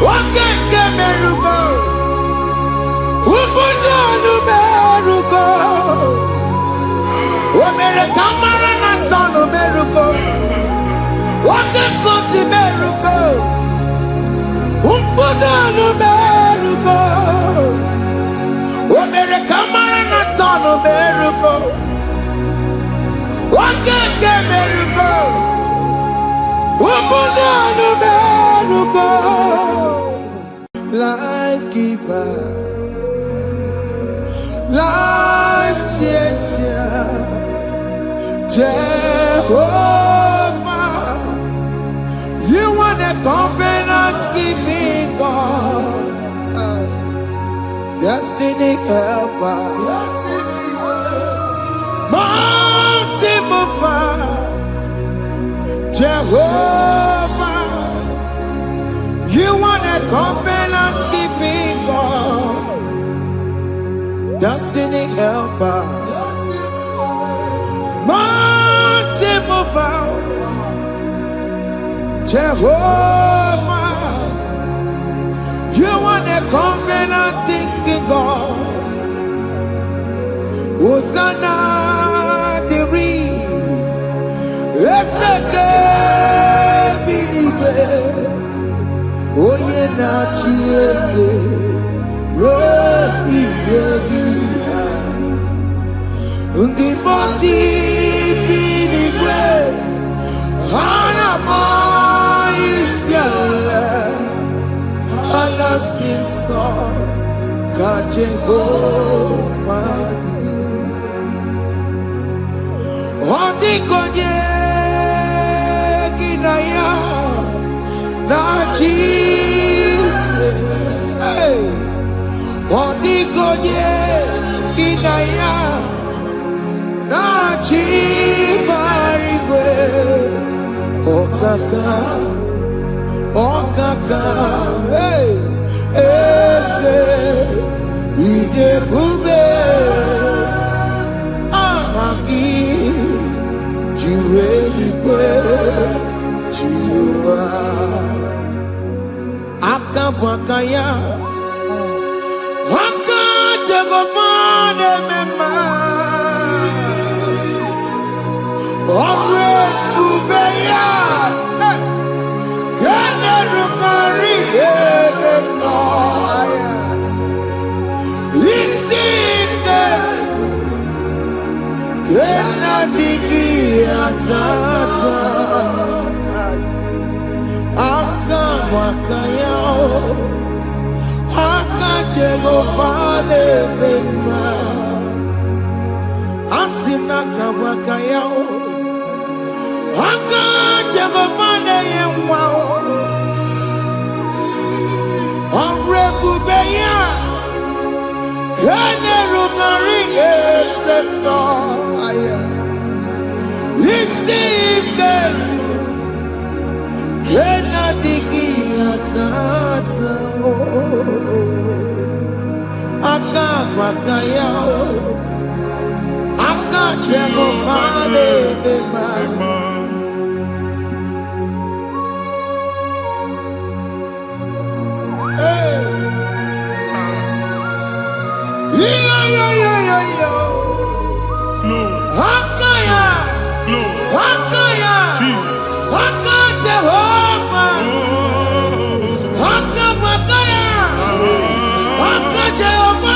Wakeke merugo. Ubudonu merugo. Omere kamara na tonu merugo. Wakeke merugo. Ubudonu merugo. Omere kamara na tonu merugo. Wakeke merugo. Ubudonu merugo. Life giver, life changer, Jehovah, you are the covenant keeping God, destiny helper, mountain mover, Jehovah, you are the covenant keeping God, destiny helper, mountain mover, Jehovah, you are the covenant keeping God. Hosanna, the it's the believer. Oh, yeah, not Jesus. Unti posi pinigwe hana maisiala anasiso kajehomadi Oti konye kinaya na Jesus. Oti konye kinaya na chibarigwe. Okaka, hey, ese ide bube, amaki, jiwe jiwa, akabwakaya. Jagomane mema, omre ubeya, kene rukari no aya, isinde, kena digi atata, akawakaya. Jehovane bema asina kabakayao aka Jehovane yemwao onrebubeya kene rugarine bema aya isike kena digi atata Akabakayao, Akajemofane bema. Yo. Akaya, Akaya, Jesus, Akajehova, Akabakaya, Akajehova.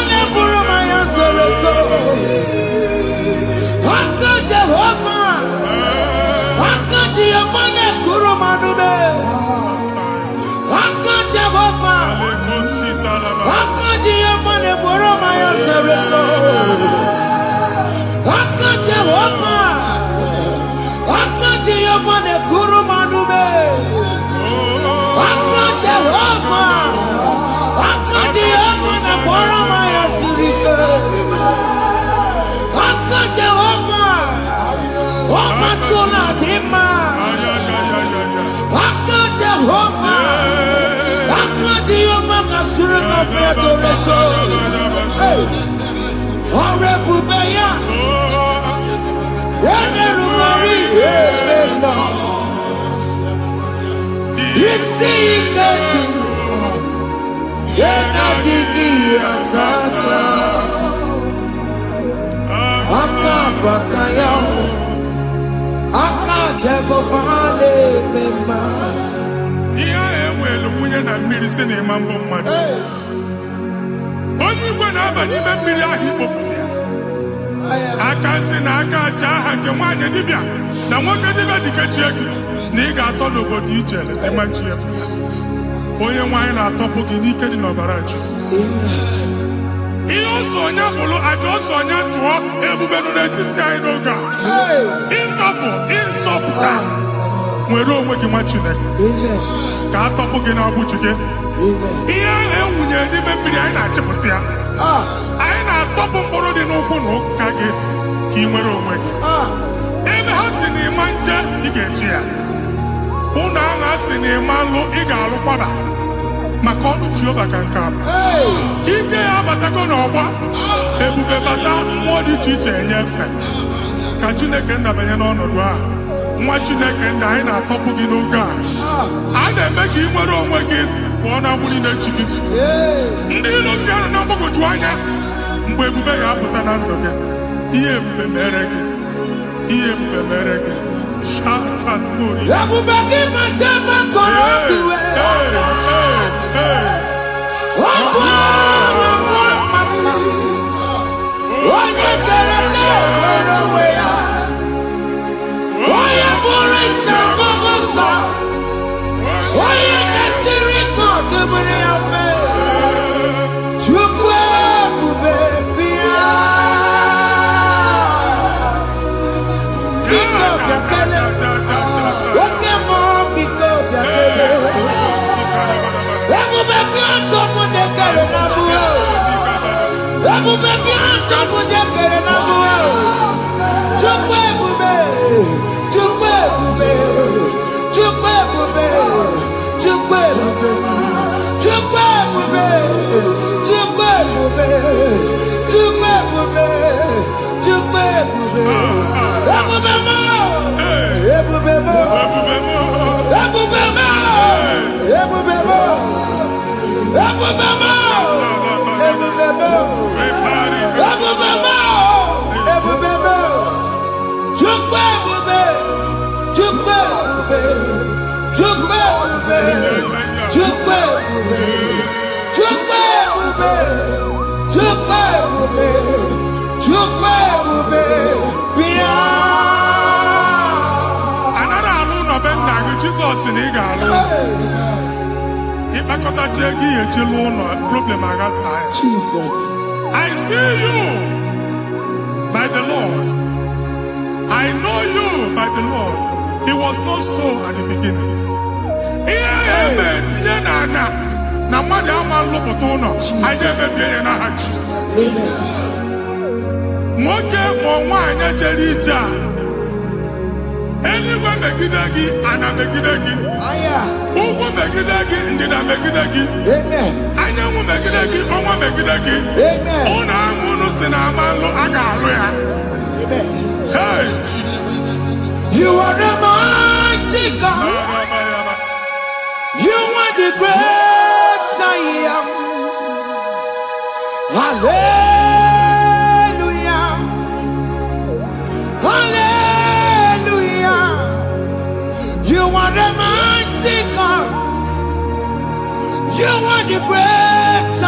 tata. Aka bakaya. Aka jego vale bema. Iya ewelu wunye na mmiri si na ịma mbọ mmadụ. Onye igwe na-aba n'ime mmiri ahụ ikpopụta ya. Aka si na aka aja aha nke nwaanyị dibịa na nwoke dibịa ji kechie gị na ị ga-atọ n'obodo ijele ịma chi ya pụta. Onye nwaanyị na-atọpụ gị n'ike dị n'ọbara Jizọs. Ihe ọsọ onye bụrụ aja ọsọ onye chụọ ebube nọ n'etiti anyị n'oge a. Ịtọpụ ịsọpụta nwere onwe gị nwa Chineke ka atọpụ gị n'agbụji gị. Ihe ahụ ewunye n'ime mmiri anyị na-achịpụta ya. Anyị na-atọpụ mkpụrụ dị n'ụkwụ na ụka gị ka ị nwere onwe gị. Ebe ha si na ịma nje ị ga-eji ya. Ụlọ ahụ ha si na ịma nlụ ị ga-alụ kwaba maka ọnụ Jehova ka nke a bụ. Ike ya abatago n'ọgba ebube bata mmụọ dị iche iche enyefe ka Chineke ndabanye n'ọnọdụ a. Nwa Chineke ndị anyị na-atọpụ gị n'oge a. A na-eme ka ị nwere onwe gị pụọ na agbụrụ na-echi gị. Ndị ilo ndị ahụ na mgbagwoju anya mgbe ebube ya apụta na ndụ gị. Ihe ebube mere gị. Ihe ebube mere gị. Shakatori. Ebube gị bata maka ọdụ onye kere nwere onwe ya. Onye bụrụ isi ọgụgụ nsọ. Onye kesịrị ka ọ dịbụrụ ya mfe. Chukwu ebube bịa. Biko bịakele. Oke mmụọ biko bịakele. Ebube bịa tọpụ ndị kere na mbuo. Ebube bịa tọpụ ndị kere na mbuo. Chukwu ebube. Chukwu ebube. Chukwu ebube. Chukwu ebube. Chukwu ebube. Chukwu ebube. Chukwu ebube. Chukwu ebube. Ebube mo. Ebube mo. Ebube mo. Ebube mo. Ebube mo. Ebube mo. Ebube mo. Ebube mo. Chukwu ebube. Chukwu ebube. Chukwu ebube. Chukwu ebube. Chukwu ebube. Chukwu ebube. Chukwu ebube. Bịa. Anara alụ nọ be nna gị Jizọs na ị ga-alụ. Ịkpakọtacha ego ihe eji lụọ ụlọ problem aghasa ya. Jesus. I see you by the Lord. I know you by the Lord. It was not so at the beginning. Ihe eme tinye na ana na mmadụ ama nlụpụta ụlọ anyị ga-emebie ya n'aha Jizọs. Nwoke ma nwaanyị jere ije a eluigwe megide gị ana megide gị. Ugwu megide gị ndịda megide gị. Anyanwụ megide gị ọnwa megide gị. Ụlọ ahụ unu si na ama nlụ a ga-alụ ya. Hey Jesus. You are the mighty God. You are the great I am. Hallelujah. Hallelujah. You are the mighty God. You are the great I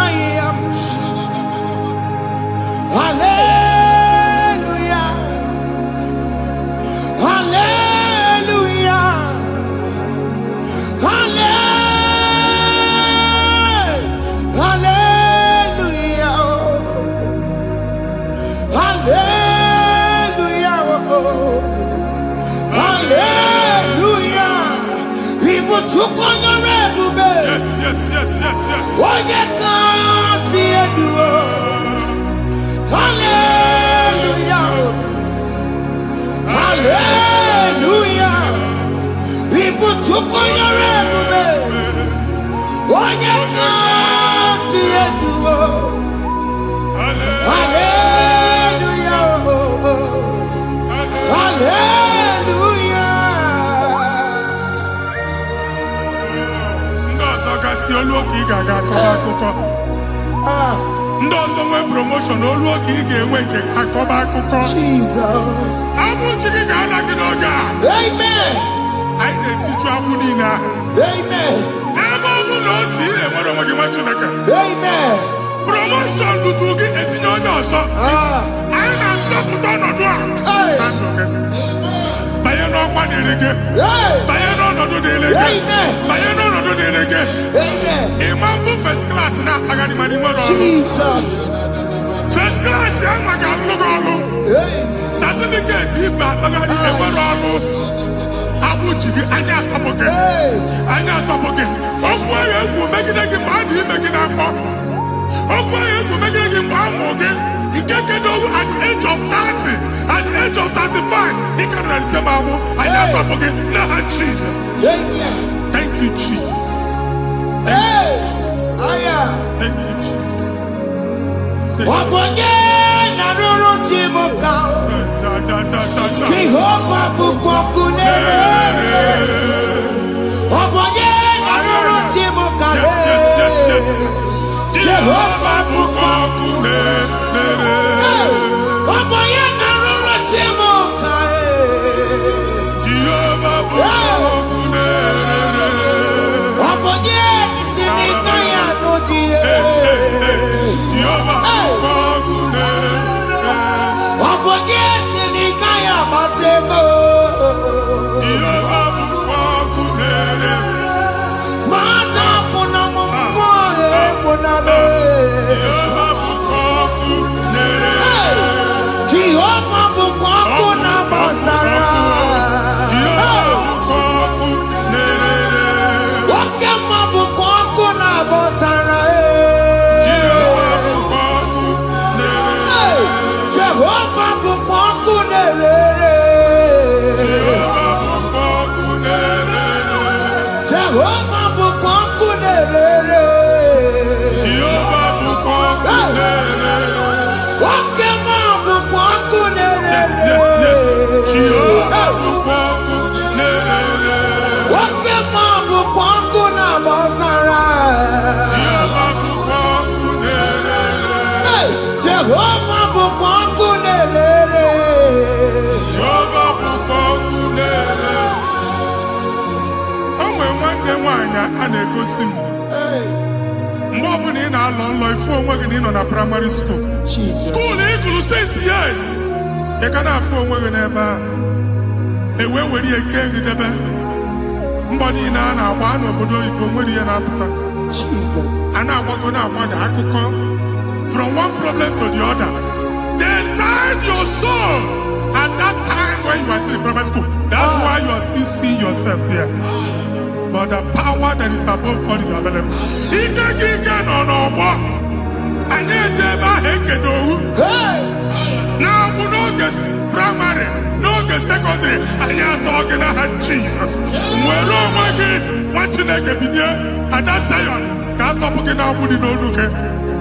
am. Hallelujah. Hallelujah. Hallelujah. Hallelujah. Hallelujah. People took on the red bube. Yes, yes, yes, yes, yes. When you can't see it, hallelujah. Hallelujah. People took on your red bube. When you can't see it, hallelujah. Hallelujah. Ndị ọzọ gasị olu oge ị ga-aga akọrọ akụkọ. Ndị ọzọ nwee promotion olu oge ị ga-enwe nke akọba akụkọ. Jesus. Abụ chi gị ga-ala gị n'oge a. Amen. Anyị na-etichu agbụ niile ahụ. Amen. Ebe ọ bụ na o si ị na-enwere onwe gị nwa Chineke. Amen. Promotion lutu gị etinye onye ọzọ. Anyị na-atọpụta ọnọdụ a na ndụ gị. Banye n'ọkwa dịrị gị. Banye n'ọnọdụ dịrị gị. Banye n'ọnọdụ dịrị gị. Ịma mbụ first class na-akpagharị ma n'ime ọrụ. Jesus. First class ya nwa ga-alụ gị ọrụ. Certificate ibe akpagharị enwere ọrụ. Agbụ ji gị anya atọpụ gị. Anya atọpụ gị. Okwu ahụ egwu megide gị mgbe a dị ime gị n'afọ. Okwu ahụ egwu megide gị mgbe a mụrụ gị. Nke kedu at the age of 30, at the age of 35, he can receive abu. I am up again. Now, Jesus. Thank you, Jesus. Thank you, Jesus. Thank you, Jesus. Jehovah bukokune. Jehovah bukokune. A na-egosi m mgbe ọ bụla ị na-alọ nlọ ifu onwe gị na ị nọ na primary school skuul ị gụrụ 6 years ị ka na-afụ onwe gị n'ebe a ewee were eke gị debe mbọ niile a na-agba n'obodo oyibo nwere ihe na-apụta a na-agbago na-agbada akụkọ from one problem to the other. They tied your soul at that time when you are still in primary school. That's why you are still seeing yourself there. But the power that is above all is available. Ike no more. Anye jeba hekedowu. Now we no get primary, no get secondary. Anye talking about Jesus. Mwelo mwagi wachineke binie. Ada Zion can't talk again now. Budi no look.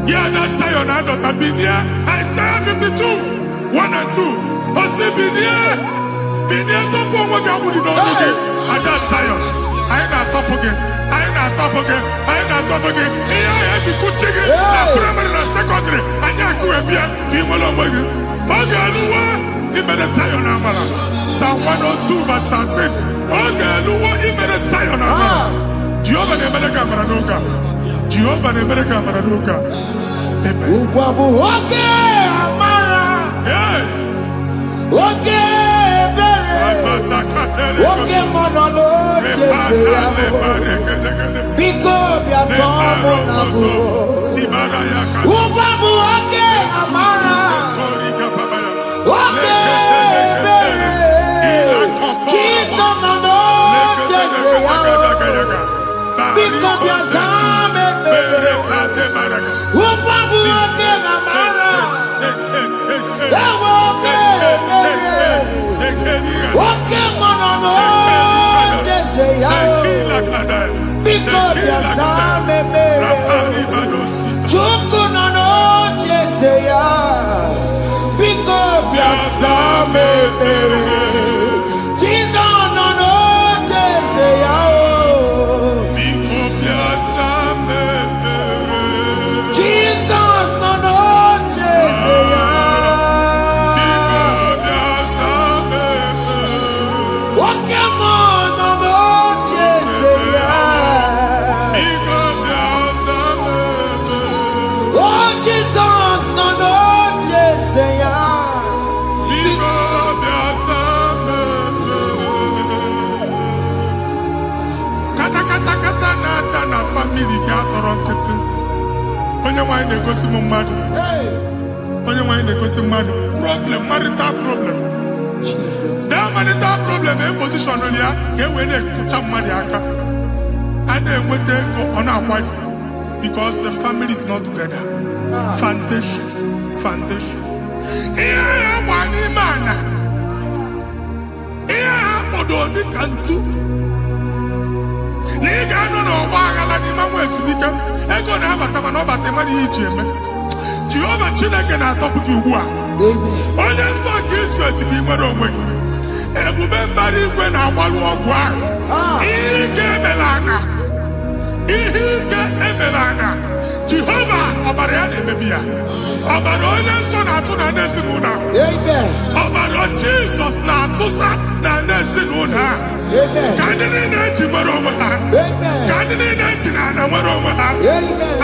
Yeah, that Zion adota binie. Isaiah 52, 1 and 2. Osi binie topo mwagi budi no look. Ada Zion. I ain't top again. I ain't top again. I ain't top again. I had to go check it. Primary and secondary. I can't go here. Team along with you. Okay, Lua. He made a Zion Amala. Psalm 102 verse 13. Okay, Lua. He made a Zion Amala. Jehovah ne made a camera noga. Jehovah ne made a camera noga. Amen. Okay, Amara. Yeah. Okay. Okay, monolo, Pico, Biatomo, Nabu. Ubabu, okay, Amara. Okay, Jesus, no, Pico, Biazame, Ubabu, okay, Amara. Okay, monolo, because you are me, Chuku no no, Jeseya. Because you are me, Jesus no no, Jeseya. Because you are me, Jesus no no, Jesus no no Jeseya. Bigo biasame. Kata na family ga atọrọ nkịtị. Onye nwanyị na-egosi m mmadụ. Onye nwanyị na-egosi mmadụ. Problem, marital problem. Jesus. That marital problem position ya ka e wee na-ekụcha mmadụ aka. A na-enweta ego ọ na-akwari because the family is not together. Foundation. Ihe ya gba n'ime ana. Ihe ha kpọdọ dịka ntu. Na ị ga-anọ n'ọgba aghara n'ime nwa ezumike. Ego na-abata mana ọ bata mmadụ ihe iji eme. Jehova Chineke na-atọpụ gị ugbu a. Onye nsọ nke Izrel si gị nwere onwe gị. Ebube mbara igwe na-agbalụ ọgwụ ahụ. Ihe ike emela anya. Jehova ọbara ya na-emebi ya. Ọbara onye nsọ na-atụ na n'ezinụlọ. Ọbara Jizọs na-atụsa na n'ezinụlọ. Ka ndị niile eji nwere onwe ha. Ka ndị niile eji na ana nwere onwe ha.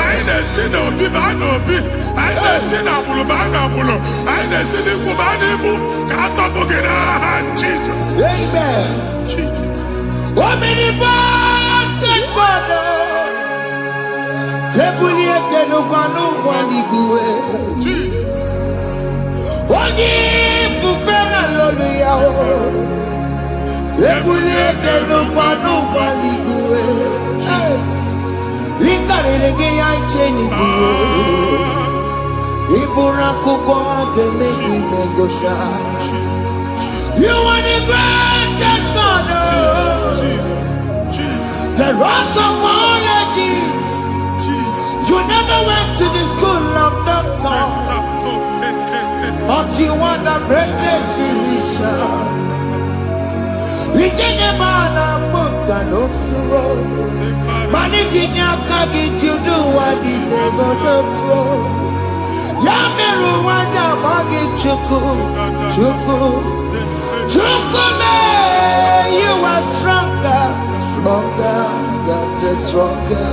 Anyị na-esi n'obi baa n'obi. Anyị na-esi n'agbụrụ baa n'agbụrụ. Anyị na-esi n'ikwu baa n'ikwu. Ka a tọpụ gị n'aha Jizọs. Jesus. Omnipotent God. Ebulieke n'ụkwanụ nwaniguwe. Jesus. Onye ifufe na lolu ya o. Ebulieke n'ụkwanụ nwaniguwe. Ịkarịrị gị ya iche n'iguwe. Ịbụrụ akwụkwọ ga-eme gị megocha. You are the greatest God. The rock of all ages. You never went to the school of doctor, but you are the greatest physician. We didn't man a book and no slow. Managing your carriage, you do what you never do. Yameru wanda magi chuku. You are stronger than stronger.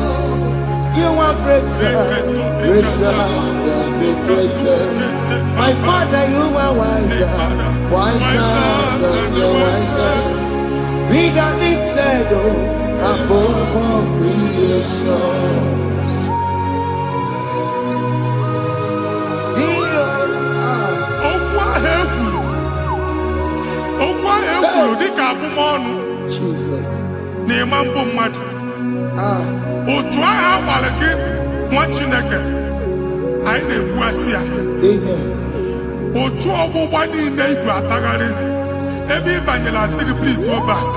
You are greater than the greatest. My Father, you are wiser than the wisest. Be the lifted above all creation. Jesus. Otu agha agbara gị nwa Chineke anyị na-egbu asị ya. Otu ọgbụgba niile igwe atagharị ebe ị banyere asị gị please go back.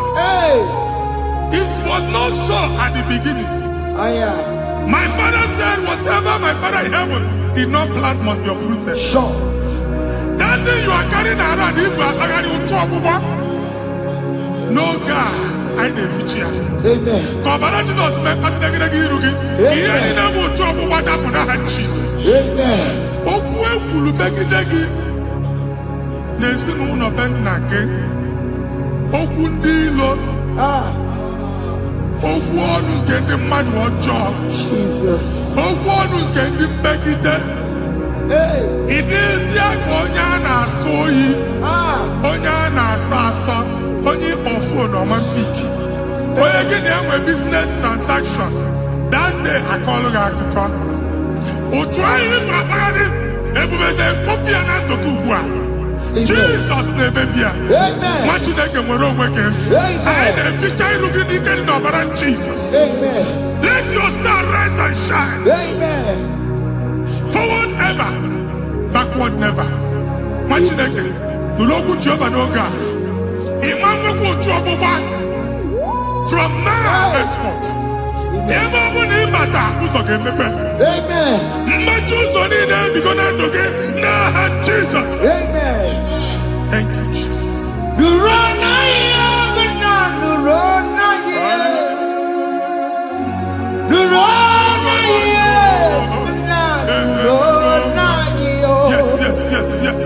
It was not so at the beginning. My father said whatever my father in heaven did not plant must be uprooted. Sure. That thing you are carrying around igwe atagharị otu ọgbụgba. No God. I didn't feature. Amen. Kọbara Jesus mee kpatịnagịnagị iru gị. Ihe niile bụ otu ọgbụgba dapụ n'aha Jesus. Amen. Okwu ekwuru megide gị n'ezinụlọ be nna gị. Okwu ndị ilo. Okwu ọnụ nke ndị mmadụ ọjọọ. Jesus. Okwu ọnụ nke ndị mmegide. Ị dịzie ka onye a na-asọ oyi. Onye a na-asọ asọ. Onye ịkpọ fon ọma mpiki. Onye gị na-enwe business transaction. That day akọlụ gị akụkọ. Otu anyị na-akpagharị ebube na-ekpọpụ ya na ndụ gị ugbu a. Jesus na-emebi ya. Nwa Chineke nwere onwe gị. Anyị na-eficha iru gị n'ike dị n'ọbara Jesus. Let your star rise and shine. Forward ever, backward never. Nwa Chineke nụrụ okwu Jehova n'oge a. From now henceforth, ebe ọ bụ na ịbata ụzọ ga-emepe. Mmachi ụzọ niile ebigo na ndụ gị n'aha Jizọs. Thank you, Jesus. Yes.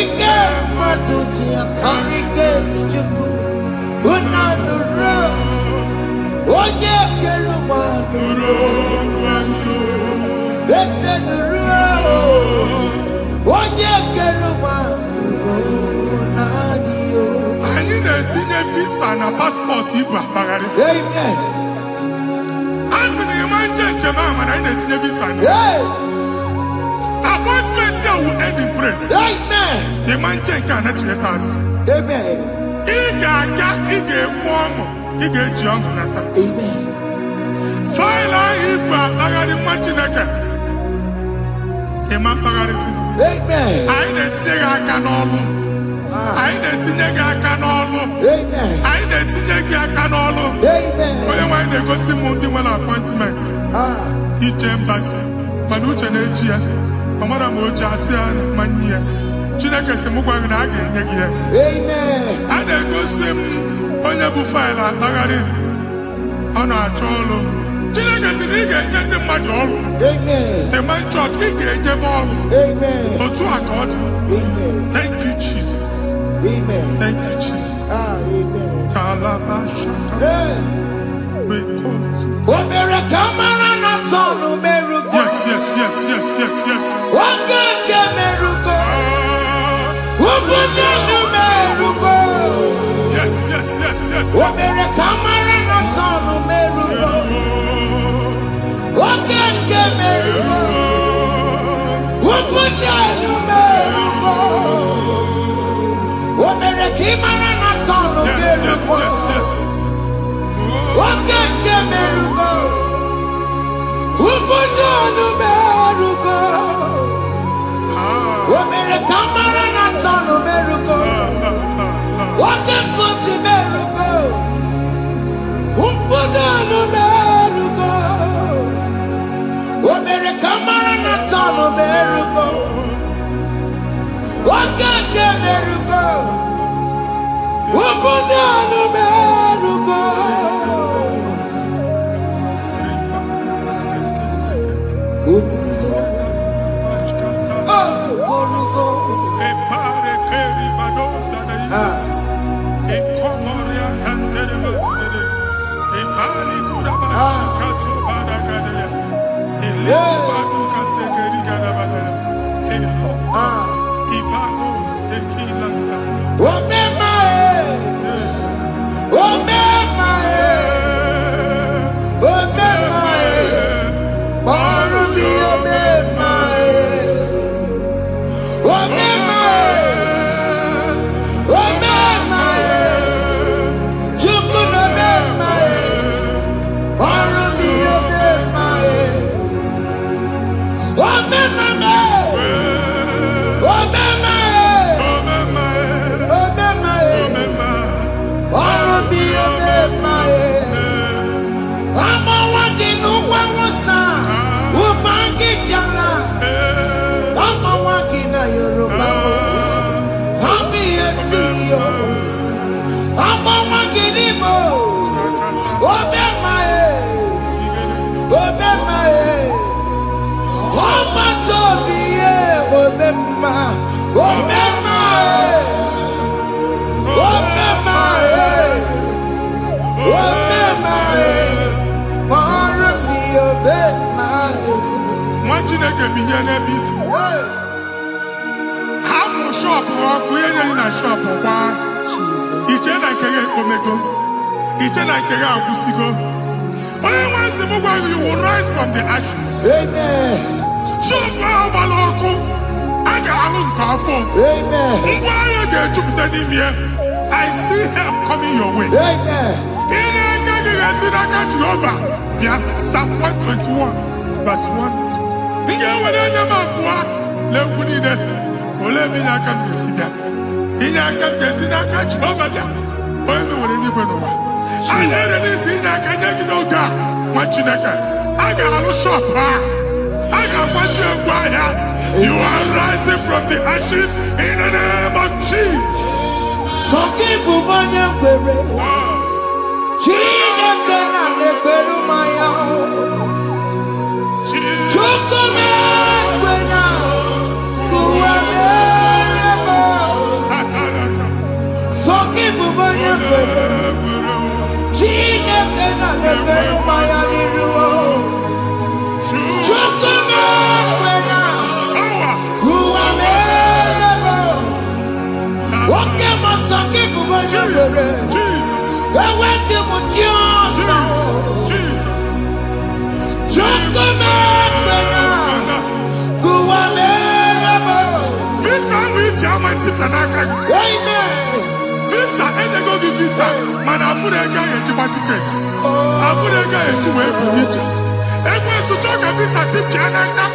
Ike matuti akarike chuku. Unanuro. Onye keluwa nuro. Ese nuro. Onye keluwa nuro nadio. Anyị na-etinye visa na passport Igbo akpagharị. Amen. Asị na ịma njem ama na anyị na-etinye visa na. Appointment ya will end in praise. Amen. Ịma nke a na-echeta asụ. Amen. Ị ga-aga, ị ga-ekwu ọṅụ, ị ga-eji ọṅụ nata. Amen. Faịlụ ahụ Igbo akpagharị nwa Chineke. Ịma mkpagharịsị. Amen. Anyị na-etinye gị aka n'ọlụ. Anyị na-etinye gị aka n'ọlụ. Amen. Anyị na-etinye gị aka n'ọlụ. Amen. Onye nwaanyị na-egosi m ndị nwere appointment ije mbasi mana uche na-eji ya ọ mara ma o ji asị ya na mmanyi ya. Chineke sị m gwa gị na a ga-enye gị ya. Amen. A na-egosi m onye bụ faịlụ akpagharị ọ na-achọ ọlụ. Chineke sị na ị ga-enye ndị mmadụ ọrụ. Amen. Demand church, ị ga-enye m ọrụ. Amen. Otu a ka ọ dị. Amen. Thank you, Jesus. Amen. Thank you, Jesus. Amen. Talaba shaka. Rekozu. Omere kamara na tonu merugo. Yes, yes, yes, yes, yes, yes. Okeke merugo. Ubunenu merugo. Yes, yes, yes, yes. Omere kamara na tonu merugo. Okeke merugo. Ubunenu merugo. Omere kamara na tonu Yes, yes, merugo. yes, yes. Okeke merugo. Ubunenu merugo. Omere kamara na tonu merugo. Okeke merugo. Ubunenu merugo. Omere kamara na tonu merugo. Okeke merugo. Ubunenu merugo. Nwa Chineke binye n'ebe itu. Hapụ shọpụ ọkụ ihe nyere na shọpụ gbaa. Iche na nke ya ekpomego. Iche na nke ya agwụsigo. Onye nwe nsị m gwa gị, you will rise from the ashes. Amen. Shọpụ ahụ gbara ọkụ. A ga-alụ nke afọ. Amen. Ngwa ahịa ga-ejupụta n'ime ya. I see help coming your way. Amen. Ihe aka gị ga-esi n'aka Jehova bịa. Psalm 121 verse 1. Ị ga-ewere anya m abụọ n'egwu niile. Olee ebe inye aka m ga-esi bịa? Inye aka m ga-esi n'aka Jehova bịa. Onye mewere n'igwe n'ụwa. A na-ere n'isi inye aka nye gị n'oge a, nwa Chineke. A ga-alụ shọpụ a. A ga-agbaji egwu ahịa. You are rising from the ashes in the name of Jesus. Sọkị bụ onye kwere. Chineke na-ekwere mmanya. Chukwu na-ekwe na ụwa mere m. Visa, and they go give visa. Man, I put a guy in my ticket. I put a guy in my ticket. And when you talk a visa, tip Yanaka,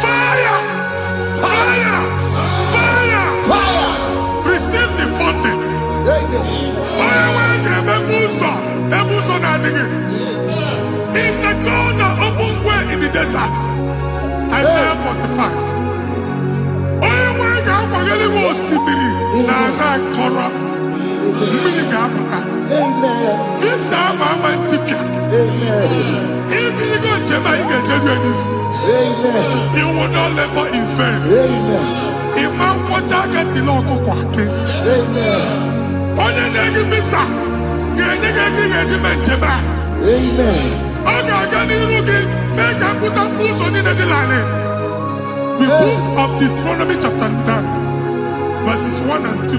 fire! Fire! Fire! Fire! Receive the funding. It's the God that opens way in the desert. Isaiah 45. This time I'm a tipia. If you go to Jamaica, you will not labor in vain. Imam Wataka Tiloko Kwake. Only negative visa. Amen. Make a put a boost on in the line. The book of Deuteronomy chapter 9, verses 1 and 2.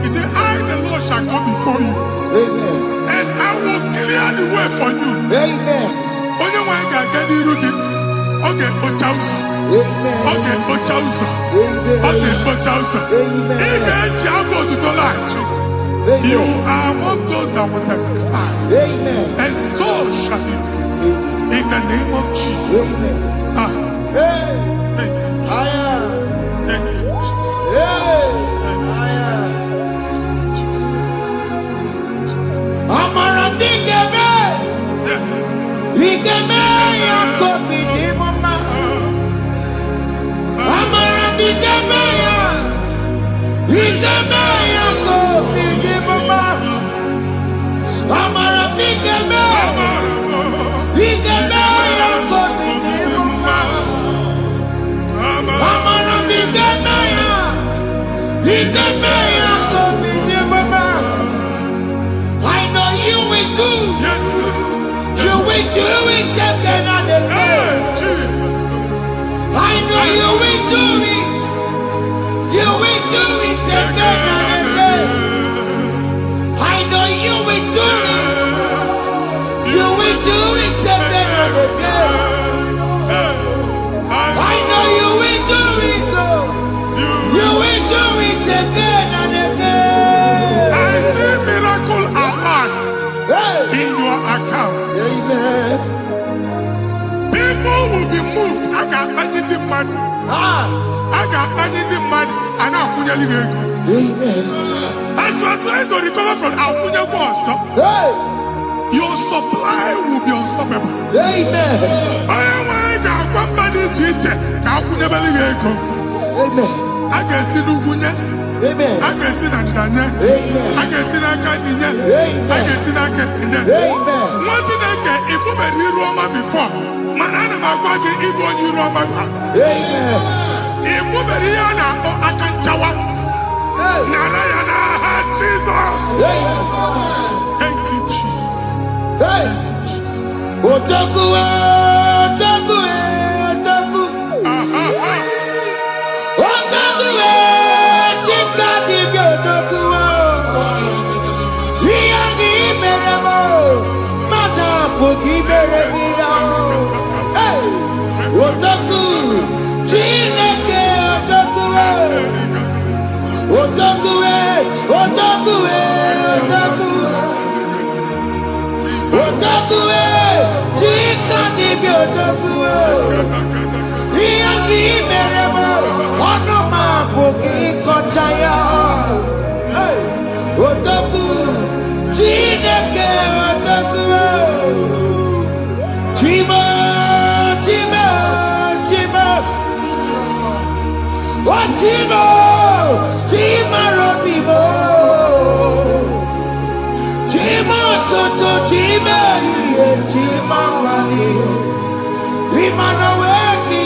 He said, I, the Lord, shall go before you. Amen. And I will clear the way for you. Amen. Only one can get the root. Okay, Ochausa. Amen. Okay, Ochausa. Amen. Okay, Ochausa. Amen. You are among those that will testify. Amen. And so shall it be. In the name of Jesus. Amen. Thank you. Thank you, Jesus. I know you will do. Yes. You will do it again and again. Jesus. I know you will do it. You will do it again and again. I know you will do it. You will do it again and again. I know you will do it, Lord. You will do it again and again. I see miracle alert in your account. Amen. People will be moved. I can imagine the mad. I can imagine the mad. And I'm going to Amen. as you are trying to recover from Abuja Boss, your supply will be unstoppable. Amen. I am Amen. I can see Lugunya. Amen. I can see Nadanya. Amen. I can see Nakaninya. Amen. I can see Nakaninya. Amen. If you were here Roma before, Manana Magwaki, Igbo, you Roma. Amen. If you were here now, I can Jawa. Narayana, Jesus. Thank you, Jesus. Thank you, Jesus. Otaku, Otaku, Otaku. Otaku, Chika, Otaku. We are the Meramo. Madam, forgive me. Hey, Otaku, Chineke, Otaku. Otaku, Otaku, Otaku. Otaku, Chika, Otaku. Iyagi meremo, onoma poki kochaya. Otaku, Chineke, Otaku. Chima, Chima, Chima. Oh, Chima, Chima, Robimo. Chima, Toto, Chima, Chima, Wani. Imanaweki,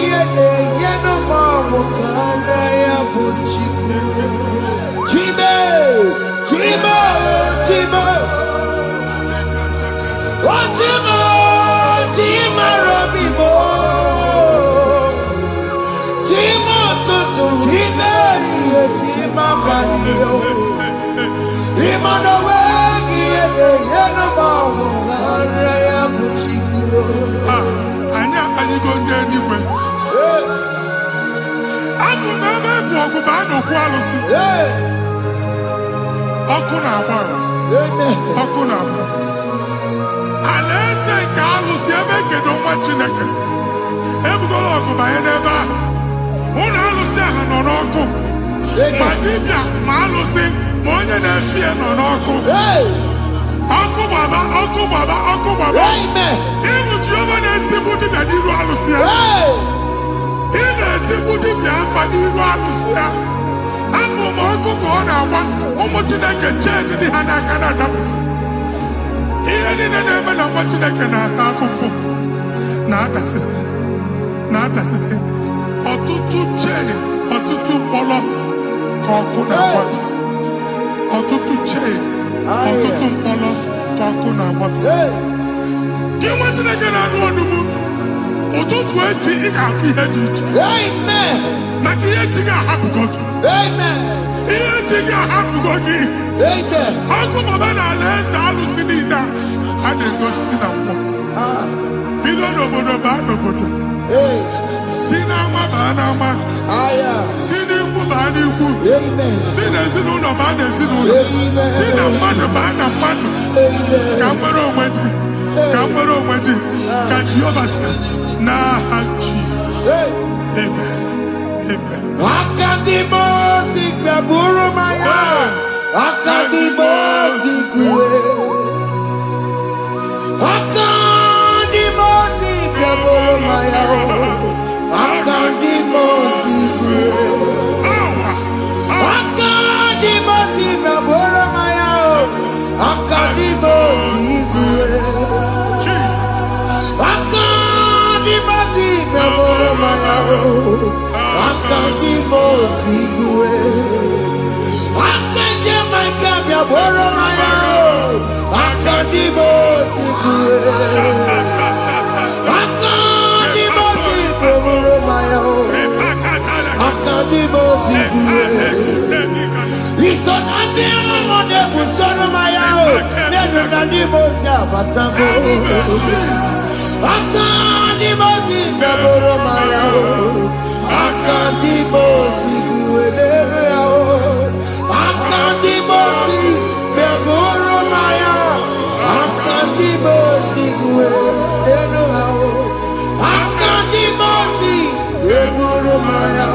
Yeno, Mawakana, Yabuchiku. Chima, Chima, Chima. Oh, adịgo ndị eluigwe. Abụ m ebe bụ ọgụ bụ anọkwu alụsị. Ọkụ na-agba. Ọkụ na-agba. Alaeze nke alụsị ebe kedu nwa Chineke. Ebugoro ọgụ banye n'ebe ahụ. Ụlọ alụsị ahụ nọ n'ọkụ. Ma dibịa ma alụsị ma onye na-efi ya nọ n'ọkụ. Ọkụ gbaba, ọkụ gbaba, ọkụ gbaba. Ịbụ Jehova na-etigbu dibịa n'iru alụsị ya. Ị na-etigbu dibịa afa n'iru alụsị ya. Abụ m ọkụ ka ọ na-agba ụmụ Chineke chee dị ha n'aka na-adapụsị. Ihe niile na-eme na nwa Chineke na-ata afụfụ na-adasịsị na-adasịsị. Ọtụtụ chee, ọtụtụ mkpọrọ ka ọkụ na-agbapụsị. Ọtụtụ chee, ọtụtụ mkpọrọ ka ọkụ na-agbapụsị. Gị nwa Chineke na-anụ ọdụm, ụtụtụ echi ị ga-afụ ihe dị iche. Maka ihe echi ga-ahapụgo gị. Ihe echi ga-ahapụgo gị. Ọkụ baba na alaeze alụsị niile a na-egosi na mmụọ. Bido n'obodo baa n'obodo. Si n'ama baa n'ama. Si n'ikwu baa n'ikwu. Si n'ezinụlọ baa n'ezinụlọ. Si na mmadụ baa na mmadụ. Ka nwere onwe dị. Ka nwere onwe dị. Ka Jehova sị n'aha Jizọs. Amen. Amen. Akadimosi gbaburu maya. Akadimosi kuwe. Akadimosi gbaburu maya. Akadimosi kuwe. Akadimosi gbaburu maya. Akadimosi kuwe. Akadimosi gbaburu maya. Akadimosi kuwe. Akadimosi gbaburu maya. Akadimosi kuwe. Akadimosi gbaburu maya. Akadimosi kuwe. Isonati amode busono maya. Nenu nadimosi abatago. Akadimosi gbaburu maya. Akadimosi kuwe. Akadimosi gbaburu maya. Akadimosi kuwe. Akadimosi gbaburu maya.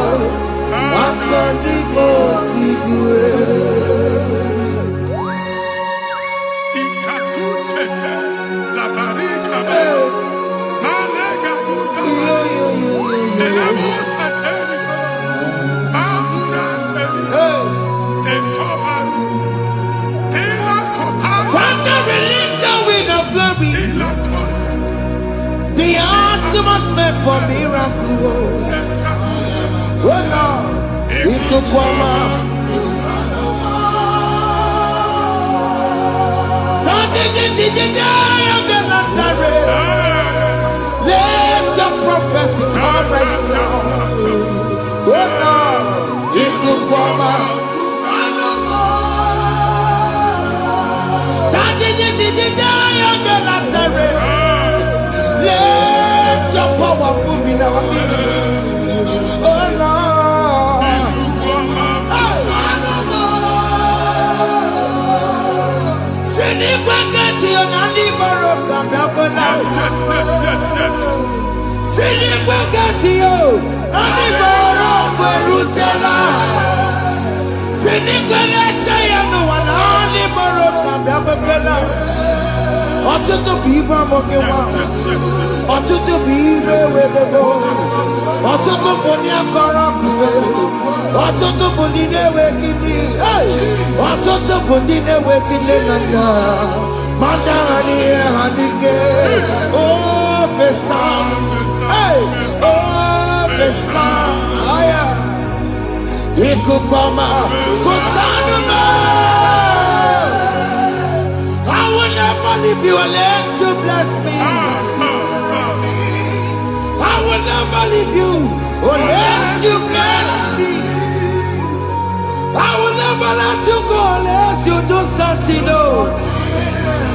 Akadimosi kuwe. Ikakuskete la barika. Malega duda. Elamos ateligo. Abura ateligo. Ekobaru. Ela koparu. Father, release the wind of glory. Ela kosete. The atmosphere for miracle. Oh Lord, Ikukwama. Let your prophecy come right now. Oh Lord, Ikukwama. Let your power move in our midst. Oh Lord. Sinikwakati onani baroka biakola. Sinikwakati yo nani baroka rutela. Sinikwakati ya no wanani baroka biakola. Ọtụtụ bụ ibe amụkewa. Ọtụtụ bụ ibe ewegego. Ọtụtụ bụ ndị akọrọ akụwe. Ọtụtụ bụ ndị na-enweghị nne. Ọtụtụ bụ ndị na-enweghị nne na nna. Mmadụ ha n'ihe ha n'ike. O fesa. O fesa. Ikuku ọma. Kusanụ m. I will never leave you unless you bless me. I will never leave you unless you bless me. I will never let you go unless you do something, no.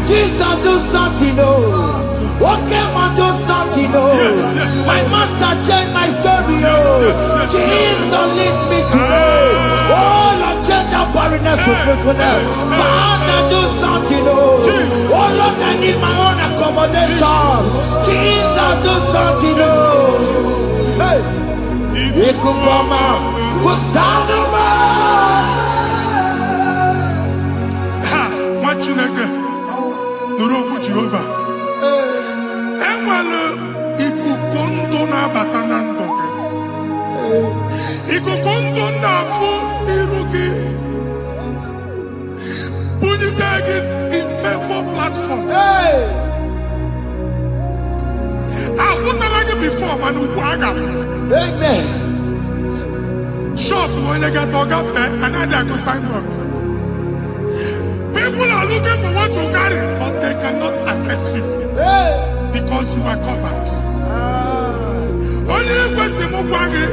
Jesus, do something, no. Okay, man, do something, my master changed my story, Jesus lift me today. Oh, Lord, change that barrenness to fruitfulness. Father, do something, oh Lord, I need my own accommodation. Jesus, do something, hey. Ikukoma, Kusanuma. Ha, Machineke, Nuroku Jehovah. Enwale ikukondo na batanando. Ikukondo na fu irugi. Bunitagi in favor platform. Hey. Afutalagi before manu waga. Amen. Shop when you get to fair and I go sign up. People are looking for what you carry, but they cannot access you because you are covered. Only question Mugwagi,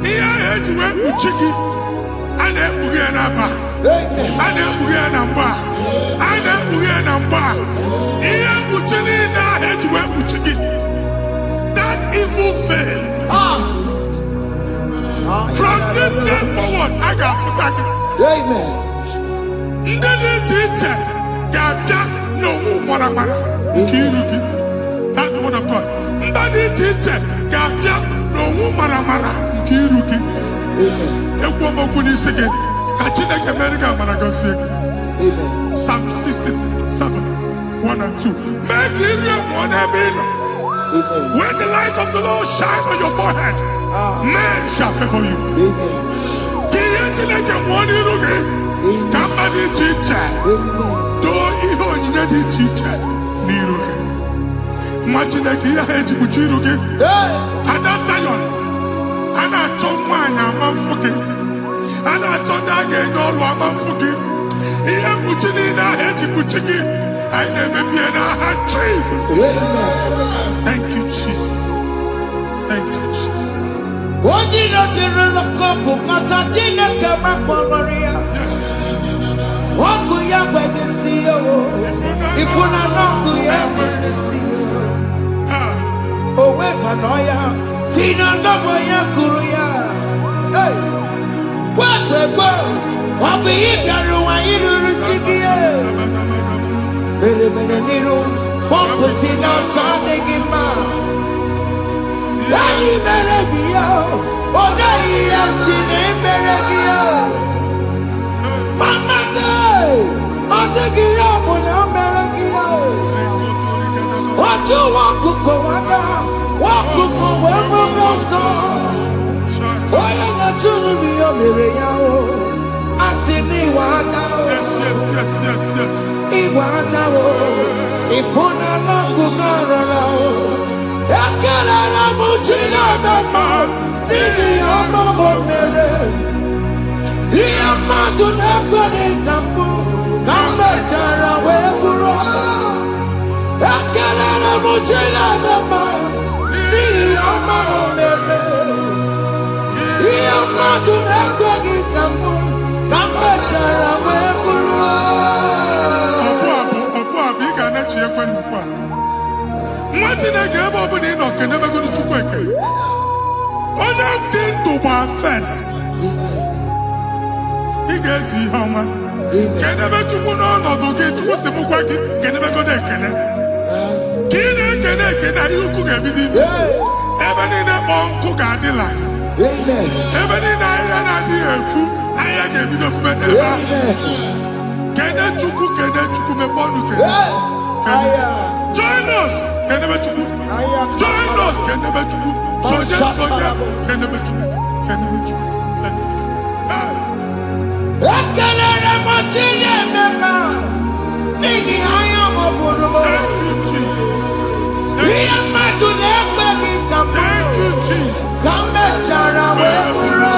here to work with Chiki, and then Bugianaba, and then Bugianamba, and then Bugianamba. Here Buchini now had to work with Chiki. That evil fail. From this day forward, I got to thank you. Amen. That's the word of God. Psalm 67, 1 and 2. Make when the light of the Lord shine on your forehead, men shall favor you. Somebody teacher, do even the teacher. Niruke. Imagine that he had to put you again. And that's Zion. And I told mine, I'm fucking. And I told that again, all I'm fucking. He had put in a head to put again. I never be in a heart, Jesus. Thank you, Jesus. Thank you, Jesus. What did I tell you? Not a dinner come up on Maria. What could you ever see? If you not know, you ever see. Oh, Wepanoya, Fina Noboya Kuria. Hey, what the boy? I'll be here. Very many little, one put in our Sunday in my. Daddy, better be out. Oh, daddy, I've seen him, better be out. Mama, no. I'm taking up when I'm better be out. What you want to go on now? What to go where we're not so? Oh, you're not to be a mirror. I see me one now. Yes. If you're not going around. Yakarara mujina mama, nini amamo mere. Iyama tunakwane kambu, kambatara weburo. Yakarara mujina mama, nini amamo mere. Iyama tunakwane kambu, kambatara weburo. Abu biga na chiyekwe nukwa. Mwati na gebe obuni inoke nebe gunu chukwu ekele. Onye dị ndụ gba first. Ị ga-esi ihe ọma. Kenebe chukwu n'ọnọdụ gị, chukwu si mụ gwa gị, kenebe godo ekele. Ka ị na-ekele ekele, ihe ukwu ga-ebido ibe. Ebe niile kpọọ nkụ ga-adị lala. Ebe niile ahịhịa na-adịghị efu, ahịhịa ga-ebido fube n'ebe ahụ. Kene chukwu mepe ọnụ kene. Join us, kenebe chukwu. Join us, kenebe chukwu. Soja, kenebe chukwu. Kenebe chukwu. Ekelere mochile mema, nigi haya moburumo. Thank you, Jesus. Iya madu nebegi kapu. Thank you, Jesus. Kambe chara weburo.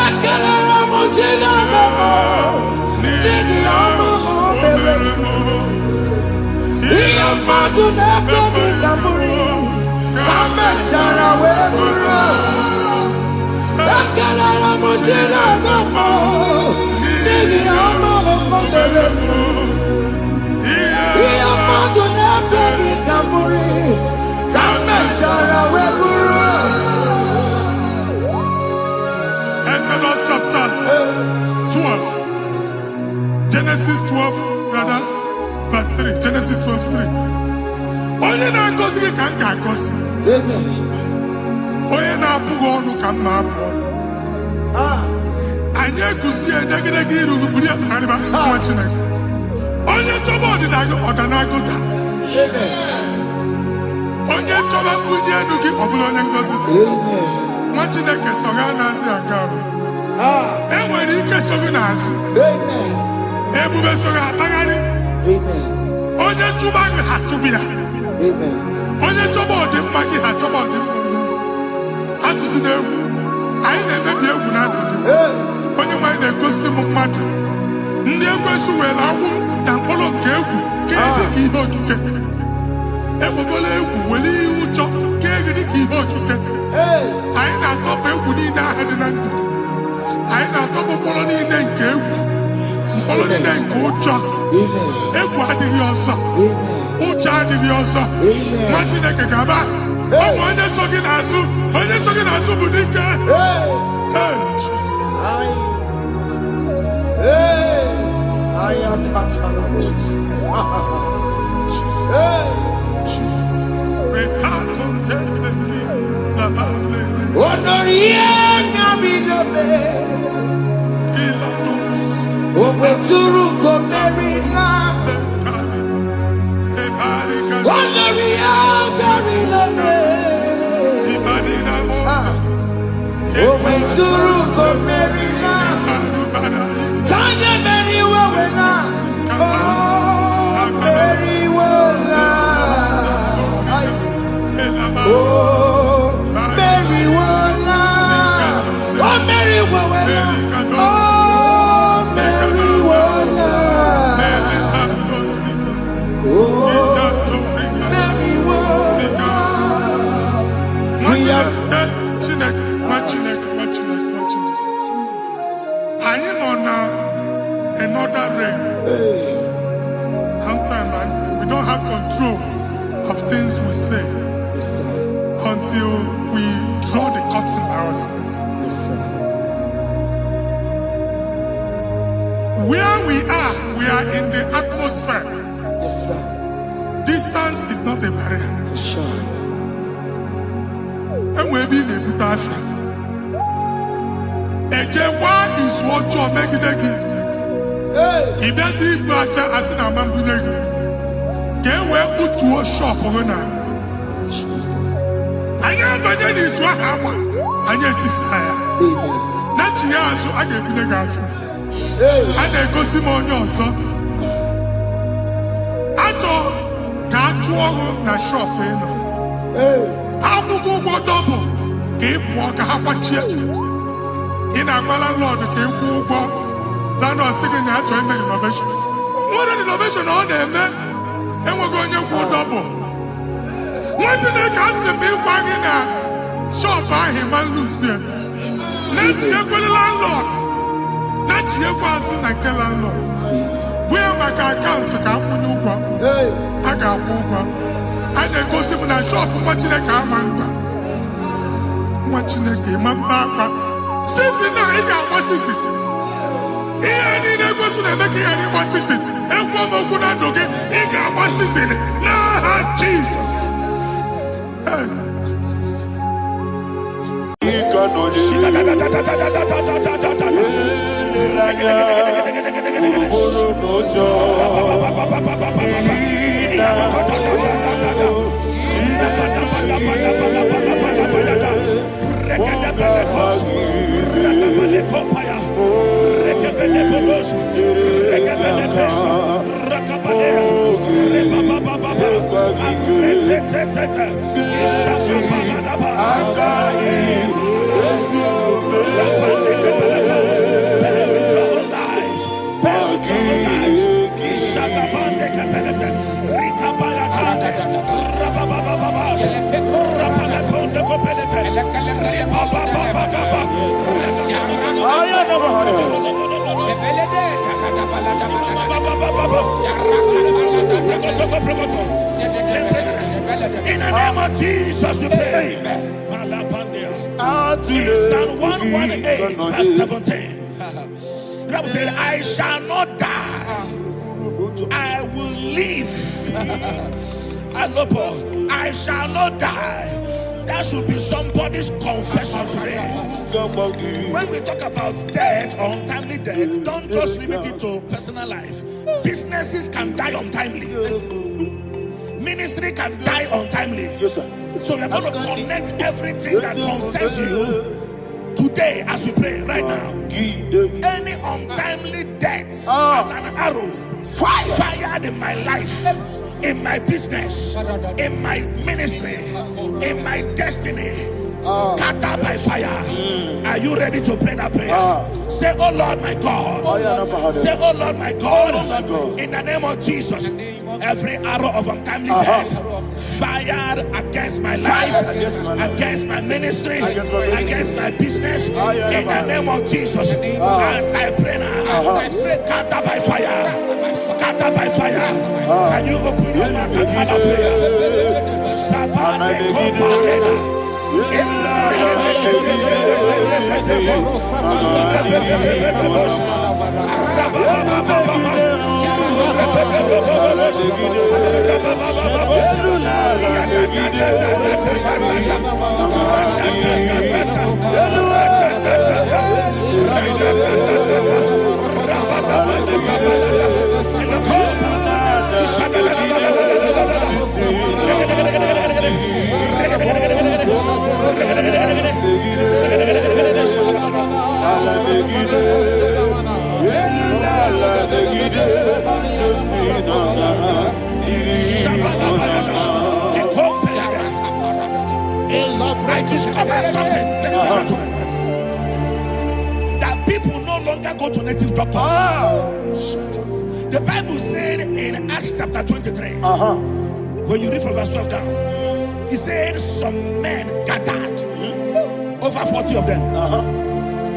Ekelere mochile mema, nigi haya moburumo. Iya madu nebegi kapu. Kambe chara weburo. Ekelere mochile mema, nigi haya moburumo. Iya madu nebegi ga-agọzi. Amen. Onye na-abụghị ọnụ ka mma abụọ. Anyị eguzie negedege iru buru ya kparịba nwa Chineke. Onye chọba ọdịda gị ọdanagụta. Onye chọba mbunye elu gị ọ bụla onye ngọzi dị. Nwa Chineke so ga na-azị aga ọrụ. Enwere ike so gị n'azụ. Ebube so gị akpagharị. Onye chụba gị ha chụba ya. Onye chọba ọdịmma gị ha chọba ọdịmma onye. Atụzi n'egwu. Anyị na-emebi egwu na ndụ gị. Onye nwanyị na-egosi m mmadụ. Ndị ekwensu were agwụ na mkpụrụ nke egwu kee dị ka ihe okike. Ekwebola egwu were ihe ụjọ kee gị dị ka ihe okike. Anyị na-atọpụ egwu niile ahụ dị na ndụ gị. Anyị na-atọpụ mkpụrụ niile nke egwu. Mkpụrụ niile nke ụjọ. Egwu adịghị ọzọ. Ụjọ adịghị ọzọ. Nwa Chineke ga-aba. Ọnwụ onye so gị n'azụ. Onye so gị n'azụ bụ dike. I am another realm. Sometimes we don't have control of things we say until we draw the curtain by ourselves. Where we are in the atmosphere. Distance is not a barrier. For sure. And we'll be in a butafia. Ejewa is what you make it again. If there's a butafia as in a man, get where put to a shop or not. I am is what happened. I get desire. Not you, so I get the girlfriend. And they go Simon also. Na shop eno. Akwụkwọ double ka ị pụọ ka ha kwachie. Ị na-agbala Lord ka ị kwụọ ụgwọ. Lana ọsị gị na achọ ime renovation. Nwere renovation ọ na-eme enweghị onye kwụọ double. Nwetị na-eke asị m ịgwa gị na shop ahụ ma luzie. Na-etinyekwele landlord. Na-etinyekwa asị na nke landlord. Wee maka akaụntụ ka akwụnye ụgwọ. A ga-akwụ ụgwọ. A na-egosi m na shọpụ nwa Chineke ama nta. Nwa Chineke ma mba akwa. Sisi na ị ga-agba sisi. Ihe niile egosi na-eme ka ihe n'ịgba sisi. Ekwu m okwu na ndụ gị, ị ga-agba sisi n'aha Jizọs. In the name of Jesus, we pray. Psalm 118, verse 17. The Bible said, I shall not die. I will live Alopo, I shall not die. That should be somebody's confession today. When we talk about death or untimely death, don't just limit it to personal life. Businesses can die untimely. Ministry can die untimely. Yes, sir. So we're going to connect everything that concerns you today as we pray right now. Any untimely death as an arrow fired in my life, in my business, in my ministry, in my destiny, scattered by fire. Are you ready to pray that prayer? Say, oh Lord my God. Say, oh Lord my God. In the name of Jesus, every arrow of untimely death fired against my life, against my ministry, against my business, in the name of Jesus, as I pray now, scatter by fire, scatter by fire. Can you open your mouth and have a prayer? Sabane Kopalena. I discovered something that people no longer go to native doctors. The Bible said in Acts chapter 23, when you read from verse 12 down, it said some men gathered, over 40 of them,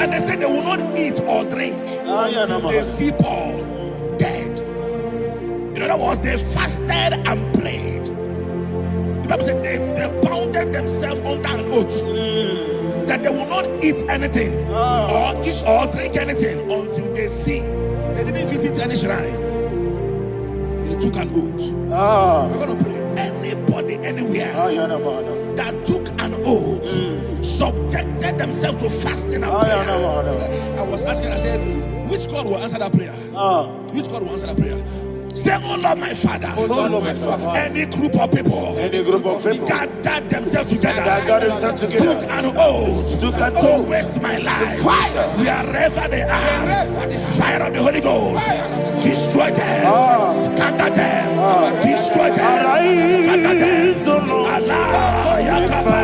and they said they will not eat or drink until they see Paul dead. In other words, they fasted and prayed. The Bible said they bounded themselves under an oath that they will not eat anything or eat or drink anything until they see. They didn't visit any shrine. They took an oath. We're going to pray. Anybody, anywhere that took an oath, subjected themselves to fasting and prayer. I was asking, I said, which God will answer that prayer? Which God will answer that prayer? Say, oh Lord my Father. Oh Lord my Father. Any group of people gathered themselves together, took an oath to waste my life. Wherever they are, fire of the Holy Ghost, destroy them, scatter them, destroy them, scatter them. Allah Yakaba.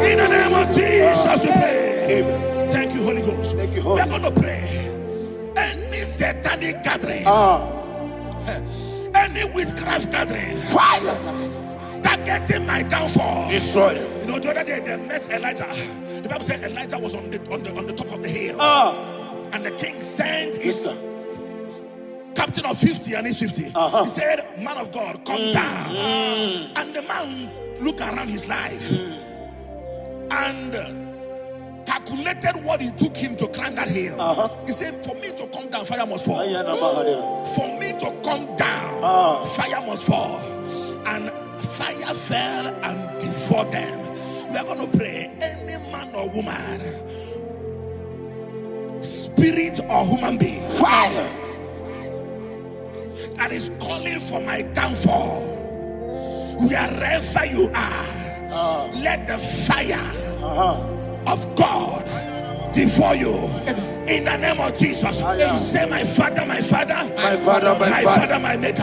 In the name of Jesus, we pray. Thank you, Holy Ghost. We are going to pray. Any satanic gathering, any witchcraft gathering, targeting my downfall, destroy them. You know, the other day they met Elijah. The Bible said Elijah was on the top of the hill, and the king sent his captain of 50 and his 50. He said, man of God, come down. And the man looked around his life and calculated what it took him to climb that hill. He said, for me to come down, fire must fall. For me to come down, fire must fall. And fire fell and devoured them. We are going to pray. Any man or woman, spirit or human being, fire, that is calling for my downfall, wherever you are, let the fire of God before you in the name of Jesus. Say, my Father, my Father, my Father, my Father, my Maker.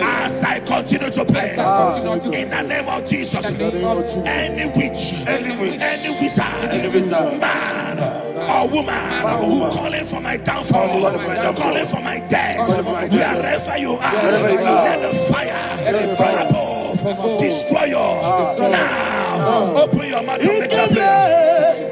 As I continue to pray in the name of Jesus, any witch, any wizard, man or woman calling for my downfall, calling for my death, wherever you are, let the fire from above destroy you now. Open your mouth and make a prayer.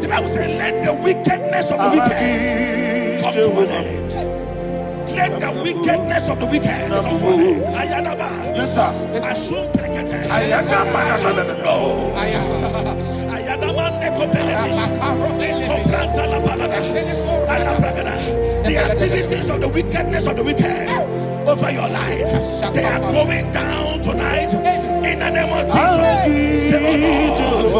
The Bible says, let the wickedness of the wicked come to an end. Let the wickedness of the wicked come to an end. Ayadaba. Asum prekete. Ayadaba. No. Ayadaba nekopeletis. Kompranta la balada. Alabragada. The activities of the wickedness of the wicked over your life, they are going down tonight in the name of Jesus. Say, oh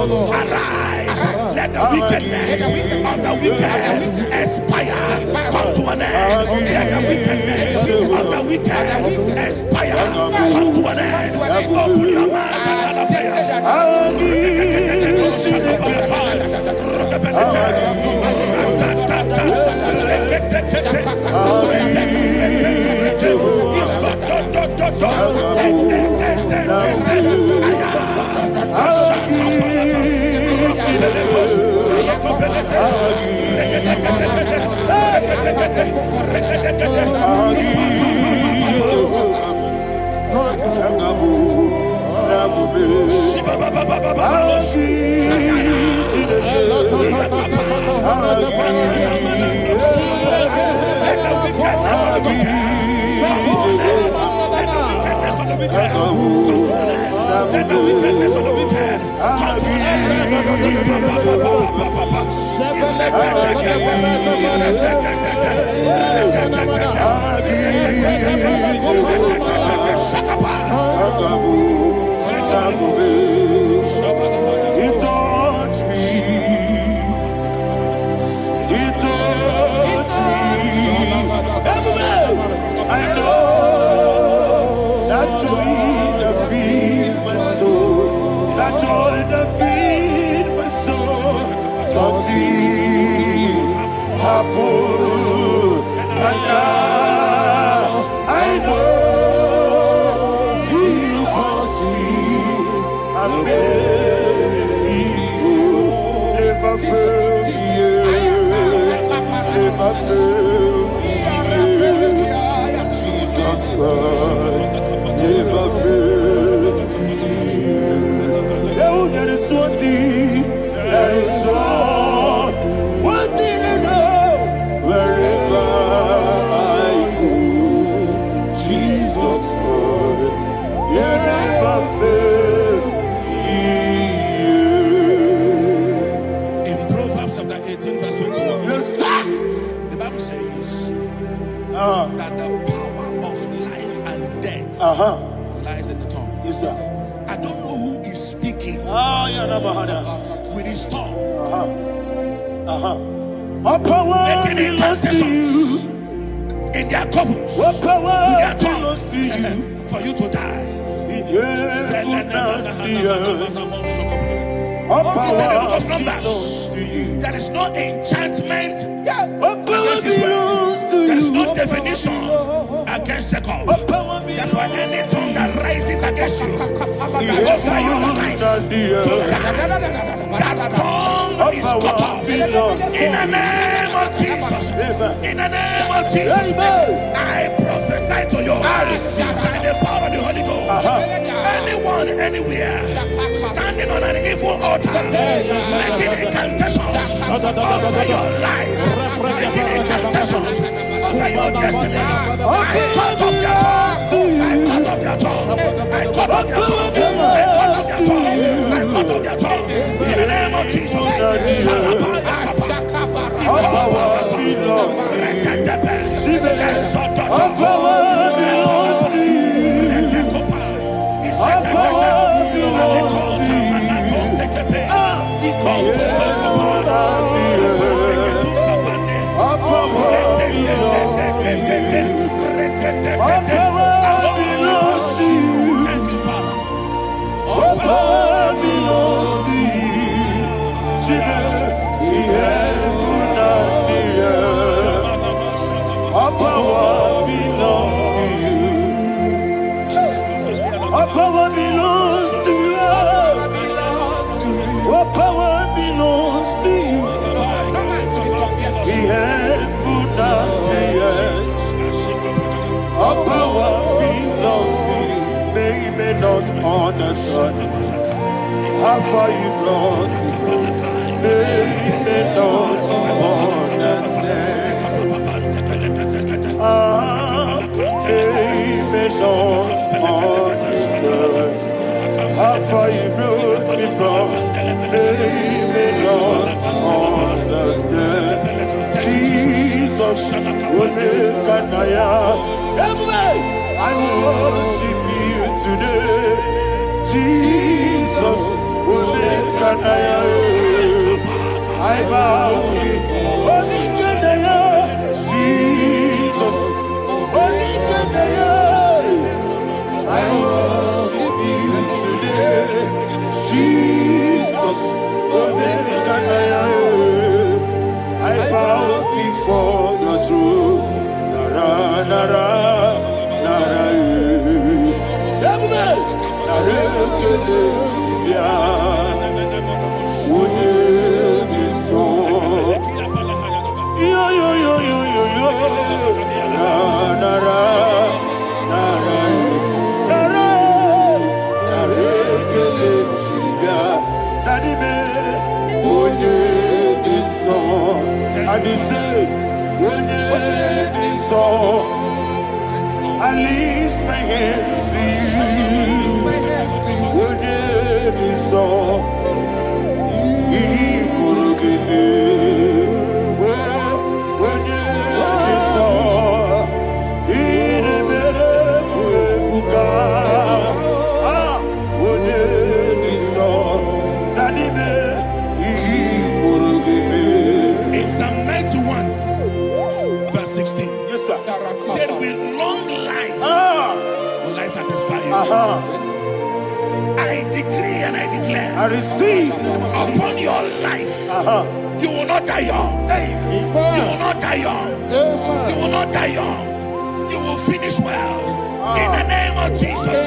Lord, arise. Let the wickedness of the wicked expire, come to an end. Let the wickedness of the wicked expire, come to an end. Open your mouth and let the wickedness of the wicked come to an that the power of life and death lies in the tongue. Yes, sir. I don't know who is speaking with his tongue. Making incantations in their covens with their tongue for you to die. He said in the book of Numbers, there is no enchantment against Israel. There is no definition against Jacob. Therefore, any tongue that rises against you, over your life, to die. That tongue is cut off. In the name of Jesus. In the name of Jesus. I prophesy to you by the power of the Holy Ghost. Anyone, anywhere, standing on an evil altar, making incantations over your life, making incantations over your destiny, I cut off their tongue. I cut off their tongue. I cut off their tongue. I cut off their tongue. I cut off their tongue. In the name of Jesus. Thank you, Father. All power belongs to you. All power belongs to you. All power belongs to you. All power belongs to you. We have put down the earth. All power belongs to you. They may not understand how far you brought me. They may not understand. They may not understand how far you brought me from. They may not understand. Jesus, will make an I worship you today. Jesus, will make an I bow before Jesus, I worship you today. Jesus, will make an I bow before your throne. Nara, nara. I lift my hands to you. What did you saw? He could give me. What did you saw? He never could. Ah, what did you saw? Daddy, he could give me. In Psalm 91, verse 16. Yes, sir. Said with long life will I satisfy you. I decree and I declare, I receive upon your life, you will not die young. You will not die young. You will not die young. You will finish well. In the name of Jesus.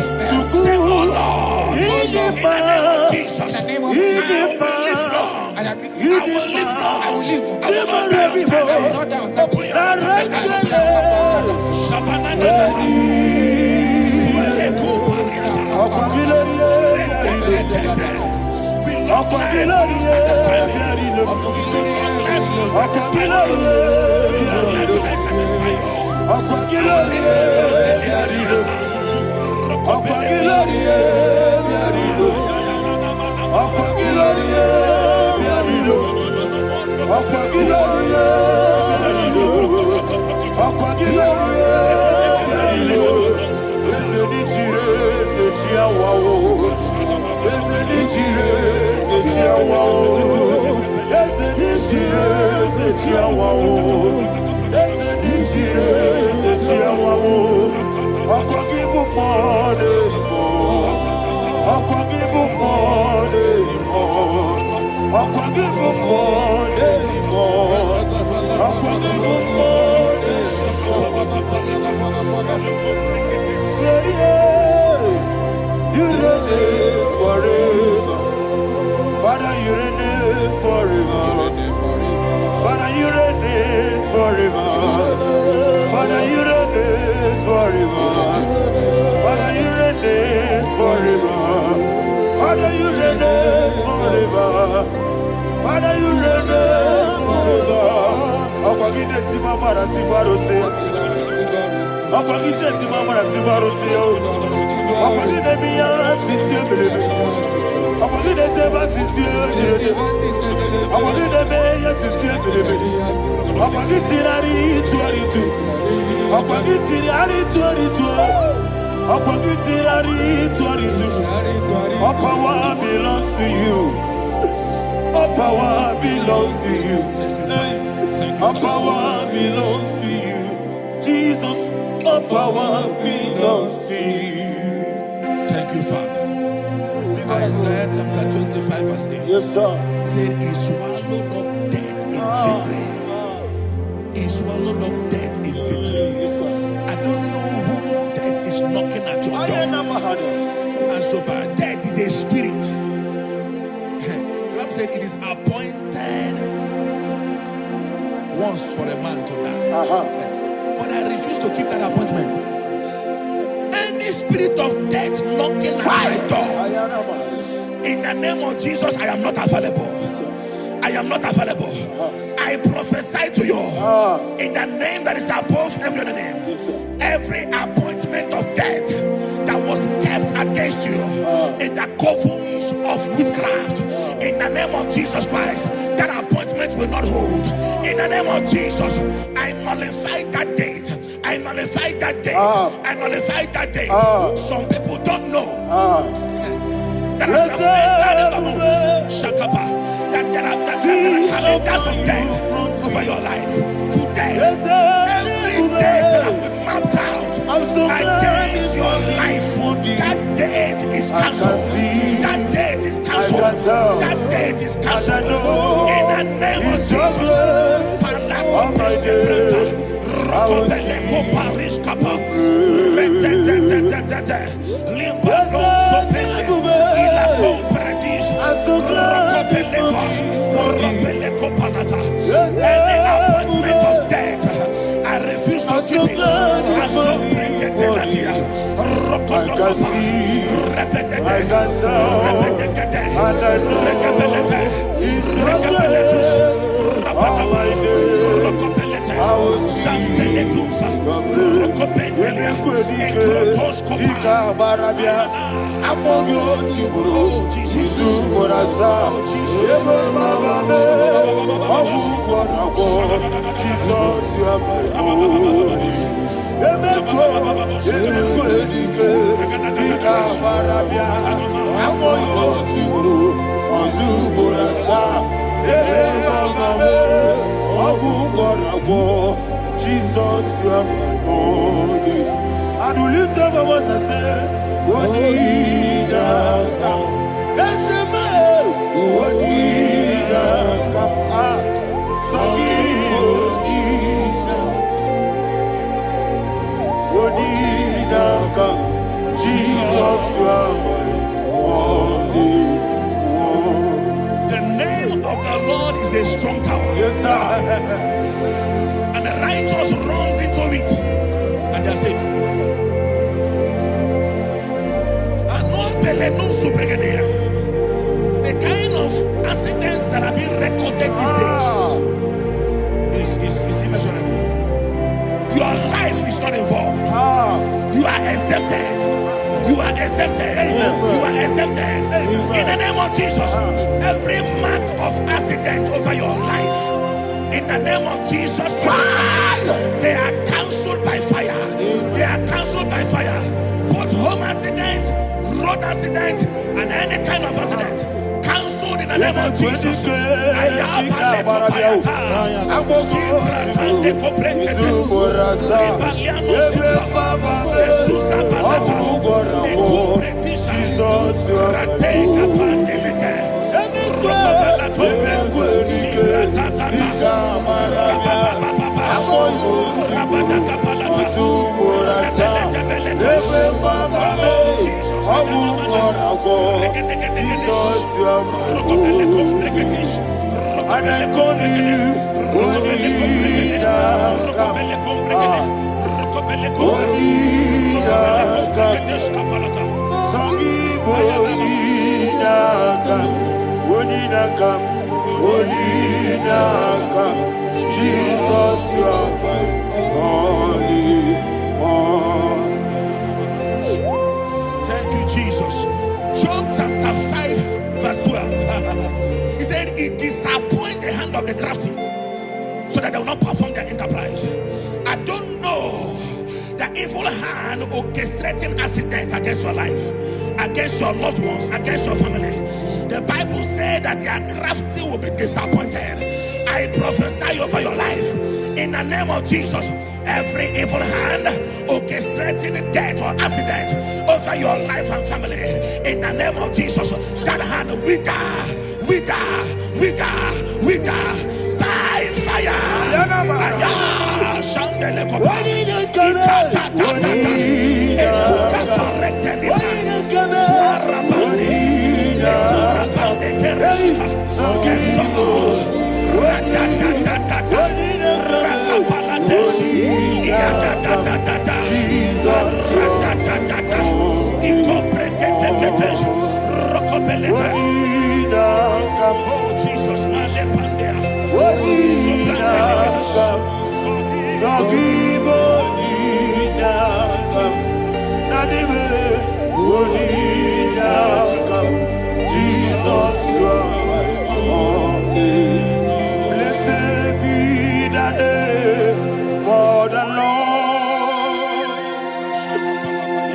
Say, oh Lord, in the name of Jesus, I will live long. I will live long. I will not die young. Open your forever. Father, you reign forever. Father, you reign forever. Father, you reign forever. Father, you reign forever. Father, you reign forever. Ọ̀pọ̀gídé tí máa padà tí bá ló ṣe. Ọ̀pọ̀gídé tí máa padà tí bá ló ṣe. Ọ̀pọ̀gídé bí yára sí sí ebèrè. Ọ̀pọ̀gídé tí bá sí sí ebèrè. Ọ̀pọ̀gídé bí yára sí sí ebèrè. Ọ̀pọ̀gídé rárí tú àrí tú. Ọ̀pọ̀gídé rárí tú àrí tú. Ọ̀pọ̀gídé rárí tú àrí tú. All power belongs to you. All power belongs to you. All power belongs to you. Jesus, all power belongs to you. Thank you, Father. Isaiah chapter 25 verse 8. Yes, sir. Said he swallowed up death in victory. He swallowed up death in victory. I don't know who death is knocking at your door. And so but death is a spirit. God said it is appointed once for a man to die. But I refuse to keep that appointment. Any spirit of death knocking at my door, in the name of Jesus, I am not available. I am not available. I prophesy to you in the name that is above every other name. Every appointment of death that was kept against you in the covens of witchcraft, in the name of Jesus Christ, that appointment will not hold. In the name of Jesus, I nullify that date. I nullify that date. I nullify that date. Some people don't know that as of Shakapa, that there are calendars of death over your life. Today, every date that has been mapped out against your life, that date is cancelled. That date is cancelled. That date is cancelled. In the name of Jesus. Any appointment of death, I refuse to keep it. Jesus, you are my body. I do lift up my voice and say, Wodida, that's a man. Wodida, Wodida, Jesus, you are my body. The name of the Lord is a strong tower. Yes, sir. And the righteous runs into it and they are safe. The kind of accidents that are being recorded these days is immeasurable. Your life is not involved. You are exempted. You are exempted. You are exempted. In the name of Jesus, every mark of accident over your life, in the name of Jesus Christ, they are cancelled by fire. They are cancelled by fire. Both home accident, road accident, and any kind of accident, cancelled in the name of Jesus. Jesus, you are holy. Thank you, Jesus. Job chapter 5, verse 12. He said, it disappoints the hand of the crafty, so that they will not perform their enterprise. I don't know the evil hand orchestrating accident against your life, against your loved ones, against your family. The Bible said that their crafty will be disappointed. I prophesy over your life in the name of Jesus. Every evil hand orchestrating death or accident over your life and family, in the name of Jesus, that hand wither by fire. Oh Jesus, Jesus, you are holy. Blessed be the name of the Lord.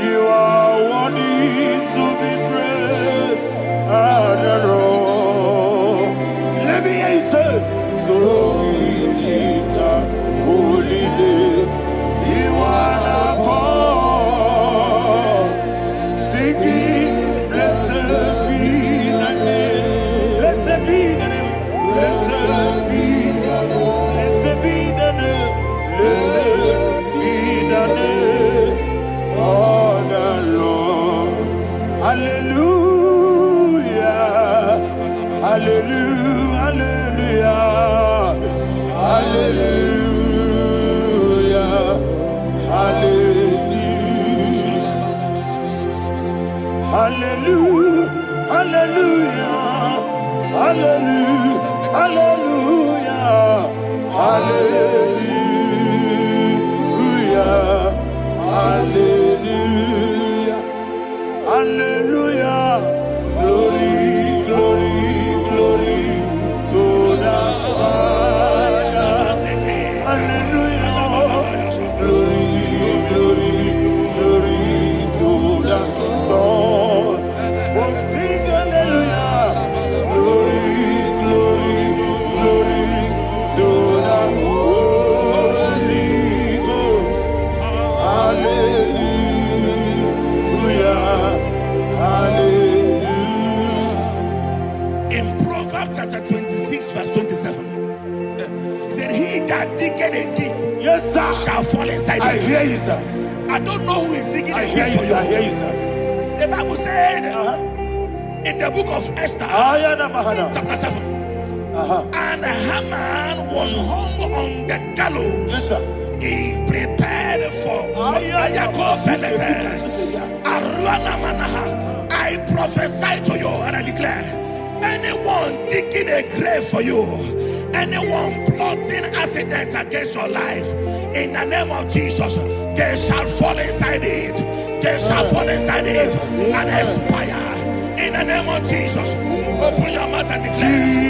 You are worthy to be praised and adored. Let me hear you say, so we lift up holy name. You are the God. Singing, blessed be the name. Blessed be the name. Blessed be the name. Blessed be the name. Blessed be the name of the Lord. Hallelujah. Hallelujah. Hallelujah. Hallelujah. Hallelujah. Hallelujah. Hallelujah. Hallelujah. Hallelujah. Hallelujah. Hallelujah. Glory, glory, glory to the Father. Hallelujah. Glory, glory, glory to the Son. Oh, sing hallelujah. Glory, glory, glory to the Holy Ghost. Hallelujah. Hallelujah. In Proverbs chapter 26, verse 27, said, he that diggeth a deep, Yes, sir, shall fall inside I it. hear you, sir. I don't know who is digging I a hear deep you, for sir. I hear you. you, sir. The Bible said in the book of Esther, chapter 7, and Haman was hung on the gallows. Yes, sir. He prepared for I prophesy to you and I declare, anyone digging a grave for you, anyone plotting accidents against your life, in the name of Jesus, they shall fall inside it. They shall fall inside it and expire. In the name of Jesus, open your mouth and declare.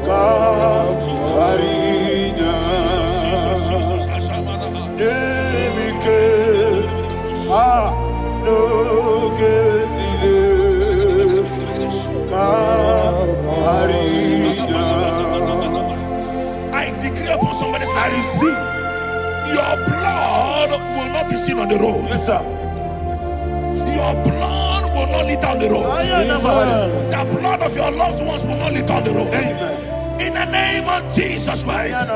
God, on the road. Yes, sir. Your blood will not lead down the road. The blood of your loved ones will not lead down the road. Amen. In the name of Jesus Christ.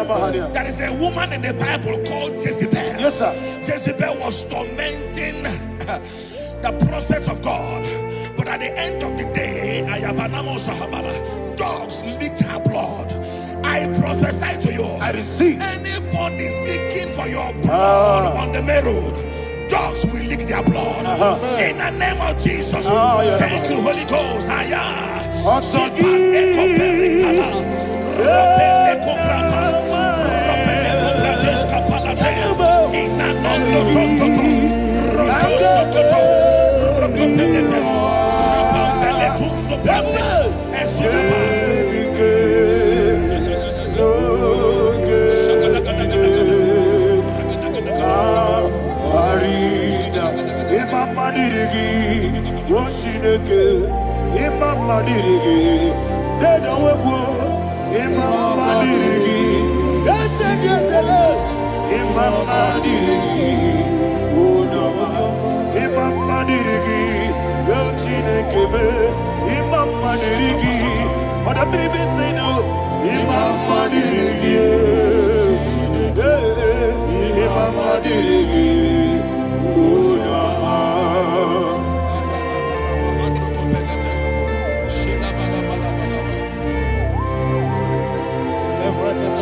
There is a woman in the Bible called Jezebel. Yes, sir. Jezebel was tormenting the prophets of God. But at the end of the day, dogs licked her blood. I prophesy to you. I receive. Anybody seeking for your blood on the main road, dogs will lick their blood. In the name of Jesus. Thank you, Holy Ghost.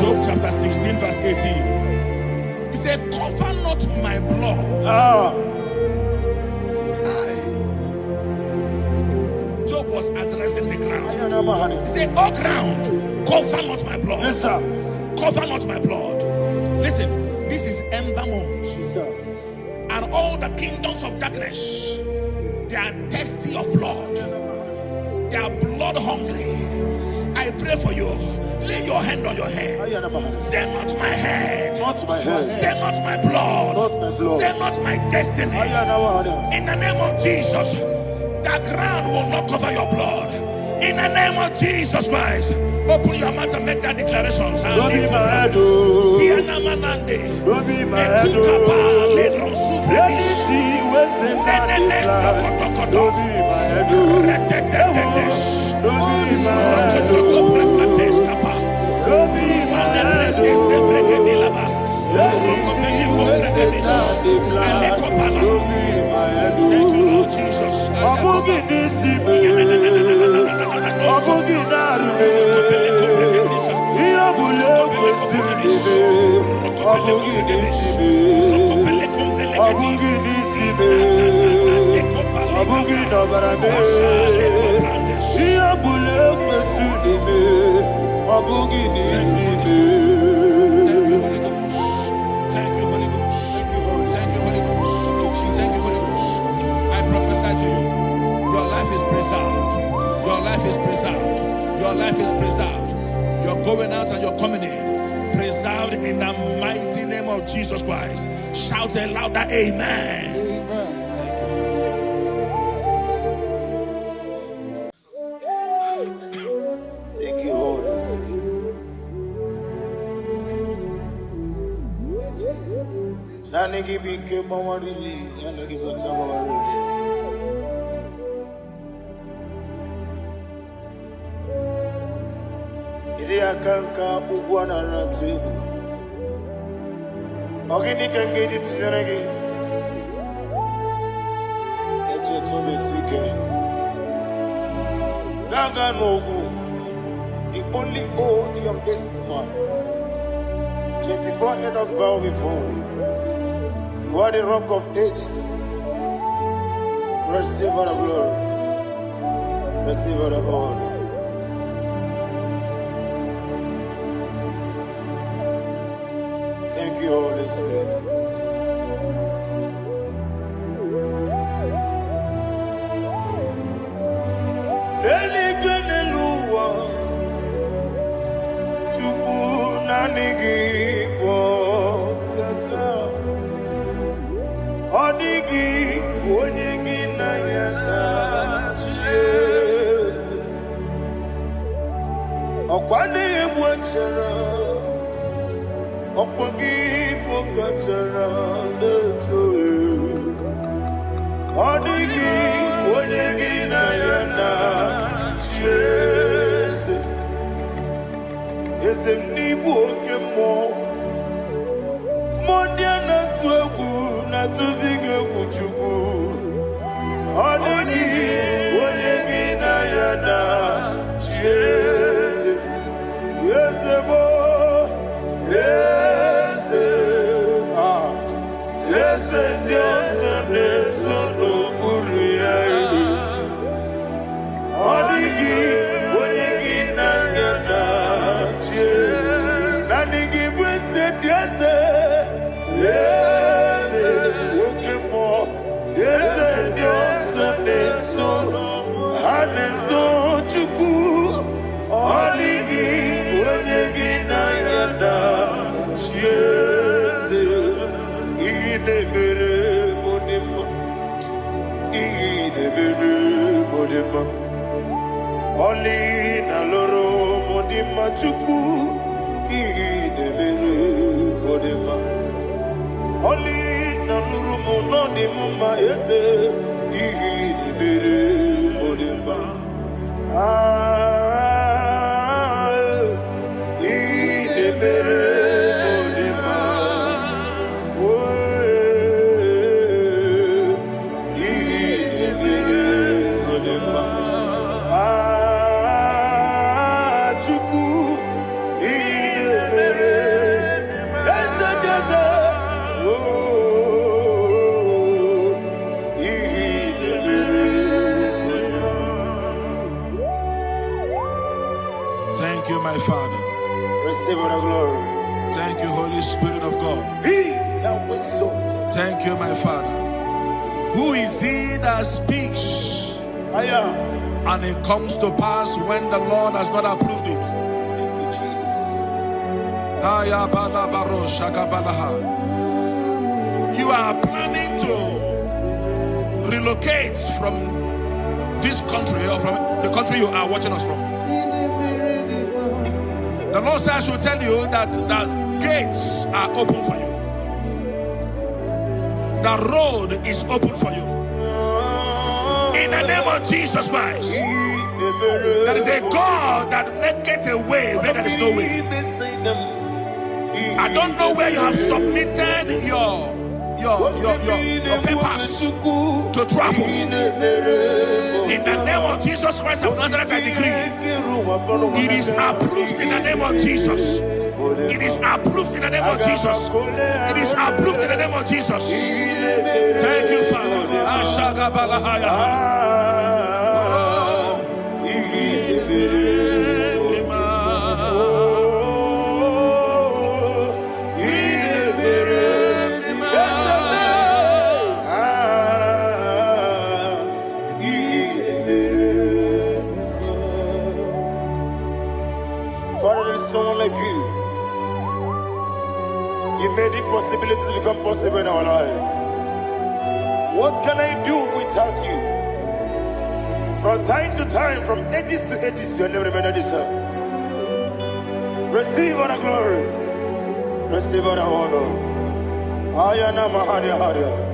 Job chapter 16 verse 18. He said, cover not my blood. Job was addressing the ground. He said, oh ground, cover not my blood. Yes, sir. Cover not my blood. Listen, this is ember month. Yes, sir. And all the kingdoms of darkness, they are thirsty of blood. They are blood hungry. I pray for you. Lay your hand on your head. Say not my head. Not my head. Say not my blood. Not my blood. Say not my destiny. In the name of Jesus, the ground will not cover your blood. In the name of Jesus Christ, open your mouth and make that declaration. Don't be my head. Don't be my head. Anything was in that decline. Don't be my head. Don't be my head. Don't be my head. Thank you, Lord Jesus. Your life is preserved. You're going out and you're coming in. Preserved in the mighty name of Jesus Christ. Shout a louder amen. Amen. Thank you, Father. Thank you, Holy Spirit. Nanigi became Mama Really. Nanigi became Mama Really. Kanka Ugwana Ratibu Ogini can get it to Neregi Eche Tobe Sike Gaga Nogu, the only old youngest man. 24 elders bow before you. You are the rock of ages. Receiver of glory. Receiver of honor. Thank you, Holy Spirit. Eligenelua Chuku nanigi Kaka Odigi Onyigi Nayana Jesus Okwane Bwachara Okwagi Pokachara Leto ibu oke mmụọ ndị a na-atụ egwu na-atụzi gị egwu Chukwu ọ dịghị onye gị na ya na chi eze eze bụ eze eze ndị ọzọ na-eso n'okpuru ya ọ dịghị onye gị na ya na chi eze naanị gị bụ eze ndị eze eze oke mmụọ eze ndị ọzọ na-eso ha na-eso Chukwu ọ dịghị onye gị na ya na chi eze ihe na-emere m dị mma ihe na-emere m dị mma ọlị na lụrụ m dị mma Chukwu ihe na-emere m dị mma ọlị na lụrụ m nọ dị m mma eze ihe na-emere m dị mma ihe na-emere m dị mma ihe na-emere m dị mma Chukwu ihe na-emere eze dị eze Thank you, my Father. Receive all the glory. Thank you, Holy Spirit of God. Thank you, my Father. Who is he that speaks and it comes to pass when the Lord has not approved it? Thank you, Jesus. You are planning to relocate from this country or from the country you are watching us from. The Lord says I should tell you that the gates are open for you. The road is open for you. In the name of Jesus Christ. There is a God that maketh a way where there is no way. I don't know where you have submitted your papers to travel. In the name of Jesus Christ of Nazareth, I decree it is approved in the name of Jesus. It is approved in the name of Jesus. It is approved in the name of Jesus. Thank you, Father. Father, there is no one like you. You made impossibilities become possible in our life. What can I do without you? From time to time, from ages to ages, you have never remained the same. Receive all the glory. Receive all the honor. Ayana Maharia Haria.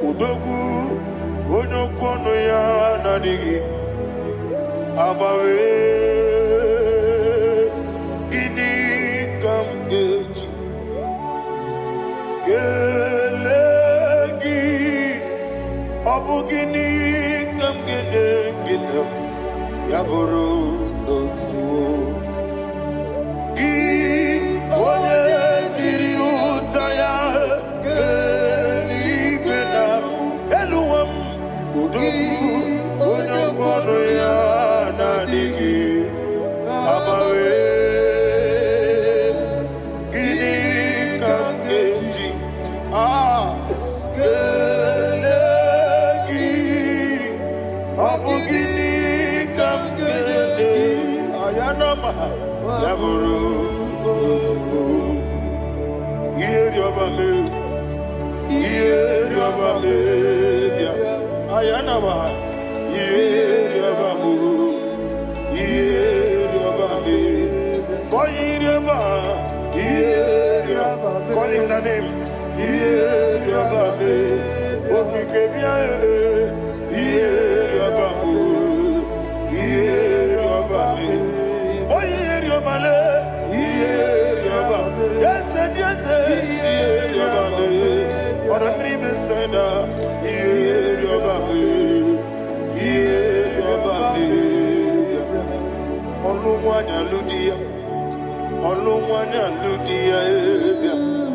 Udogu onokono ya nadigi abawe ini kamgeji gelegi abugini kamgene ginem yaburu dosu gi onye jiri utaya onokono ya nadigi abawe gini kamgeji gelegi abugini kamgene ayanama yaburu ozufu yeri obame bia ayanama yeri obamu yeri obame koyirema yeri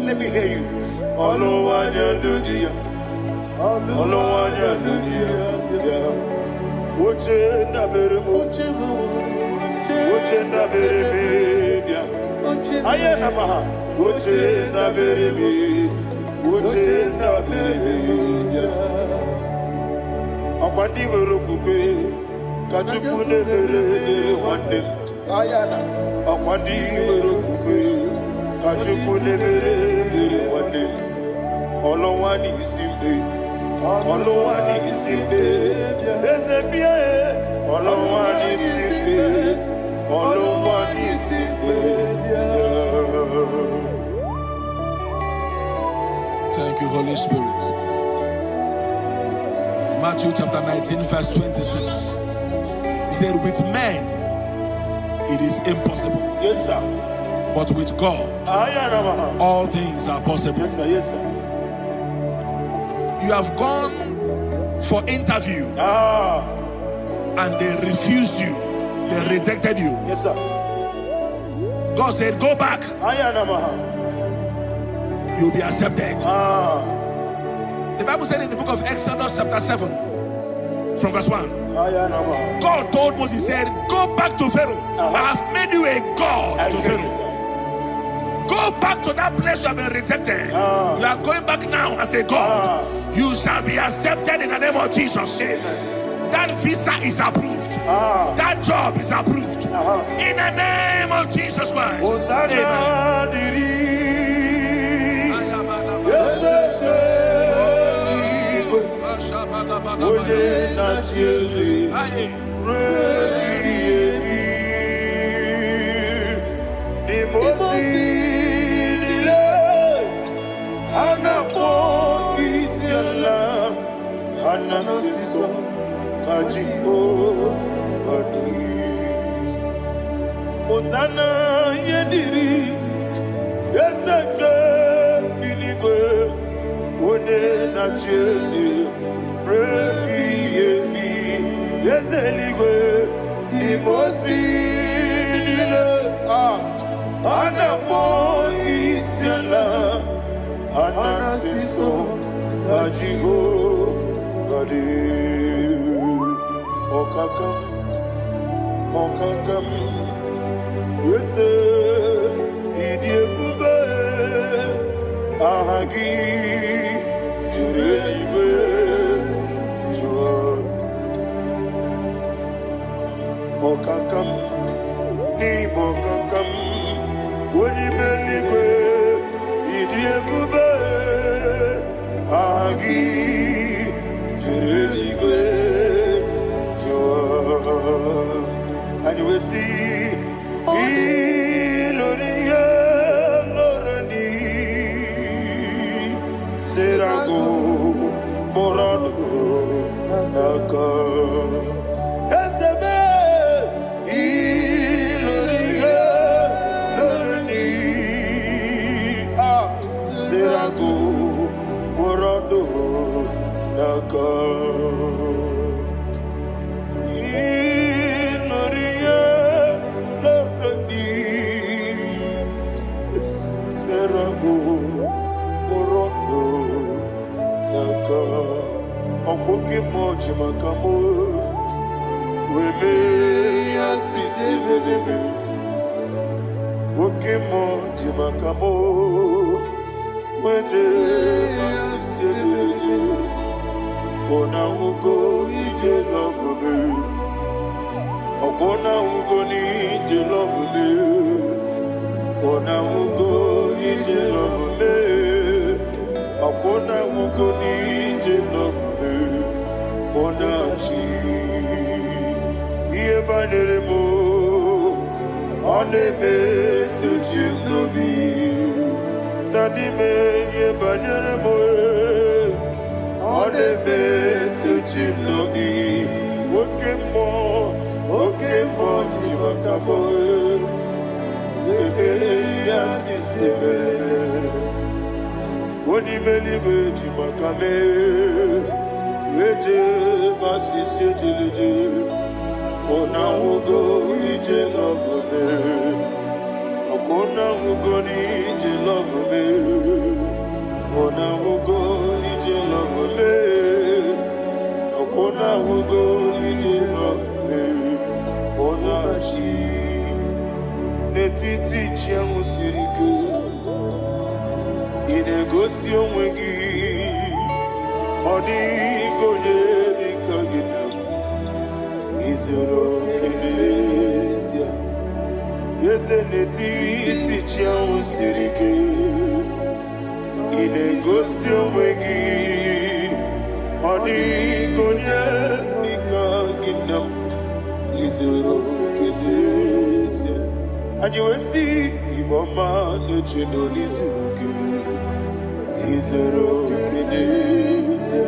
Let me hear you. Ayana, Akwandi Merokukwe, Kachukune Mere Wande, Olowani Simbe, Olowani Simbe, Ezebia, Olowani Simbe, Olowani Simbe. Thank you, Holy Spirit. Matthew chapter 19, verse 26. He said, with men, it is impossible. Yes, sir. But with God, all things are possible. Yes, sir. Yes, sir. You have gone for interview and they refused you. They rejected you. Yes, sir. God said, go back. You'll be accepted. The Bible said in the book of Exodus chapter 7 from verse 1. God told Moses, he said, go back to Pharaoh. I have made you a God to Pharaoh. Go back to that place you have been rejected. You are going back now as a God. You shall be accepted in the name of Jesus. That visa is approved. That job is approved. In the name of Jesus Christ. Osana yediri ezeke binigwe one na chezi rebi yemi ezeligwe imosi nile anapo isiala anasiso ajigo gadi okakam Wese idiebube ahagi jurelibe jua okakam ni bokakam woni meligwe idiebube ahagi jurelibe jua and we see Iloria Lorani Serago Morado Naka Ezebe Iloria Lorani Serago Morado Naka Okoke moji makamo Weme yasisi meleme Oke moji makamo Weje masisi meleme Ona ugo ije love me Okona ugo ni ije love me Ona ugo ije love me Okona ugo ni ije love me Onachi Iye banere mo Oneme tujim nobi Nanime iye banere mo nebe tuchinogi. Okemo jimakabo. Ebe yasisi belele. Oni melibe jimakame. Weje masisi jilije. Ona ugo ije love me. Ona ugo ni ije love me. Ona ugo ije love me. Ona ugo ije love me. Ona chi netiti chiamu siriku. Inegosi onwegi. Oni gonye dikaginam. Izoro kenesia. Yese netiti chiamu siriku. Inegosi onwegi. Oni gonye dikaginam. Izoro kenesia. And you will see Imama Nechino Nizuruke. Izoro kenesia.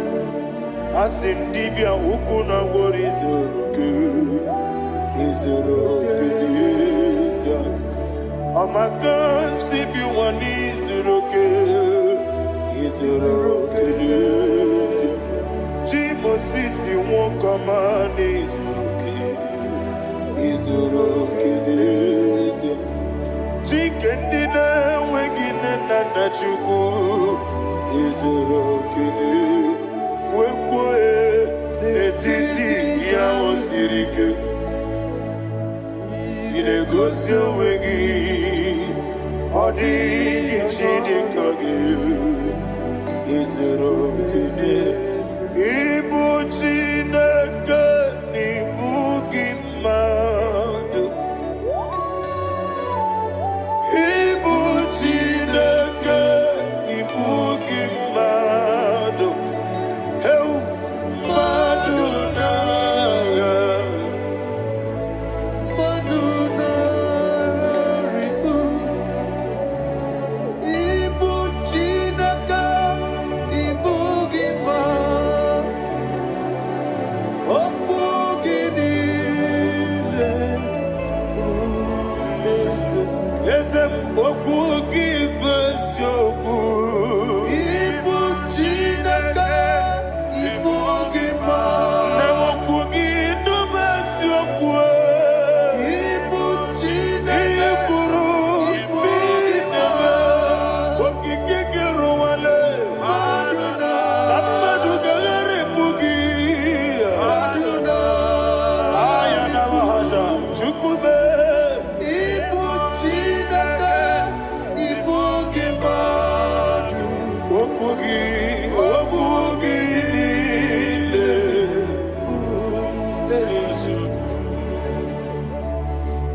Asindibia ukuna worizuruke. Izoro kenesia. Amaka sibi wanizuruke. Izoro kenesia. Jimo sisi wokama nizuruke. Izoro kenesia. Chikendina wegina nana chuku. Izoro kenesia. Wekwe netiti ya osirike. Inegosi wegi. Odi nichidi kage. Izoro kenesia. Ibu chineke ibu gimadu. Ibu chineke ibu gimadu. Heu maduna. Maduna riku. Ibu chineke ibu gimadu.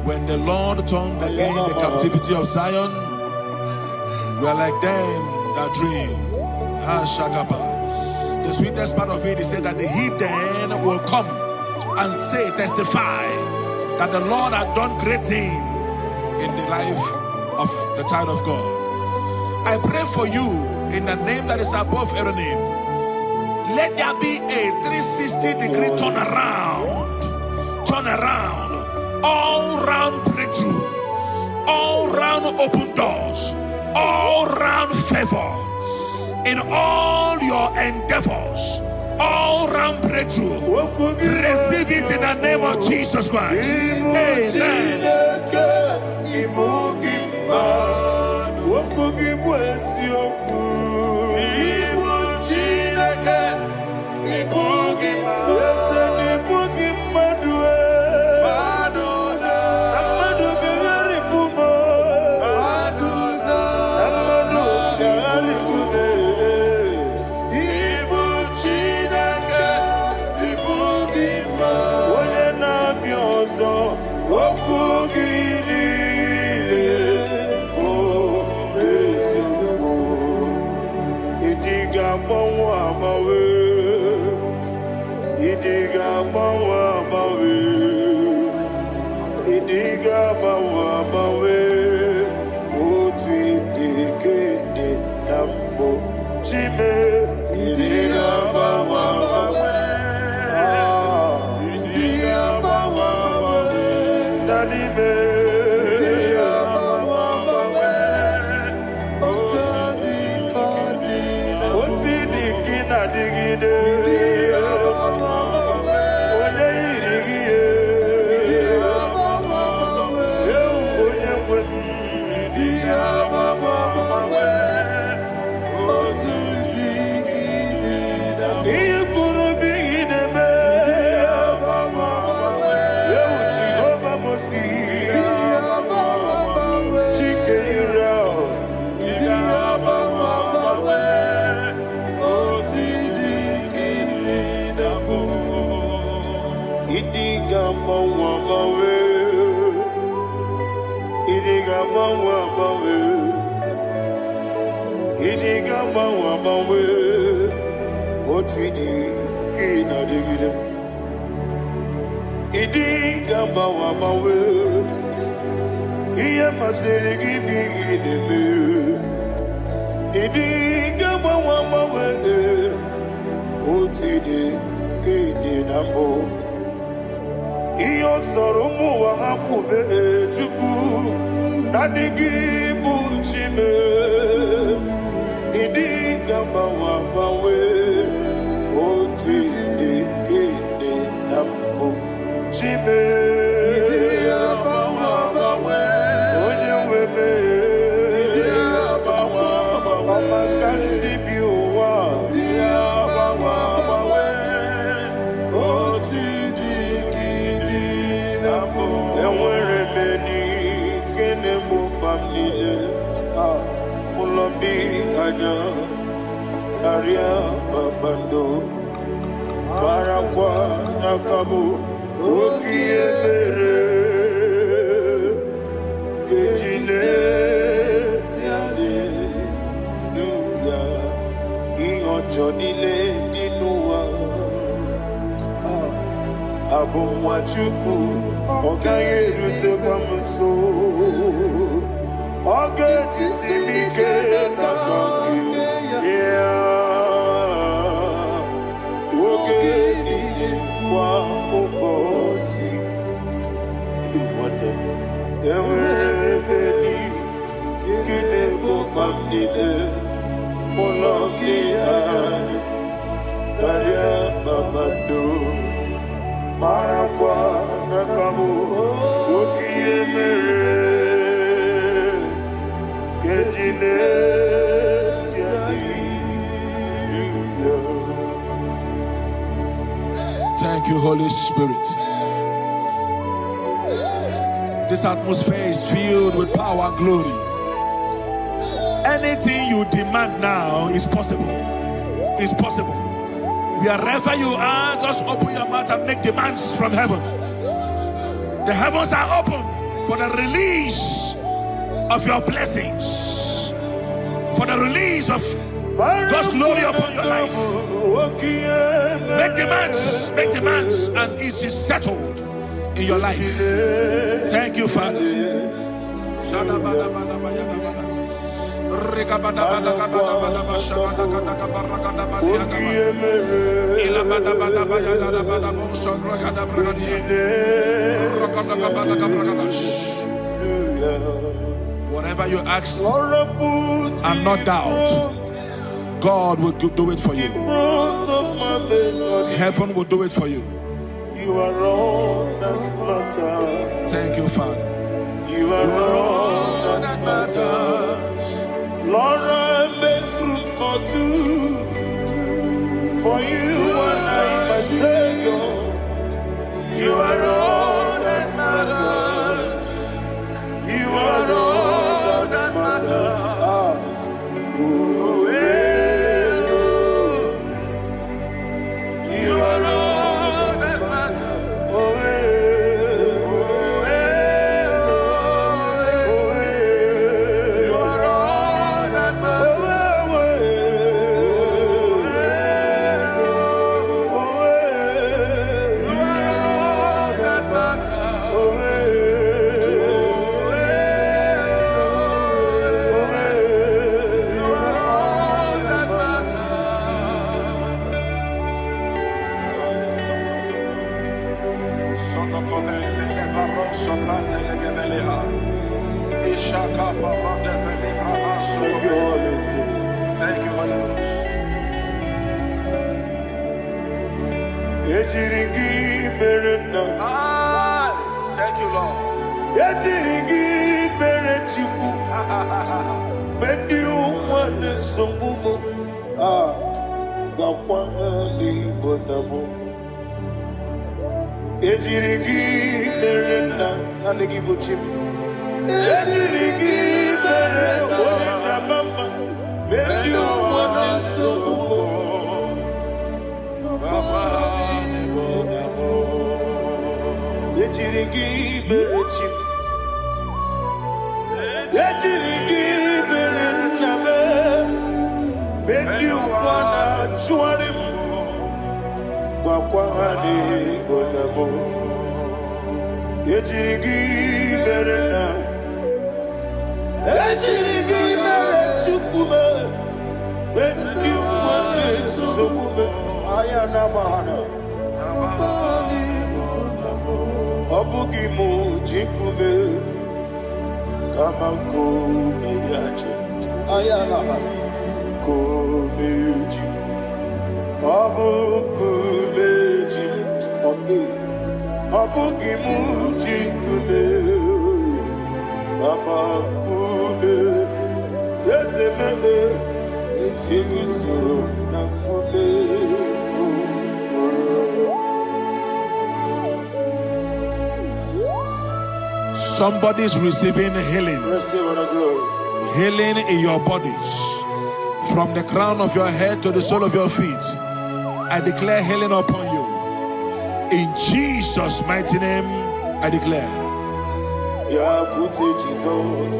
When the Lord turned again the captivity of Zion, we are like them that dream. The sweetest part of it is said that the heathen will come and say, testify, that the Lord had done great things in the life of the child of God. I pray for you in the name that is above every name. Let there be a 360-degree turn around, all round breakthrough, all round open doors, all round favor in all your endeavors, all round breakthrough. Receive it in the name of Jesus Christ. Amen. Chime, Idiga mawa mawe, idiga mawa mawe, idiga mawa mawe. Otidi kina digida, idiga mawa mawe. Iya masiri gibi ideme, idiga mawa mawe. Otidi kina mo. Iyo soromu wa akube chuku nanigi bunchime idiga bawa bawe oti dikede nambo chime idiga bawa bawe onye webe idiga bawa bawe makansi biwa idiga bawa bawe oti Mulambi anya karya babando barakwa nakabu okiemere gejile siale luya iyojo nile dinuwa abumwachuku okaye rute kwamuso okay, jisimike na kangi, yeah. Okay, niye kwa ubosi, iwanem, ewerebeni, kine mumamnile, molongi ani, karya babado, marakwa nakabu, ukiemere. Thank you, Holy Spirit. This atmosphere is filled with power and glory. Anything you demand now is possible. It's possible. Wherever you are, just open your mouth and make demands from heaven. The heavens are open for the release of your blessings, for the release of God's glory upon your life. Make demands, and it is settled in your life. Thank you, Father. Whatever you ask and not doubt, God will do it for you. Heaven will do it for you. You are all that matters. Thank you, Father. You are all that matters. Lord, I make room for two. For you and I myself. You are all that matters. You are all that matters. You are all that matters. You are all that Thank you, Holy Ghost. Thank you, Lord. ejirigi berechi ejirigi berechabe bendi wana chuari kwa hadi bonamo ejirigi berena ejirigi berechukube bendi wana sokube ayana bahana Obugi mujikume kama kumeyaji ayana kumeji obu kumeji obugi mujikume kama kume yesemebe igusoro na kume. Somebody's receiving healing. Healing in your bodies. From the crown of your head to the sole of your feet. I declare healing upon you. In Jesus' mighty name, I declare. Jesus.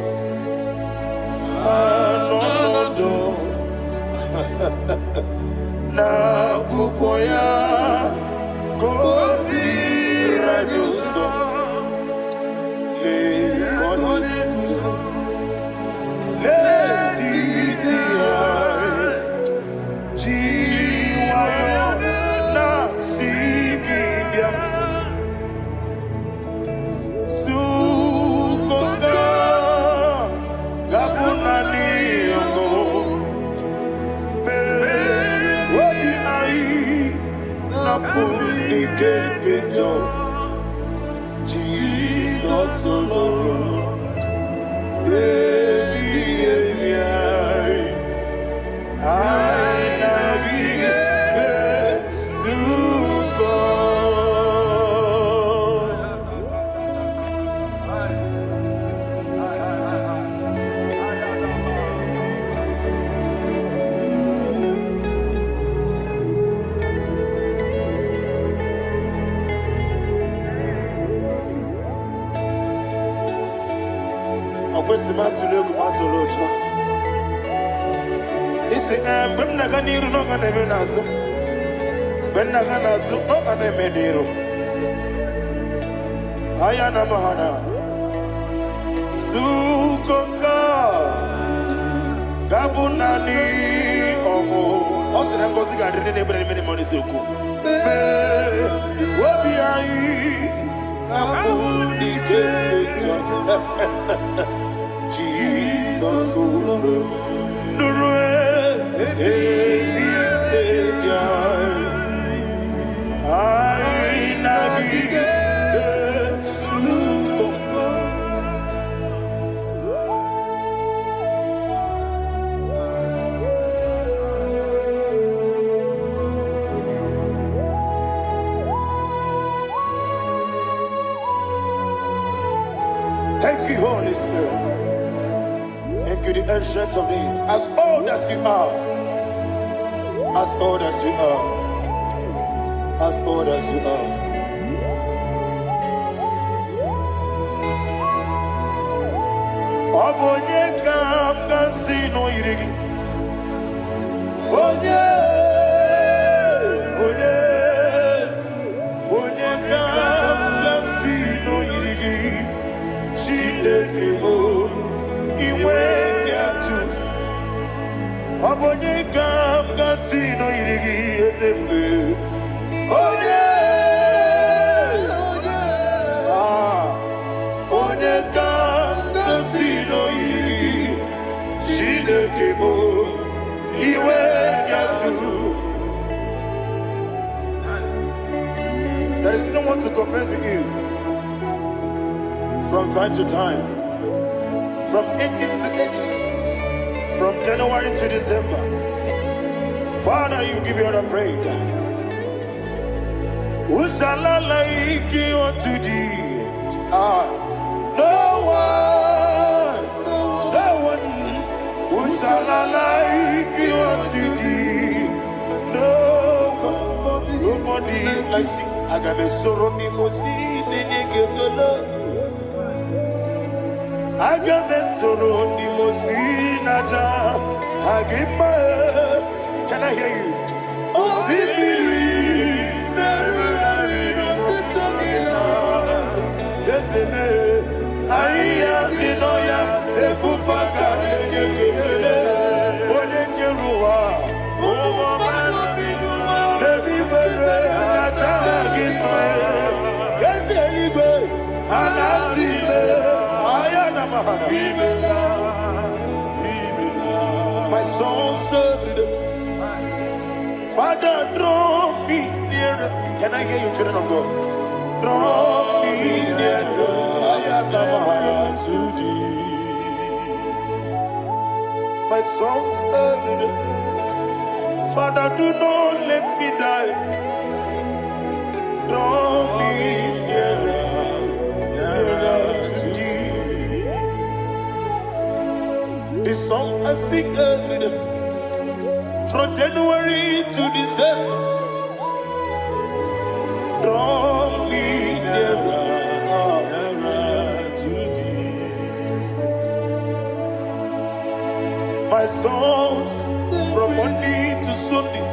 Na kukoya kozi raduso. Jesus alone. Ayana mahana sukoka gabunani omo osina ngozi ga dine nebre mene moni soku obi ai abuni keto Jesus nurwe ai nagi. Thank you, Holy Spirit. Thank you, the ancient of days. As old as you are, as old as you are, as old as you are. Obonye kam kasino irigi. Onye kam kasino irigi. Chinekemo iwe nyatu. Obonye kam kasino irigi esefu. Onye kam kasino irigi. Chinekemo iwe nyatu. There is no one to compare with you. From time to time, from ages to ages, from January to December, Father, you give you all the praise. Who shall I like you unto thee? No one. Who shall I like you unto thee? Nobody like you. I got a sorrow, Can I hear you? My soul served. Father, draw me nearer. Can I hear you, children of God? Draw me nearer. I am to thee. My soul served. Father, do not let me die. Draw me nearer to thee. This song I sing every day, from January to December. Draw me nearer to thee. My songs from Monday to Sunday,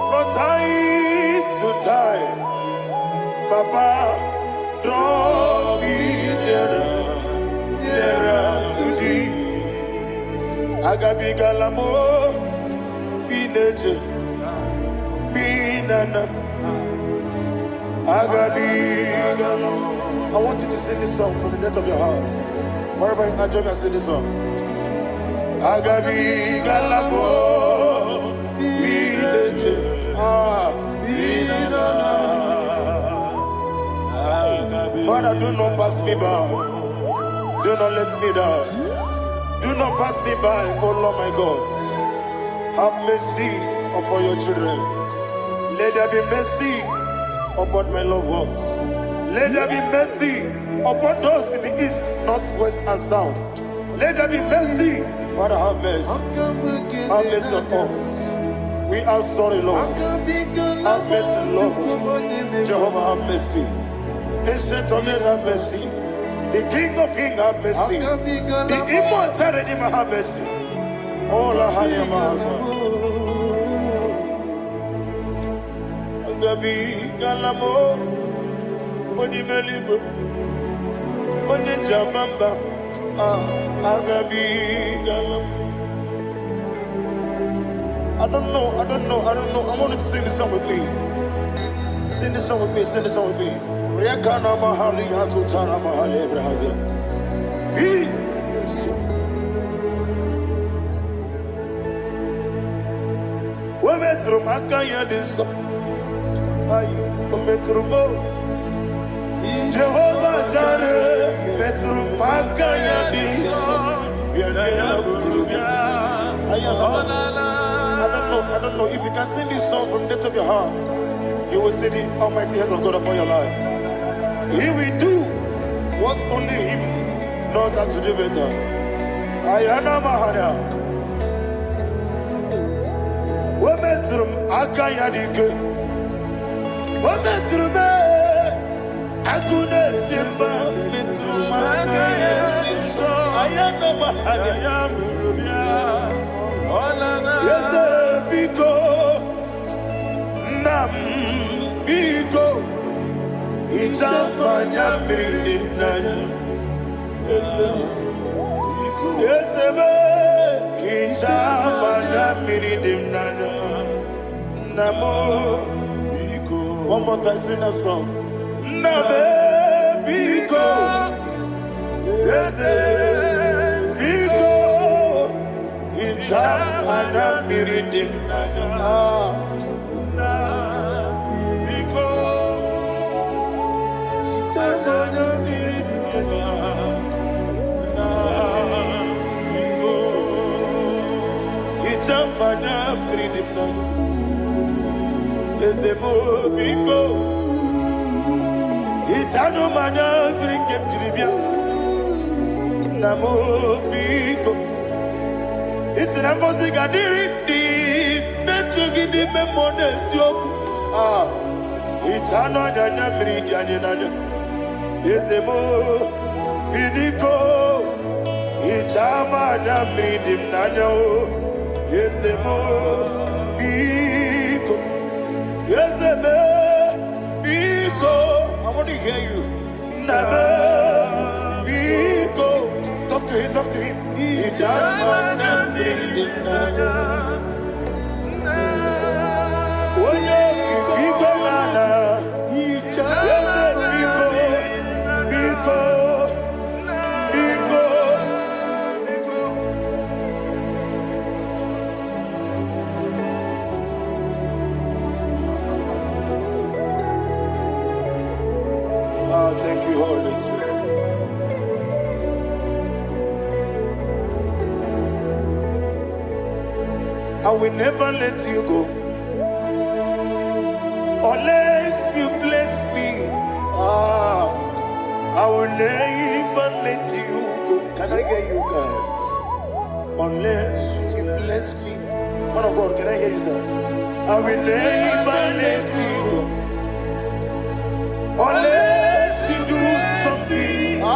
from time to time. Papa, draw me nearer to thee. Agabi galamo, bineje, binana. Agabi galamo. I want you to sing this song from the depth of your heart. Wherever you are, join me and sing this song. Agabi galamo, bineje, binana. Father, do not pass me by. Do not let me die. Do not pass me by, oh Lord my God. Have mercy upon your children. Let there be mercy upon my loved ones. Let there be mercy upon those in the east, north, west, and south. Let there be mercy. Father, have mercy. Have mercy on us. We are sorry, Lord. Have mercy, Lord. Jehovah, have mercy. Ancient of days, have mercy. The King of Kings, have mercy. The immortal Redeemer, have mercy. All our honey master. Agabi galamo, oni melibo, oni jamamba. Agabi galamo. I don't know. I want you to sing this song with me. Sing this song with me. Sing this song with me. Rekana mahali asutana mahali ebrahaza. We metro makanya diso. Ayo, we metro mo. Jehovah Jireh, metro makanya diso. I don't know if you can sing this song from the depth of your heart. You will see the almighty hands of God upon your life. He will do what only Him knows how to do better. Ayana Mahana. Wometrum Akayadike. Wometrum Agune Jimba. Metrum Akayadike. Ayana Mahana. Yes, Biko. Nam Biko. Itamanya mirinanya. Yesebe. Itamanya mirinanya. Namo Biko. One more time, sing that song. Nabe Biko. Yesebe Biko. Itamanya mirinanya. Mana pridimna ezemo biko itano mana brikem tribia namo biko isina bosi gadiri di netugi di memones yoku itano nyanya bridia nyanya Yesemo, Bidiko, Ichama Namridim Nano, Yesemo, Biko, Yeseme, Biko. I want to hear you. Name, Biko. Talk to him, talk to him. Ichama Namridim Nano. Oye, Kiki Banana. Thank you, Holy Spirit. I will never let you go unless you bless me. I will never let you go. Can I hear you guys? Unless you bless me. Man of God, can I hear you, sir? I will never let you go unless you do something. I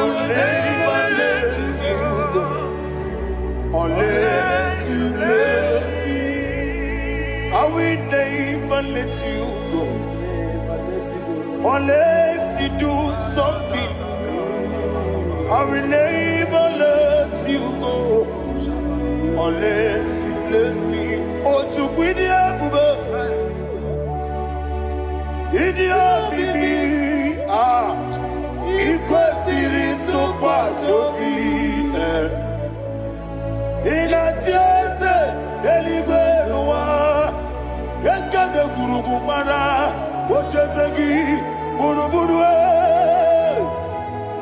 will never let you go unless you bless me. I will never let you go unless you do something. I will never let you go unless you bless me. Oh, to Guidia Buba. Idia Bibi. Ikwasirin to Kwasopi. Inatiase, Eligwe Noa. Yakade Kurugumara. Ochezegi, Buruburu.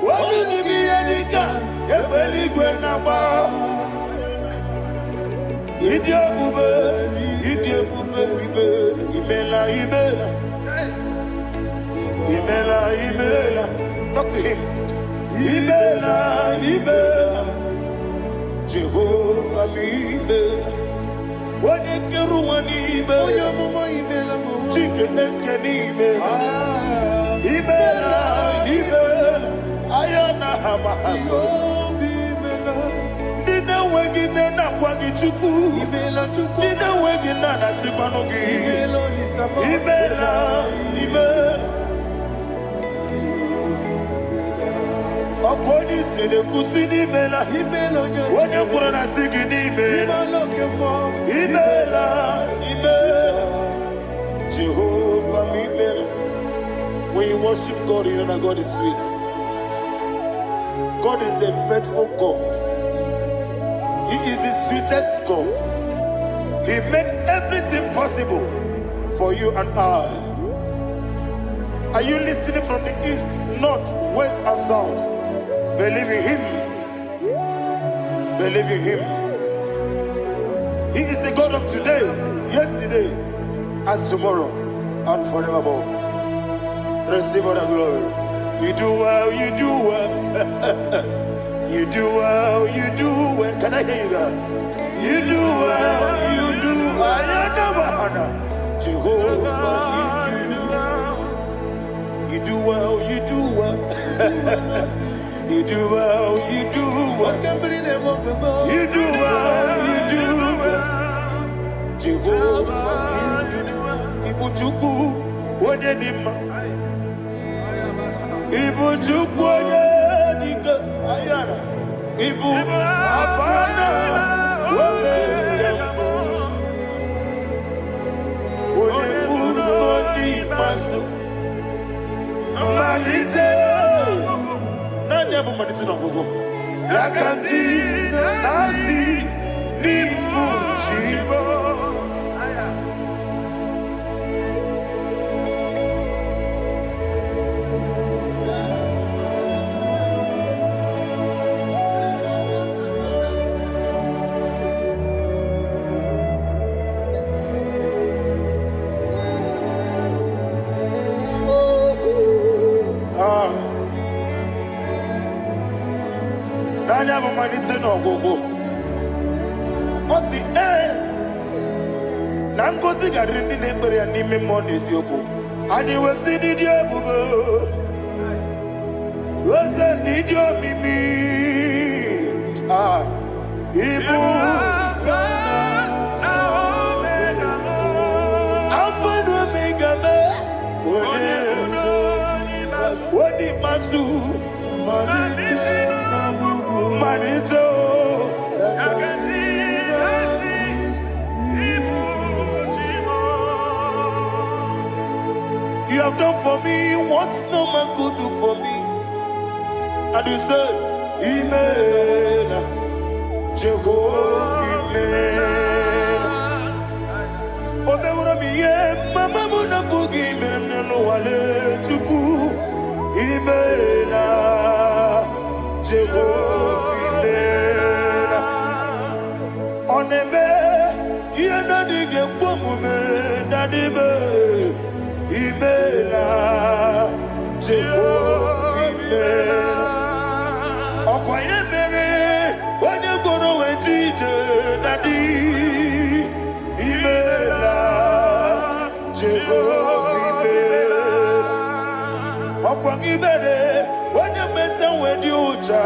Wani mi edika, ebeli gwenaba. Idia bube bibe, imela. Talk to him. Imela. Jehovah mi imela. Wani keru wani imela. Chike eske ni imela. Imela. Ayana hamahaso. Dina wegine na kwagi chuku. Dina wegine na sipanogi. Imela. Okoni sede kusini imela. Wone kura na sigini imela. Imela. Jehovah mi imela. When you worship God, you know that God is sweet. God is a faithful God. He is the sweetest God. He made everything possible for you and I. Are you listening from the east, north, west, and south? Believe in Him. Believe in Him. He is the God of today, yesterday, and tomorrow, and forevermore. Receive all the glory. You do well. You do well. Can I hear you guys? You do well. Jehovah, you do well. You do well. You do well. Jehovah, Ibuchuku, Wadedima. Ibuchuku, Wadedika, Ayana. Ibu, Afana, Wabedemo. Odi Masu. Manite. Nani hapo manite na gogo. Yakati nasi nibu chibo. Aya. Nani hapo manite na gogo. Osi na ngozi garindi nebere ya nime monezi yoko. And you will see the devil. Was a need your mimi. Igbo. Alpha and Omega. What it must do. Manito. You have done for me what no man could do for me. And you said, Amen. Jehovah, Amen. Obewura mi ye, mama muna bugi mirnelo wale tuku. Amen. Jehovah, Amen. Onebe, ye na dige kwamume, nadime. Imela, Jehovah, Imela. Okoye mere, wanye goro wetije nadi. Imela, Jehovah, Imela. Okoye mere, wanye meta wedi ucha.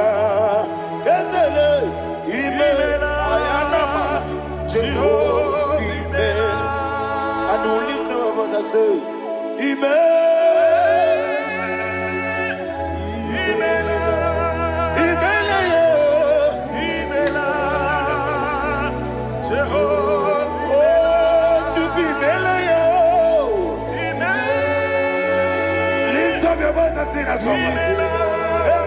Ezele, Imela, ayanama, Jehovah, Imela. And we lift our voice and say, lift up your voice and sing a song.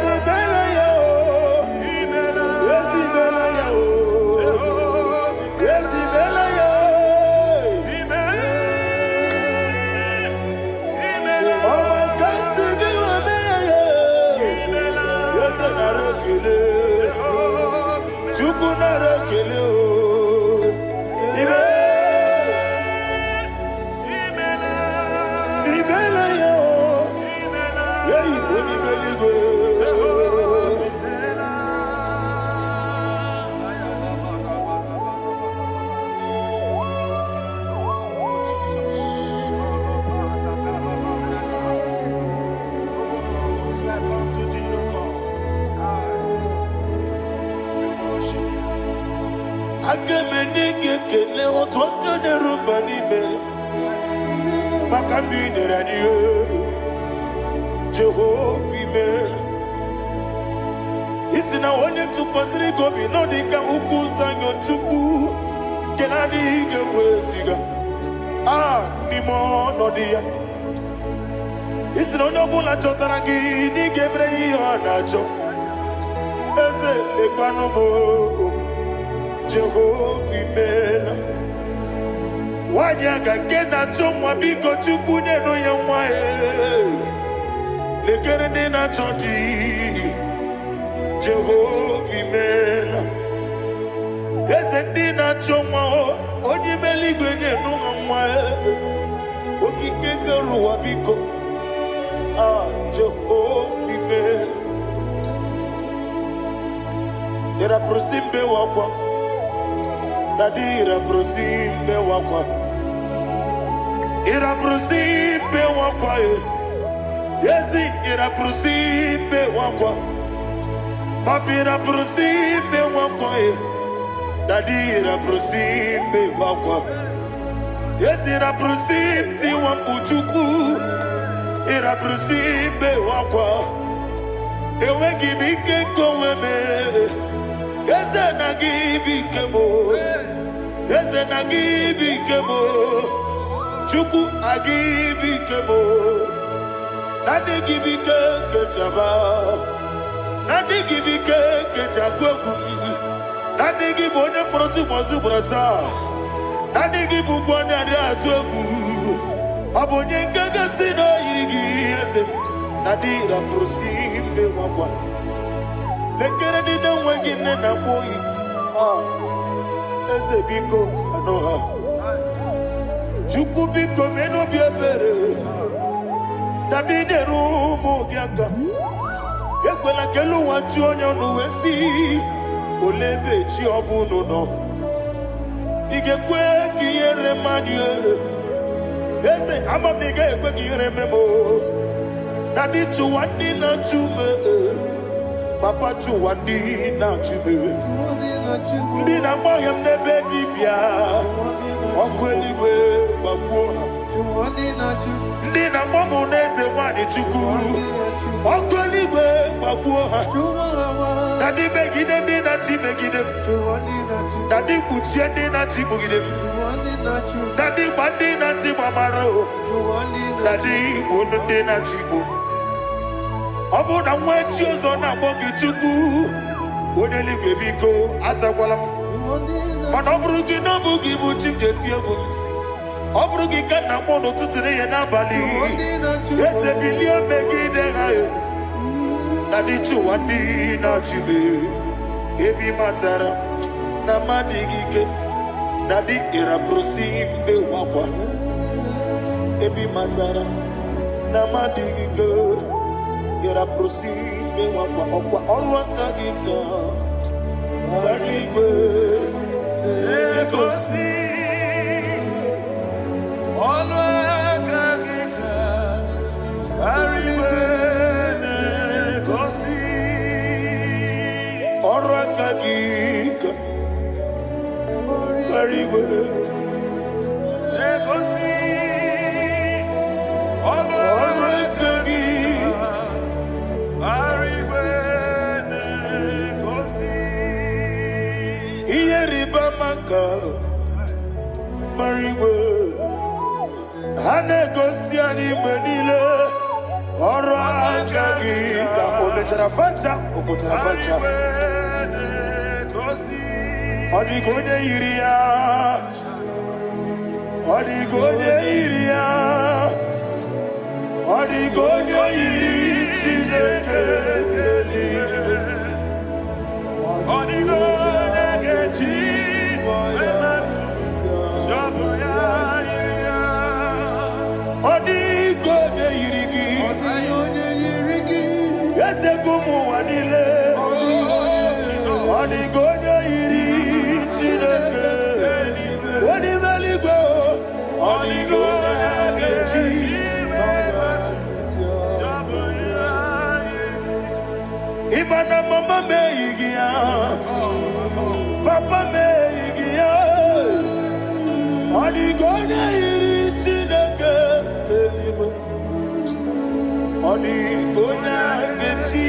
Jehovah, isi na onye tụkwasịrị gị obi n'ọdị ka ukwu zanyo Chukwu nke na-adịghị eweziga n'ime ọnọdụ ya. Isi na onye ọbụla chọtara gị n'ịga emere ya ihe ọ na-achọ. Eze lekwanụ m Jehovah imela. Nwanyị aga nke na-achọ nwa biko Chukwu nyenụ ya nwa ya. Lekere ndị na-achọ di Jehovah imela. Eze ndị na-achọ nwa onye imela igwe nyenụ ha nwa ya. Okike kere ụwa biko Jehovah imela. Ira prosimbe wakwa Dadira prosimbe wakwa Ira prosimbe wakwa Yesi ira prosimbe wakwa Papira prosimbe wakwa Dadira prosimbe wakwa Yesi ira prosimti wakuchuku Ira prosimbe wakwa Ewe gibike koweme Eze na gibike mo Eze na gibike mo Chukwu agibike mo Nadi gibike ketaba Nadi gibike ketakweku Nadi gibone proti mozu brasa Nadi gibukwane adi atweku Abonye nkege sino irigi eze Nadi raprosimbe wakwa Lekere di na wegine na boyi Eze biko sanoha Chukwu biko meno biebere Dadi nerumu gyaka Ekwela kelu wanchi onyo nuwesi Olebe chi obunu no Igekwe kiyere manye Ese amamiga ekwegire memo. Daddy to one day na chume. Papa to one day na chume. Ndi na moyam nebe dibia. Okweligwe babuha. Ndi na momo neze wani chuku. Okweligwe babuha. Daddy begide ndi na ti begide. Daddy kuchie ndi na ti bugide. Daddy bandi na ti mamaro. Daddy bono ndi na ti bu. Obu na mwechi ozo na mogi chuku. Oneligwe biko asakwala. Mana ọbụrụ gị n'ọbụ gị bụ chi m ga-eti egwu. Ọ bụrụ gị ka nna mụ n'ụtụtụ n'ihe n'abalị. Eze bilie megide ha ya. Na dị chụwa ndị na-achịbe. Ebi matara na mmadụ gị ike. Na dị ịrapụrụsị mbe wakwa. Ebi matara na mmadụ gị ike. Ịrapụrụsị mbe wakwa. Ọkwa ọrụ aka gị ka. Barigwe Egosi Olwaka Gika Barigwe Egosi Olwaka Gika Barigwe Egosi Olwaka Gika Barigwe Mariwe Hanegosi animenile Oro akagi Ka obetara facha Odigonye iria Odigonye iri Chineke Odigonye geji Odigonye irigi Yetekumu wanile Odigonye iri Chineke Odimeligwe Odigonye geji Ibana mama meigia Papa meigia Odigonye iri Chineke Telibo Odigonye geji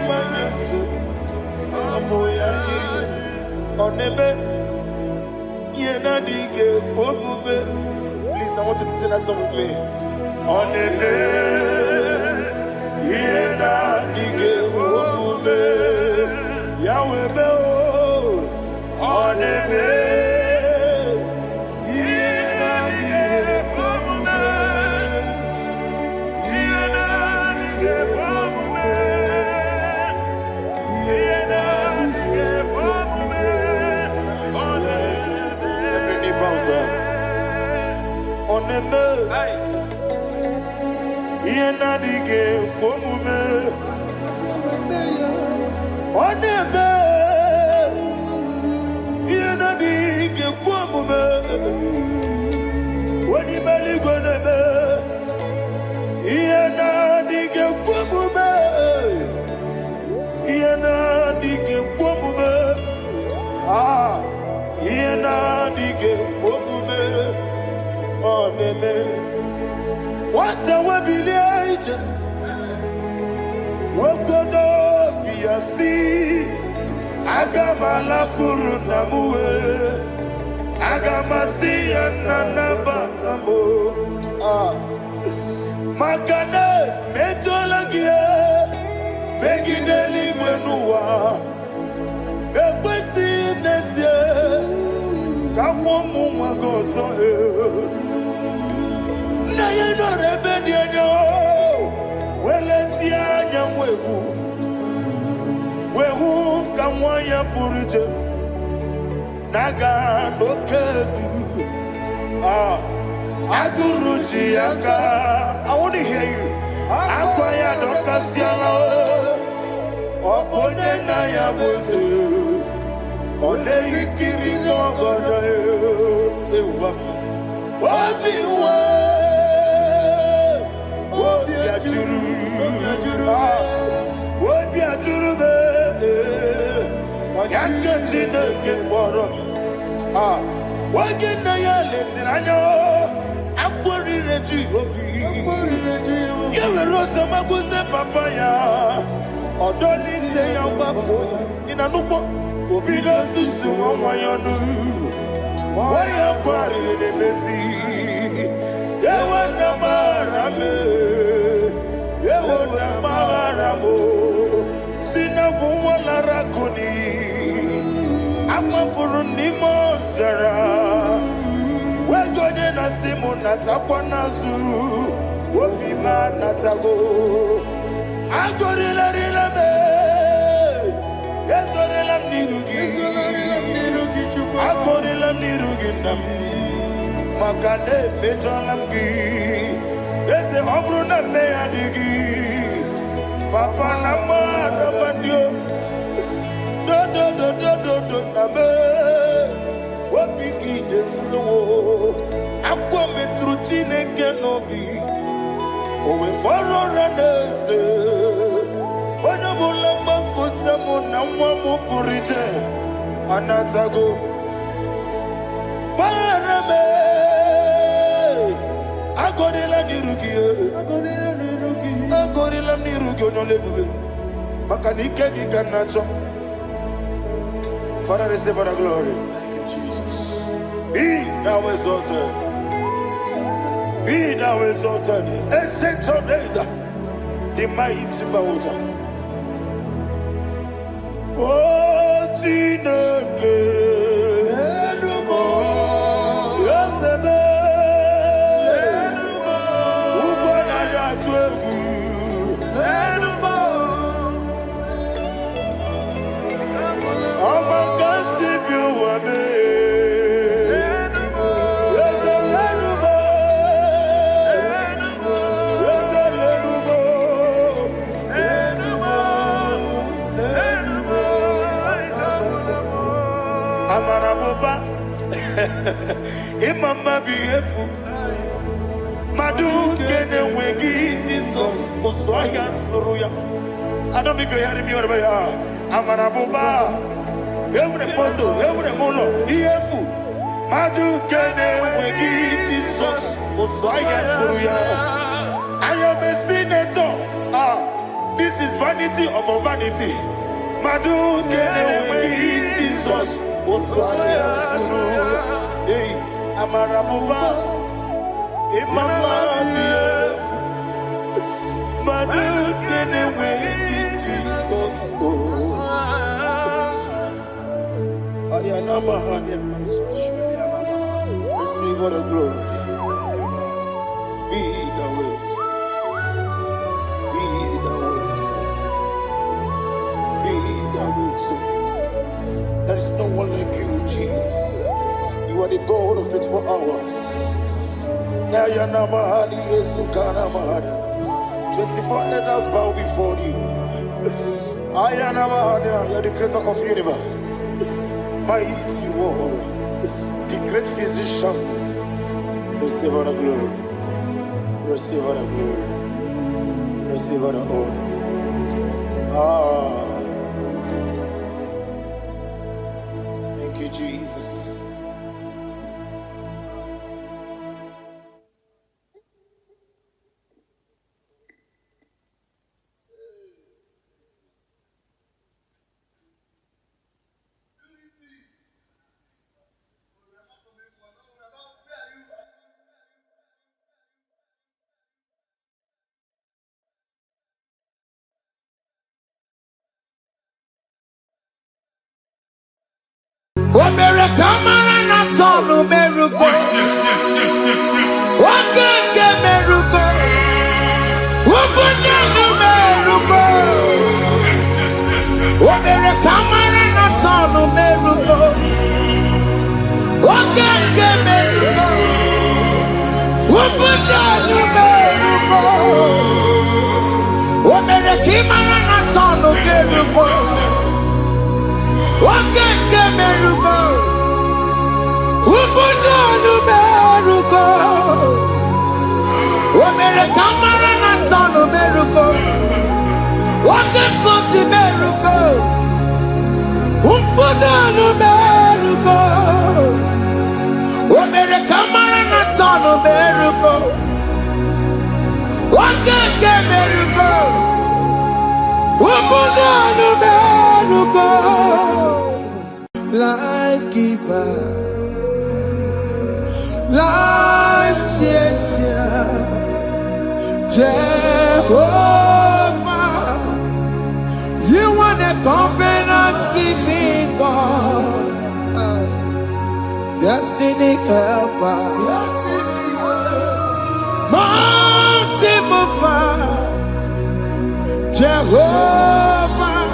manyetu Samoya iri Onebe Yena dige pomube. Please, I want you to sing that song with me. Onebe Yena dige pomube. Yahweh be Onebe Onebe Yena dige komume Onebe Yena dige komume Onibali gonebe Yena dige komume Yena dige komume Ah Yena dige komume Onebe What a webillage Wokodo biasi Agamala kurunamue Agamasi ananabatamo Makane metolagie Megideli wenua Ekwesi nesie Kamomu magozo Na yeno rebedienyo Weletia nyamwehu Wehu kamwaya purije Naga nokegu Aguruji aka I want to hear you Akwaya dokasiala Okonye na ya boze Ode ikiri no godo Ewa Obi wa Chineke kpọrọ m. Nwoke nna ya letiri anya akpọrire ji obi. Ya were ọsọ magbute papa ya. Ọdọlite ya gbakọ ya. Ị na-anụkwa obido susu nwa ya ọnụ. Waya kwarịrị n'emezi. Ewe na mara me. Ewe na mara mo. Sina bụ nwa lara kuni. Amafuru n'ime ọzara. Wegonye na simu natakwa n'azụ. Obi ma natago. Agorila rila me. Ezorila m n'iru gị. Agorila m n'iru gị nna m. Maka na emejọla m gị. Eze ọ bụrụ na mme ya dị gị. Papa na mmadụ amandio. Do na me. Obi gị dị mrewo. Akwa metụrụ Chineke n'obi. Owe gbọrọ ụra n'eze. Onye ọbụla mgbakọta mụ na nwa m pụrụ iche. Anatago. Gbara me. Agorila n'iru gị. Agorila n'iru gị onye ọla ebube. Maka na ike gị ka na-achọ. Father, receive the glory. Thank you, Jesus. Be thou exalted. Be thou exalted. Ancient of days, the mighty mountain. Oh, Chineke. Yosebe. Ubona ya twegu. Amarabuba, Imama beautiful. Madu kene wegi Jesus, Uswaya Suruya. I don't know if you're hearing me wherever you are. Amarabuba, every photo, every molo, beautiful. Madu kene wegi Jesus, Uswaya Suruya. I am a senator. This is vanity upon vanity. Madu kene wegi Jesus. Hey, Amarabuba, Imama, Madu kene wegi Jesus. Ayanama, receive all the glory. Be the way. Be the way. Be the way. There is no one like you, Jesus. You are the God of 24 hours. 24 elders bow before you. You are the creator of the universe. Mighty warrior, the great physician. Receive all the glory. Receive all the glory. Receive all the honor. Thank you, Jesus. Kamara na tonu merugo. Wakeke merugo. Wabunya merugo. Obere kamara na tonu merugo. Wakeke merugo. Wabunya merugo. Obere kamara na tonu merugo. Wakeke merugo. Merugo, Omere Kamara na tonu merugo, Wake kosi merugo, Ubudanu meruko, Omere kamara na tonu meruko, Wakeke meruko, Ubudanu meruko. Life giver, life changer, Jehovah, you want a covenant keeping God, destiny helper, mountain mover, Jehovah,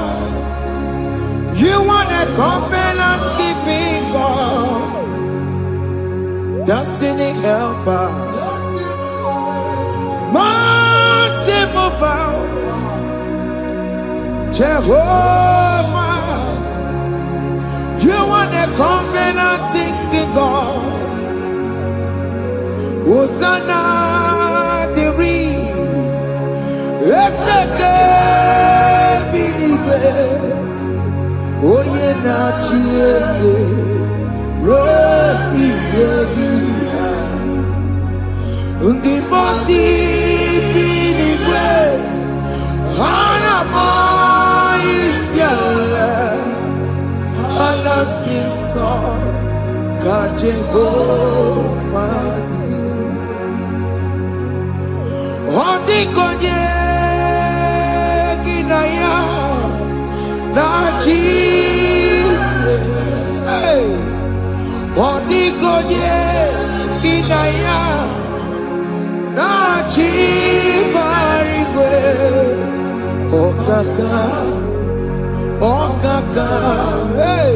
you want a covenant keeping God, destiny helper, mountain mover, Jehovah, you want a covenant keeping God. Hosanna, Diri, oh yeah, na chiese, rohi yegi, undi bosi binigwe, hana moisyala, ana sinso, kajego madi, odi konye kinaya. Na Jesus, hey, Odigonye kinaya, na chibarigwe, okaka, hey,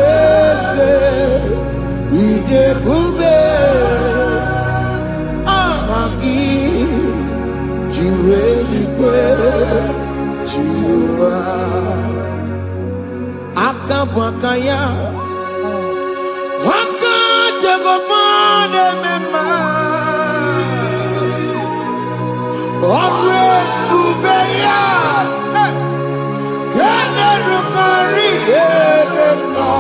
ese, idebube, amaki, jireligwe, jiwa. Akabwakaya Wakajagomane mema Omre ubeya Gene rukari no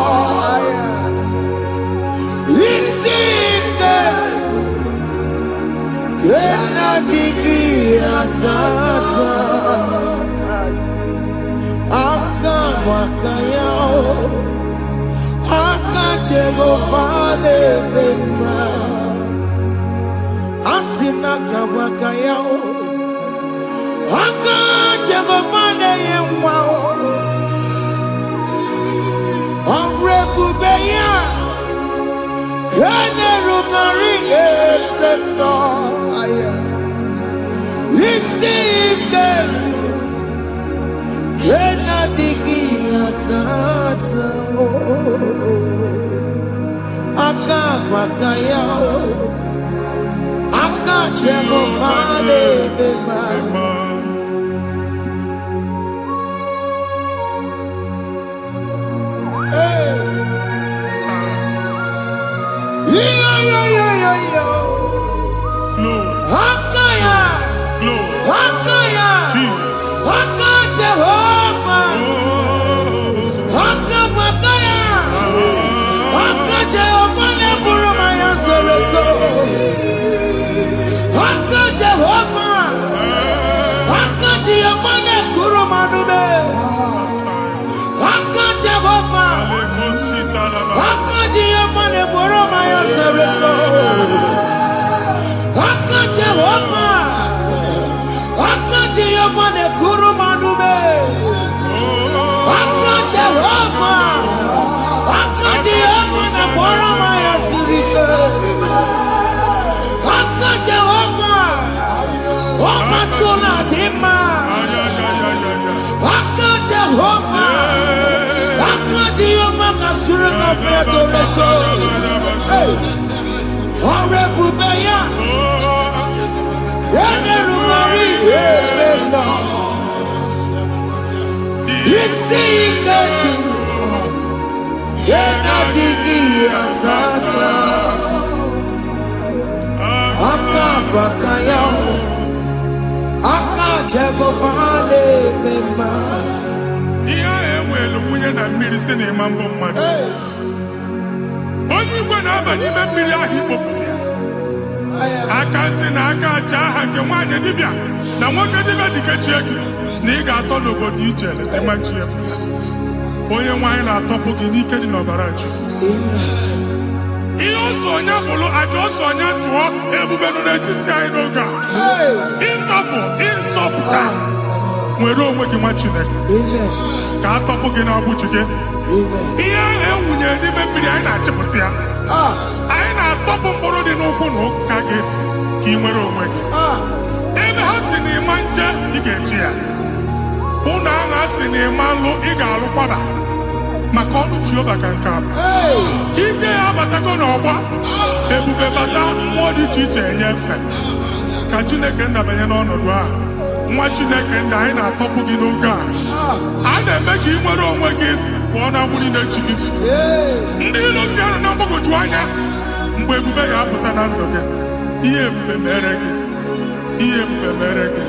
Isinde Gena digi atata Akabwakaya Akajegomane mema Asina kabwakaya Akajegomane yemwa Omrebubeya Kene rugarine pendo Isike Kena digi atata Akabwakaya Akajegomane mema isi na ịma mbụ mmadụ. Onye igwe na-aba n'ime mmiri ahụ ikpopụta ya. Aka nsị na aka aja aha nke nwaanyị dibịa na nwoke dibịa ji kechie gị na ị ga-atọ n'obodo ijele ịmachi ya pụta. Onye nwaanyị na-atọpụ gị n'ike dị n'ọbara Jizọs. Ihe ọsọ onye bụrụ aja ọsọ onye chụọ ebube nọ n'etiti anyị n'oge a. Ịtọpụ ịsọpụta nwere onwe gị nwa Chineke ka atọpụ gị na-agbụchi gị. Ihe ahụ ewunye n'ime mmiri anyị na-achịpụta ya. Anyị na-atọpụ mkpụrụ dị n'ụkwụ na ụka gị ka ị nwere onwe gị. Ebe ha si na ịma nje ị ga-eji ya. Ụlọ ahụ ha si na ịma nlụ ị ga-alụkwaba maka ọnụ Jehova ka nke a bụ. Ike ya abatago n'ọgba ebube bata mmụọ dị iche iche enyefe ka Chineke ndabanye n'ọnọdụ ahụ. Nwa Chineke ndị anyị na-atọpụ gị n'oge a. A na-eme ka ị nwere onwe gị pụọ na mgburi na-echi gị. Ndị ilo ndị ahụ na mgbagwoju anya mgbe ebube ya apụta na ndụ gị. Ihe ebube mere gị. Ihe ebube mere gị.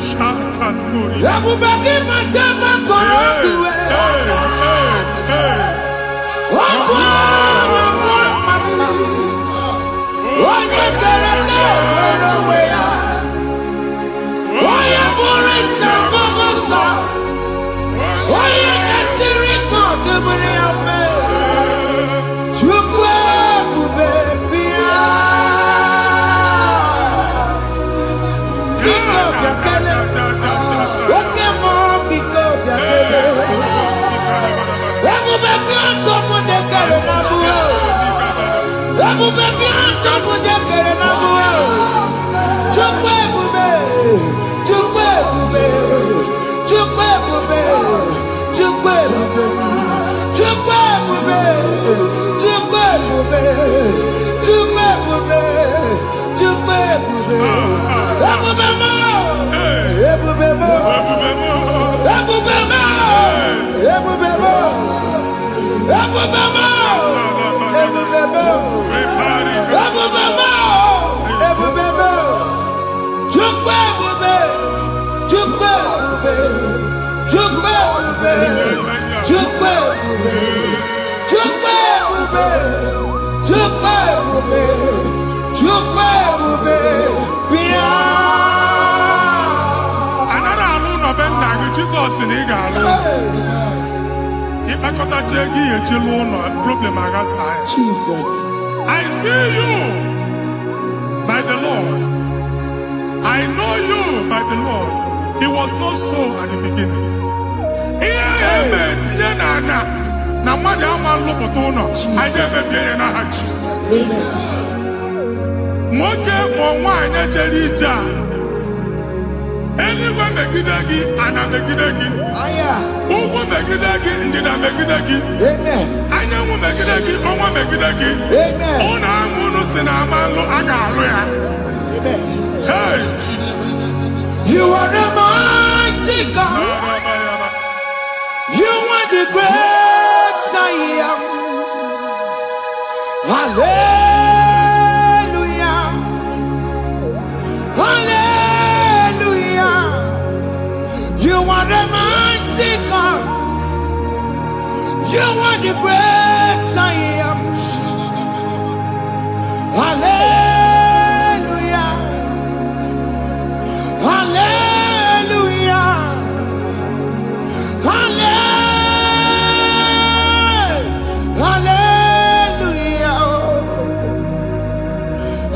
Shakatori. Ebube gị bata maka ọdụ onye kere nwere onwe ya. Onye bụrụ isi ọgụgụ nsọ. Onye kesịrị ka ọ dịbụrụ ya mfe. Chukwu ebube bịa. Biko bịakele. Oke mmụọ biko bịakele. Ebube bịa tọpụ ndị kere na mbuo. Ebube bịa tọpụ ndị kere na mbuo. Chukwu ebube. Chukwu ebube. Chukwu ebube. Chukwu ebube. Chukwu ebube. Chukwu ebube. Chukwu ebube. Chukwu ebube. Ebube mo. Ebube mo. Ebube mo. Ebube mo. Ebube mo. Ebube mo. Ebube mo. Ebube mo. Chukwu ebube. Chukwu ebube. Chukwu ebube. Chukwu ebube. Chukwu ebube. Chukwu ebube. Chukwu ebube. Bịa. Anara alụ nọ be nna gị Jizọs na ị ga-alụ. Ịkpakọtacha ego ihe eji lụọ ụlọ problem aghasa ya. Jesus. I see you by the Lord. I know you by the Lord. It was not so at the beginning. Ihe eme tinye na ana na mmadụ ama nlụpụta ụlọ. Anyị ga-emebie ya n'aha Jizọs. Nwoke ma nwaanyị jere ije a. Eluigwe megide gị, ana megide gị. Ugwu megide gị, ndịda megide gị. Anyanwụ megide gị, ọnwa megide gị. Ụlọ ahụ unu si na ama nlụ a ga-alụ ya. Hey, Jesus. You are the mighty God. You are the great I am. Hallelujah. Hallelujah. You are the mighty God. You are the great I am. Hallelujah. Hallelujah. Hallelujah.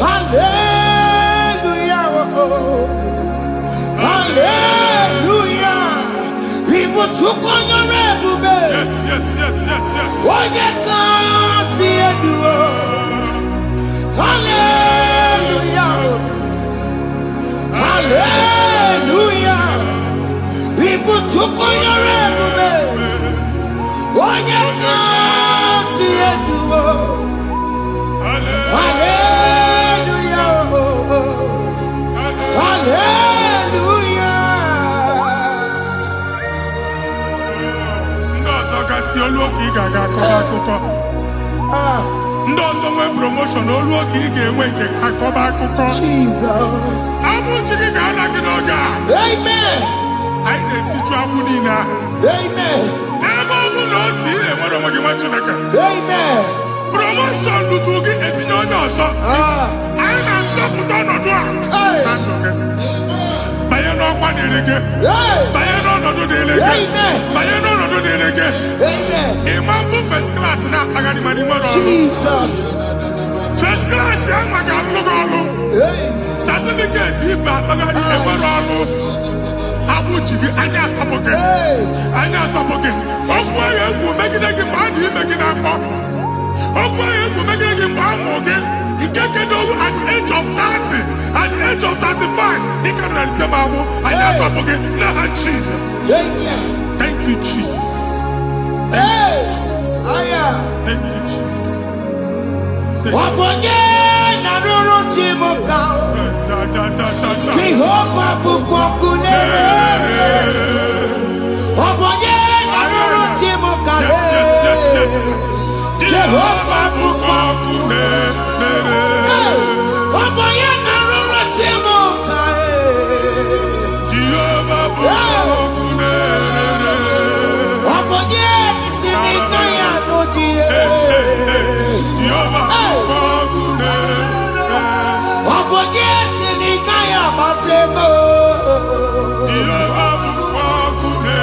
Hallelujah. Hallelujah. People took on your ebube. Yes, yes, yes, yes, yes. Onye ka si eduo. Hallelujah. Hallelujah. People took on your ebube. Onye ka si eduo. Hallelujah. Hallelujah. Ndị ọzọ gasị olu oge ị ga-aga akọba akụkọ. Ndị ọzọ nwee promotion olu oge ị ga-enwe nke akọba akụkọ. Jesus. Abụ chi gị ga-ala gị n'oge a. Amen. Anyị na-etiju agbụ niile ahụ. Amen. Amen. Promotion lutugi etinyo nyoso. Aina toputo nodo a. Baye no kwa delege. Baye no nodo delege. Baye no nodo delege. Amen. Imambu first class na agani mani moro. Jesus. First class yang maga lugolo. Certificate iba agani moro. Abu jigi anya topoke. Anya topoke. Okwa ye megide gi madi megide afọ. Okwa ye megide gi mbamoge. Ikeke do at the age of 30, at the age of 35, he can receive abu. Anya topoke. Na Jesus. Thank you, Jesus. Thank you, Jesus. Thank you, Jesus. Waponye na ruru chimoka. Jehovah bukokune. Waponye na ruru chimoka. Jehovah bukokune. Waponye na ruru chimoka. Jehovah bukokune. Waponye sinika ya notie. Jehovah bukokune. Waponye sinika ya matego. Jehovah bukokune.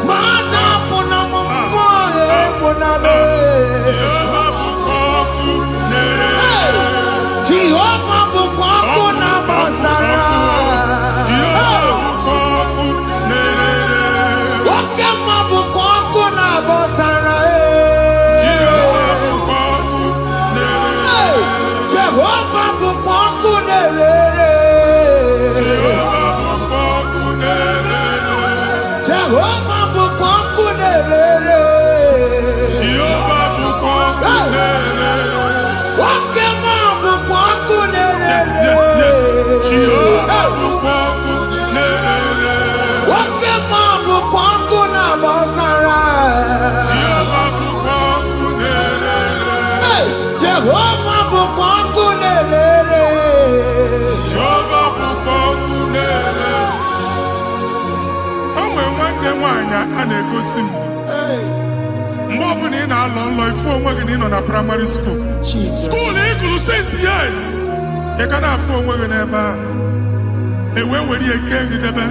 Mata puna mumwa puna be. Jehovah bukokune. Jehovah bukokuna basara. Jehovah bukokune. Wakema bukokuna basara. Jehovah bukokune. Jehovah bukokune. Jehovah bukokune. Jehovah bukokune. Jehovah bukokune. Wakema bukokune. Yes. Jehovah bukokune. Wakema bukokuna basara. Jehovah bukokune. Jehovah bukokune. Jehovah bukokune. Onwe nwanne nwanyị a na-egosi m mgbe ọbụla ị na-alọ nlọ ifu onwe gị na ị nọ na praịmarị skuul Jesus. skuul ị gụrụ 6 years ị ka na-afụ onwe gị n'ebe a ewee were ihe kee gị debe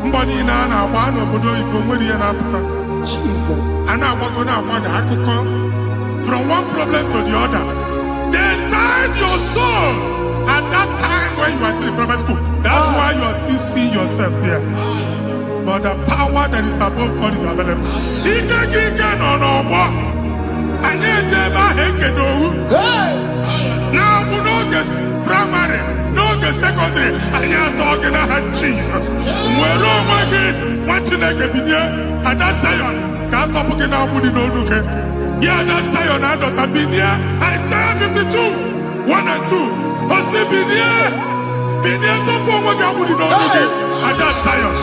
mbọ niile a na-agba n'obodo oyibo nwere ihe na-apụta Jesus. a na-agbago na-agbada akụkọ from one problem to the other. They tied your soul at that time when you are still in primary school. That's why you are still seeing yourself there. But the power that is above all is available. Ike no bo. Anyị eje ebe ahụ ekedo owu. Na-abụ n'oge primary, n'oge secondary, anyị atọ gị n'aha Jesus. Nwere onwe gị, nwa Chineke binie, Ada Zion, ka atọpụ gị na-agbụ dị n'onu gị. Gị Ada Zion adọta binie, Isaiah 52, 1 and 2. Osi binie tọpụ onwe gị agbụ dị n'onu gị. Ada Zion,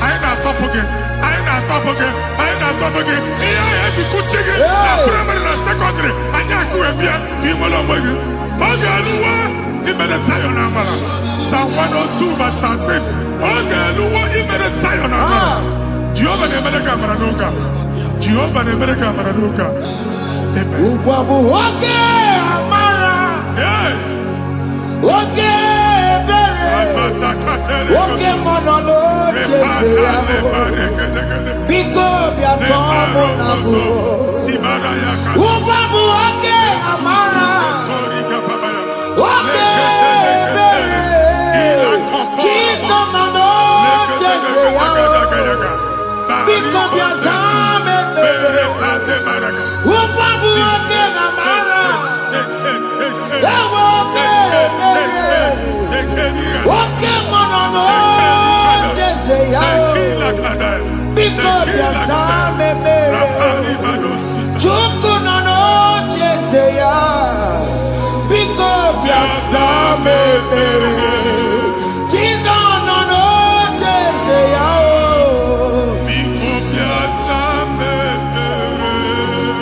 anyị na-atọpụ gị, anyị na-atọpụ gị, anyị na-atọpụ gị. Ihe anyị eji kuchi gị na primary na secondary, anyị akụwe bịa ka ị nwere onwe gị. Oge eluwa imere Zion amara. Psalm 102 verse 13. Oge eluwa imere Zion amara. Jehova na-emere gị amara n'oge a. Jehova na-emere gị amara n'oge a. Amen. Ugwa bụ oge amara. Oge ebere. Oge mọnọ n'oche ya. Biko bịa tọọ mụ na bụ. Ugwa bụ oge amara. Oge ebere. Jizọs nọ n'oche ya. Biko bịa zaa m ekpere. Ugwa bụ oge amara. Ewe oge ebere. Oge mọnọ n'oche ya. Biko bịa zaa m ekpere. Chukwu nọ n'oche ya. Biko bịa zaa m ekpere. Jizọs nọ n'oche ya.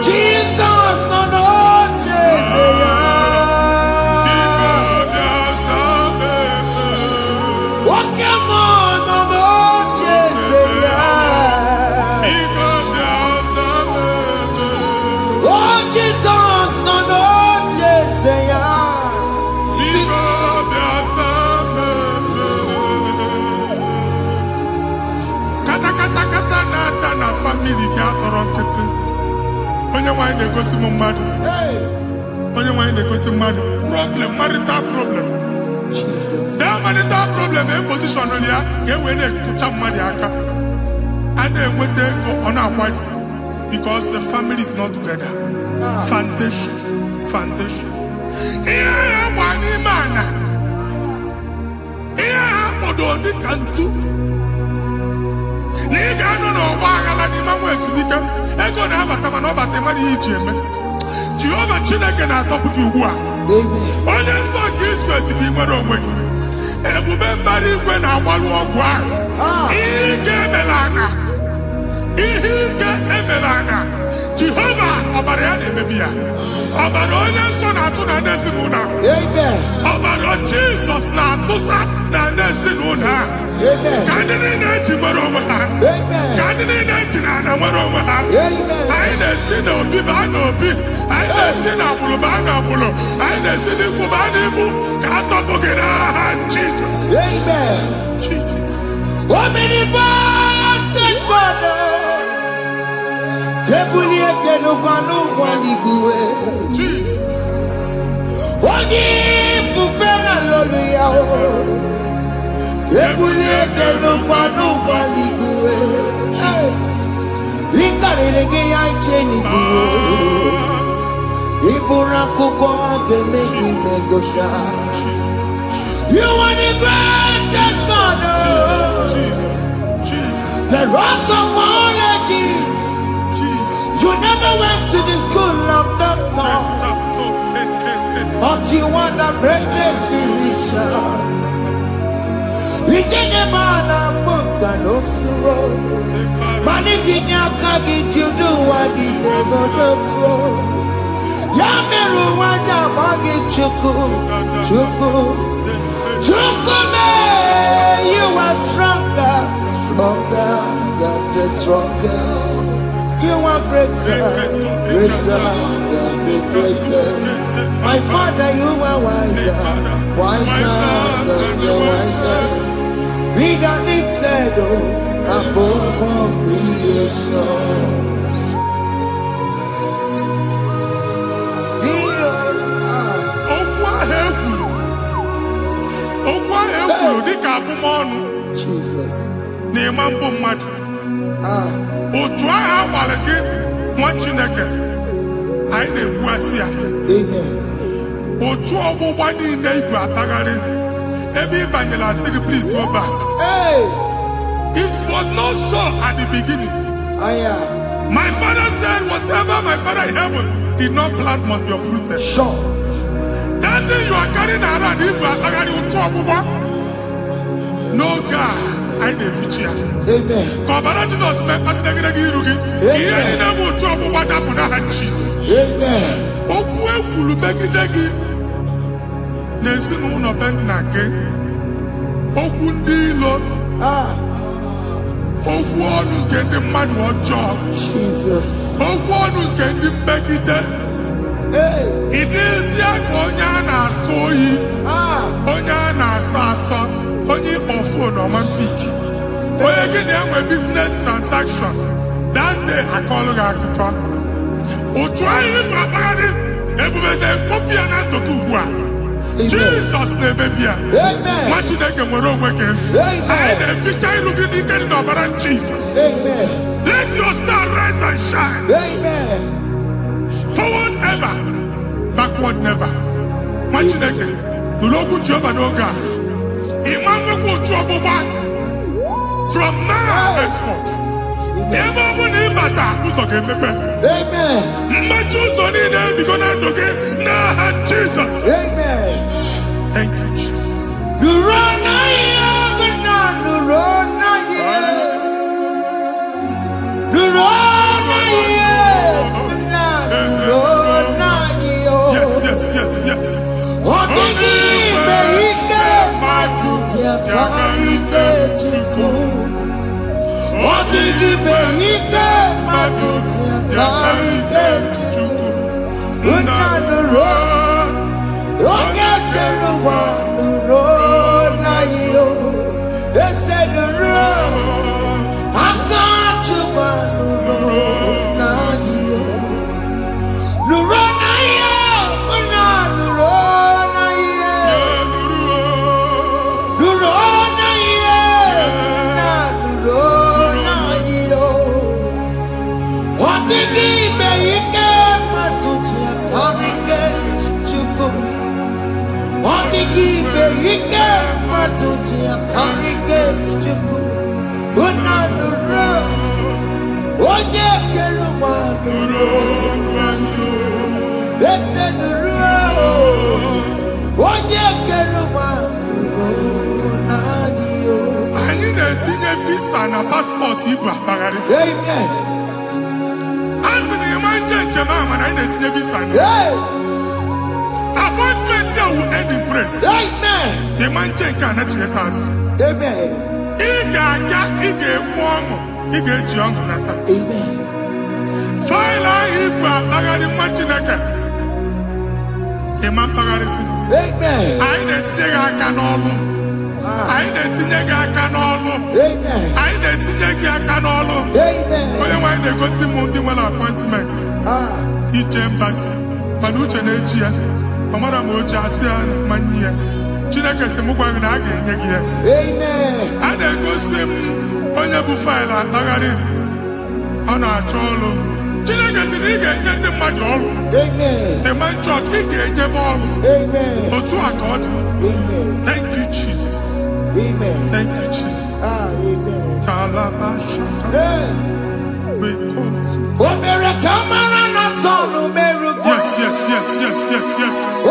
Jesus nọ n'oche ya. Oke mmụọ nọ n'oche ya. nọrọ nkịtị. Onye nwanyị na-egosi m mmadụ. Onye nwanyị na-egosi mmadụ. Problem, marital problem. That marital problem in position on ya ka e wee na-ekụcha mmadụ aka. A na-enweta ego ọ na-akwari because the family is not together. Foundation. Ihe ya gba n'ime ana. Ihe ha kpọdụ dị ka ntu. Na ị ga-anọ n'ọgba aghara n'ime nwa ezumike. Ego na-abata mana ọ bata mmadụ ihe iji eme. Jehova Chineke na-atọpụ gị ugbu a. Onye nsọ nke Izrel gị nwere onwe gị. Ebube mbara igwe na-agbalụ ọgwụ ahụ. Ihe ike emela ana. Jehova ọbara ya na-emebi ya. Ọbara onye nsọ na-atụ na ndị ezinụlọ. Ọbara Jizọs na-atụsa na ndị ezinụlọ. Ka ndị niile eji nwere onwe ha. Ka ndị niile eji na ana nwere onwe ha. Anyị na-esi n'obi baa n'obi. Anyị na-esi n'agbụrụ baa n'agbụrụ. Anyị na-esi n'ikwu baa n'ikwu. Ka a tọpụ gị n'aha Jizọs. Omnipotent God. Jesus. Onye fufere hallelujah. Ebulieke n'ụkwa n'igwe. Ịkarịrị gị ya iche n'igwe. Ịbụrụ akụkọ ga-eme gị megocha. You are the greatest God. The rock of all ages. You never went to the school of doctor, but you are the greatest physician. You didn't man a book and also managing your carriage. You do what you never do. Yameru wanda magi chuku. You are stronger, stronger. You are greater, My Father, you are wiser than the wisest. Be the lifted above all creation. Jesus. Otu agha agbara gị nwa Chineke anyị na-egbu asị ya. Otu ọgbụgba niile igwe atagharị ebe ị banyere asị gị please go back. It was not so at the beginning. My father said whatever my father in heaven did not plant must be uprooted. Sure. That thing you are carrying around igwe atagharị otu ọgbụgba. No God. I didn't feature. Kọbara Jesus mee kpatịnagịnagị iru gị. Ihe niile bụ otu ọgbụgba dapụ n'aha Jesus. Okwu ekwuru megide gị n'ezinụlọ be nna gị. Okwu ndị ilo. Okwu ọnụ nke ndị mmadụ ọjọọ. Okwu ọnụ nke ndị mmegide. Ịdịzie ka onye a na-asọ oyi. Onye a na-asọ asọ. Onye ịkpọ fonu ọma mpiki. Onye gị na-enwe business transaction. That day akọlụ gị akụkọ. Otu anyị ga-akpagharị ebube na-ekpọpụ ya na ndụ gị ugbu a. Jizọs na-emebi ya. Nwa Chineke nwere onwe gị. Anyị na-eficha iru gị n'ike dị n'ọbara Jizọs. Let your star rise and shine. Forward ever, backward never. Nwa Chineke nụrụ okwu Jehova n'oge a. From now henceforth, ebe ọ bụ na ịbata ụzọ ga-emepe. Mmechi ụzọ niile ebigo na ndụ gị n'aha Jizọs. Thank you, Jesus. Yes. They said the road, I got you, ya karike chuku. Unanuro. Onye keluma nuro. Ese nuro. Onye keluma nuro nadio. Anyị na-etinye visa na passport Igbo akpagharị. Amen. Asị na ịma njem ama na anyị na-etinye visa na. Appointment ya will end in praise. Amen. Ịma njem nke a na-echeta azụ. Amen. Ị ga-aga, ị ga-ekwu ọṅụ, ị ga-eji ọṅụ nata. Amen. Faịlụ ahụ Igbo akpagharị nwa Chineke. Ịma mkpagharịsị. Amen. Anyị na-etinye gị aka n'ọlụ. Anyị na-etinye gị aka n'ọlụ. Amen. Anyị na-etinye gị aka n'ọlụ. Amen. Onye nwaanyị na-egosi m ndị nwere appointment ije mbasi mana uche na-eji ya ọ mara ma oche asị ya na mmanyi ya. Chineke sị m gwa gị na a ga-enye gị ya. Amen. A na-egosi m onye bụ faịlụ akpagharị ọ na-achọ ọrụ. Chineke sị na ị ga-enye ndị mmadụ ọrụ. Amen. Ema chọọchị ị ga-enyebe ọrụ. Amen. Otu a ka ọ dị. Amen. Thank you Jesus. Amen. Thank you Jesus. Amen. Talaba shaka. Omere kamara na tonu merugo. Yes.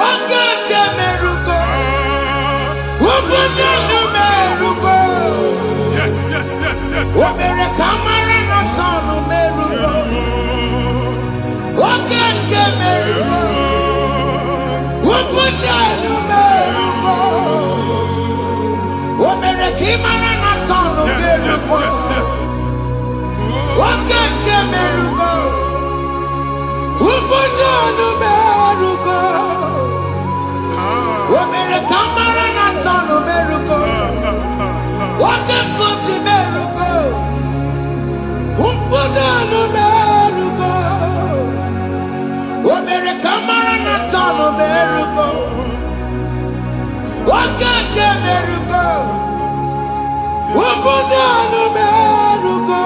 Oke merugo. Ubunye merugo. Yes. Omere kamara na tonu merugo. Oke merugo. Ubunye merugo. Omere kamara na tonu merugo. Oke merugo. Ubunye merugo. Omere kamara na tonu merugo. Oke kosi merugo. Ubunye merugo. Omere kamara na tonu merugo. Oke merugo. Ubunye merugo.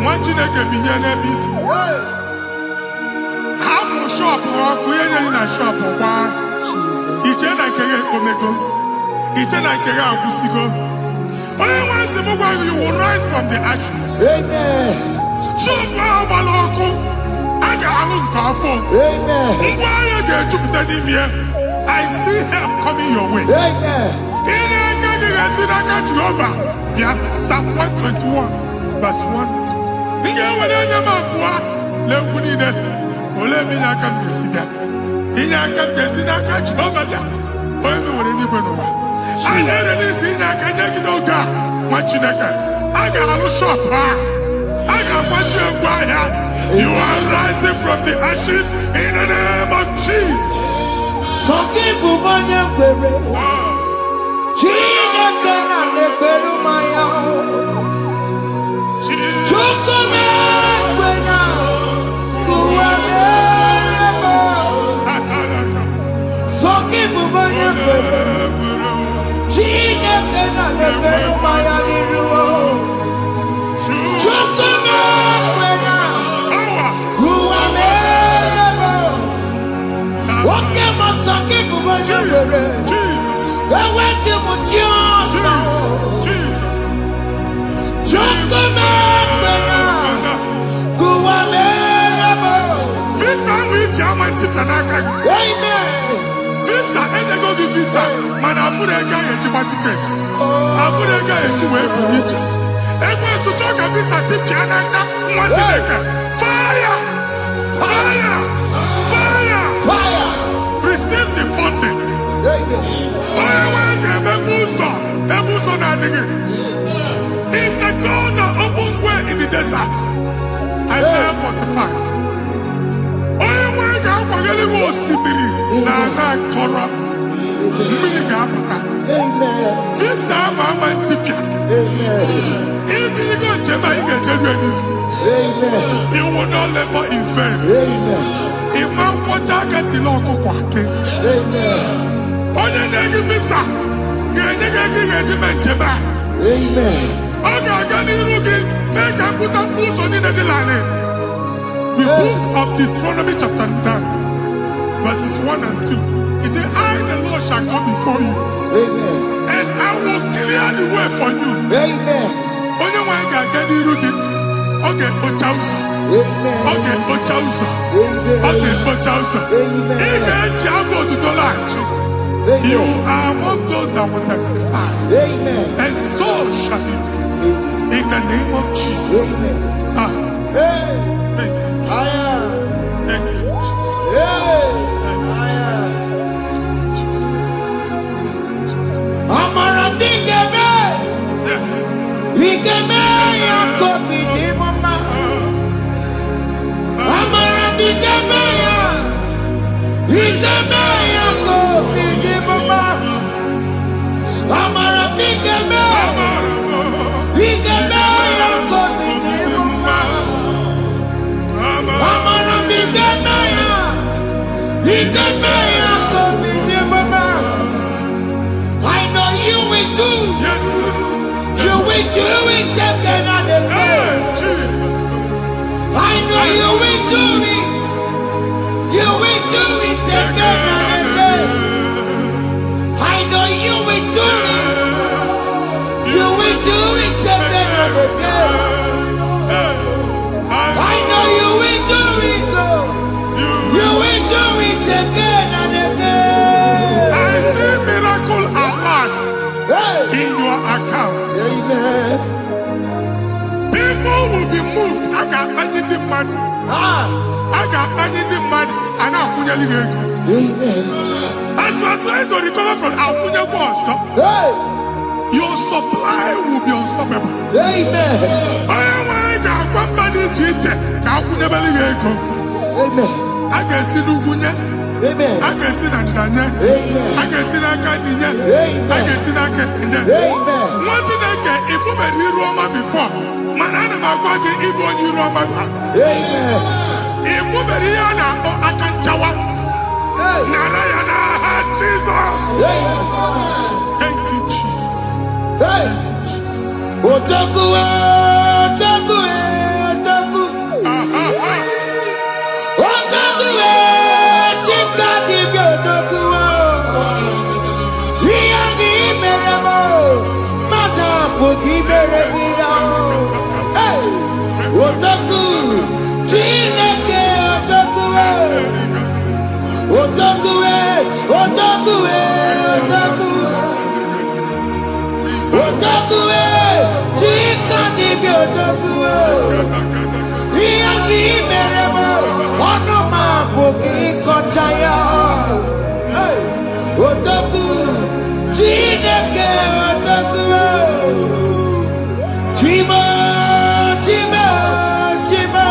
Nwa Chineke binye n'ebe iti. Hapụ shọpụ ọkụ ihe nyere na shọpụ gbaa. Iche na nke ya ekpomego. Iche na nke ya agwụsigo. Onye nwe nsị m gwa gị, you will rise from the ashes. Amen. Shọpụ ahụ gbara ọkụ. A ga-alụ nke afọ. Amen. Ngwa ahịa ga-ejupụta n'ime ya. I see help coming your way. Amen. Ihe aka gị ga-esi n'aka Jehova bịa. Psalm 121 verse 1. Ị ga-ewere anya m abụọ n'egwu niile. Olee ebe inye aka m ga-esi bịa? Inye aka m ga-esi n'aka Jehova bịa. Onye mewere n'igwe n'ụwa. A na-erele isi inye aka nye gị n'oge a, nwa Chineke. A ga-alụ shọpụ a. A ga-agbaji egwu ahịa. You are rising from the ashes in the name of Jesus. Sọkị bụ onye kwere. Chineke na na-ekwere mmanya. Chukwu na-ekwe na ụwa mere m. Chineke na lebere maya liruo. Chukuma wena. Kuwa merebo. Oke masake kubojo bere. Eweke mutiosa. Chukuma wena. Kuwa merebo. Amen. Visa, and they go give visa. Man, I put a guy in your ticket. I put a guy in your way. And when you talk a visa, tip Yanaka, fire! Fire! Fire! Fire! Receive the funding. It's a God that opens way in the desert. Isaiah 45. This time I'm a tipia. If you go to Jamaica, you will not labor in vain. Imam Wajaka Tiloko Kwake. Only they visa. Amen. Make a put a boost on the line. The book of Deuteronomy chapter 9, verses 1 and 2. He said, I, the Lord, shall go before you. Amen. And I will clear the way for you. Amen. Only one can get the route. Okay, Ochausa. Amen. Okay, Ochausa. Amen. Okay, Ochausa. Amen. You are among those that will testify. Amen. And so shall it be. In the name of Jesus. Amen. Thank you. Thank you, Jesus. Amara bigeme. Yes. Bigeme ya kobi di mama. Amara bigeme ya. Bigeme ya kobi di mama. Amara bigeme. Bigeme ya kobi di mama. Amara bigeme ya. Bigeme ya kobi di mama. I know you will do. Yes. You will do it again and again. Jesus. I know you will do it. You will do it again and again. I know you will do it. You will do it again and again. I know you will do it, Lord. You will do it again and again. I see miracle alert in your account. Amen. People will be moved. I can imagine the mad. I can imagine the mad. And I'm going to Amen. as you are trying to recover from Abuja Boss, your supply will be unstoppable. Amen. I am one body teacher. Amen. I can see Lugunya. Amen. I can see Nadanya. Amen. I can see Nakaninya. Amen. I can see Nakaninya. Amen. One thing I can, if you were in Roma before, Manana Magwaki, Igbo, in Roma. Amen. If you were here now, I can Jawa. Narayana, Jesus. Thank you, Jesus. Thank you, Jesus. Otaku, otaku, otaku. Otaku, chika di otaku. Iya di meremo, mata pogi meremia. Otaku, chineke otaku. Otaku, otaku, otaku. Otaku, chika di otaku. Iya di meremo, ono ma pogi kochaya. Otaku, chineke otaku. Chima, chima, chima.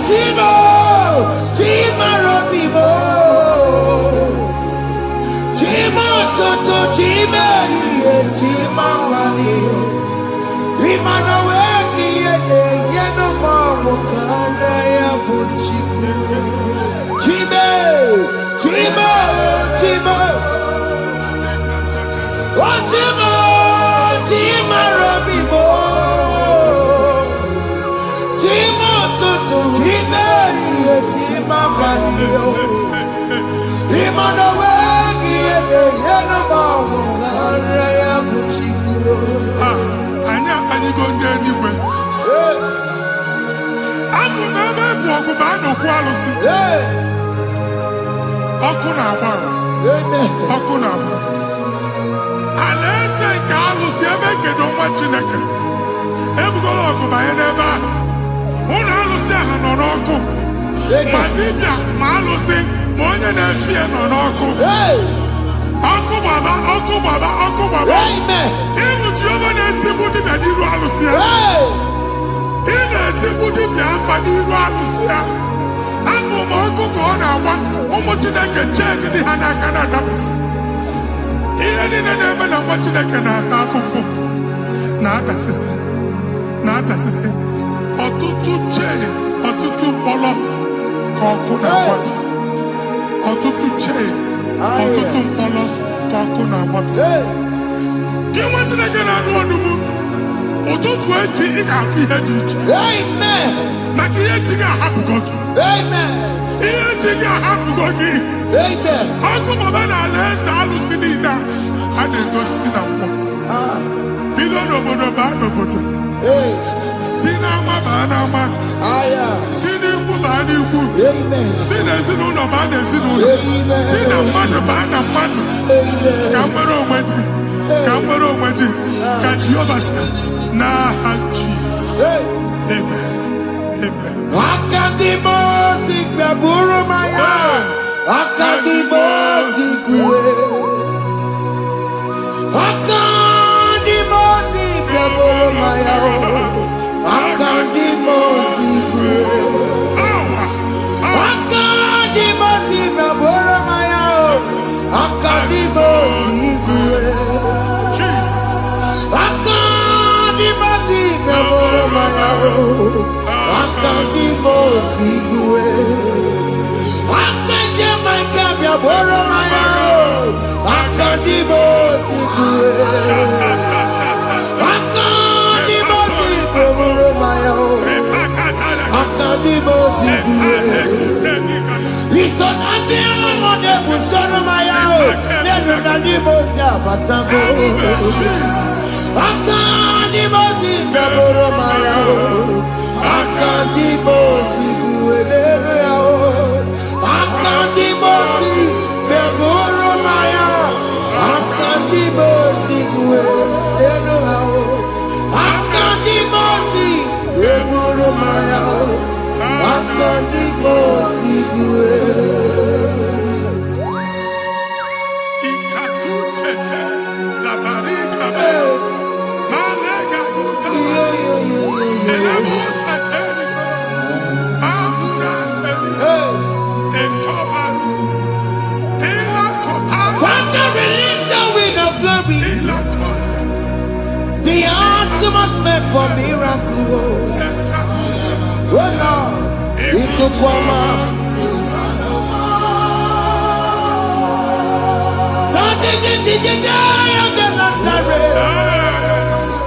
Chima, chima robimo. Chima toto, chima iye, chima wani. Imano weki yene, yeno mawo kare ya buchiku. Chime, chima,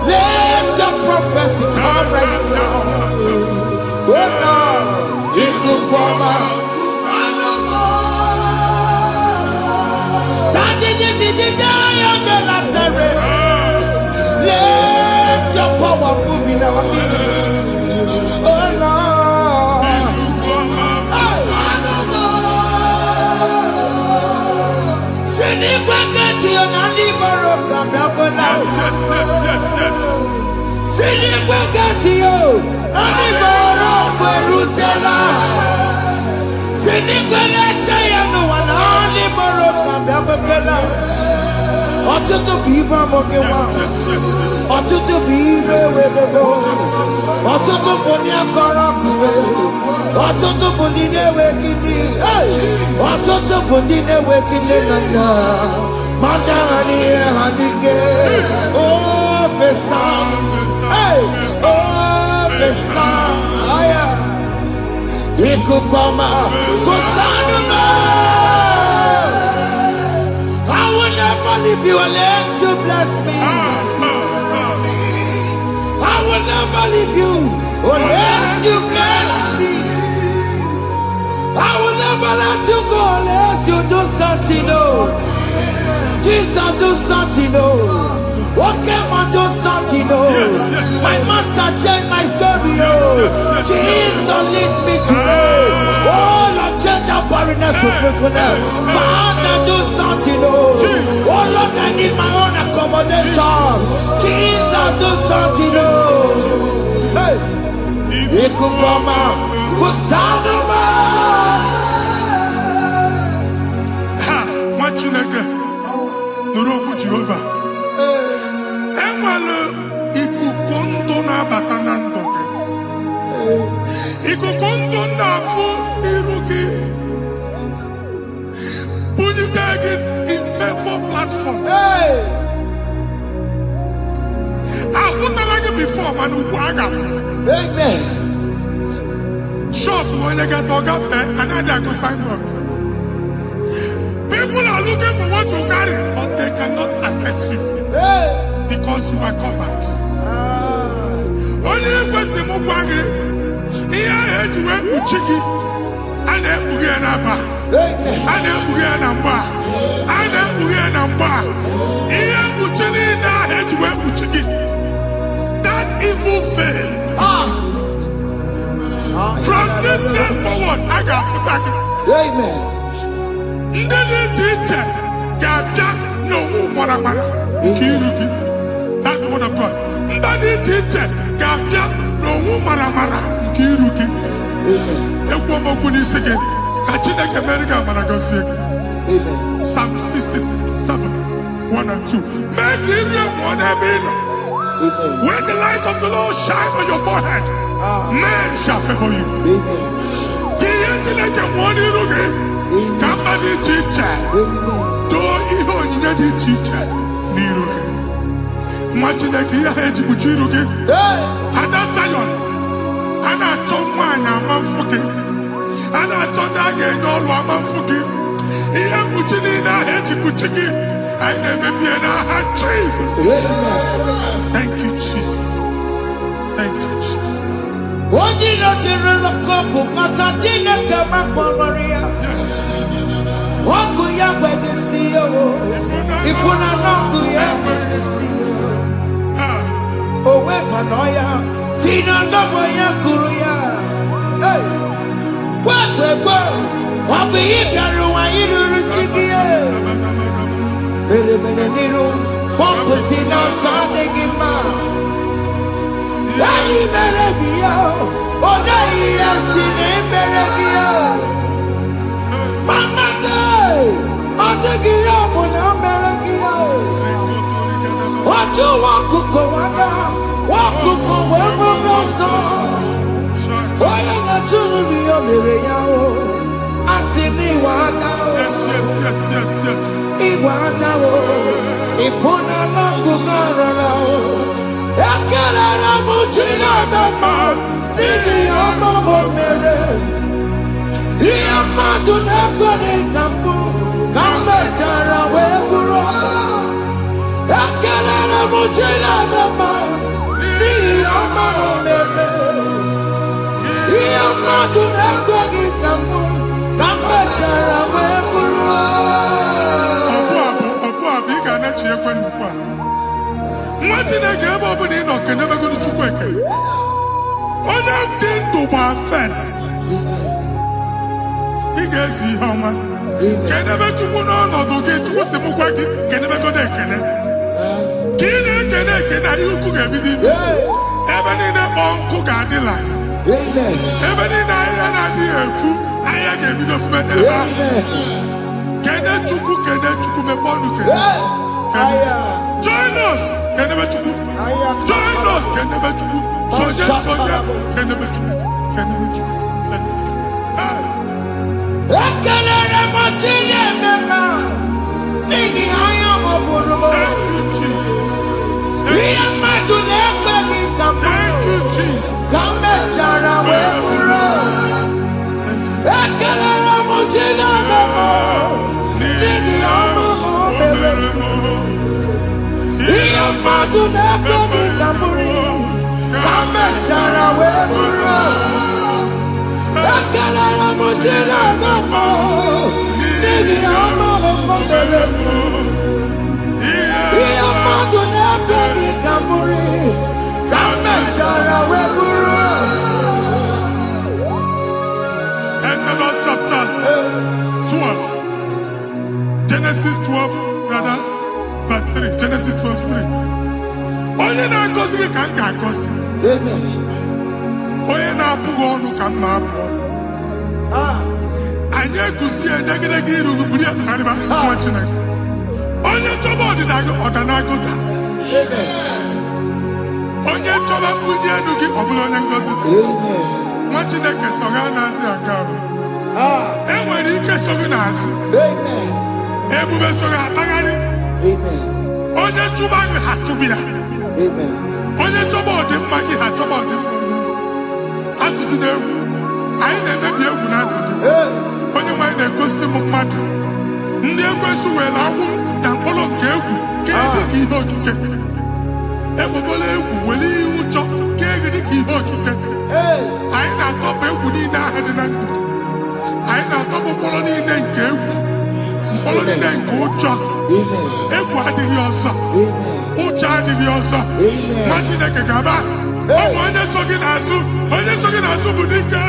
Let your prophecy come right now. Let your power move in our midst. Oh Lord. Ọtụtụ bụ ibe amụghị nwa, ọtụtụ bụ ibe ewegego, ọtụtụ bụ ndị akọrọ ọkụwe, ọtụtụ bụ ndị na-enweghị nne, ọtụtụ bụ ndị na-enweghị nne na nna, ma ndị agha n'ihe ha n'ike. Ofesa, ofesa, aya, ikuku ọma, kụsanụ m. I will never leave you unless you bless me. I will never leave you unless you bless me. I never let you go unless you do something, no. Jesus do something, no. What came and do something, no. My master changed my story, oh. Jesus lead me today. Oh, Lord, change that barrenness to fruitfulness. Father, do something, no. Oh, Lord, I need my own accommodation. Jesus, do something, no. Hey. Ikukoma, Kusanuma. Ha, Machineke, Nuroku Jehovah. Enwale ikukondo na batanando. Ikukondo na fu irugi. Bunyitagin in platform. Hey. Before man who amen. Shop when you get to another go sign up. People are looking for what you carry, but they cannot access you because you are covered. Only person who wangi, here head you went with chicky, and then we get a bar, and then we get a bar, and then we get a bar. Here with chili, now head you went with chicky. Evil fail. From this day forward, I got to thank you. Amen. That's the word of God. Amen. Psalm 67, 1 and 2. Make it when the light of the Lord shine on your forehead, men shall favor you. Jesus. Thank you, Jesus. Thank you, Jesus. First, he gets you how much. Can never to go on or get to what's the Mugwaki, can never go there. Can you cook everything? Even in a bomb cook at the line. Even in a dear food, I gave you the friend. Can I to cook and then to come upon you? Join us, can never to cook. Join us, can never to cook. Soldier, can never to cook. Can you do? Thank you, Jesus. Thank you, Jesus. Exodus chapter 12. Genesis 12, rather, verse 3. Genesis 12, 3. Onye na-agọzi gị ka m ga-agọzi. Onye na-abụghị ọnụ ka m na-abụ ọnụ. Anyị eguzie edegedege iru gị buru ya karịba nwa Chineke. Onye chọba ọdịda gị ọdanagụta. Onye chọba mbunye elu gị ọ bụla onye ngọzi dị. Nwa Chineke so gị anaghịzi aga ahụ. Enwere ike so gị n'azụ. Ebube so gị akpagharị. Onye chụba gị ha chụbụ ya. Onye chọba ọdịmma gị ha chọba ọdịmma onye. Atụzi n'egwu. Anyị na-emebi egwu na ndụ gị. Onye nwanyị na-egosi m mmadụ. Ndị ekwensu were agwụ na mkpụrụ nke egwu kee gị ka ihe okike. Egbebola egwu were ihe ụjọ kee gị ka ihe okike. Anyị na-atọpụ egwu niile ahụ dị na ndụ gị. Anyị na-atọpụ mkpụrụ niile nke egwu. Mkpụrụ niile nke ụjọ. Egwu adịghị ọzọ. Ụjọ adịghị ọzọ. Nwa Chineke ga-aba. Ụmụ onye so gị n'azụ. Onye so gị n'azụ bụ dike.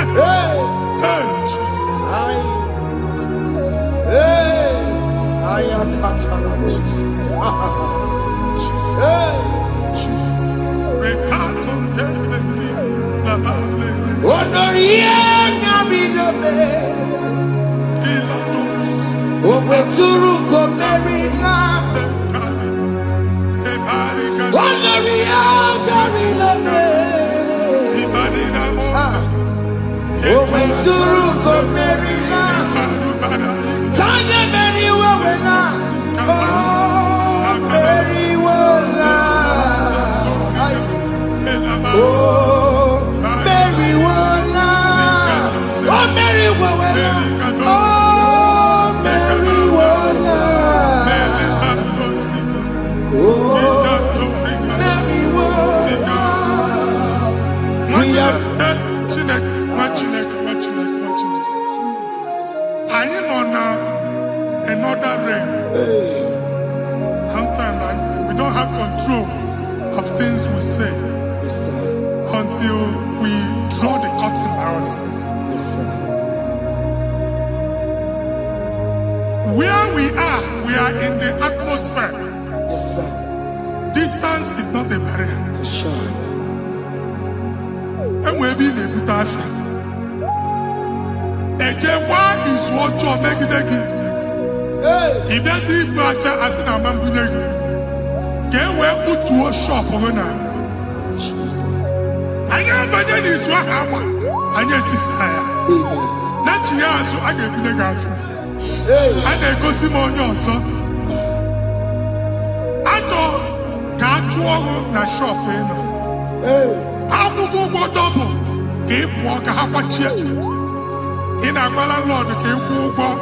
I am not another realm. Sometimes we don't have control of things we say until we draw the curtain by ourselves. Where we are in the atmosphere. Distance is not a barrier. For sure. And we'll be in a good affair. Ejewa is what you make it again. If there's a good affair, as in a man, get where put to a shop over now. I know, but then is what happened. I get desire. Not you, so I get the affair. And they go see more your son. I thought, can't you na shop, you know? I will go double. Keep walk a half a chair. In a Lord, keep walk.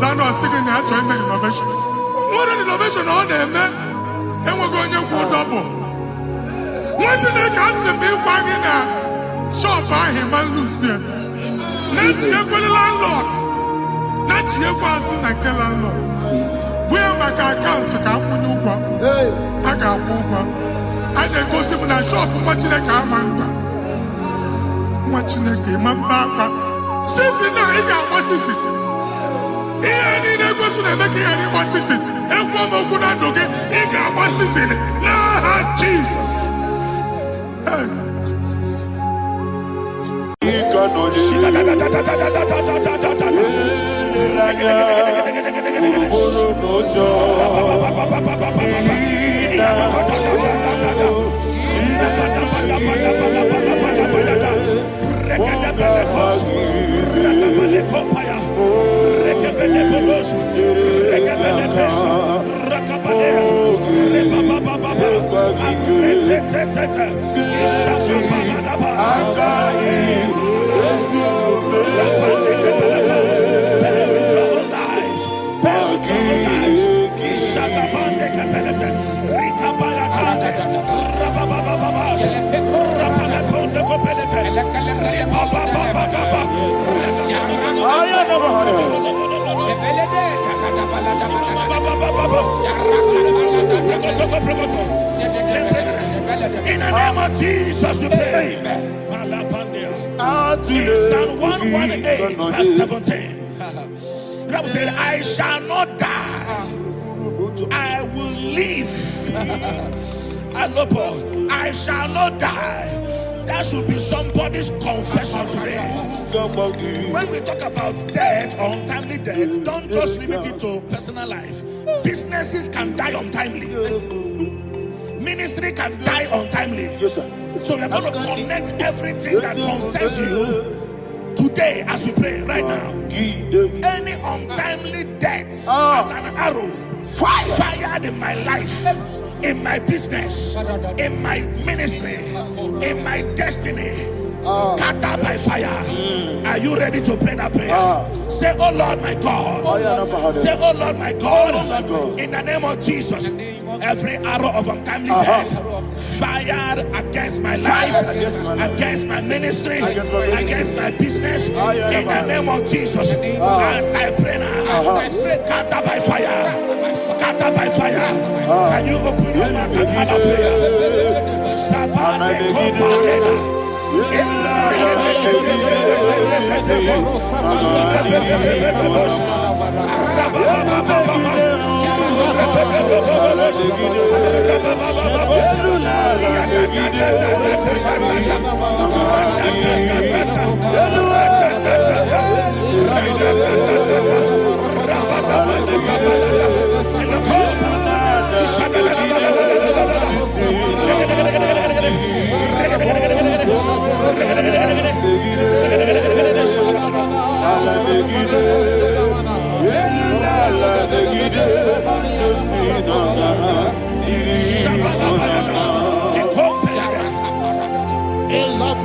Then I was thinking, I try to make innovation. What an innovation on them, man. And we're going to go double. What did they cast me wagging a shop by him and Lucia? Not yet, landlord. Not yet, was in a landlord. Where my account to come when you go? I got over. I then go see when I shop, watching a car man. Watching a game, I'm back. Since now, he got what's this? He ain't a person making any what's this? And one more good and okay, he got what's this in it. Nah, Jesus. In the name of Jesus, we pray. In Psalm 118, verse 17. The Bible said, I shall not die, I will live. I shall not die. That should be somebody's confession today. When we talk about death or untimely death, don't just limit it to personal life. Businesses can die untimely. Ministry can die untimely. So we're going to connect everything that concerns you today as we pray right now. Any untimely death as an arrow fired in my life, in my business, in my ministry, in my destiny, scattered by fire. Are you ready to pray that prayer? Say, oh Lord my God. Say, oh Lord my God. In the name of Jesus, every arrow of untimely death fired against my life, against my ministry, against my business, in the name of Jesus, as I pray now, scattered by fire, scattered by fire. Can you open your mouth and have a prayer?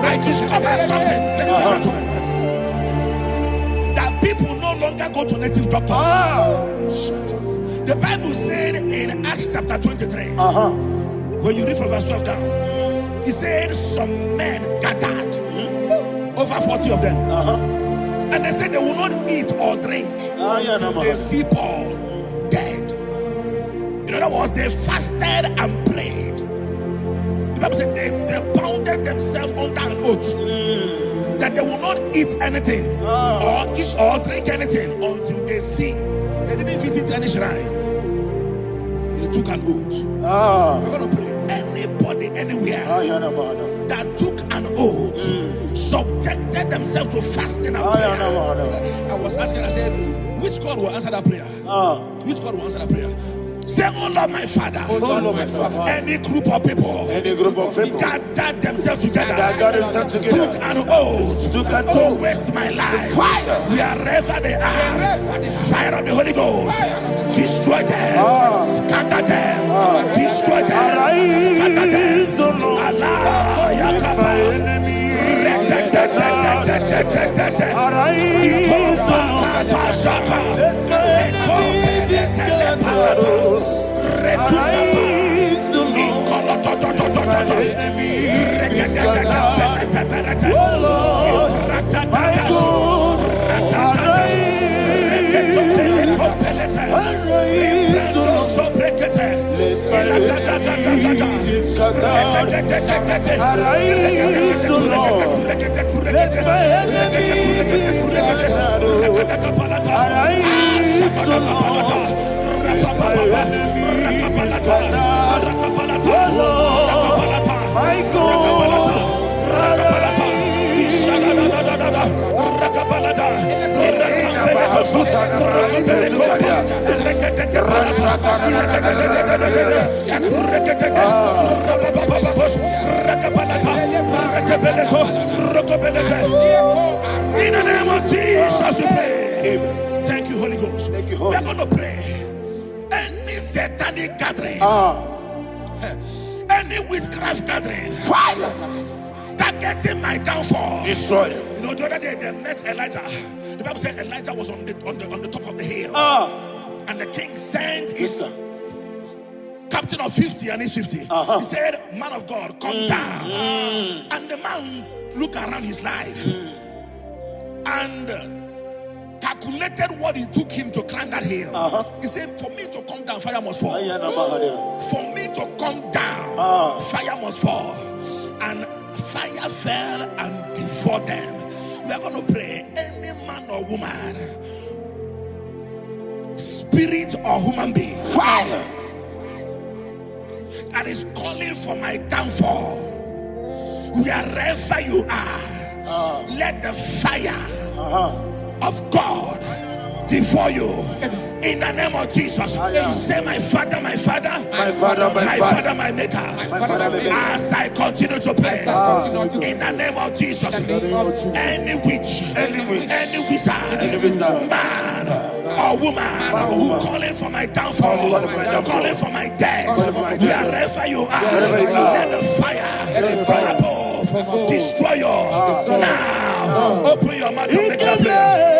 I discovered something that people no longer go to native doctors. The Bible said in Acts chapter 23, when you read from verse 12 down, it said some men gathered, over 40 of them, and they said they will not eat or drink until they see Paul dead. In other words, they fasted and prayed. The Bible said they bounded themselves under an oath that they will not eat anything or eat or drink anything until they see. They didn't visit any shrine. They took an oath. We're going to pray. Anybody, anywhere that took an oath, subjected themselves to fasting and prayer. I was asking, I said, which God will answer that prayer? Which God will answer that prayer? Say, oh Lord my Father, any group of people gathered themselves together, took an oath to waste my life. Wherever they are, fire of the Holy Ghost, destroy them, scatter them, destroy them, scatter them. Allah, Yakaba, in the name of Jesus, we pray. Thank you, Holy Ghost. We are going to pray. Any satanic gathering, any witchcraft gathering, targeting my downfall, destroy them. You know, the other day they met Elijah. The Bible said Elijah was on the top of the hill, and the king sent his captain of 50 and his 50. He said, man of God, come down. And the man looked around his life and calculated what it took him to climb that hill. He said, for me to come down, fire must fall. For me to come down, fire must fall. And fire fell and devoured them. We are going to pray. Any man or woman, spirit or human being, Fire. that is calling for my downfall, wherever you are, let the fire of God devour you in the name of Jesus. Say, my Father, my Father, My Father, my Father, my Maker. my Father, my Maker. As I continue to pray in the name of Jesus, any witch, any wizard, man or woman calling for my downfall, calling for my death, wherever you are, let the fire from above destroy you now. Open your mouth and make a prayer.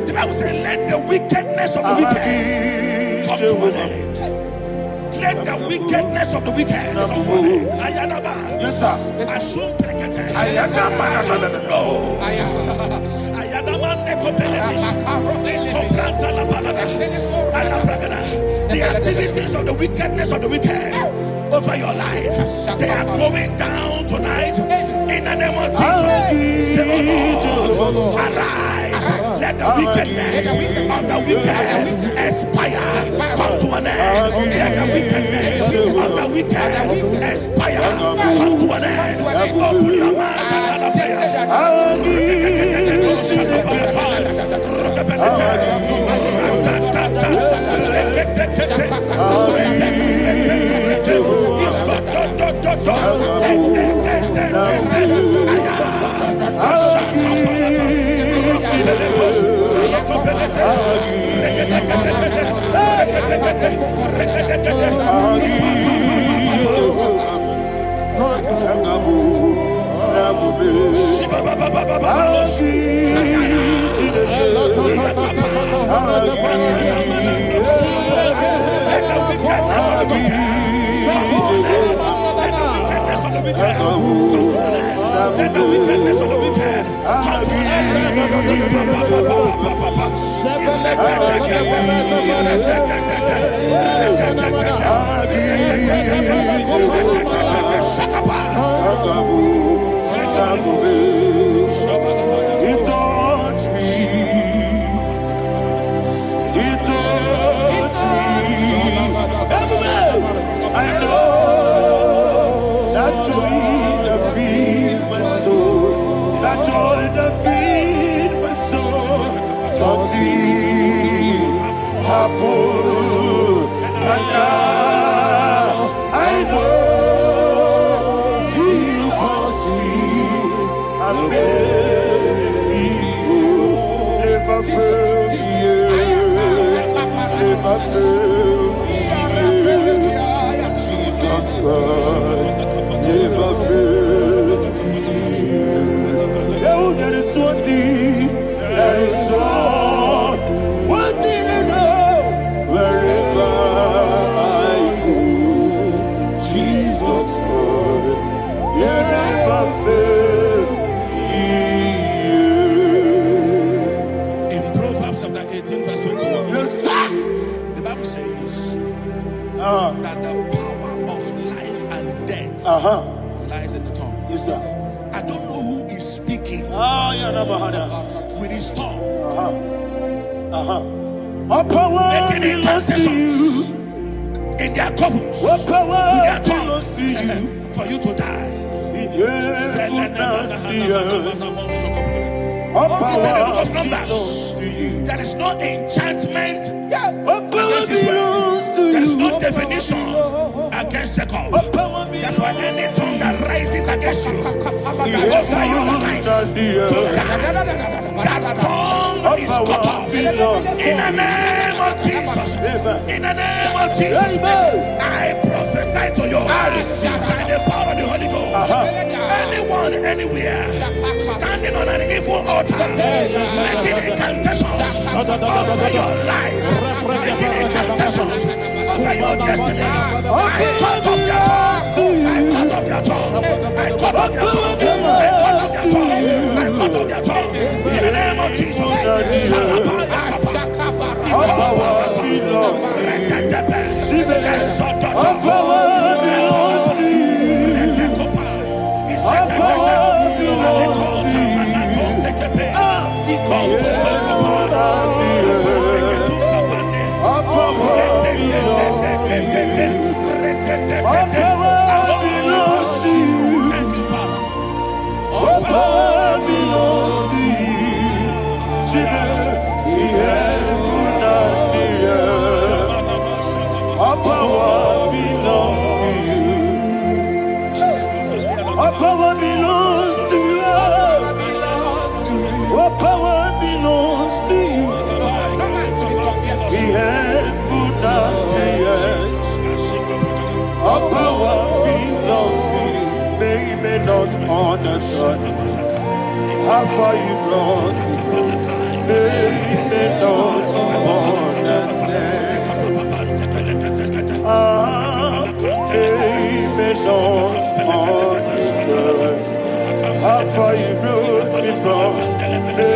The Bible says, let the wickedness of the wicked come to an end. Let the wickedness of the wicked come to an end. Ayadaba. Yes, sir. Assume prekete. Ayadaba. No. Ayadaba nekopeletis. Kompranta la balada. Alabragada. The activities of the wickedness of the wicked over your life, they are going down tonight in the name of Jesus. Say, oh Lord, arise. Let the wickedness of the wicked expire. Come to an end. Let the wickedness of the wicked expire. Come to an end. Open your mouth and have a prayer. Let the wickedness of the wicked come to an that the power of life and death lies in the tongue. Yes, sir. I don't know who is speaking with his tongue. making incantations in their covens, in their tongues, for you to die. He said in the book of Numbers, there is no enchantment against Israel. There is no definition against Jacob. Therefore, any tongue that rises against you over your life to die, that tongue is cut off. In the name of Jesus. In the name of Jesus. I prophesy to you by the power of the Holy Ghost. Anyone, anywhere, standing on an evil altar, making incantations over your life, making incantations over your destiny, I cut off their tongue. I cut off their tongue. I cut off their tongue. I cut off their tongue. I cut off their tongue. In the name of Jesus. Thank you, Father. All power belongs to you. All power belongs to you. All power belongs to you. All power belongs to you. We have put out the earth. All power belongs to you. They may not understand how far you brought me. They may not understand. They may not understand how far you brought me from. They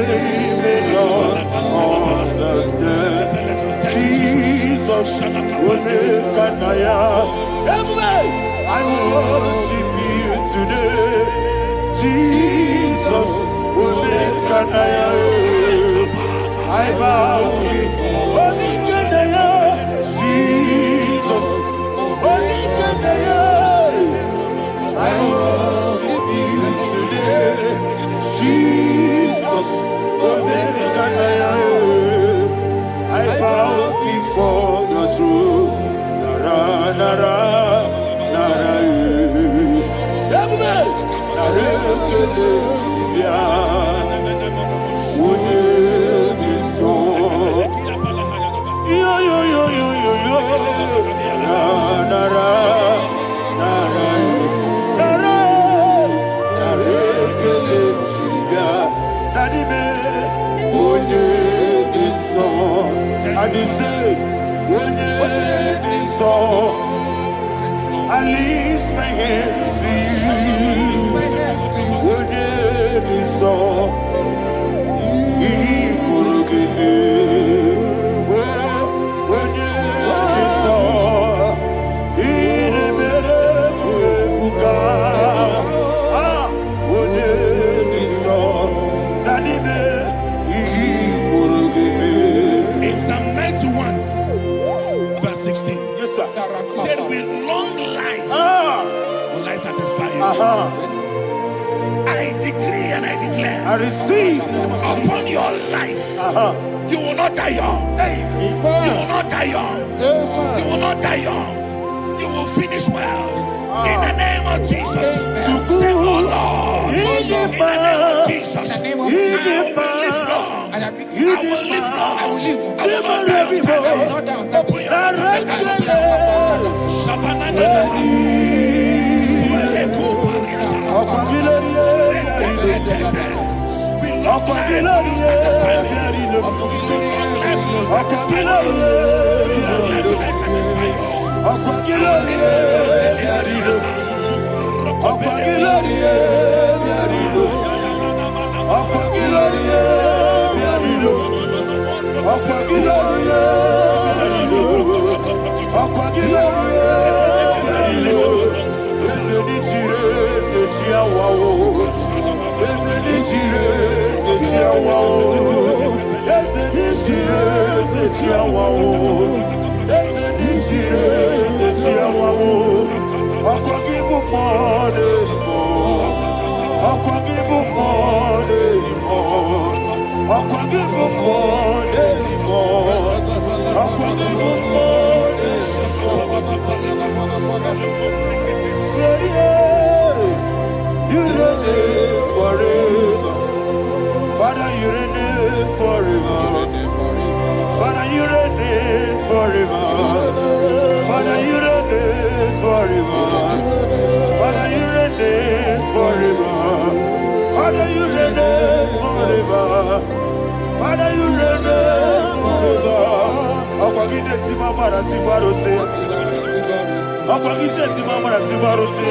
may not understand. Jesus, Kanaya. I worship you today. Jesus, Kanaya. I bow before Kanaya. Jesus, Kanaya. I worship you today. Jesus, Kanaya. I bow before your throne. Nara, nara, nara, I lift my hands to you. Would you so? In Psalm 91, verse 16, yes, sir. Said with long life will I satisfy you. I decree and I declare, I receive upon your life. You will not die young. You will not die young. You will not die young. You will finish well. In the name of Jesus. Say, oh Lord, in the name of Jesus, I will live long. I will live long. I will not die on time. Open your you reign forever. Father, you reign forever. Father, you reign forever. Father, you reign forever. Father, you reign forever. Father, you reign forever. Okwagide timamara tibarose. Okwagide timamara tibarose.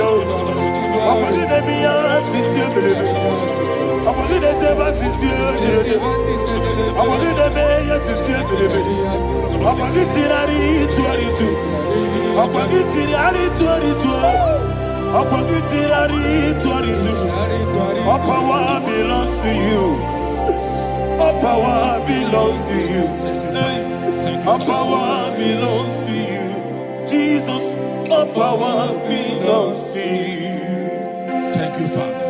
Okwagide biya sisi belebe. Okwagide teba sisi belebe. Okwagide beya sisi belebe. Okwagide rari tuaritu. Okwagide rari tuaritu. Okwagide rari tuaritu. All power belongs to you. All power belongs to you. All power belongs to you. Jesus, all power belongs to you. Thank you, Father.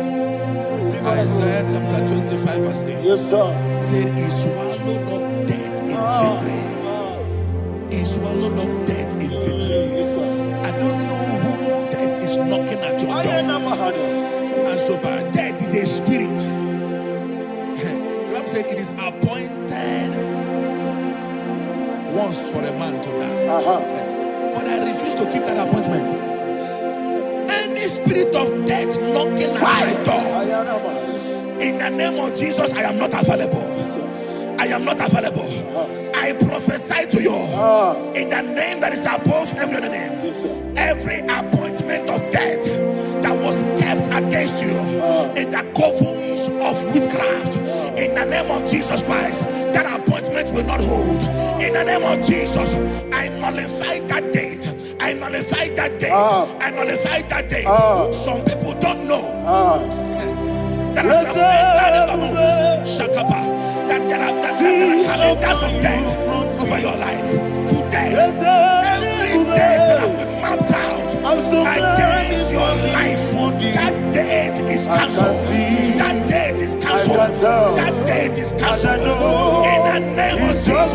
Isaiah chapter 25 verse 8. Yes, sir. Said he swallowed up death in victory. He swallowed up death in victory. I don't know who death is knocking at your door. And so but death is a spirit. God said it is appointed once for a man to die. But I refuse to keep that appointment. Any spirit of death knocking at my door, in the name of Jesus, I am not available. I am not available. I prophesy to you in the name that is above every other name. Every appointment of death that was kept against you in the covens of witchcraft, in the name of Jesus Christ, that appointment will not hold. In the name of Jesus, I nullify that date. I nullify that date. I nullify that date. Some people don't know that as you have entered the month, Shakapa, that there are calendars of death over your life. Today, every date that has been mapped out against your life, that date is cancelled. That date is cancelled. That date is cancelled. In the name of Jesus.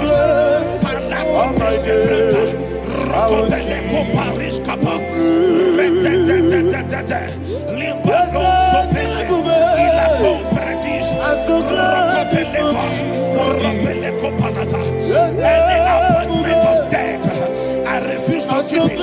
Rokopeleko Paris Kappa. Limbano Sopele. Ila Compredis. Rokopeleko Panata. Any appointment of death, I refuse to keep it.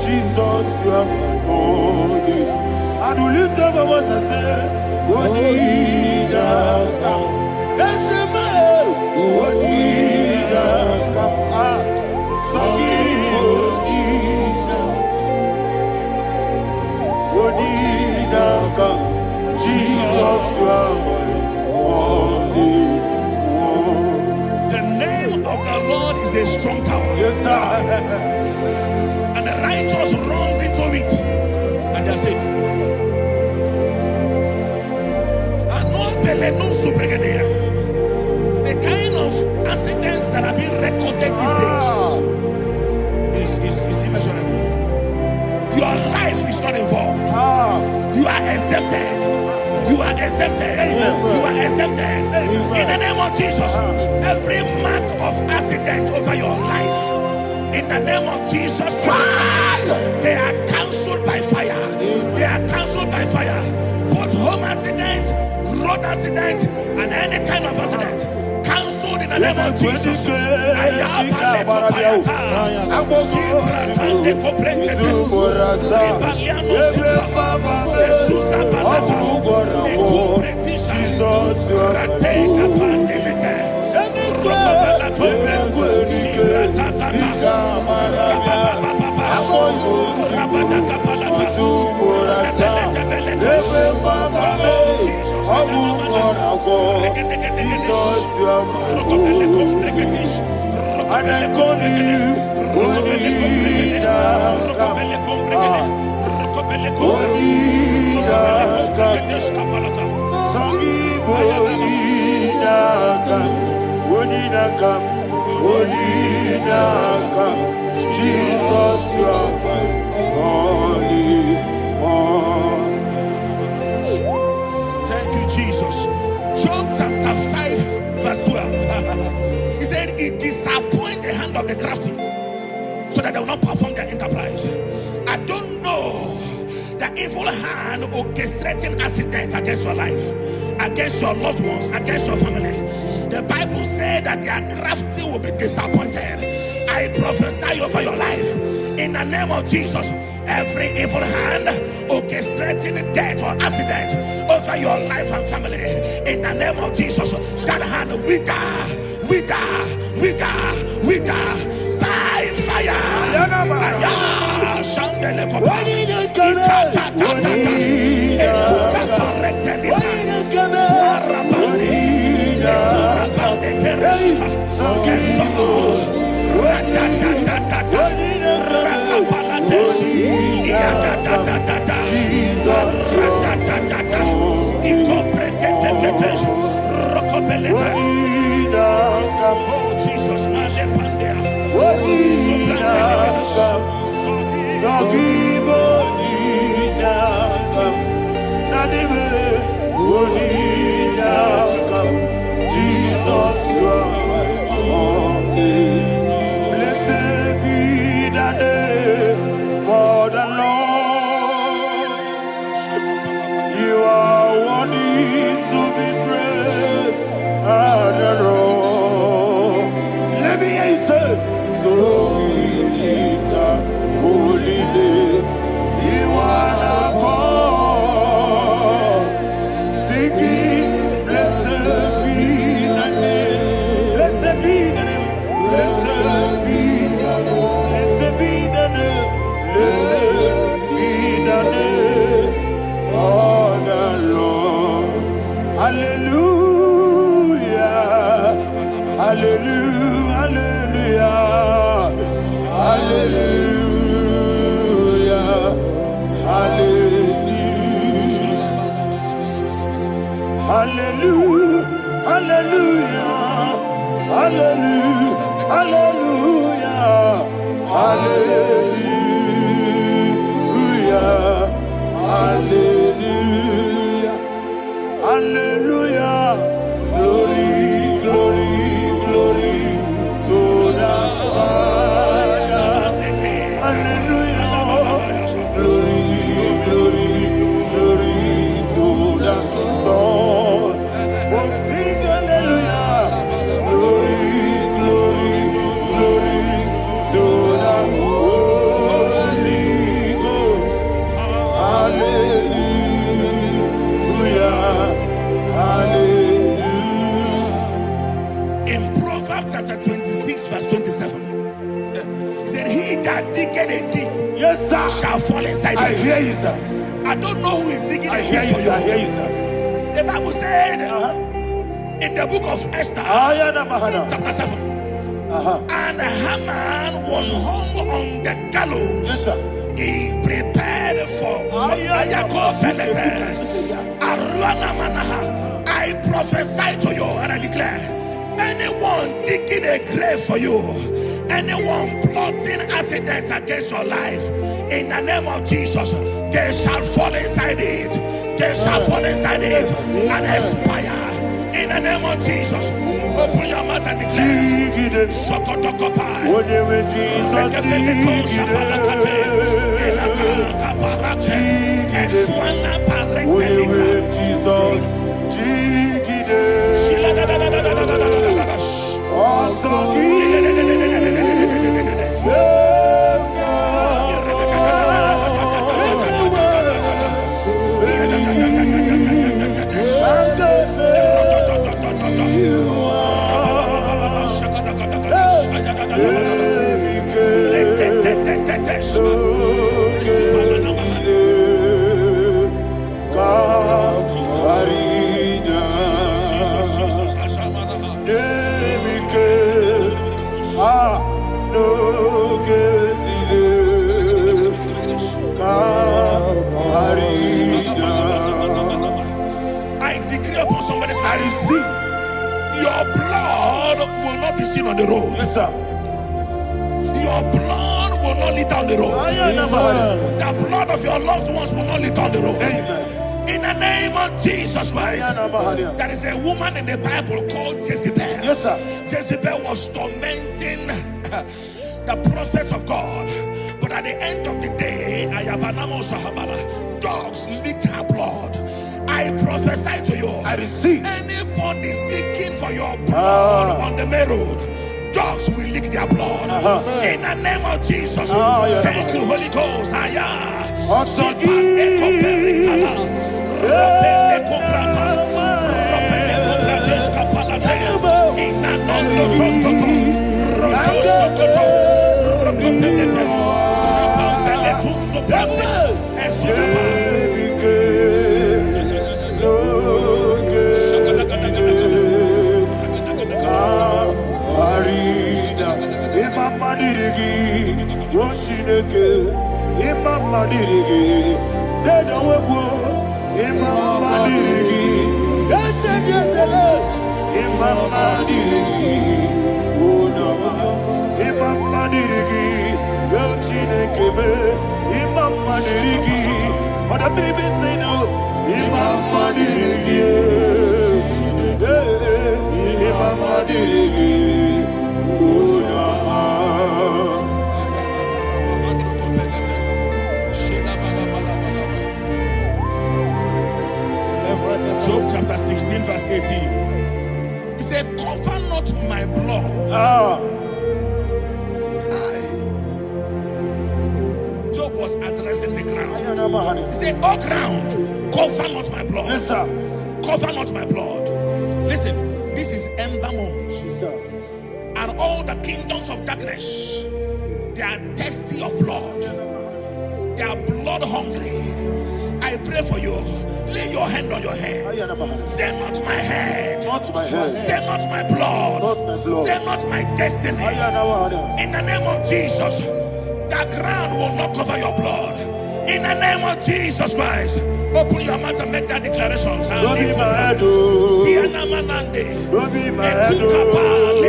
Jesus, you are my holy. I do lift up my voice and say, Wodida kam. That's a man. Wodida kam. Wodida kam. Jesus, you are my holy. The name of the Lord is a strong tower. Yes, sir. And the righteous runs into it and they are safe. The kind of accidents that are being recorded these days is immeasurable. Your life is not involved. You are exempted. You are exempted. You are exempted. In the name of Jesus, every mark of accident over your life, in the name of Jesus Christ, they are cancelled by fire. They are cancelled by fire. Both home accident, road accident, and any kind of accident, cancelled in the name of Jesus. Jesus, you are my holy. And I call you Jesus, you are my holy one. Thank you, Jesus. Job chapter 5, verse 12. He said, it disappoints the hand of the crafty, so that they will not perform their enterprise. I don't know the evil hand orchestrating accident against your life, against your loved ones, against your family. The Bible said that their crafty will be disappointed. I prophesy over your life in the name of Jesus. Every evil hand orchestrating death or accident over your life and family, in the name of Jesus, that hand wither by fire. Oh Jesus, Jesus, you are my holy. Blessed be the name of the Lord. You are worthy to be praised and adored. Let me hear you say, so we lift up holy name. You are the God. Singing, blessed be the name. Blessed be the name. Blessed be the name. Blessed be the name. Blessed be the name of the Lord. Hallelujah. Hallelujah. Hallelujah. Hallelujah. Hallelujah. Hallelujah. Hallelujah. Hallelujah. Hallelujah. Hallelujah. Hallelujah. Glory, glory, glory to the Father. Hallelujah. Glory, glory, glory to the Son. Oh, sing hallelujah. Glory, glory, glory to the Holy Ghost. Hallelujah. Hallelujah. in Proverbs chapter 26, verse 27, said, he that diggeth a deep, Yes, sir, shall fall inside I it. hear you, sir. I don't know who is digging I a hear deep you, for sir. I hear you. you, sir. The Bible said in the book of Esther, chapter 7, and Haman was hung on the gallows. Yes, sir. He prepared for I prophesy to you and I declare, anyone digging a grave for you, anyone plotting accidents against your life, in the name of Jesus, they shall fall inside it. They shall fall inside it and expire. In the name of Jesus, open your mouth and declare. Sokotokopai. God. somebody's I life. receive. Your blood will not be seen on the road. Yes, sir. Your blood will not lead down the road. The blood of your loved ones will not lead down the road. Amen. In the name of Jesus Christ. There is a woman in the Bible called Jezebel. Yes, sir. Jezebel was tormenting the prophets of God. But at the end of the day, dogs licked her blood. I prophesy to you. I receive. Anybody seeking for your blood on the main road, dogs will lick their blood. In the name of Jesus. Thank you, Holy Ghost. Job chapter 16 verse 18. He said, cover not my blood. Job was addressing the ground. He said, oh ground, cover not my blood. Yes, sir. Cover not my blood. Listen, this is ember month. Yes, sir. And all the kingdoms of darkness, they are thirsty of blood. They are blood hungry. I pray for you. Lay your hand on your head. Say not my head. Not my head. Say not my blood. Not my blood. Say not my destiny. In the name of Jesus, the ground will not cover your blood. In the name of Jesus Christ, open your mouth and make that declaration. Don't be mad, oh. Don't be mad, oh.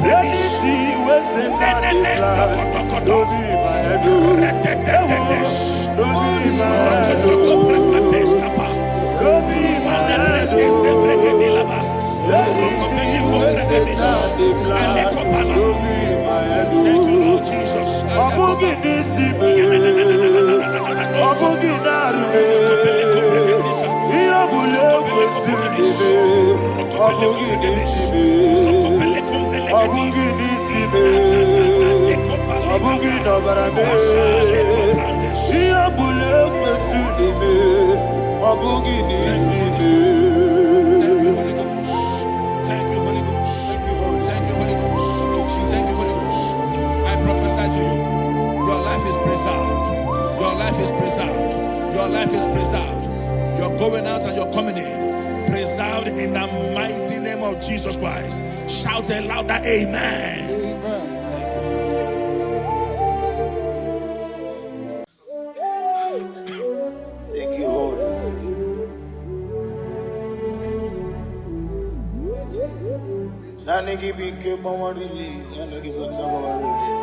Anything was in that decline. Don't be mad, oh. Don't be mad, oh. Don't be mad, oh. Anything was in that decline. Don't be mad, oh. Thank you, Lord Jesus. Your life is preserved. You're going out and you're coming in. Preserved in the mighty name of Jesus Christ. Shout a louder amen. Amen. Thank you, Father. Thank you, Holy Spirit. Nanigi bike mama really, nanigi bata mama really.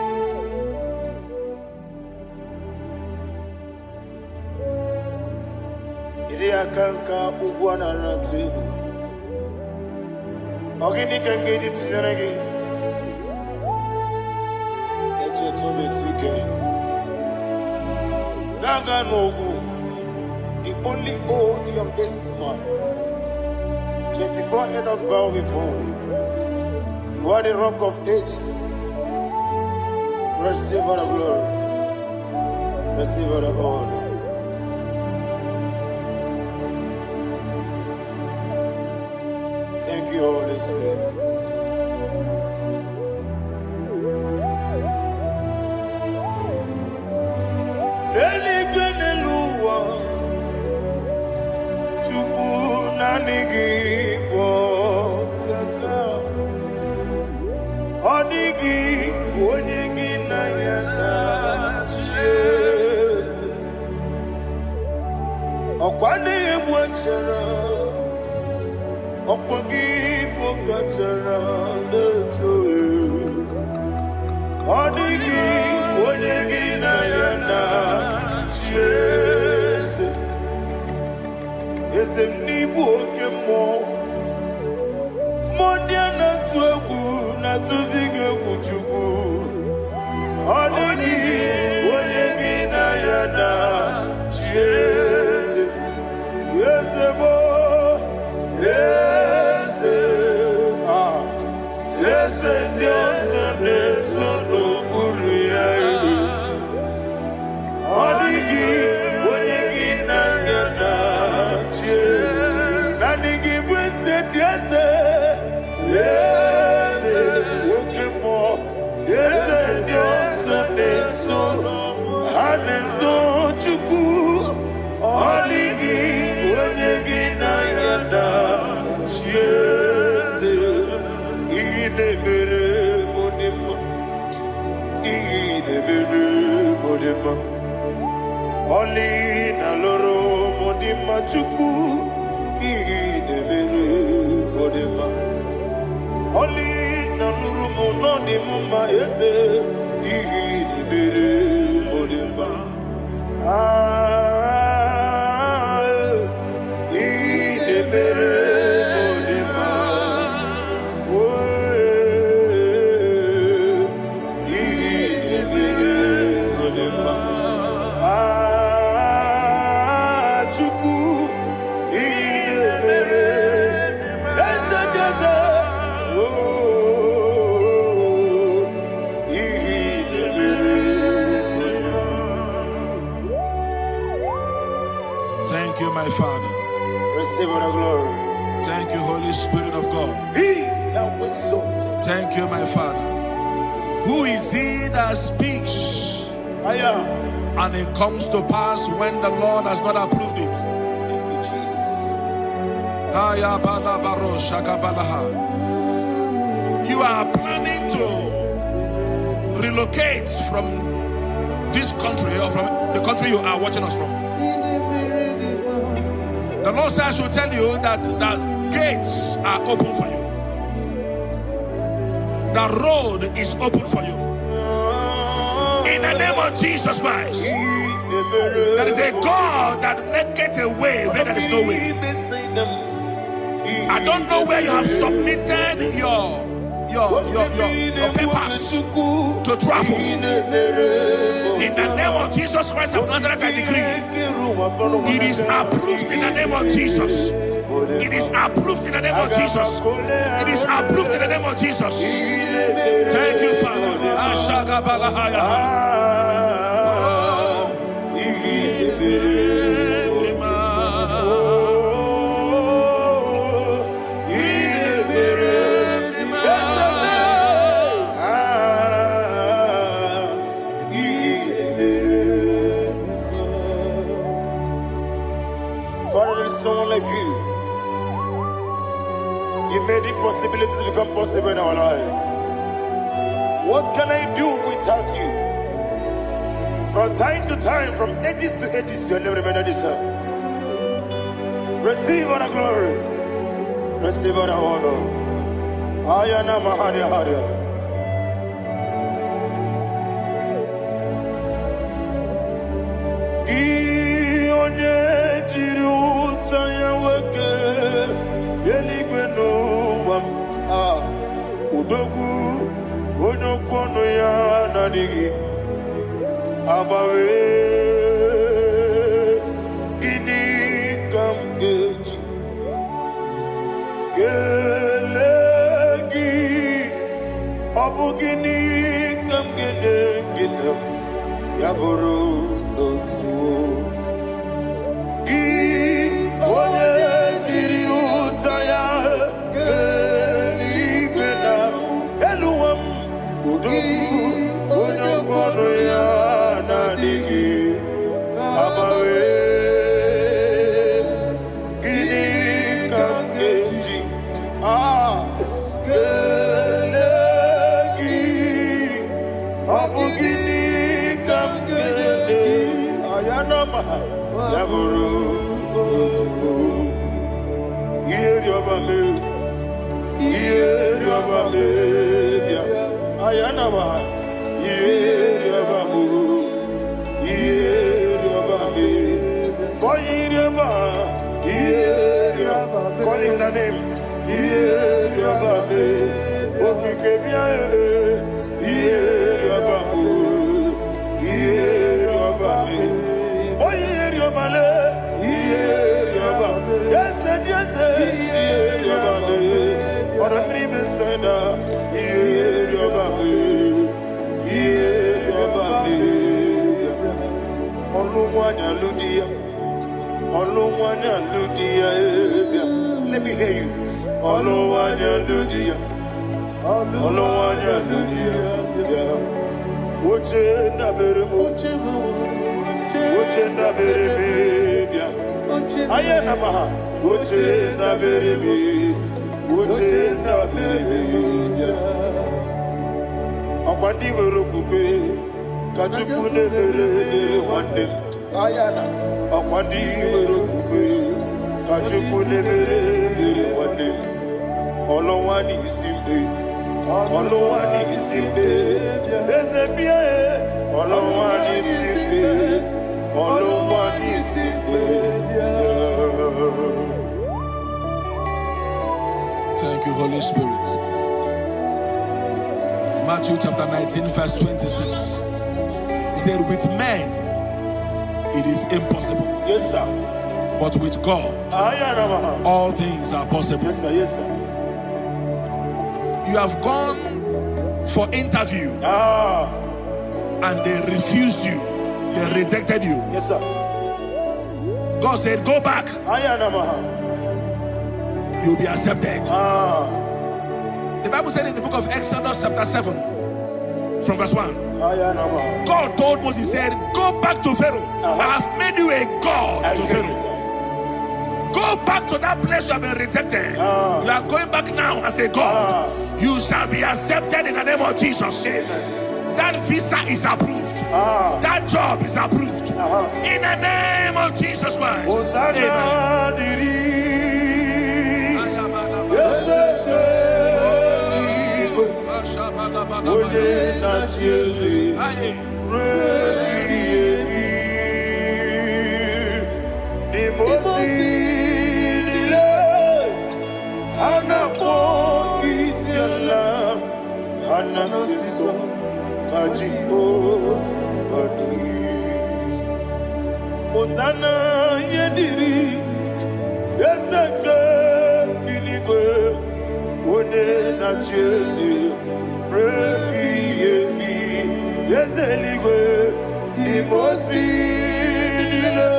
Kanka ugwana ratubu ogini kangedi tineregi eche tobe sike gaga nogu the only old youngest man 24 elders bow before you. You are the rock of ages. Receive all the glory, receive all the honor. Thank you, Holy Spirit. Okwagi pokachara leto. Odigi onyegi na yana Jese. Eze mnibu okemo. Monia na tuegu na tuzige kuchugu. Odigi onyegi na yana Jese. Yese mo. Yese. Yese Yese Yese no Buria. Odigi onyegi na yana Jese. Nanigi bwese Yese. Yese okemo. Yese Yese Yese no Haneso chuku. Odigi onyegi na yana Jese. Idebere modima. Idebere modima. Oli na loro modima chuku. Idebere modima. Oli na luru mononi mama eze. Idebere modima. Idebere modima. Idebere modima. Chuku. Idebere. Eze eze. Idebere modima. Thank you, my Father. Receive all the glory. Thank you, Holy Spirit of God. He that was so. Thank you, my Father. Who is he that speaks I am. and it comes to pass when the Lord has not approved it? Thank you, Jesus. You are planning to relocate from this country or from the country you are watching us from. The Lord says I should tell you that the gates are open for you. The road is open for you. In the name of Jesus Christ. There is a God that maketh a way where there is no way. I don't know where you have submitted your papers to travel. In the name of Jesus Christ of Nazareth, I decree it is approved in the name of Jesus. It is approved in the name of Jesus. It is approved in the name of Jesus. Thank you, Father. Father, there is no one like you. You made impossibilities become possible in our life. What can I do without you? From time to time, from ages to ages, you never remain the same. Receive all the glory. Receive all the honor. Ayana Mahania Haria. Udogu onokono ya nadigi abawe ini kamgeji gelegi abugini kamgene ginem yaburu dosu gi onye jiri utaya kono ya nadigi abawe gini kamgeji gelegi abu gini kamgene ayanama yaburu uzu yeri obame Call him the name. Let me hear you. Ayana, Akwandi Werokukwe, Kachukune Bere Wande, Olowani Simbe, Olowani Simbe, Ezebia, Olowani Simbe, Olowani Simbe. Thank you, Holy Spirit. Matthew chapter 19, verse 26. He said, with men it is impossible. Yes, sir. But with God, all things are possible. Yes, sir. Yes, sir. You have gone for interview and they refused you. They rejected you. Yes, sir. God said, go back. You'll be accepted. The Bible said in the book of Exodus chapter 7 from verse 1. God told Moses, he said, go back to Pharaoh. I have made you a God to Pharaoh. Go back to that place you have been rejected. You are going back now as a God. You shall be accepted in the name of Jesus. That visa is approved. That job is approved. In the name of Jesus Christ. Osana yediri ezeke binigwe one na chezi repi yemi yezeligwe imosi dile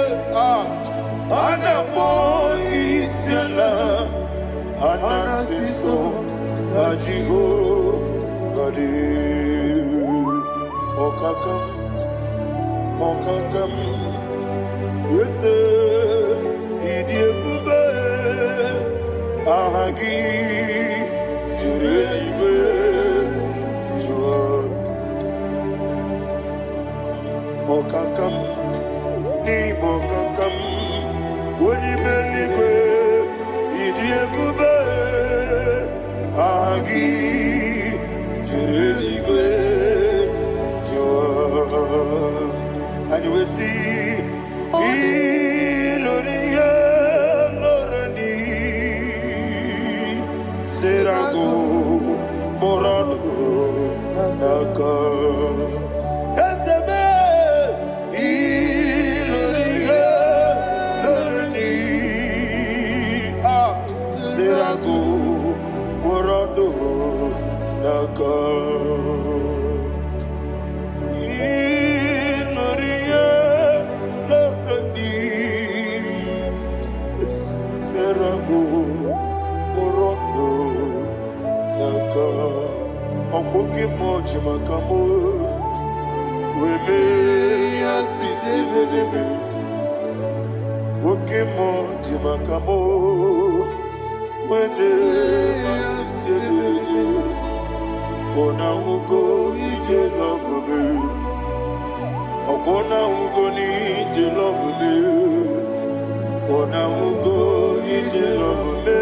anapo isiala anasiso ajigo gadi okakam yes, idiebube ahagi jurelibe jua okakam ni bokakam wonimeligwe idiebube ahagi jurelibe jua. And we see Iloria Lorani Serago Morado Naka Ezebe Iloria Lorani Serago Morado Naka Okoke moji makamo weme asisi meleme oke moji makamo weje asisi meleme ona ugo ije love me okona ugo ni ije love me ona ugo ije love me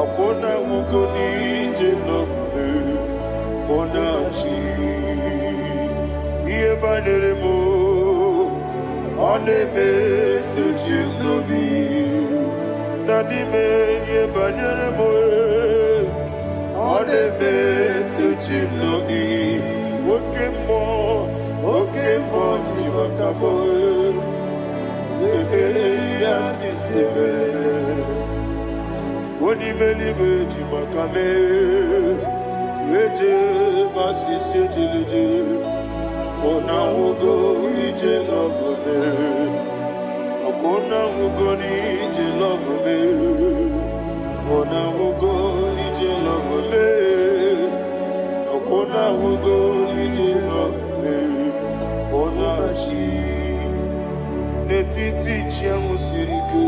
Akona mugoni jelovube onachi iye baneremo oneme tujinobi nanime iye baneremo oneme tujinobi okemo jimakabo ebe yasisebele Oni melive jimakame, weje masisi jilije. Ona ugo ije love me, akona ugo ni ije love me. Ona ugo ije love me, akona ugo ije love me. Ona chi netiti chiamu siriku.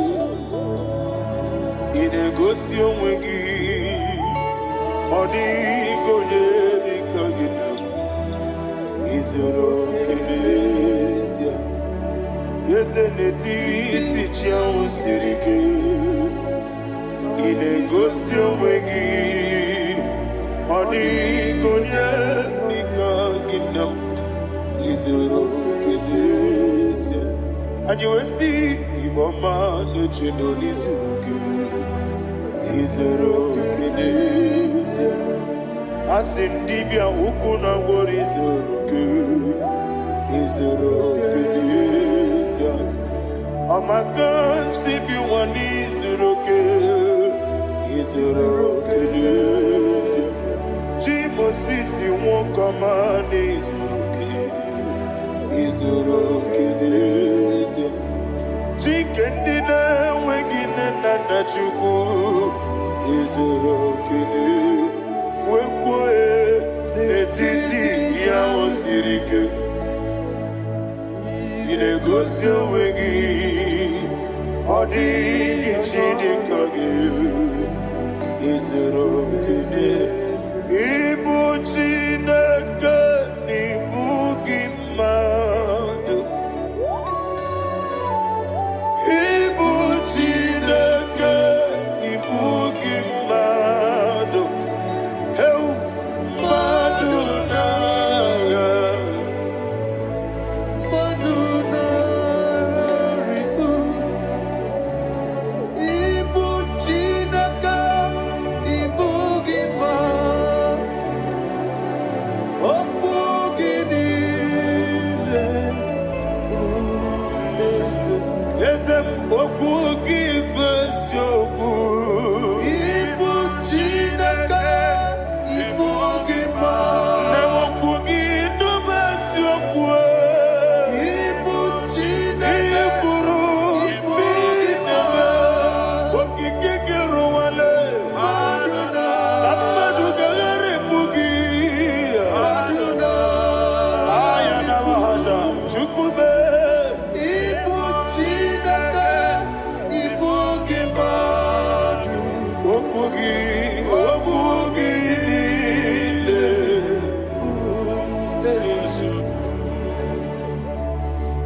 Inegosi onwe gị ọ dịghị onye dịka gị na izuru oke n'ezie eze n'etiti chi ahụ siri ike inegosi onwe gị ọ dịghị onye dịka gị na izuru oke n'ezie anyị wee sị Igbo ọma na-eche nọ n'izuru gị Izuru keneze asindibia huku na gwori izuru keneze amaka sibi wani izuru keneze Jimosisi wokama ni izuru keneze Chikendi na wegine na nachuku Izuru kene wekwe netiti ya osirike Inegosi onwegi odigi chidikage Izuru kene Ibu Chineke n'ibu gị mmadụ Ibu Chineke ibu gị mmadụ heu mmadụ n'agha rikpu Ibu Chineke ibu gị mmadụ okwu gị niile eze okwu gị bụ eziokwu Ibu Chineke ibu gị mmadụ na okwu gị dube eziokwu Ibu Chineke ikwuru ibu gị mmadụ okike gị rụwale mmadụ ga-agharịpụ gị aya na mahasha chukwube Ibu Chineke ibu gị mmadụ okwu gị niile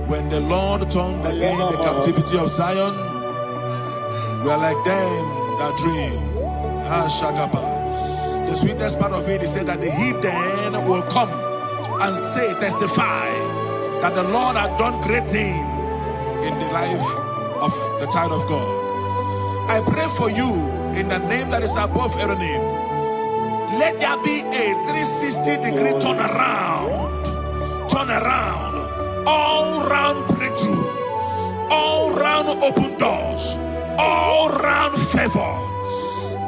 When the Lord turned again the captivity of Zion, we are like them that dream. The sweetest part of it is said that the heathen will come and say, testify that the Lord had done great things in the life of the child of God. I pray for you in the name that is above every name. Let there be a 360-degree turn around, all round breakthrough, all round open doors, all round favor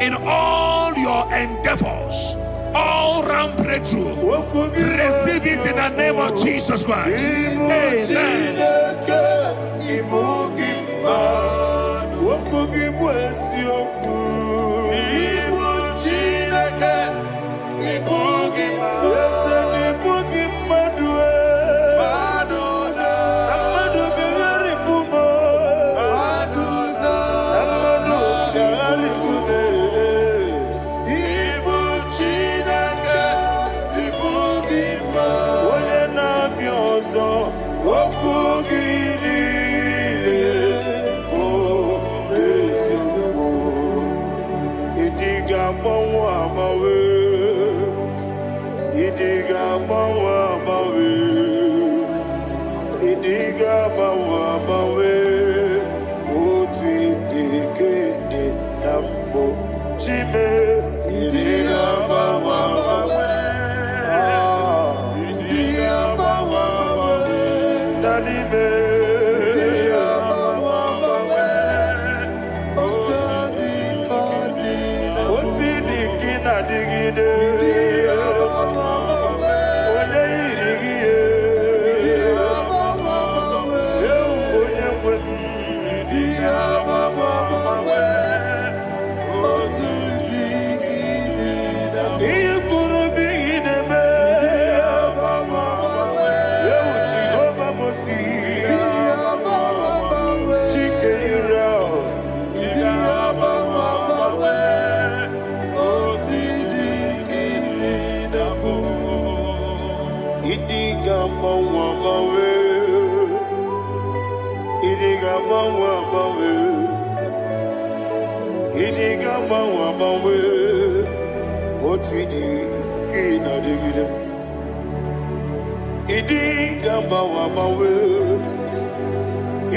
in all your endeavors, all round breakthrough. Receive it in the name of Jesus Christ. Amen. Okwu gị niile Idiga mawa mawe, otidi kina digide. Idiga mawa mawe,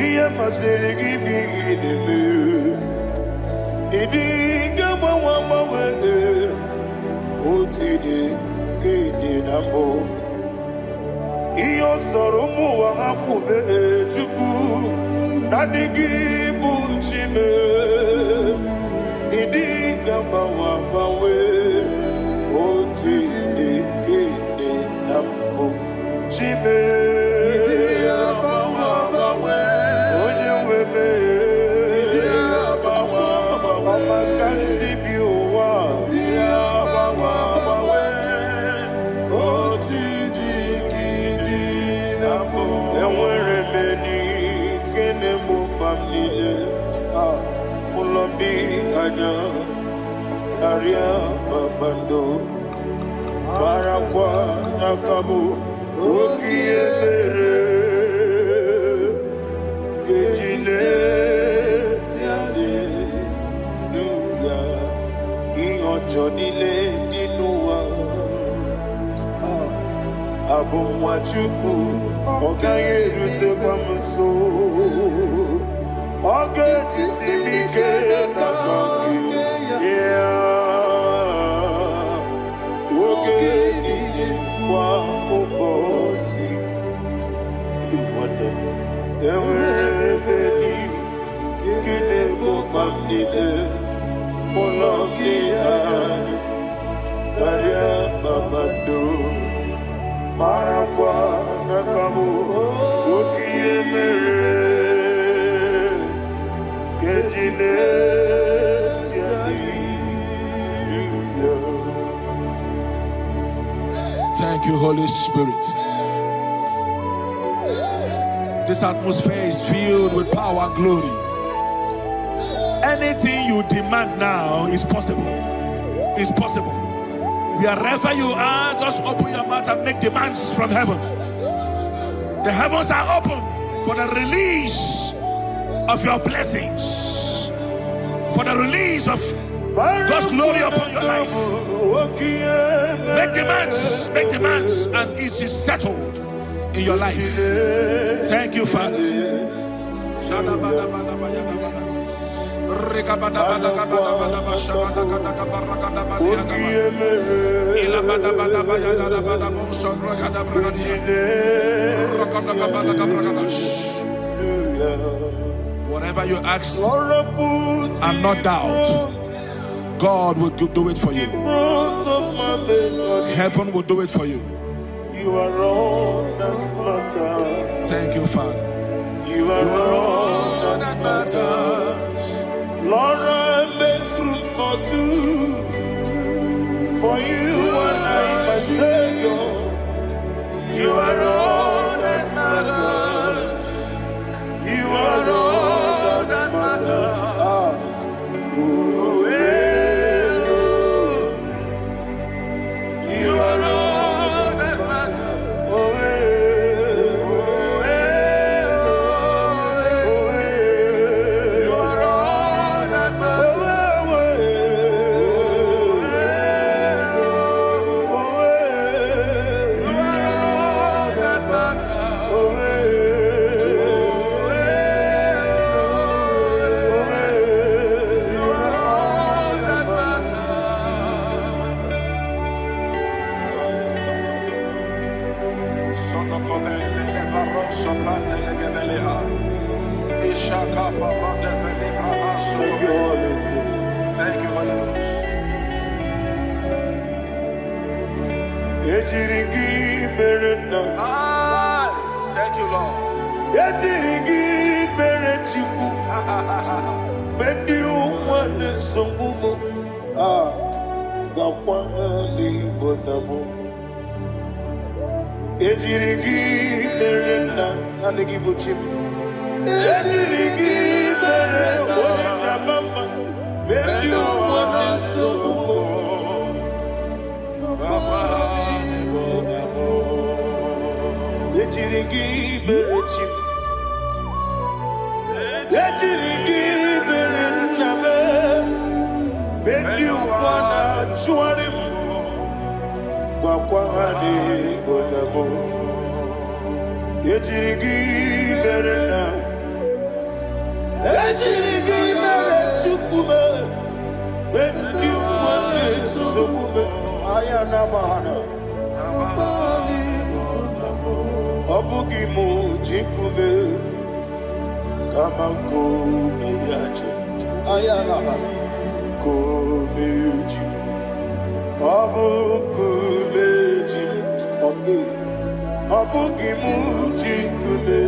iya masiri gibi ideme. Idiga mawa mawe, otidi kina mo. Iyo soromu wa akube chuku, nadigi bunchime. Idiga mawa mawe, otidi kide nambo chime. Idiga mawa mawe, onye weme. Idiga mawa mawe, amakansi biwa. Idiga mawa mawe, otidi kide nambo. Enwere meni kene mo pamnile. Mulambi anya karya babando barakwa nakabu okiye mere gejile tiade luya iyojo nile dinuwa abumwachuku okaye rute kwamuso. Okay, Tisimike Nakangi, yeah. Okay, Nini Kwa Obosi, Iwanem, Everybody, Kine Mumamnine, Molongi Ani, Daria Babado, Marakwa Nakamu, Okie Mere. Thank you, Holy Spirit. This atmosphere is filled with power and glory. Anything you demand now is possible. It's possible. Wherever you are, just open your mouth and make demands from heaven. The heavens are open for the release of your blessings, for the release of God's glory upon your life. Make demands, and it is settled in your life. Thank you, Father. Whatever you ask and not doubt, God will do it for you. Heaven will do it for you. You are all that matters. Thank you, Father. You are all that matters. Lord, I make room for two. For you and I, my Savior. You are all that matters. You are all that matters. You are all that matters. You are all that Thank you, Holy Ghost. Thank you, Lord. Akwahani bonamo Yejirigi berena Yejirigi berechukube Wendi wame sokube Ayana mahana Obugi mu jikube Kama kome yaje Ayana kome jikube Abukumeji, Abukimuji kume,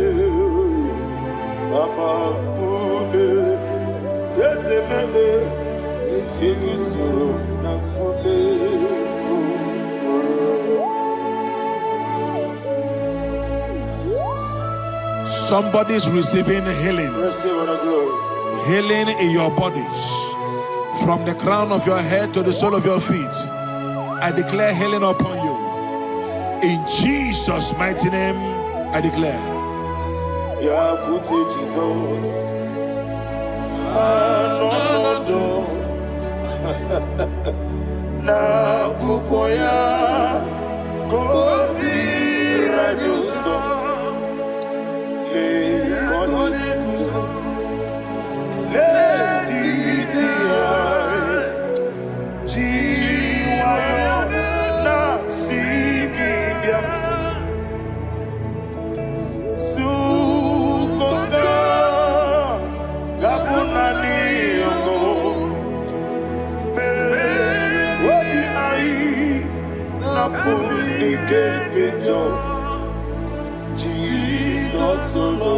Amakume, Yesemebe, Kinisuru nakume. Somebody's receiving healing. Healing in your bodies. From the crown of your head to the sole of your feet. I declare healing upon you. In Jesus' mighty name, I declare. Yakute Jesus. Na kukoya kozi raduso le konisu le titiare jiwayo na sikibia sukoka gabuna niyongo wadi ai na punike kejo Jesus solo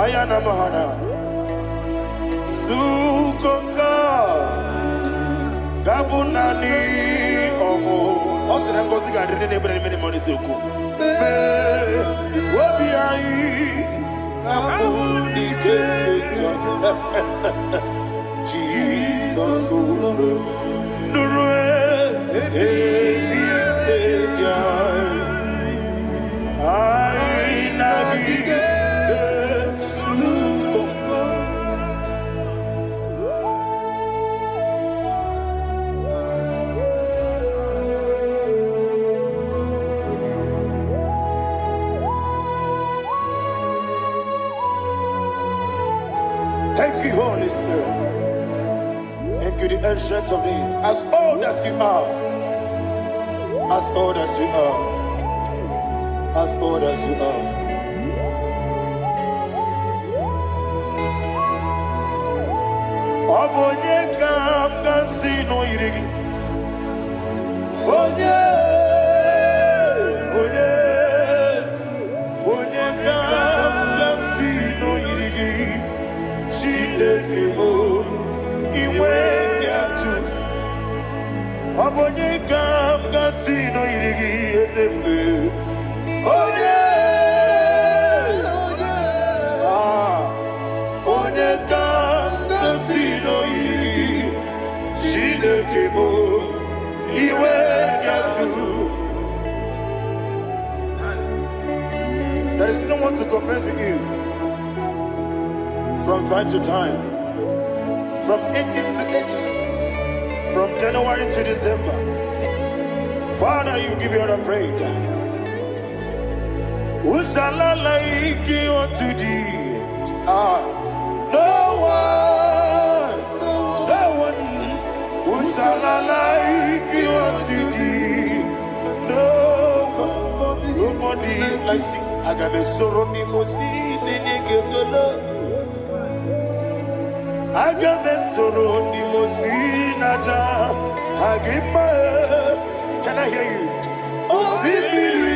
Ayana mahana sukoka gabunani omo osina ngozi ga ndene nebere mene moni soku wobi ai amuni kejo Jesus nurwe ai nagi Thank you, Holy Spirit. Thank you, the ancient of days. As old as you are, as old as you are, as old as you are. Obonye kam kasino irigi. Onye kam kasino irigi. Chinekemo iwe nyatu. Obonye kam kasino irigi esefu. Onye kam kasino irigi. Chinekemo iwe nyatu. There is no one to compare with you. From time to time, from ages to ages, from January to December, Father, you give you all the praise. Who shall I like you unto thee? No one. Who shall I like you unto thee? Nobody like you. I got a sorrow, Agamesoro di Mosinaja Hagima. Can I hear you? Osibiri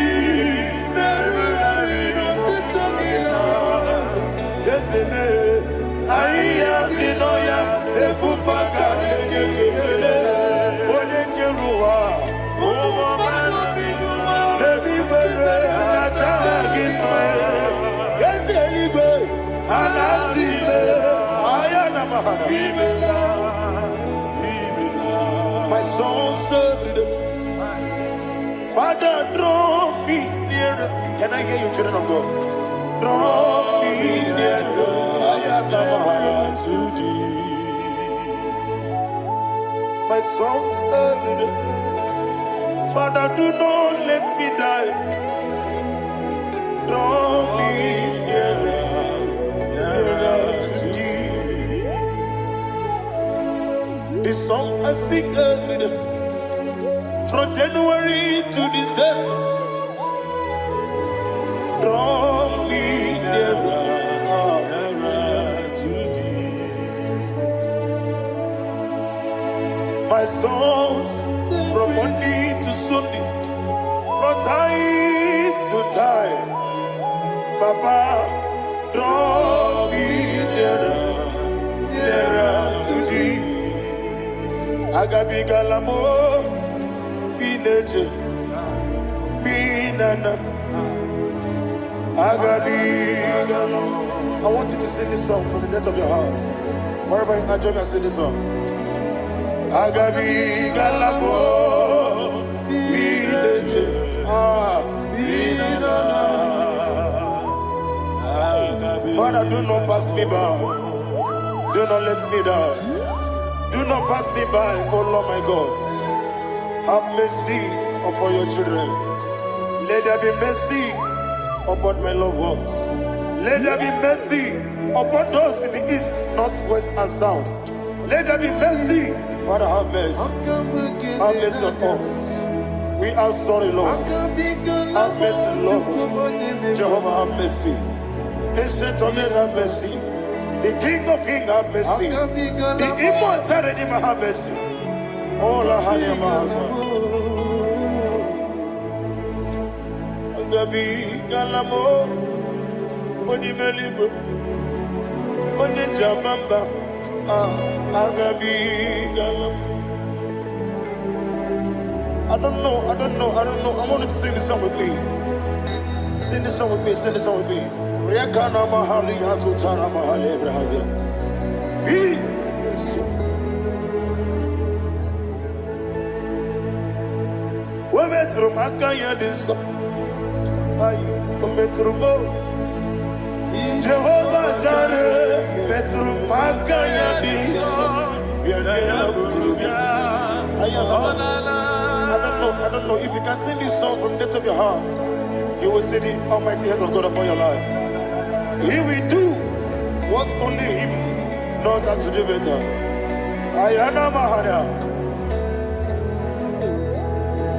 songs every day. Father, draw me nearer. Can I hear you, children of God? Draw me nearer. I am to thee. My songs every day. Father, do not let me die. Draw me nearer, nearer to thee. This song I sing every day, from January to December. Draw me nearer, nearer to thee. My songs from Monday to Sunday, from time to time. Papa, draw me nearer, nearer to thee. Agabi galamo, bineje, binana. Agabi galamo. I want you to sing this song from the depth of your heart. Wherever you are, join me and sing this song. Agabi galamo, bineje, binana. Father, do not pass me by. Do not let me die. Do not pass me by, oh Lord my God. Have mercy upon your children. Let there be mercy upon my loved ones. Let there be mercy upon those in the east, north, west, and south. Let there be mercy. Father, have mercy. Have mercy on us. We are sorry, Lord. Have mercy, Lord. Jehovah, have mercy. Ancient of days, have mercy. The King of Kings, have mercy. The immortal Redeemer, have mercy. All our honey master. Agabi galamo, oni meligo, oni jamamba. Agabi galamo. I don't know. I want you to sing this song with me. Sing this song with me. Sing this song with me. Riakana mahali azutana mahali Ibrahim. We metro makanya diso. Ayo, we metro mo. Jehovah Jireh, metro makanya diso. I don't know if you can sing this song from the depth of your heart. You will see the almighty hands of God upon your life. He will do what only Him knows how to do better. Ayana Mahana.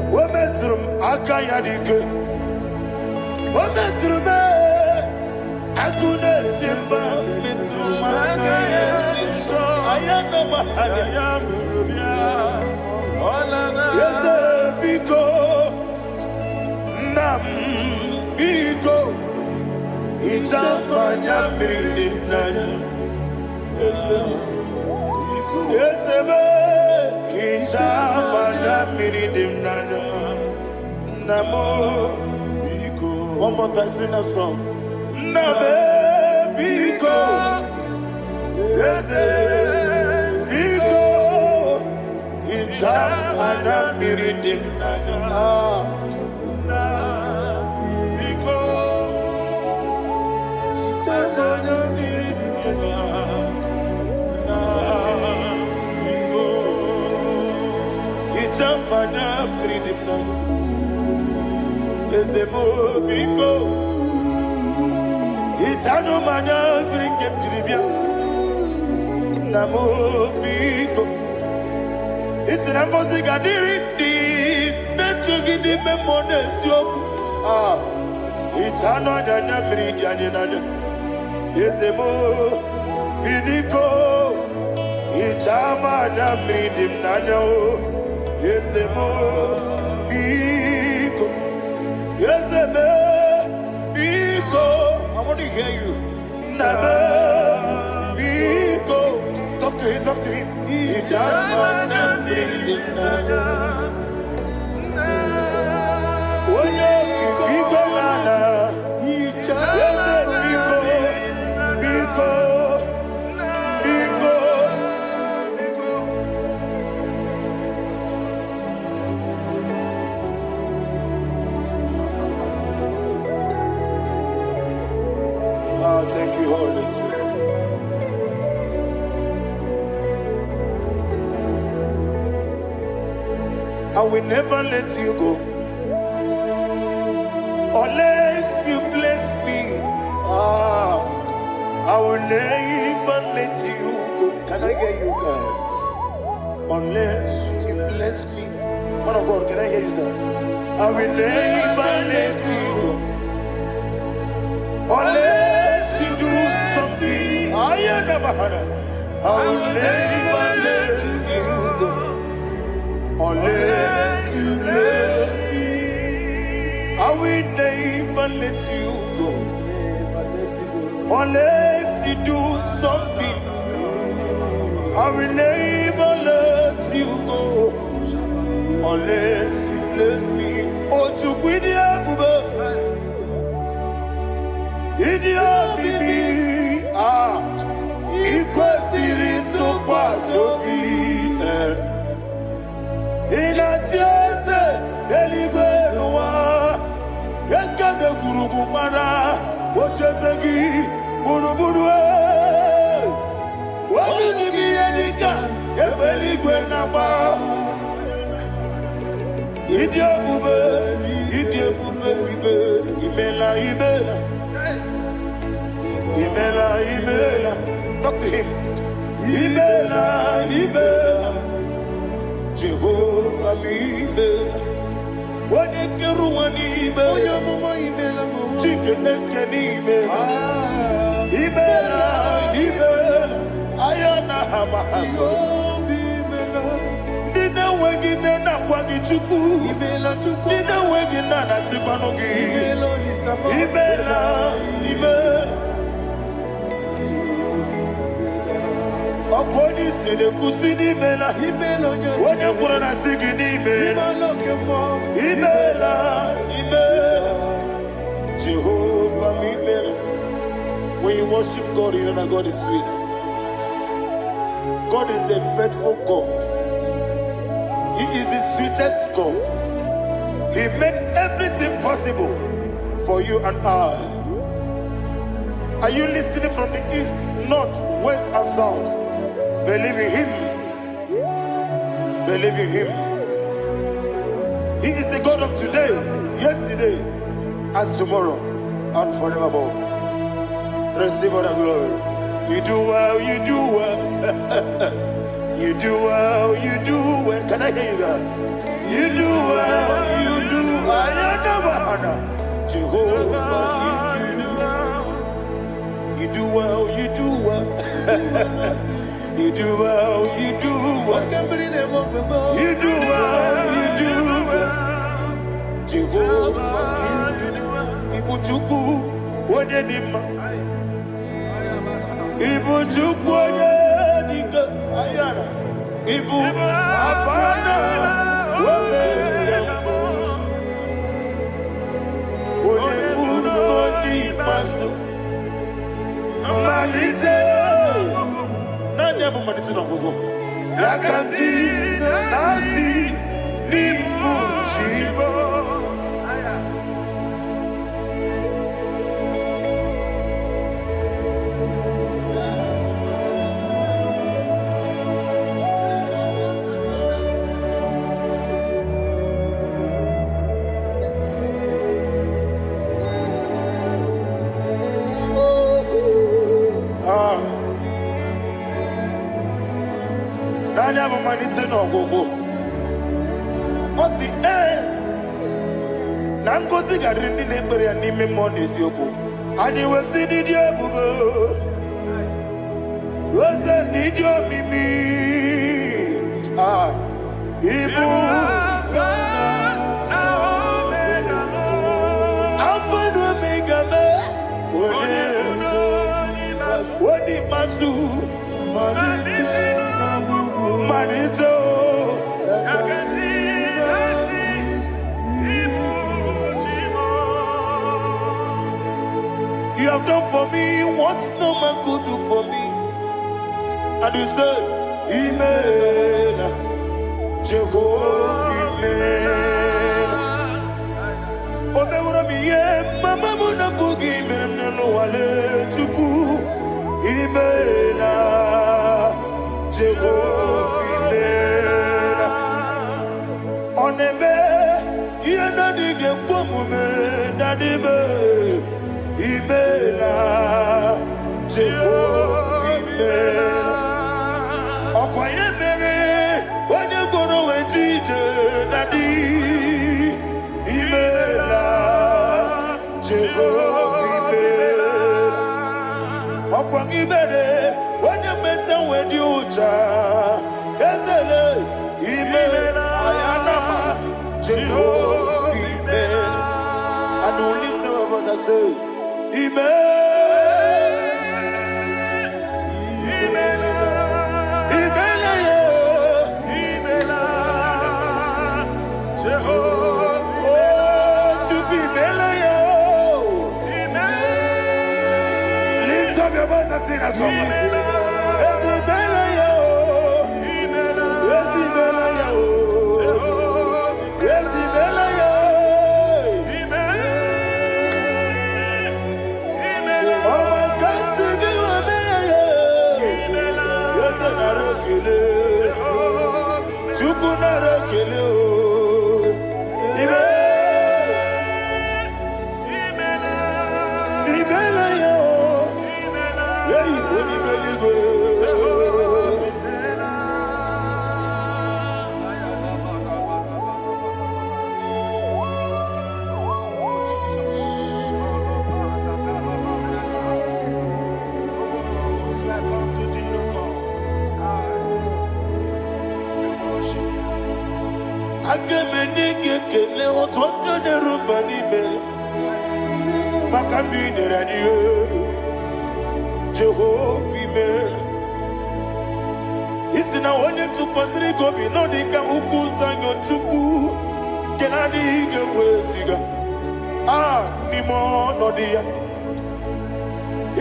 Wometrum Akayadike. Wometrum Agune Jimba. Metrum Akayadike. Ayana Mahana. Yes, Biko. Nam Biko. Ichamanya mirinanya, esebe. Ichamanya mirinanya, namo biko. One more time, sing that song. Nabe biko, ese biko. Ichamanya mirinanya. Mana pridimna ezemo biko itano mana brikem tribia namo biko isira mbozi gadiri di nechugi di memonesio itano dana bridiani nana ezemo biko itama na bridimna no. Yesemo biko, yeseme biko. I want to hear you. Nabe biko. Talk to him. Talk to him. Ijamana bridinana. Oye kikibanana. Yese biko, biko. thank you, Holy Spirit. I will never let you go unless you bless me. I will never let you go. Can I hear you guys? Unless you bless me. Man of God, can I hear you, sir? I will never let you go unless you do something. I will never let you go unless you bless me. I will never let you go unless you do something. I will never let you go unless you bless me. Oh, to quit Idia bibi ikwesiri ntụkwasị inatieze eluigwe n'ụwa ekede gburugburu gbara ocheze gị gburugburu obibi gị ihe dịka ebe eluigwe na-agba ịdị ebube bibe imela imela. Talk to him. Imela. Jehovah imela. Wanekeru imela. Chike eske imela. Imela. Ayana hamahaso. Dina wegine na kwagi chuku. Dina wegine na sipanogi. Imela. Okoni sede kusini mela. Wone kurana sigini mela. Imela. Jehovah imela. When you worship God, you know that God is sweet. God is a faithful God. He is the sweetest God. He made everything possible for you and I. Are you listening from the east, north, west, and south? Believe in him. He is the God of today, yesterday, and tomorrow, and forevermore. Receive all the glory. You do well. You do well. Can I hear you guys? You do well. Jehovah, you do well. You do well. Jehovah, Ibuchuku, Wadenima. Ibuchuku, Wadenika, Ayana. Ibu, Afana, Wabeyamo. Onebu, Oni, Maso. Manite. Never manage to go. Yakanti, Nasi, Nibu, Chibo. Never money to no go. Osi Nango sigarini nembere ni me money yoko. Ani wasi ni dia bugo. Wasi ni dia mimi. Ibu Alpha and Omega me. Wodi masu. Manito, you have done for me what no man could do for me. And you said, Imela, Jehovah, Imela. Obewura miye, mama muna bugi, miremne no wale, chuku. imere onye meta wedi ucha ezele imere ayanama Jehovah imere. And we lift our voice and say imere. Sing a song. Jehovah, isina onye tụkwasịrị gị obi n'ọdị ka ukwu zanyo Chukwu nke na-adịghị eweziga n'ime ọnọdụ ya.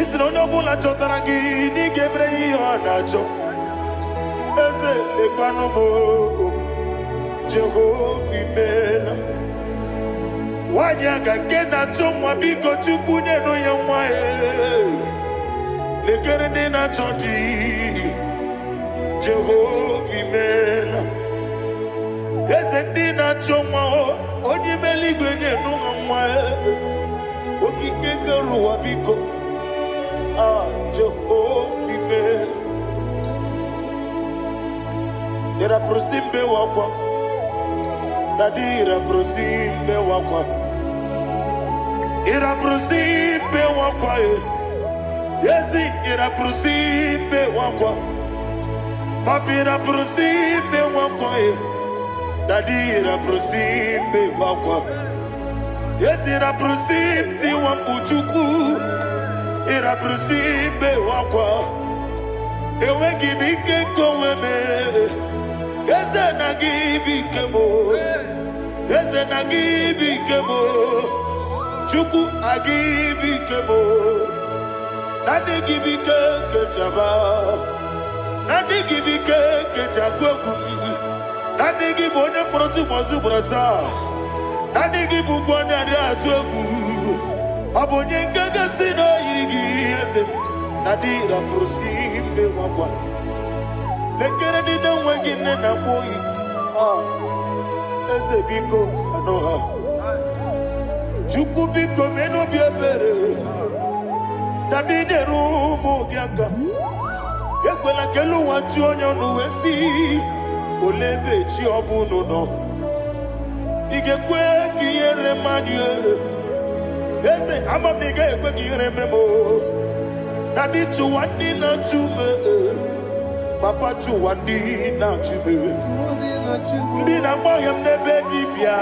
Isina onye ọbụla chọtara gị n'ịga emere ya ihe ọ na-achọ. Eze lekwanụ m Jehova imela. Nwanyị aga nke na-achọ nwa biko Chukwu nyenụ ya nwa ya. Lekere ndị na-achọ di Jehovah imela. Eze ndị na-achọ nwa onye imela igwe nyenụ ha nwa ya. Okike kere ụwa biko Jehovah imela. Ira prosimbe wakwa Dadira prosimbe wakwa Ira prosimbe wakwa Yesi ira prosimbe wakwa Papi ira prosimbe wakwa Dadira prosimbe wakwa Yesi ira prosimti wambuchuku Ira prosimbe wakwa Ewe gibike koweme Eze na gibike mo Eze na gibike mo Chukwu agibike mo Nadi gibike kejaba Nadi gibike kejakwegu Nadi gibone protu mozu brasa Nadi gibukwane adi atwegu Abonye nkege sino yirigi eze Nadi raprosimbe wakwa Lekere di na wegine na boyi Eze biko sanoha Chukwu biko meno biebere Dadi neru mugiaka Ekwela kelu wanchu onyo nuwesi Olebe chi obu no Igekwe kiyere manye Eze amamiga ekwe kiyere memo Dadi chuwani na chume Papa chuwani na chume Ndi na moya mnebe dibia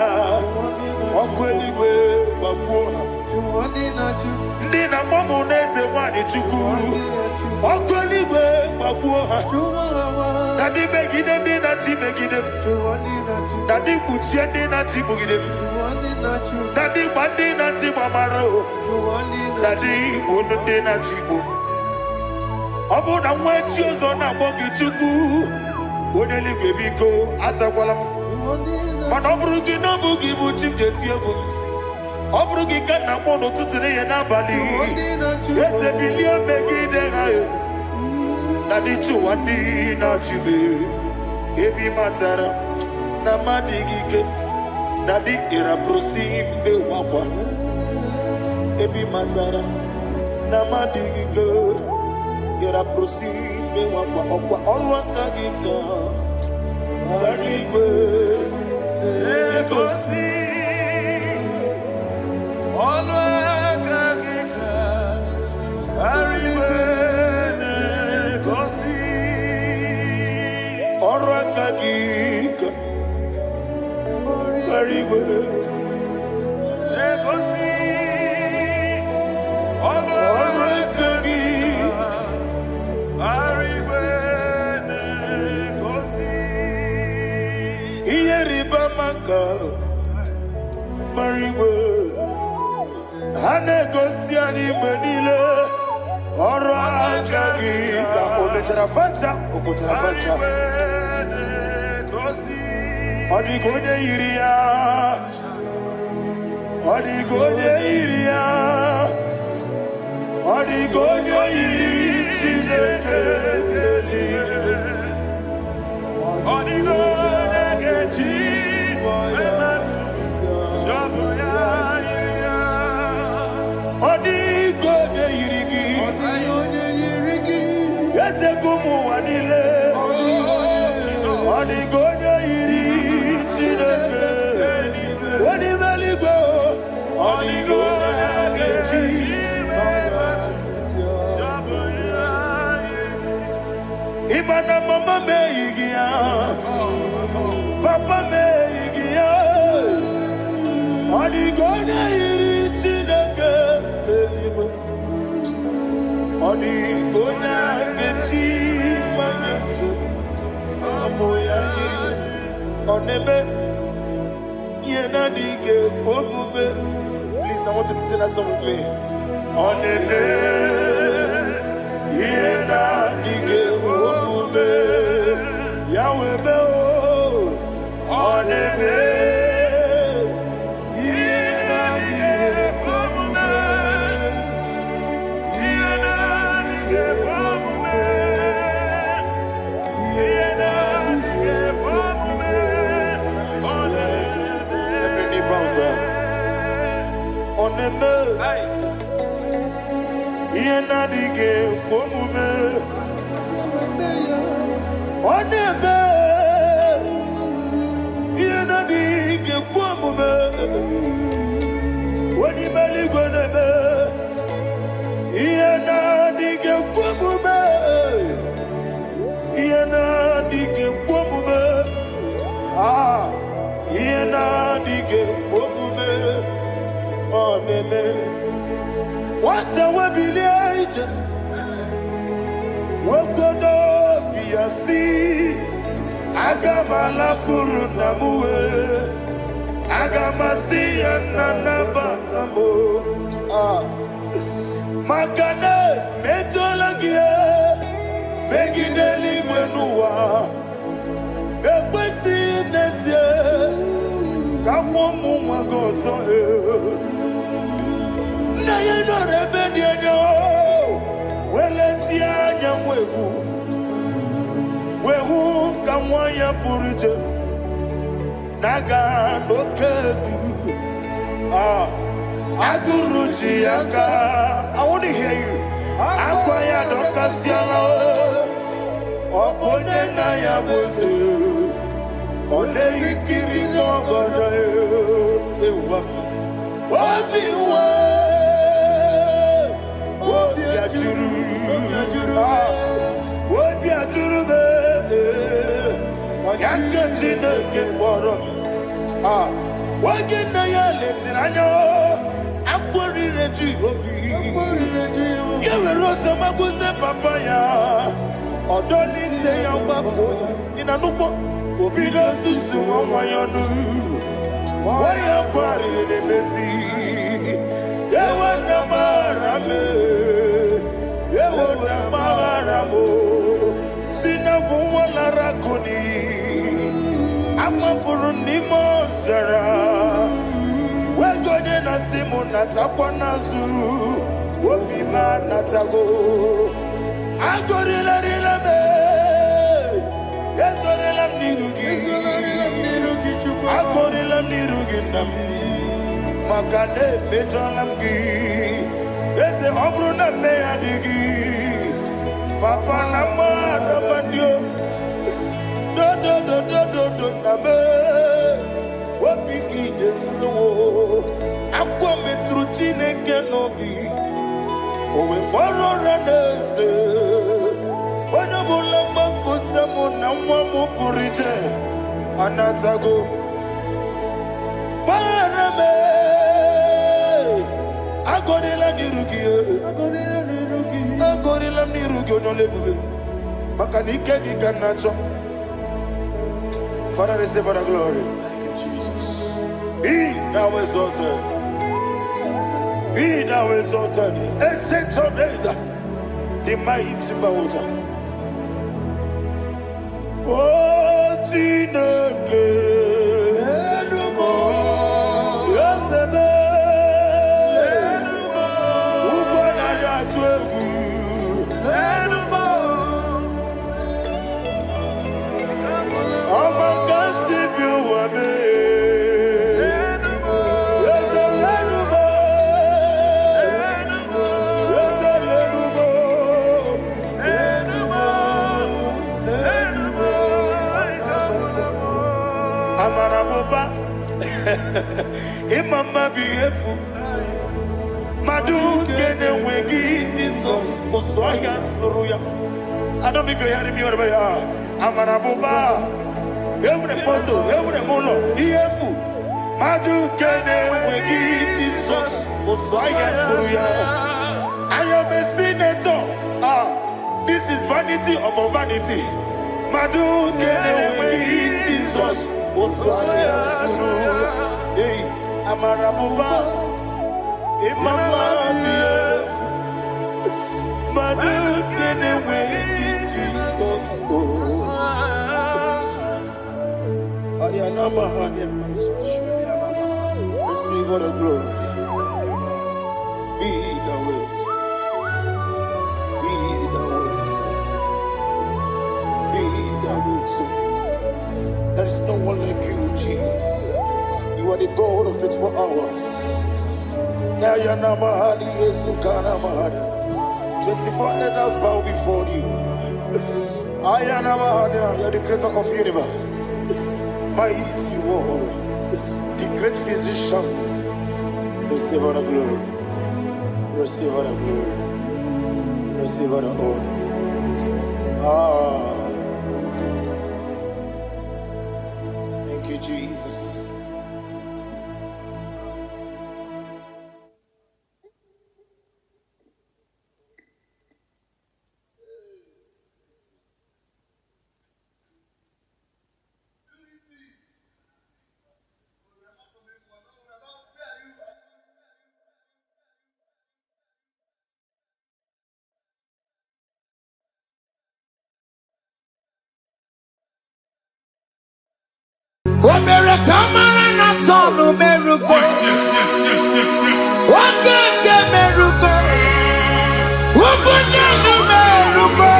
Ọkụ eluigwe gbagbuo ha Ndị na mmamu n'eze nwanyị Chukwu Ọkụ eluigwe gbagbuo ha Dadi megide ndị na-achị megide m Dadi kpuchie ndị na-achị gbugide m Dadi gba ndị na-achị gbamara o Dadi igbo ndị na-achị igbo Ọ bụ na nwa echi ụzọ na-akpọ gị Chukwu Onye eluigwe biko azakwala m Mana ọ bụrụ gị na ọ bụ gị bụ chi m ga-eti egwu m Ọ bụrụ gị ka nna mụ n'ụtụtụ n'ihe n'abalị Eze bilie megide ha Dadi chụwa ndị na-achịbe Ebi matara na mmadụ gị ike Dadi ịraprosi mbe wakwa Ebi matara na mmadụ gị ike Ịraprosi mbe wakwa Ọkwa ọrụ aka gị ka Dadi igwe egosi ọnụ aka gị ka arịbe akagika Marigwe Negosi Akagika Marigwe Negosi Iyeriba maka Marigwe Hanegosi animenile Oro akagika Okotarafanta Odigode iria Odigode iri Chineke Odigode geji Shaboya iria Odigode irigi Yetekumu wanile Odigode iri Chineke Onimeligwe Odigode geji Imana mama meigia Papa meigia Odigode iri Chineke Odigode geji manyetu Saboya Onebe Yenadige Pomube. Please, I want you to sing that song with me. Onebe Yenadige Pomube Yahweh Be Onebe Yenadige Pomube Yenadige Pomube Yenadige Pomube Every knee bows down. Onebe Yenadige Pomube Onebe Yenadige Pomube Onimeligwe nebe Yenadige Pomube Yenadige Pomube Yenadige Pomube Onebe What a webillage Wokodo biasi Agamala kurunamue Agamasi ananabatamo Makane metolagie Megideli benua Ekwesi nesie Kamomu magoso Na yeno rebedienyo Weletia nyamwehu Wehu kamwaya purije Naga nokedu Aguruji aka I want to hear you Akwaya dokasiala Okonye na yabuze Ode ikiri nogoda Ewa Obiwa Obiajuru Obiajuru be Yakachine kiporo Wagina ya letirano Akwari reji obi Yewe rosa magute papaya Odolite ya wakoya Inanupo Obido susu wamayonu Waya kwari nemesi Yewe namarame Yewe namaramo Sina buwala rakoni Ama furuni mozara Wegode na simu natakwa nazu Wopima natago Agorila rila me Yezorila mnirugi Agorila mnirugi nam Makane mejolamgi Yeze obru na meyadigi Papa na mara mandio Do na me Wopiki de mrewo Akwa metru Chineke nobi Owe boro ranese Onabula makota mona Mwamu purije anatago Barame Agorila nirugi no lebuwe Makanike gikanacho Father, receive the glory. Thank you, Jesus. Be thou exalted. Be thou exalted. Ancient of days, the mighty mountain. Oh, Chineke. Imama beautiful Madu kene wegi Jesus Uswaya suruya I don't know if you're hearing me wherever you are Amarabuba Every photo, every molo Iefu Madu kene wegi Jesus Uswaya suruya I am a senator This is vanity upon vanity Madu kene wegi Jesus Uswaya suruya Hey, Amarabuba, Imama, Madu, can away Jesus. Ayanama, receive all the glory. Be the way, be the way, there is no one like you, Jesus. You are the God of 24 hours. 24 elders bow before you. You are the creator of the universe. Mighty warrior, the great physician. Receive all the glory. Receive all the glory. Receive all the honor. Thank you, Jesus. Omere kamara na tonu merugo. Okeke merugo. Ubunye no merugo.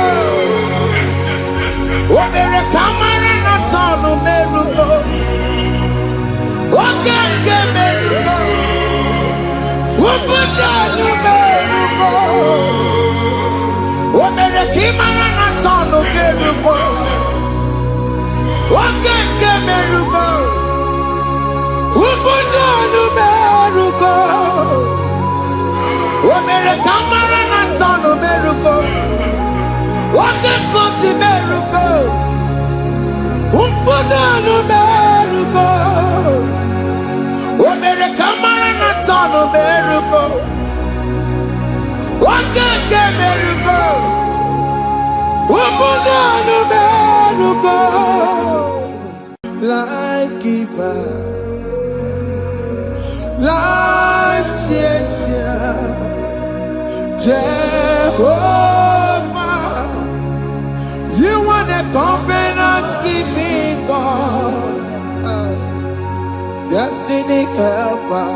Omere kamara na tonu merugo. Okeke merugo. Ubunye no merugo. Omere kamara na tonu merugo. Okeke merugo, ubunonu merugo. Omere kamara na tonu merugo. Okeke merugo, ubunonu merugo. Omere kamara na tonu merugo. Okeke merugo, ubunonu merugo. Life giver, life changer, Jehovah, you are the covenant keeping God, destiny helper,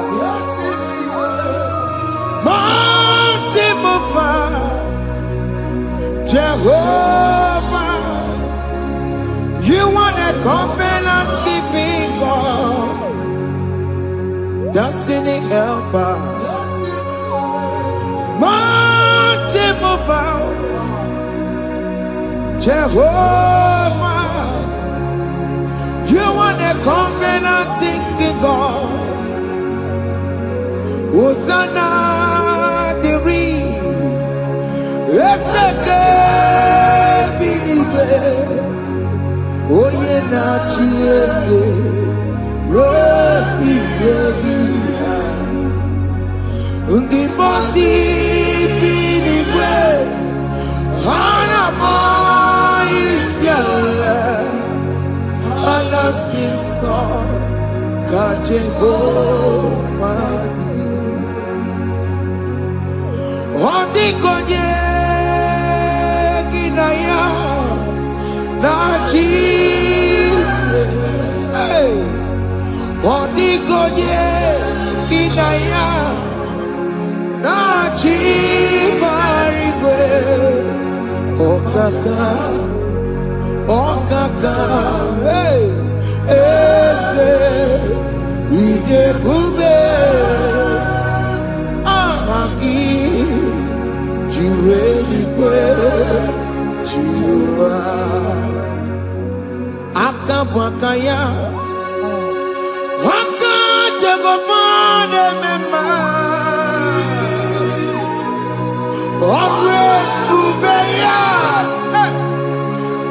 mountain mover, Jehovah. You are the covenant keeping God, destiny helper, mountain mover, Jehovah. You are the covenant keeping God. Hosanna, the reed, it's the good believer. na chiese rohi yegi undi bosi binigwe hana moisiala ana sinso ka Jehovah di odi konye kinaya na Jesus, hey. Odi konye kinaya na chibarigwe okaka, hey. Ese ide bube amaki jireligwe jiwa akabwakaya akajegomane mema omre ubeya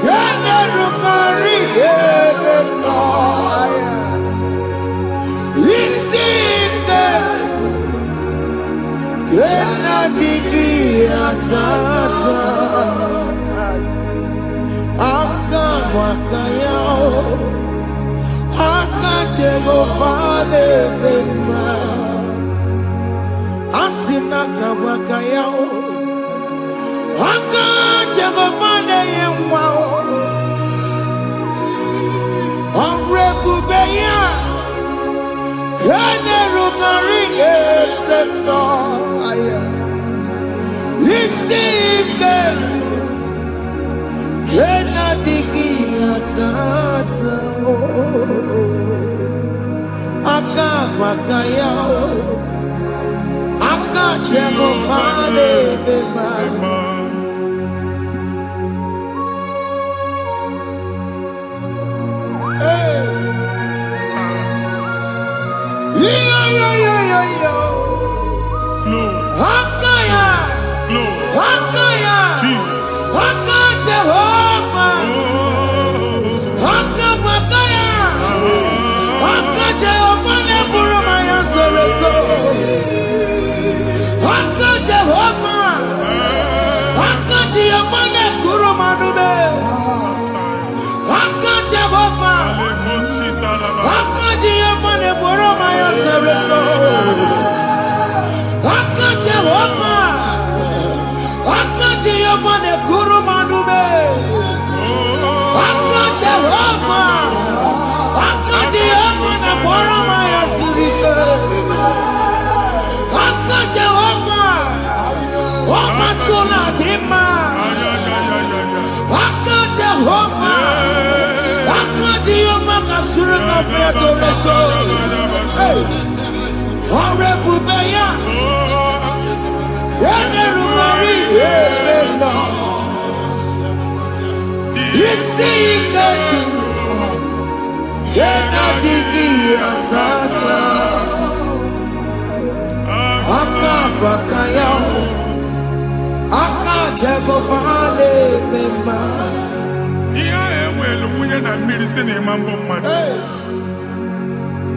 generukari eleno aya isinde genadiki atata akabwakaya akajegomane mema asina kabwakaya akajegomane yemwa onrebubeya generugarine pendo aya isike genadiki atata akabakaya akajegomane mema.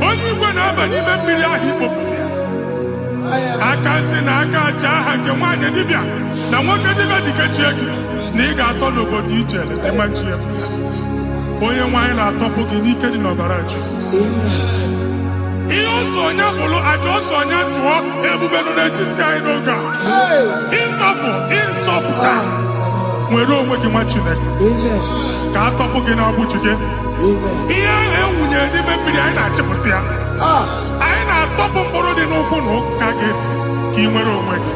Onye igwe na-aba n'ime mmiri ahụ ikpopụta ya aka nsị na aka aja aha nke nwaanyị dibịa na nwoke dibịa ji kechie gị na ị ga-atọ n'obodo ijele ịmachi ya pụta. Onye nwaanyị na-atọpụ gị n'ike dị n'ọbara Jizọs. Ihe ọsọ onye bụrụ aja ọsọ onye chụọ ebube nọ n'etiti anyị n'oge a ịtọpụ ịsọpụta nwere onwe gị nwa Chineke ka atọpụ gị na-agbụchi gị. Ihe ahụ ewunye n'ime mmiri anyị na-achịpụta ya anyị na-atọpụ mkpụrụ dị n'ụkwụ na ụka gị ka ị nwere onwe gị.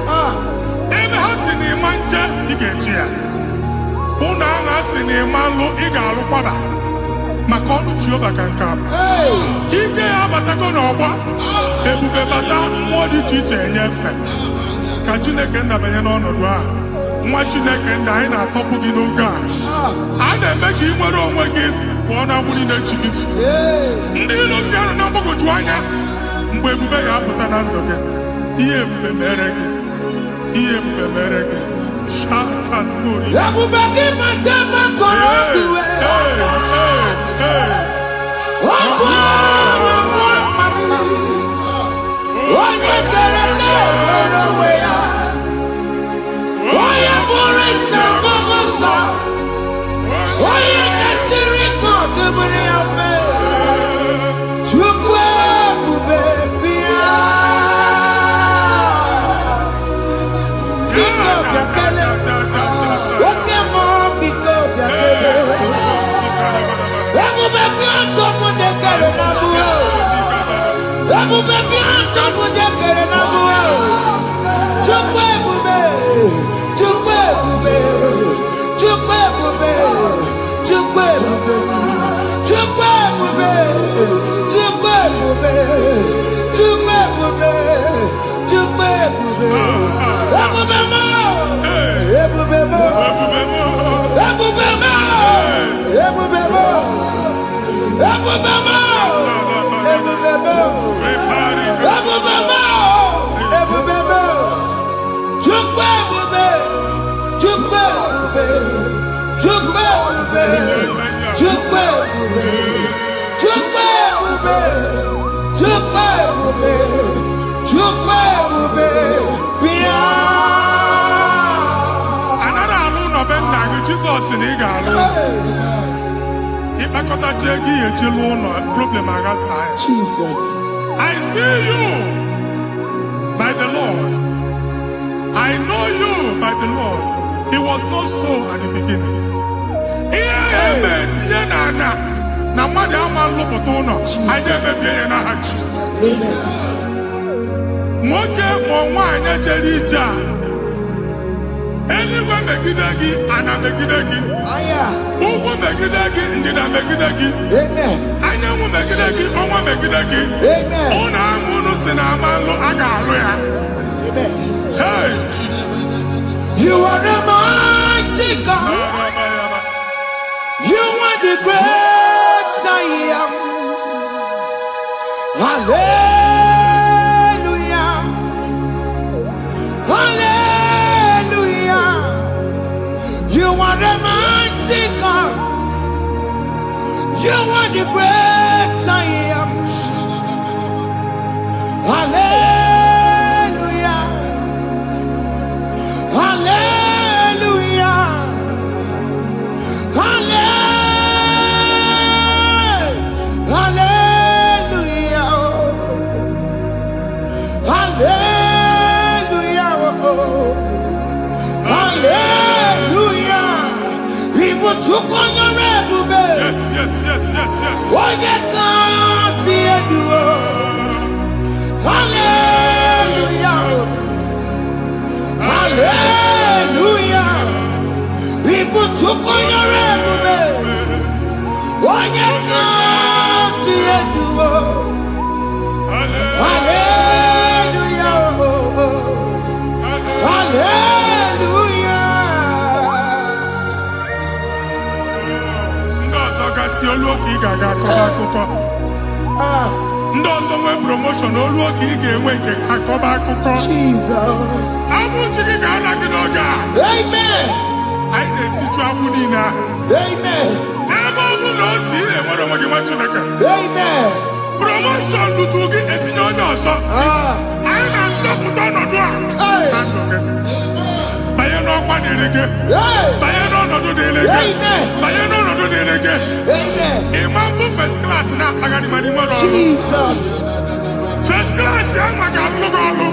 Ebe ha si na ịma nje ị ga-eji ya ụlọ ahụ ha si na ịma nlụ ị ga-alụkwaba maka ọnụ Jehova ka nke a bụ. Ike ya abatago n'ọgba ebube bata mmụọ dị iche iche enyefe ka Chineke ndabanye n'ọnọdụ ahụ. Nwa Chineke ndị anyị na-atọpụ gị n'oge a na-eme ka ị nwere onwe gị pụọ na agbụrụ na-echi gị. Ndị ilo ndị ahụ na mgbagwoju anya mgbe ebube ya apụta na ndụ gị ihe ebube mere gị ihe ebube mere gị Ebubeki matema koroduwe. Onye kereke werowe ya. Onye bụrụ isi mgbọgọsọ. Onye kesiri kodubiri ya fe. Chukwu ebube bịa. Biko bịakele. Oke mọ biko bịakele. Ebube bịa tọpụ dekere na mụọ. Ebube bịa tọpụ dekere na mụọ. Chukwu ebube. Chukwu ebube. Chukwu ebube. Chukwu ebube. Chukwu ebube. Chukwu ebube. Chukwu ebube. Chukwu ebube. Ebube mo. Ebube mo. Ebube mo. Ebube mo. Ebube mo. Ebube mo. Ebube mo. Ebube mo. Chukwu ebube. Chukwu ebube. Chukwu ebube. Chukwu ebube. Chukwu ebube. Chukwu ebube. Chukwu ebube. Bịa. Anara alụ nọ be nna gị Jizọs na ị ga-alụ. Ịkpakọtacha ego ihe eji lụọ ụlọ problem aghasa ya. Jesus. I see you by the Lord. I know you by the Lord. It was not so at the beginning. Ihe eme tinye na ana na mmadụ ama nlụpụta ụlọ. Anyị emebie ya n'aha Jizọs. Nwoke ma nwaanyị jere ije a. Eluigwe megide gị, ana megide gị. Ugwu megide gị, ndịda megide gị. Anyanwụ megide gị, ọnwa megide gị. Ụnụ ahụ unu si na ama nlụ a ga-alụ ya. Hey, Jesus. You are the mighty God. You are the great I am. Hallelujah. Hallelujah. You are the mighty God. You are the great I am. Hallelujah. Hallelujah. Hallelujah. Hallelujah. Hallelujah. People took on your ebube. Yes, yes, yes, yes, yes. Onye kasi eduo. Hallelujah. Hallelujah. People took on your ebube. Onye kasi eduo. Hallelujah. Hallelujah. Ndị ọzọ gasị olu oge ị ga-aga akọba akụkọ. Ndị ọzọ nwee promotion olu oge ị ga-enwe nke akọba akụkọ. Jesus. Abụ chi gị ga-ala gị n'oge a. Amen. Anyị na-etiju agbụ niile ahụ. Amen. Ebe ọ bụ na o si ị na-enwere onwe gị nwa Chineke. Amen. Promotion lutu gị etinye onye ọzọ. Anyị na-ndọpụta ọnọdụ a na ndụ gị. Banye n'ọkwa dịrị gị. Banye n'ọnọdụ dịrị gị. Banye n'ọnọdụ dịrị gị. Ịma mbụ first class na-akpagharị ma n'ime ọrụ. Jesus. First class ya nwa ga-alụ gị ọlụ.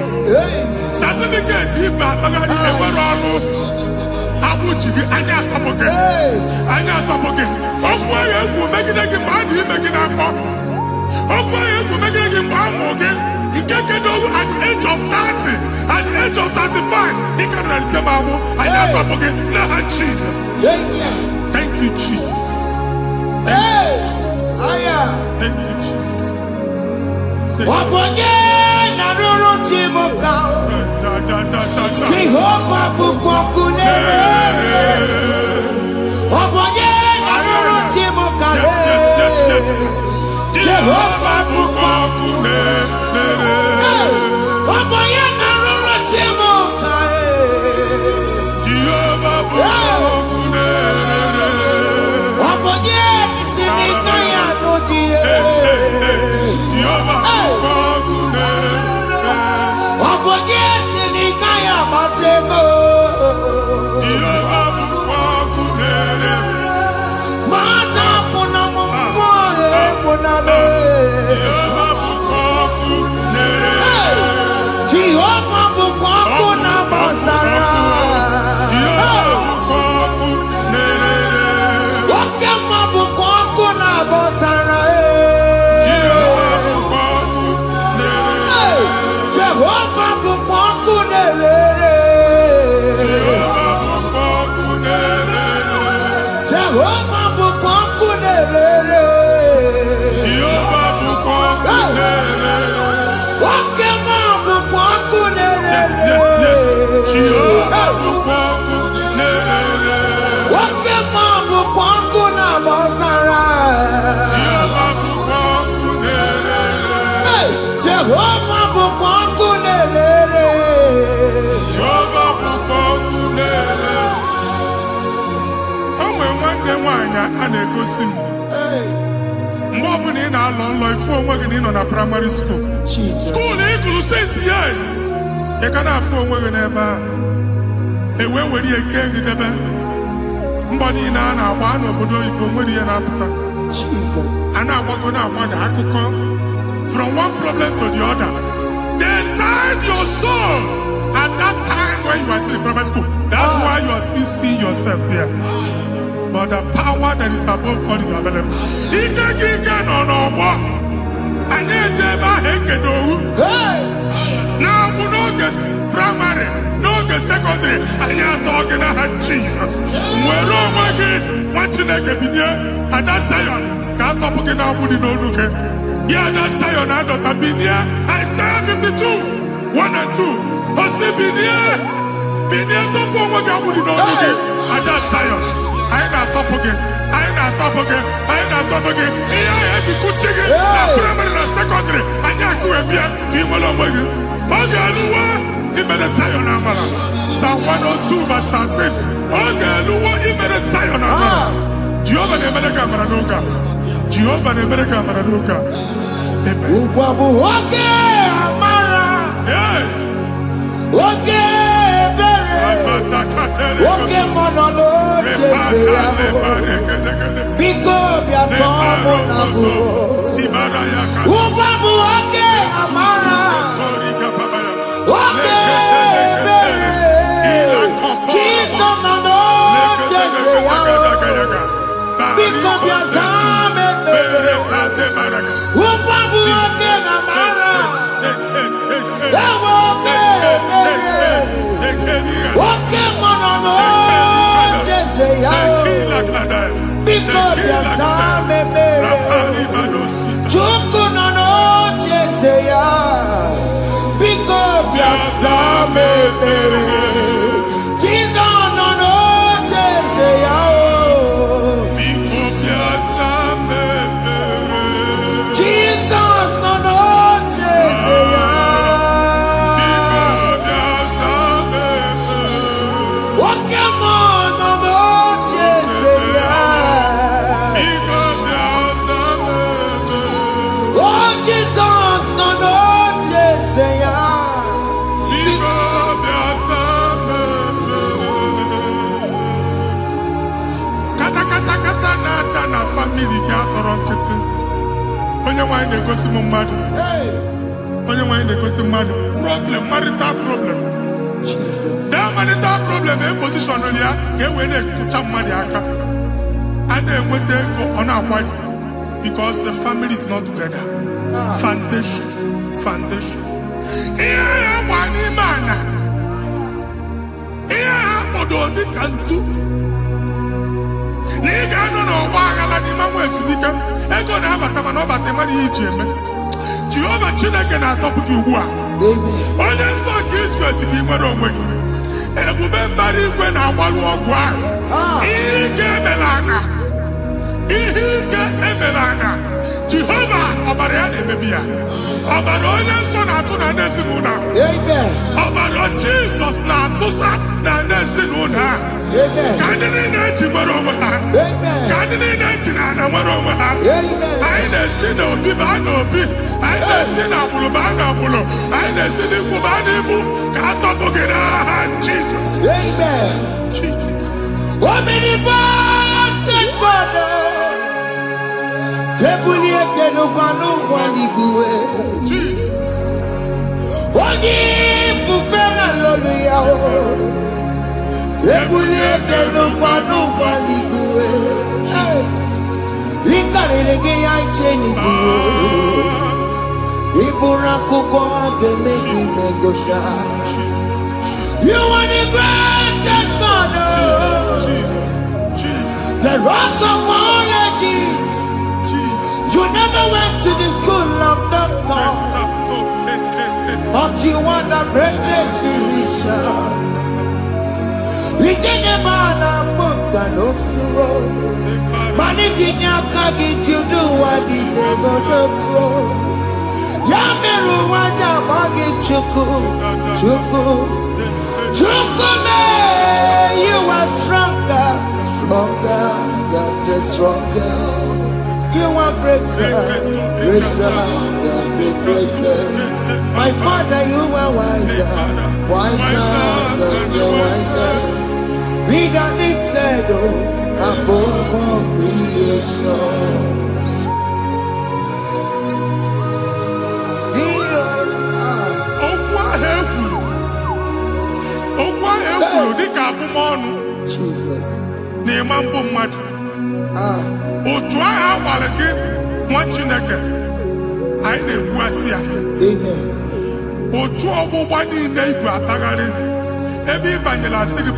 Certificate ibe akpagharị enwere ọlụ. Agbụ ji gị anya atọpụ gị. Anya atọpụ gị. Okwu ahụ egwu megide gị mgbe a dị ime gị n'afọ. Okwu ahụ egwu megide gị mgbe a mụrụ gị. Nke kedu at the age of 30, at the age of 35, he can receive amu. I am not forget. Now, Jesus. Thank you, Jesus. Thank you, Jesus. Thank you, Jesus. Jehovah bukokune. Jehovah bukokune. Name. Jehovah Bukoku Nabosara. Okema Bukoku Nabosara. Jehovah Bukoku Nere. Jehovah Bukoku Nere. Jehovah Bukoku Nere. Okema Bukoku Nere. Yes. Jehovah Bukoku Nere. Okema Bukoku Nabosara. Jehovah Bukoku Nere. Jehovah Bukoku Nere. Jehovah Bukoku Nere. O nwere nwanne nwaanyị a na-egosi m. Mgbe ọbụla ị na-alọ nlọ ifu onwe gị na ị nọ na praịmarị skuul. Skuul ị gụrụ 6 years. Ị ka na-afụ onwe gị n'ebe ahụ. Ewe were ihe kee gị debe. Mbọ niile a na-agba n'obodo oyibo nwere ihe na-apụta. A na-agbago na-agbada akụkọ. From one problem to the other. They tied your soul at that time when you are still in primary school. That's why you are still seeing yourself there. But the power that is above all is available. Ike no n'ọgbọ. Anyị eje ebe ahụ ekedowu. Na-agbụ n'oge primary, n'oge secondary, anyị atọ gị n'aha Jesus. Nwere onwe gị, nwa Chineke binie, Ada Zion, ka atọpụ gị na-agbụ dị n'onu gị. Gị Ada Zion adọta binie, Isaiah 52, 1 and 2. Osi binie tọpụ onwe gị agbụ dị n'onu gị, Ada Zion. Anyị na-atọpụ gị. Ihe anyị eji kụchi gị na praịmarị na sekọndịrị anyị akụwebie ka ị nwere onwe gị. Oge eluwe imere Zion amara. Psalm 102 verse 13. Oge eluwe imere Zion amara. Jehova na-emere gị amara n'oge a. Jehova na-emere gị amara n'oge a. Amen. Ugwu bụ oge amara. Oge ebere. Oge mọnọ n'oche eze ya. Biko bịa tọọ mụ na bụ. Ugwu bụ oge amara. Oge ebere. Jizọs nọ n'oche eze ya. Biko bịa zaa m ekpere. Ugwu bụ oge amara. Ewe oge ebere. Oge mọnọ n'oche eze ya. Biko bịa zaa m ekpere. Chukwu nọ n'oche eze ya. Biko bịa zaa m ekpere. Jizọs nọ n'oche eze ya. Jizọs nọ n'oche eze ya. Oke mmụọ nọ n'oche eze ya. O Jizọs nọ n'oche eze ya. Kata na-ada na famili gị atọrọ nkịtị. Onye nwaanyị na-egosi m mmadụ. Onye nwaanyị na-egosi mmadụ. Problem, marital problem. That marital problem position ya ka e wee na-ekụcha mmadụ aka. A na-enweta ego ọ na-akwali because the family is not together. Foundation. Ihe ya gba n'ime ana. Ihe ha kpọdo dị ka ntu. Na ị ga-anọ n'ọgba aghara n'ime nwa ezumike. Ego na-abata mana ọ bata mmadụ ihe iji eme. Jehova Chineke na-atọpụ gị ugbu a. Onye nsọ nke Izrel si gị nwere onwe gị. Ebube mbara igwe na-agbalụ ọgwụ ahụ. Ihe ike emela anya. Jehova ọbara ya na-emebi ya. Ọbara onye nsọ na-atụ na ndị ezinụlọ. Ọbara Jizọs na-atụsa na ndị ezinụlọ. Ka ndị niile eji nwere onwe ha. Ka ndị niile eji na ana nwere onwe ha. Anyị na-esi n'obi baa n'obi. Anyị na-esi n'agbụrụ baa n'agbụrụ. Anyị na-esi n'ikwu baa n'ikwu. Ka a tọpụ gị n'aha Jizọs. Omnipotent God. Jesus. You are the greatest God, the rock of all ages. You never went to the school of doctor, but you are the greatest physician. We did the man of book and also managing your carriage. You do what you never do. Yameru wanja magi chuku. Chukume, you are stronger, stronger. You are greater than the greatest. My Father, you are wiser than the wisest. We don't need to do above all creation. Jesus.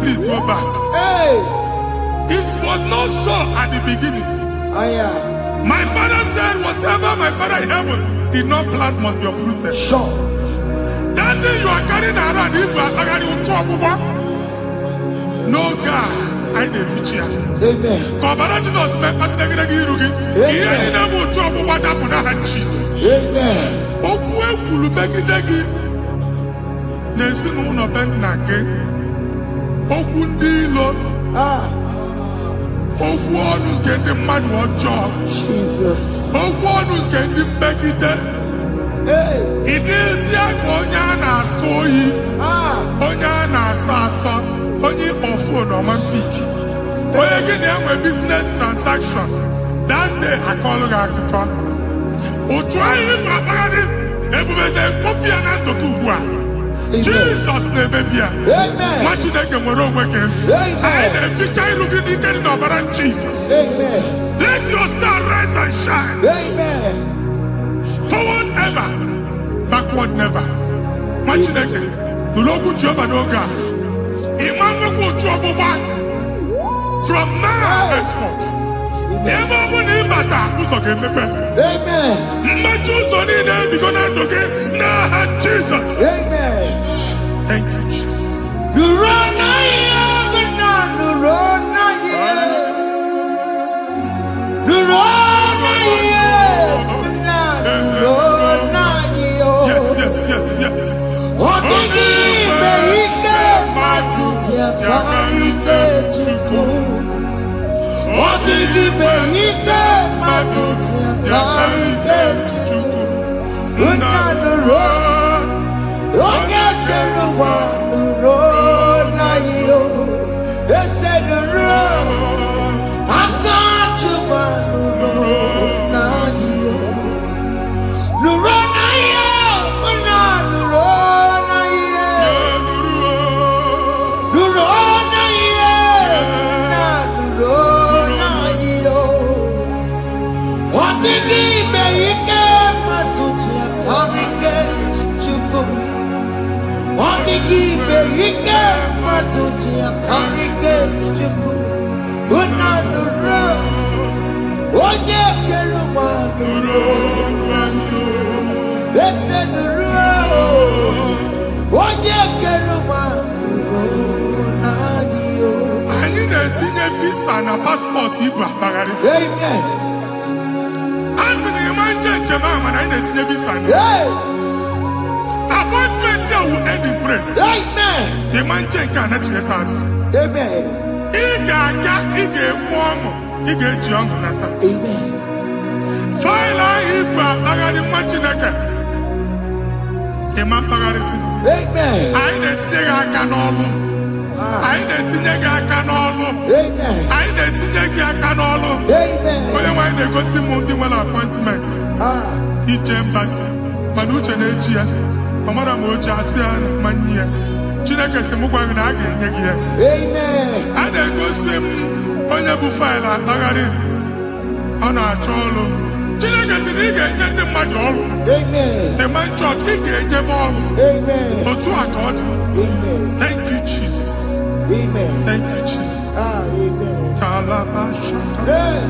Please go back. Hey. It was not so at the beginning. My father said, whatever my Father in heaven did not plant must be uprooted. Sure. That thing you are carrying around, no God, I didn't feature. Amen. Jesus met Jesus. Amen. Jesus. Hey. It is Onyana soyi. Onyana sasa. Onye phone or man pick. Oye get them a business transaction. That day I call her. O try him abadi. Ebubeze copy na dokubwa. Jesus name be. Amen. What you take more working. I the future looking into the about Jesus. Amen. Let your star rise and shine. Amen. Forward ever, backward never. Machineke, no longer Jehovah no God. Imam trouble back from now henceforth. Never will he bata who's okay, Amen. Matches on it, because I'm okay. Now, Jesus. Amen. Thank you, Jesus. You run Yes. Passport Igbo Bagari. Amen. As in the man Jemama and I need visa. Appointment here will end the press. Amen. The man can actually pass. Amen. Ige warm, Ige John Nata. Amen. File Igbo Bagari Machinaka. The man Bagari. Amen. I need to say I can all. anyị na-etinye gị aka n'ọlụ. Anyị na-etinye gị aka n'ọlụ. Onye nwe anyị na-egosi m ndị nwere appointment ije mbasi mana uche na-eji ya ọ mara ma oche asị ya na mmanyi ya. Chineke sị m gwa gị na a ga-enye gị ya. A na-egosi m onye bụ faịlụ akpagharị ọ na-achọ ọlụ. Chineke sị na ị ga-enye ndị mmadụ ọrụ. The man church, ị ga-enye m ọrụ. Otu a ka ọ dị. Thank you, Jesus. Thank you, Jesus. Talabashaka. Yes.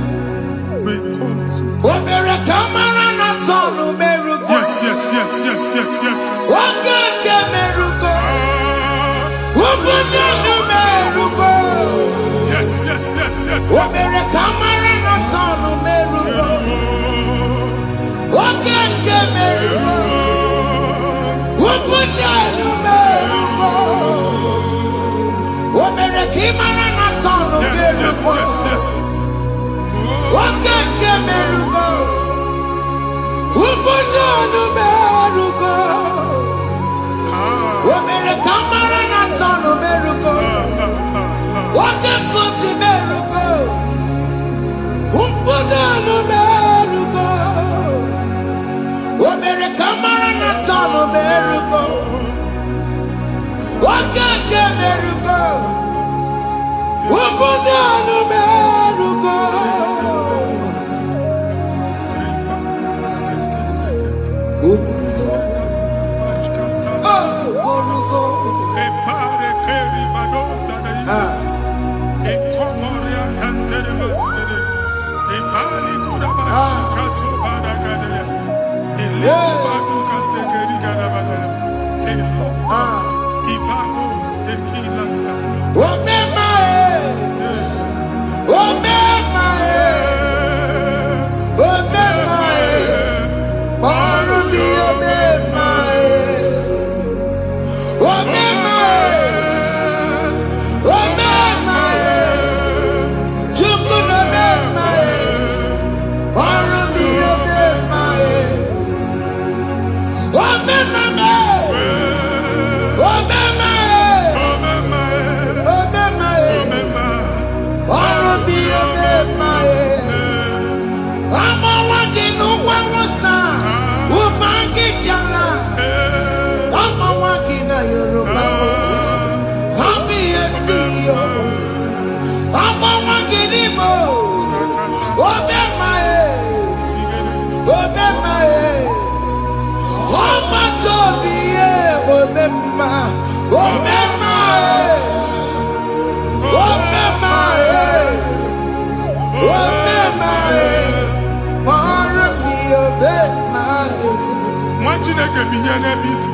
Chineke binye n'ebe iti.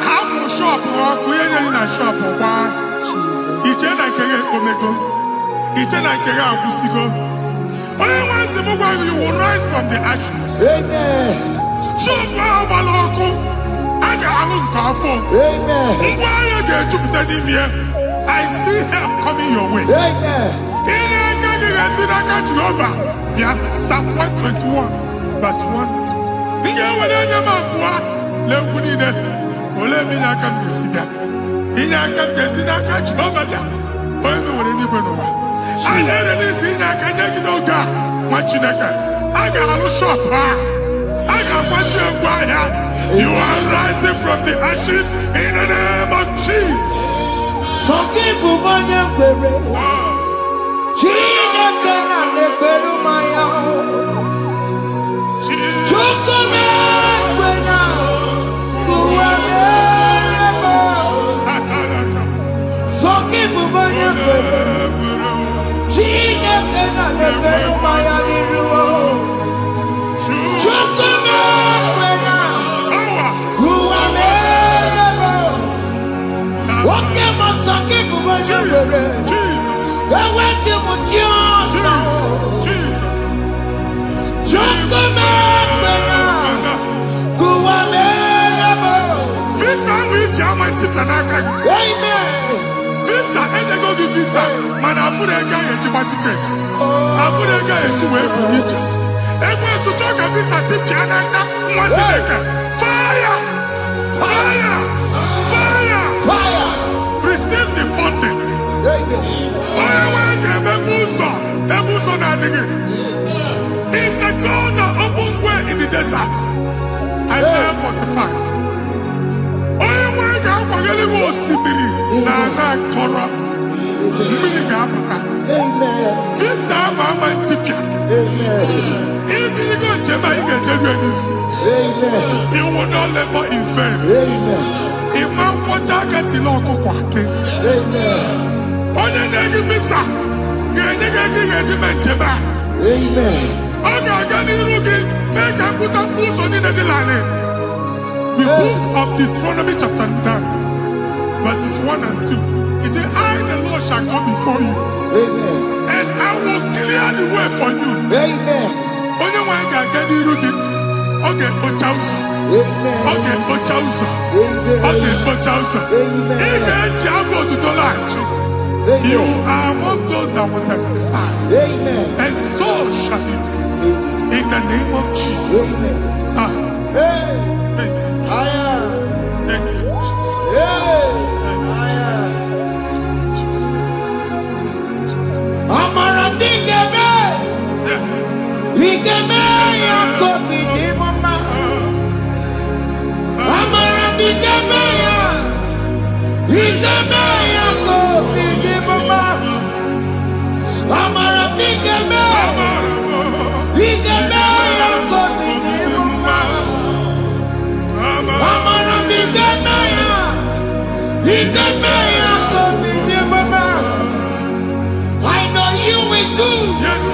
Hapụ shọpụ ọkụ ihe nyere na shọpụ gbaa. Iche na nke ya ekpomego. Iche na nke ya agwụsigo. Onye nwe nsị m gwa you will rise from the ashes. Shọpụ ahụ gbara ọkụ. A ga-alụ nke afọ. Ngwa ahịa ga-ejupụta n'ime ya. I see help coming your way. Ihe aka gị ga-esi n'aka Jehova. Bịa Psalm 121 verse 1. Inye nwere anya m abụọ na-egwu niile ole ebe inye aka m ga-esi bịa. Inye aka m ga-esi n'aka Jehova bịa. Onye m nwere n'igwe n'ụwa. A na-ere n'isi inye aka nye gị n'oge a nwa Chineke. A ga-alụ shọpụ a. A ga-agbaji egwu ahịa. You are rising from the ashes in the name of Jesus. Sọkị bụ onye kwere. Chineke na-ekwere mmanya. Amen. Visa, and go give visa. Man, I put a guy at your ticket. I put a guy at your way. And when you talk a visa, tip Yanaka, fire! Fire! Fire! Fire! Fire! desert. Isaiah 45. Onye nwere ga-akwagele gị osimiri na ana kọrọ mmiri ga-apụta. Visa ama ntipịa. Ibigo njem anyị ga-ejeru ya n'isi. You will not labor in vain. Ịma nkwọcha aka tili ọkụkọ akị. Onye na-enye visa ga-enye gị ego ị ga-eji mee njem a. Ọ ga-aga n'iru gị mee ka mpụta mkpụ ụzọ niile dị larịị. The book of Deuteronomy chapter 9 verses 1 and 2. He said, I the Lord shall go before you. And I will clear the way for you. Onye nwanyị ga-aga n'iru gị. Ọ ga-ekpocha ụzọ. Ọ ga-ekpocha ụzọ. Ọ ga-ekpocha ụzọ. Ị ga-eji abụ otuto laghachi. You are among those that will testify. And so shall it be. In the name of Jesus. Thank you. Thank you, Jesus. Amara bigeme. Yes. Bigeme ya kobi di mama. Amara bigeme ya. Bigeme ya kobi di mama. Amara bigeme. Bigeme ya kobi di mama. Amara bigeme ya. Bigeme ya kobi di mama. I know you will do. Yes.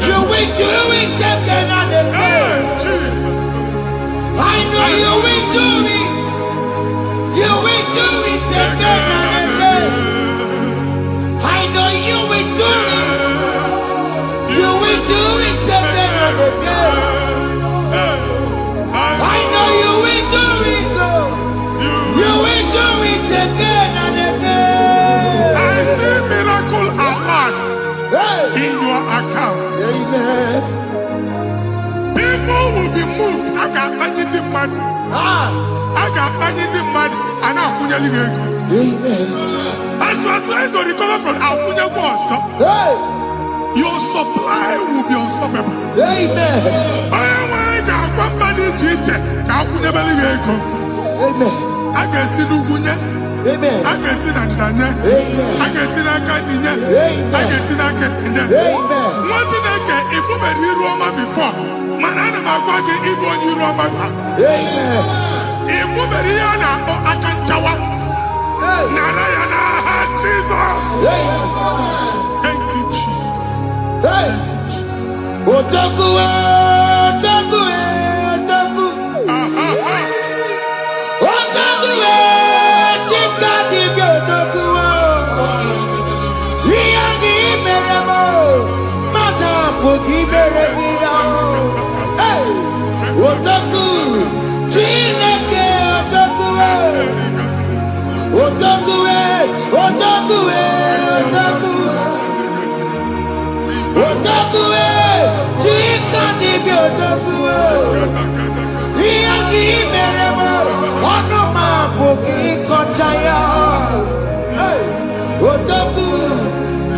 You will do it again and again. Jesus. I know you will do it. You will do it again and again. I know you will do it. You will do it again and again. I know you will do it, Lord. You will do it again and again. I see miracle alert in your account. People will be moved. I got imagine the mad. I got imagine the mad. And I'm going to leave. As you are trying to recover from Abuja was, your supply will be unstoppable. Amen. I am one body teacher. Abuja believe. I can see Lugunya. Amen. I can see Nadanya. I can see Nakaninya. I can see Nakaninya. What did I get if you were here Roma before? Manana Magwagi, Igbo, you Roma. Amen. If you were here now, I can Jawa. Narayana, Jesus. Thank you, Jesus. Thank you, Jesus. Otaku, Otaku, Otaku. Otaku, Chika di Otaku. Iyagi meremo, mata pogi meremia. Otaku, Chineke Otaku. Otaku, Otaku, Otaku. Otaku, Chika di Otaku. Iyagi meremo, onoma pogi kochaya. Otaku,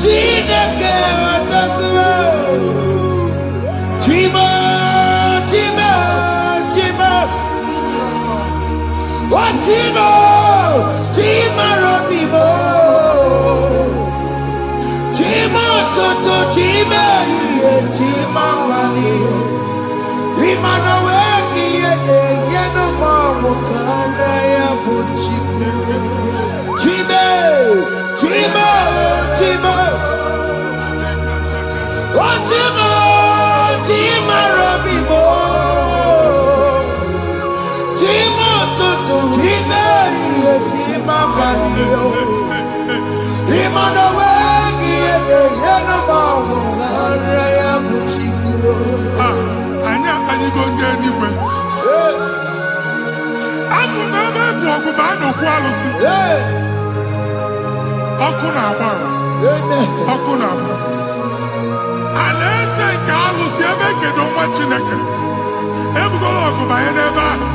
Chineke Otaku. Chima, Chima, Chima. What Chima? Chima Robimo. Chima Toto Chima, Chima Wani. Imanaweki yeno mamu karaya buchiku. Chima, Chima, Chima. What Chima? Chima Robimo. Chima Toto Chima, Chima Wani. Imanaweki yeno mamu karaya buchiku. Anya anyị go ndị eluigwe. Abụ m ebe bụ ọgụ ma a na-okwu alụsị. Ọkụ na-agba. Ọkụ na-agba. Alaeze nke alụsị ebe kedu nwa Chineke. Ebugoro ọgụ banye n'ebe ahụ.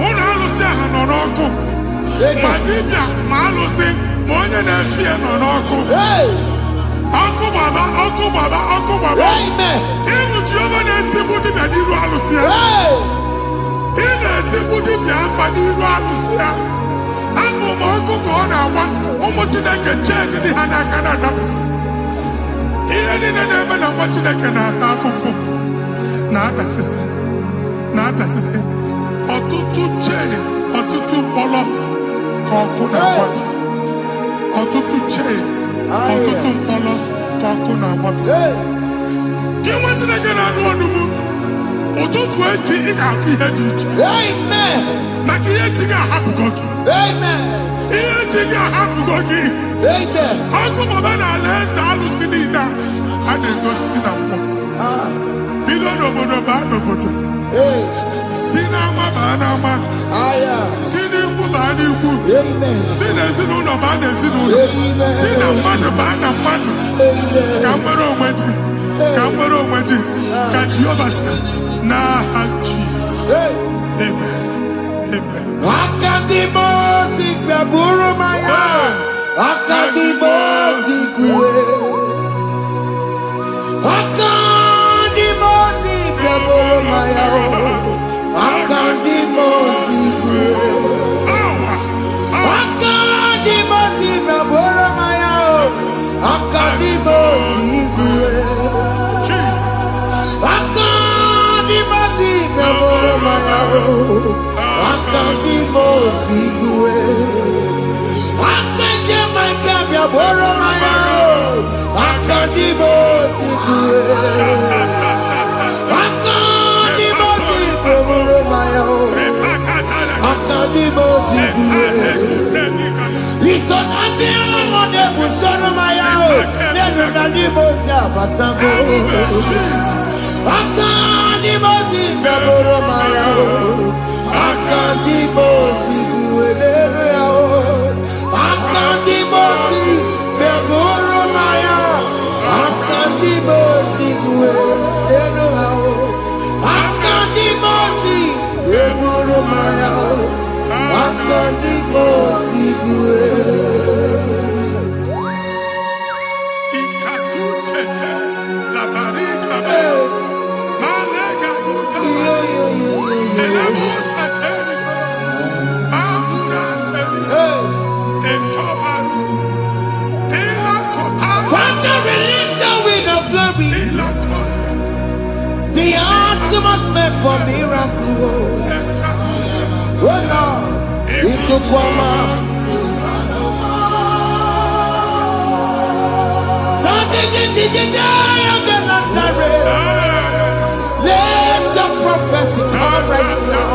Ụlọ alụsị ahụ nọ n'ọkụ. Ma dibịa ma alụsị ma onye na-efi ya nọ n'ọkụ. Ọkụ gbaba, ọkụ gbaba, ọkụ gbaba. Ịbụ Jehova na-etigbu dibịa n'iru alụsị ya. n'iru arụsị ya. Afọ m ọkụ ka ọ na-agba ụmụ Chineke chee dị ha n'aka na-adapụsị. Ihe niile na-eme na nwa Chineke na-ata afụfụ na-adasịsị ọtụtụ chee, ọtụtụ mkpọrọ ka ọkụ na-agbapụsị. Ọtụtụ chee, ọtụtụ mkpọrọ ka ọkụ na-agbapụsị. Gị nwa Chineke na-anụ ọdụm, ụtụtụ echi ị ga-afụ ihe dị iche. Maka ihe echi ga-ahapụgo gị. Ihe echi ga-ahapụgo gị. Ọkụ baba na ala eze alụsị niile a na-egosi na mmụọ. Bido n'obodo baa n'obodo. Si n'ama baa n'ama. Si n'ikwu baa n'ikwu. Si n'ezinụlọ baa n'ezinụlọ. Si na mmadụ baa na mmadụ. Ka nwere onwe dị. Ka nwere onwe dị. Ka Jehova sị n'aha Jizọs. Amen. Amen. Akadimosi gbaburu maya. Akadimosi kuwe. Akadimosi gbaburu maya. Akadimosi kuwe. Akadimosi gbaburu maya. Akadimosi kuwe. Akadimosi gbaburu maya. Akadimosi kuwe. Akadimosi gbaburu maya. Akadimosi kuwe. Akadimosi gbaburu maya. Akadimosi kuwe. Isonati amone busoro maya. Nenu nadimosi abatago. Akadimosi gbaburu maya. Akadimosi kuwe nenu yao. Akadimosi gbaburu maya. Akadimosi kuwe nenu yao. Akadimosi gbaburu maya. Akadimosi kuwe. Ikaduskete la barika. Malega duga. Elemos ateligo. Amura ateligo. Enkobaru. Ela koparu. Father, release the wind of glory. Ela kosete. The atmosphere for miracle. Oh Lord, Ikukwama. Let your prophecy come right now.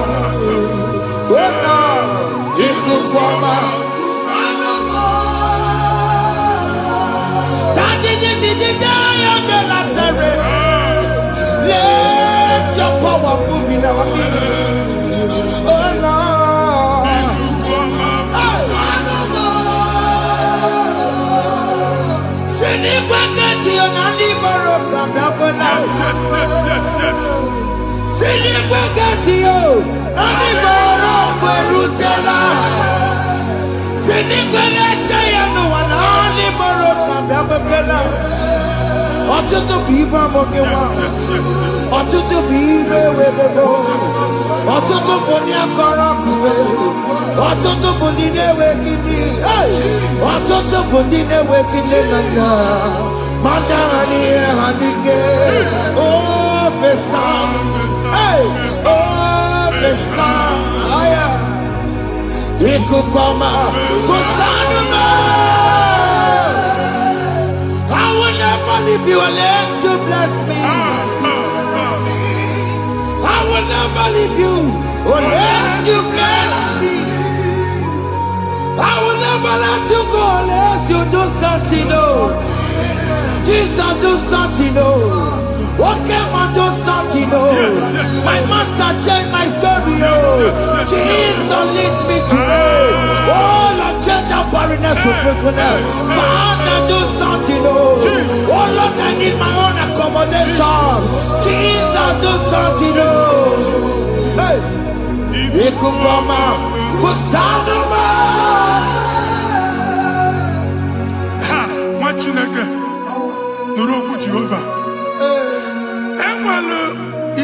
Oh Lord, Ikukwama. Let your power move in our midst. Oh Lord. Ọtụtụ bụ ibe amụghị nwa. Ọtụtụ bụ ibe ewegego. Ọtụtụ bụ ndị akọrọ akụwe. Ọtụtụ bụ ndị na-enweghị nne. Ọtụtụ bụ ndị na-enweghị nne na nna. Manda ha n'ihe ha n'ike. O fesa. O fesa. Ikuku ọma. Kusanụ m. I will never leave you unless you bless me. I will never leave you unless you bless me. I will never let you go unless you do something. Oh, Jesus, do something. Oh, okay, man, do something. Oh, my master changed my story. Oh, Jesus, lead me today. Oh, Lord, change that barrenness to fruitfulness. Father, do something. Oh, Lord, I need my own accommodation. Jesus, do something. Oh, hey, Ikukoma, Kusanuma. Chineke nụrụ okwu Jehova. Enwere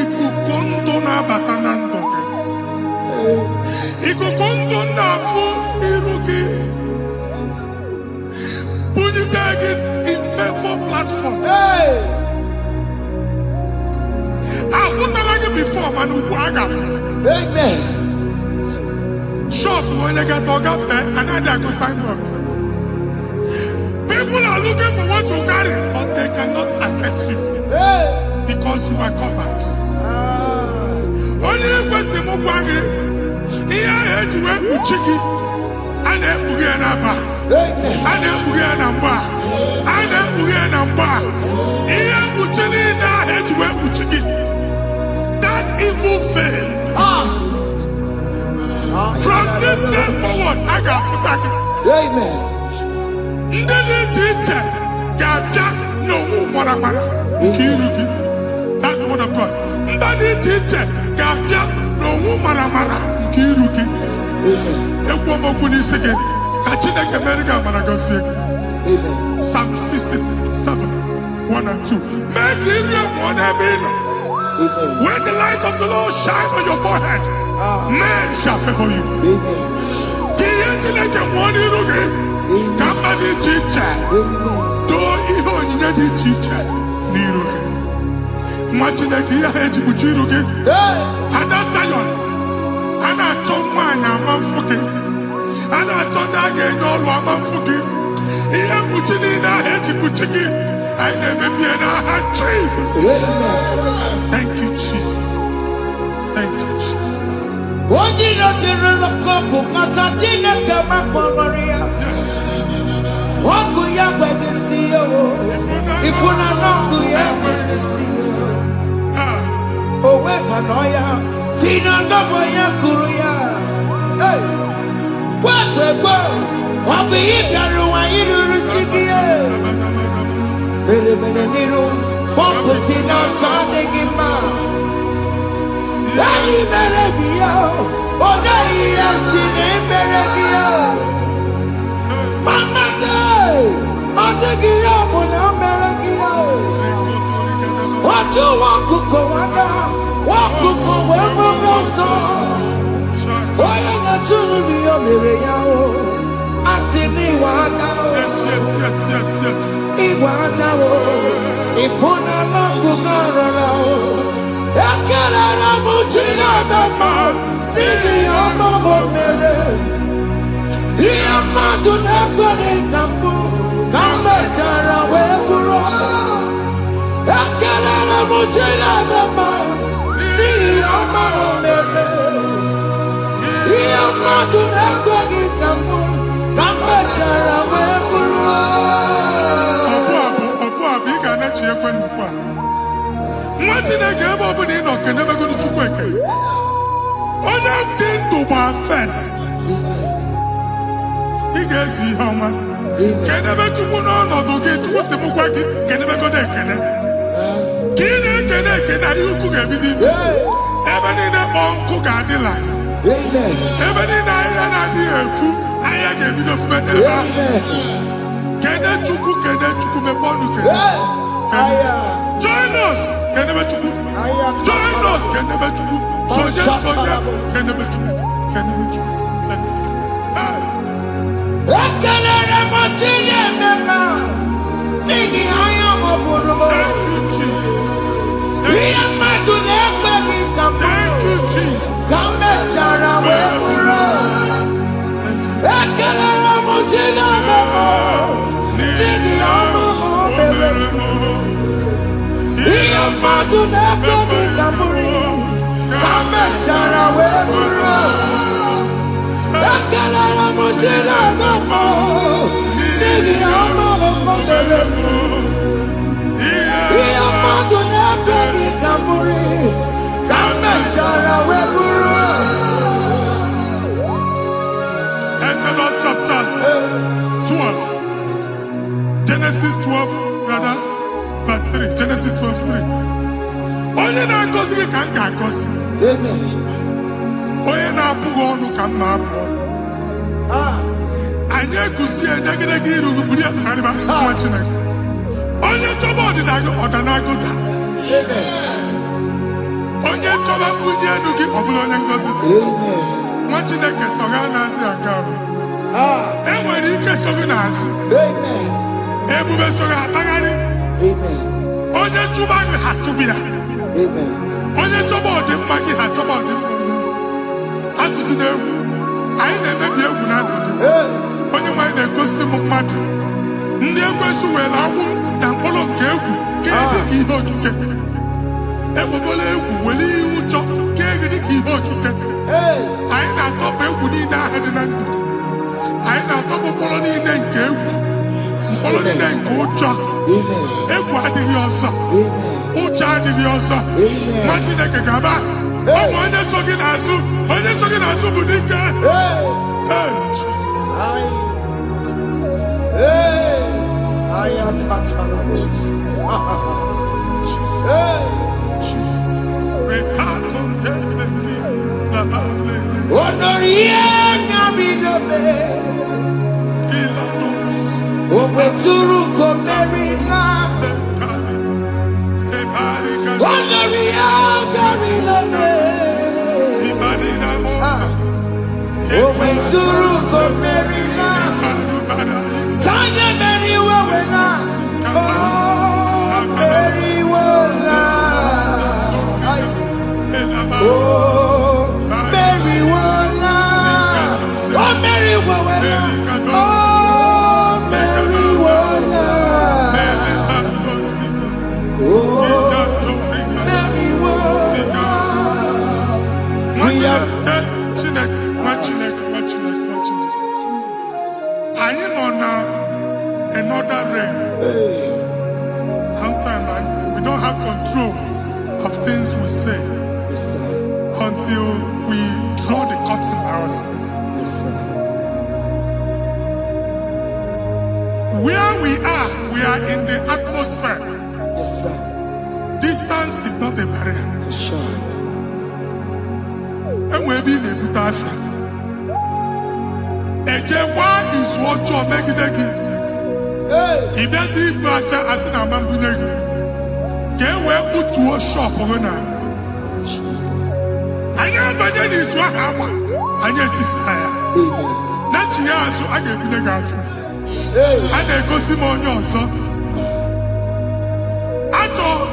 ikuku ndụ na-abata na ndụ gị. Ikuku before man who Amen. Shop when you get to cafe and I go signboard. People are looking for what to carry, but they cannot access you because you are covered. When you go see Mugwagi, here I had to work with Chiki and then Bugianaba and then Bugianamba and then Bugianamba. Here Buchini now had to work with Chiki. That evil failed. From this day forward, I got to thank you. Amen. That's the word of God. Psalm 67, 1 and 2. Make when the light of the Lord shine on your forehead, men shall favor you. Jesus. Thank you, Jesus. Thank you, Jesus. Join us. Join us. Thank you, Jesus. Thank you, Jesus. Exodus chapter 12. Genesis 12, rather, verse 3. Genesis 12, 3. Onye na-agọzi gị ka m ga-agọzi. Onye na-abụghị ọnụ ka m na-abụ ọnụ. Anyị eguzie negedege iru gị buru ya kparịba nwa Chineke. Onye chọba ọdịda gị ọdanagoda. Onye chọba mbunye elu gị ọ bụla onye ngọzi dị. Nwa Chineke so gị anaghịzi aga ahụ. Enwere ike so gị n'azụ. Ebube so gị akpagharị. Onye chụba gị ha chụbụ ya. Onye chọba ọdịmma gị ha chọba ọdịmma onye. Atụzi n'egwu. Anyị na-emebi egwu na ndụ gị. Onye nwanyị na-egosi m mmadụ. Ndị ekwensu were agwụ na mkpụrụ nke egwu kee gị ka ihe okike. Egbebola egwu were ihe ụjọ kee gị ka ihe okike. Anyị na-atọpụ egwu niile ahụ dị na ndụ gị. Anyị na-atọpụ mkpụrụ niile nke egwu. Mkpụrụ niile nke ụjọ. Egwu adịghị ọzọ. Ụjọ adịghị ọzọ. Nwa Chineke gaba. Ọ bụ onye so gị n'azụ. Onye so gị n'azụ bụ dike. I am not Jesus. Another realm. Sometimes we don't have control of things we say until we draw the curtain by ourselves. Where we are in the atmosphere. Distance is not a barrier. For sure. And we'll be in a good affair. Ejewa is what you make it again. If there's a good affair, as in a man, get where put to a shop or not. I know, but then is what happened. I get desire. Not you, so I get the girlfriend. And they go Simon also. I thought,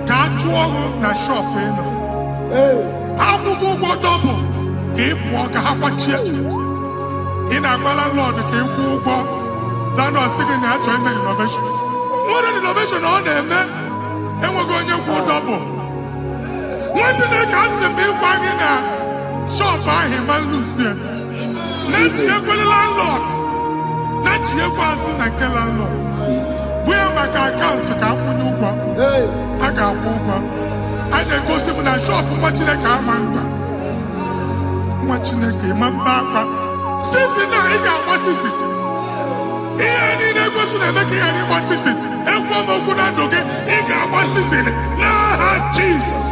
can't you na shop, you know? I will go double. Keep walk a half a chair. In a Lord, keep walk. Now, no second, I try to make innovation. What an innovation on them, man. And we're going to go double. What did they cast him be wagging at? Shop by him and Lucia. Not yet with the landlord. Not yet was in a landlord. We have my account to come with you. I got over. And then go see when I shop watching a car man. Watching a game and back. Since now, he got what's this? He ain't able to make any what's this? And one more good and okay, he got what's this in it. Nah, Jesus.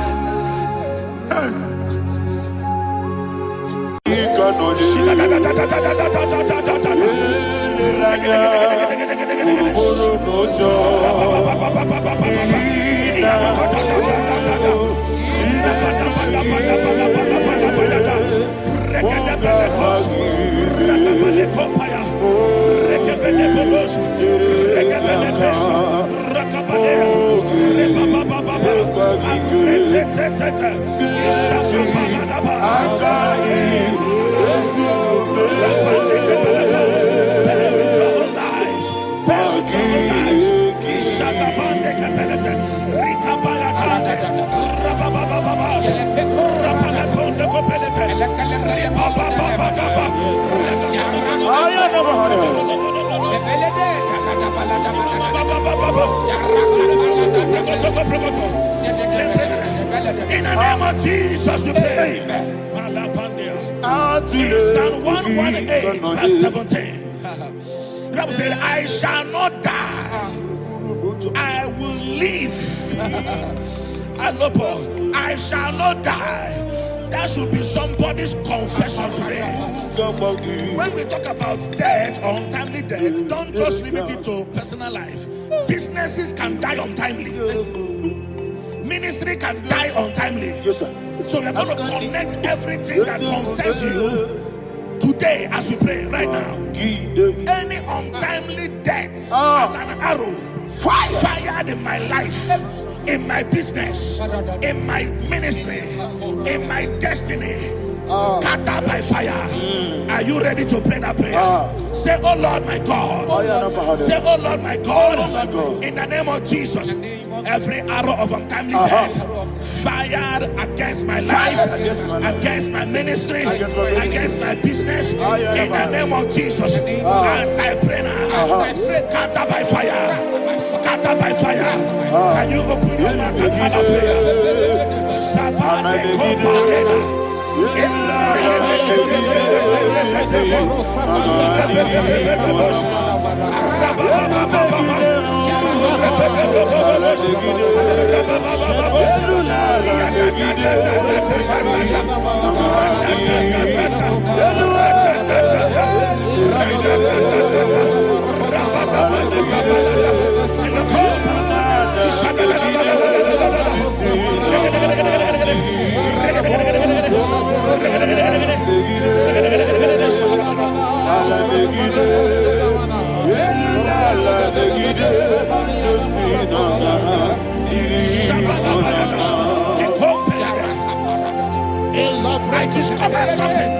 In the name of Jesus, we pray. Psalm 118, verse 17. The Bible said, I shall not die, I will live. I shall not die. That should be somebody's confession today. When we talk about death or untimely death, don't just limit it to personal life. Businesses can die untimely. Ministry can die untimely. Yes, sir. So we're going to connect everything that concerns you today as we pray right now. Any untimely death as an arrow fired in my life, in my business, in my ministry, in my destiny, scatter by fire. Are you ready to pray that prayer? Say, oh Lord my God. Say, oh Lord my God. In the name of Jesus, every arrow of untimely death fired against my life, against my ministry, against my business, in the name of Jesus, as I pray now, scatter by fire, scatter by fire. Can you open your mouth and have a prayer? Sabane Koparena. I discovered something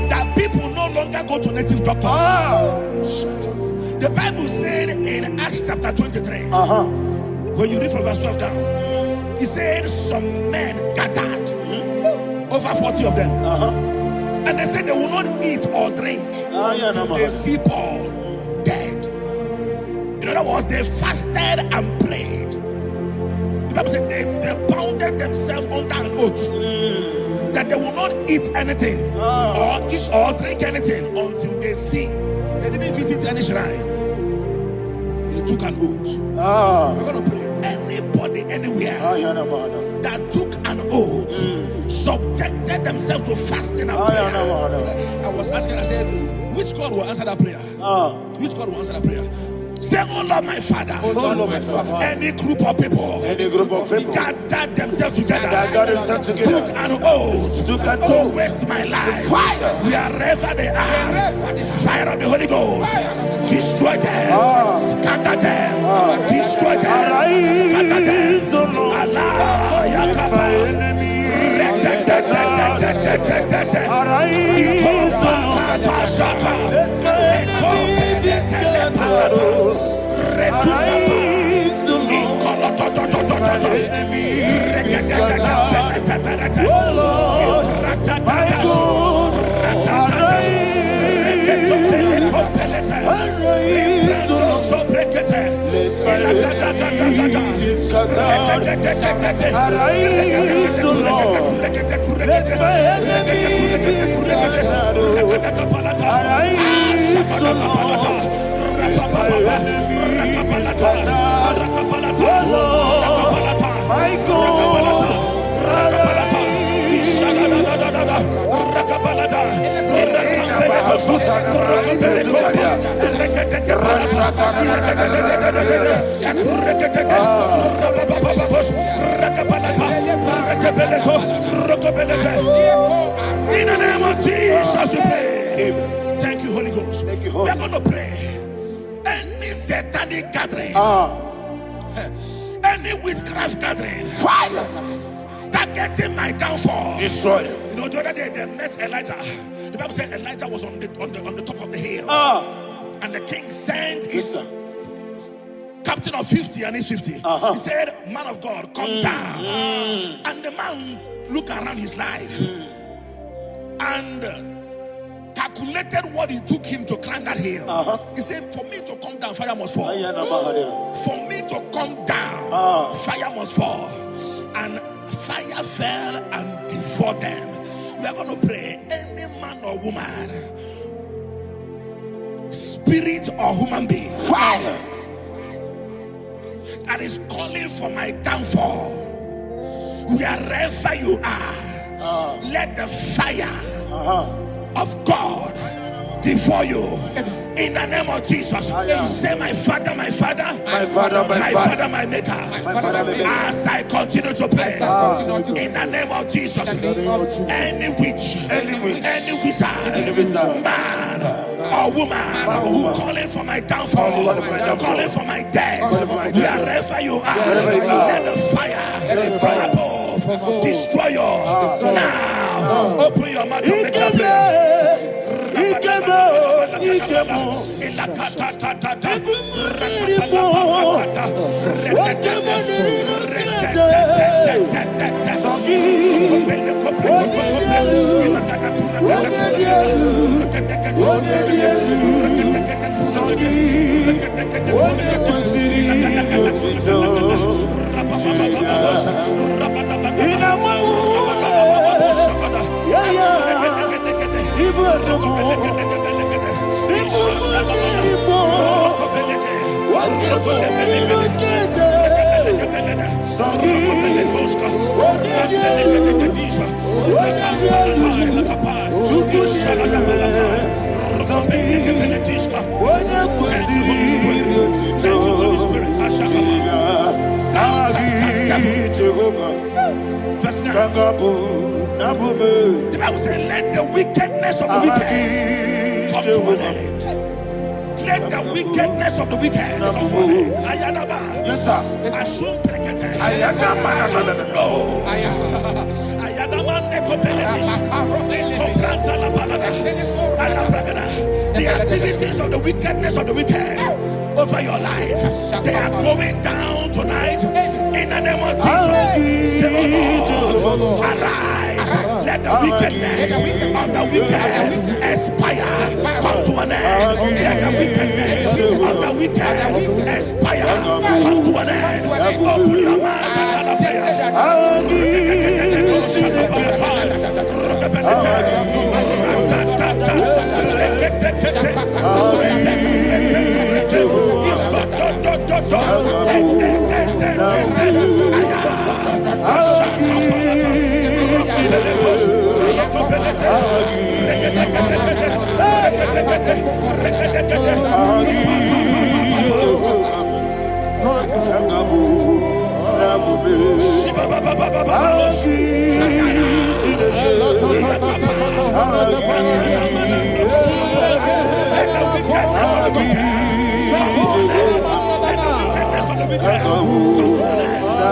that people no longer go to native doctors. The Bible said in Acts chapter 23, when you read from verse 12 down, it said some men gathered, over 40 of them, and they said they will not eat or drink until they see Paul dead. In other words, they fasted and prayed. The Bible said they bounded themselves under an oath that they will not eat anything or eat or drink anything until they see. They didn't visit any shrine. They took an oath. We're going to pray. Anybody, anywhere that took an oath, subjected themselves to fasting and prayer. I was asking, I said, which God will answer that prayer? Which God will answer that prayer? Say, oh Lord my Father, any group of people gathered themselves together, took an oath to waste my life. Wherever they are, fire of the Holy Ghost, destroy them, scatter them, destroy them, scatter them. Allah Yakaba. In the name of Jesus, we pray. Thank you, Holy Ghost. We are going to pray. Any satanic gathering, any witchcraft gathering, targeting my downfall, destroy them. You know, the other day they met Elijah. The Bible said Elijah was on the top of the hill, and the king sent his captain of 50 and his 50. He said, man of God, come down. And the man looked around his life and calculated what it took him to climb that hill. He said, for me to come down, fire must fall. For me to come down, fire must fall. And fire fell and devoured them. We are going to pray. Any man or woman, spirit or human being, fire, that is calling for my downfall, wherever you are, let the fire of God devour you in the name of Jesus. Say, my Father, my Father, my Father, my Father, my Maker. As I continue to pray in the name of Jesus, any witch, any wizard, man or woman calling for my downfall, calling for my death, wherever you are, let the fire from above destroy you now. Open your mouth and make a prayer. The Bible says, let the wickedness of the wicked come to an end. Let the wickedness of the wicked come to an end. Ayadaba. Yes, sir. Assume prekete. Ayadama. No. Ayadama the activities of the wickedness of the wicked over your life, they are going down tonight in the name of Jesus. Say, oh Lord, arise. Let the wickedness of the wicked expire, come to an end. Let the wickedness of the wicked expire, come to an end. Open your mouth and have a prayer.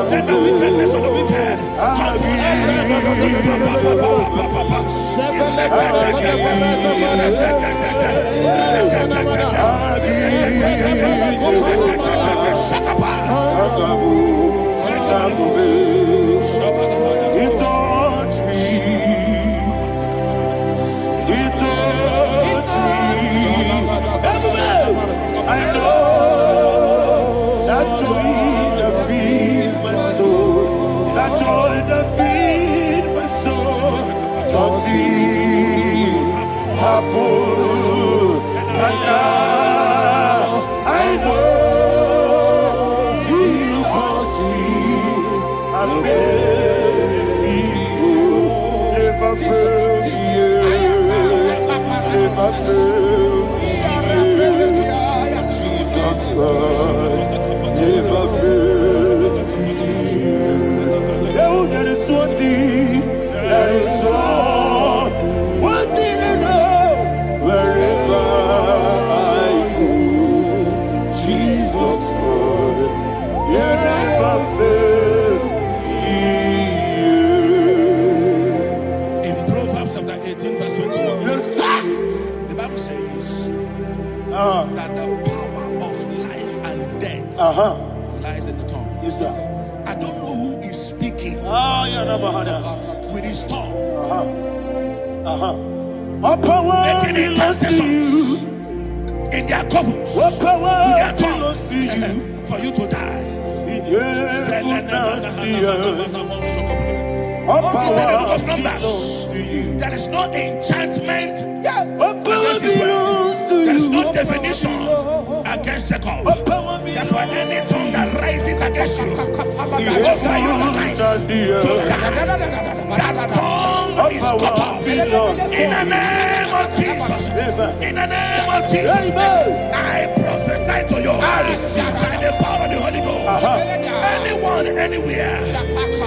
Let the wickedness of the wicked come to an I know that joy that feeds my soul, that joy that feeds my soul. Something happened, and now I know He wants me. I never failed you, never failed me. Never fail me. There is one thing, there is one thing I know. Wherever I go, Jesus Christ, you never fail me. In Proverbs chapter 18, verse 21, yes, sir, the Bible says that the power of life and death lies in the tongue. Yes, sir. I don't know who is speaking with his tongue, making incantations in their covens with their tongue for you to die. He said in the book of Numbers, there is no enchantment against Israel. There is no definition against Jacob. Therefore, any tongue that rises against you over your life to die, that tongue is cut off. In the name of Jesus. In the name of Jesus. I prophesy to you by the power of the Holy Ghost. Anyone, anywhere,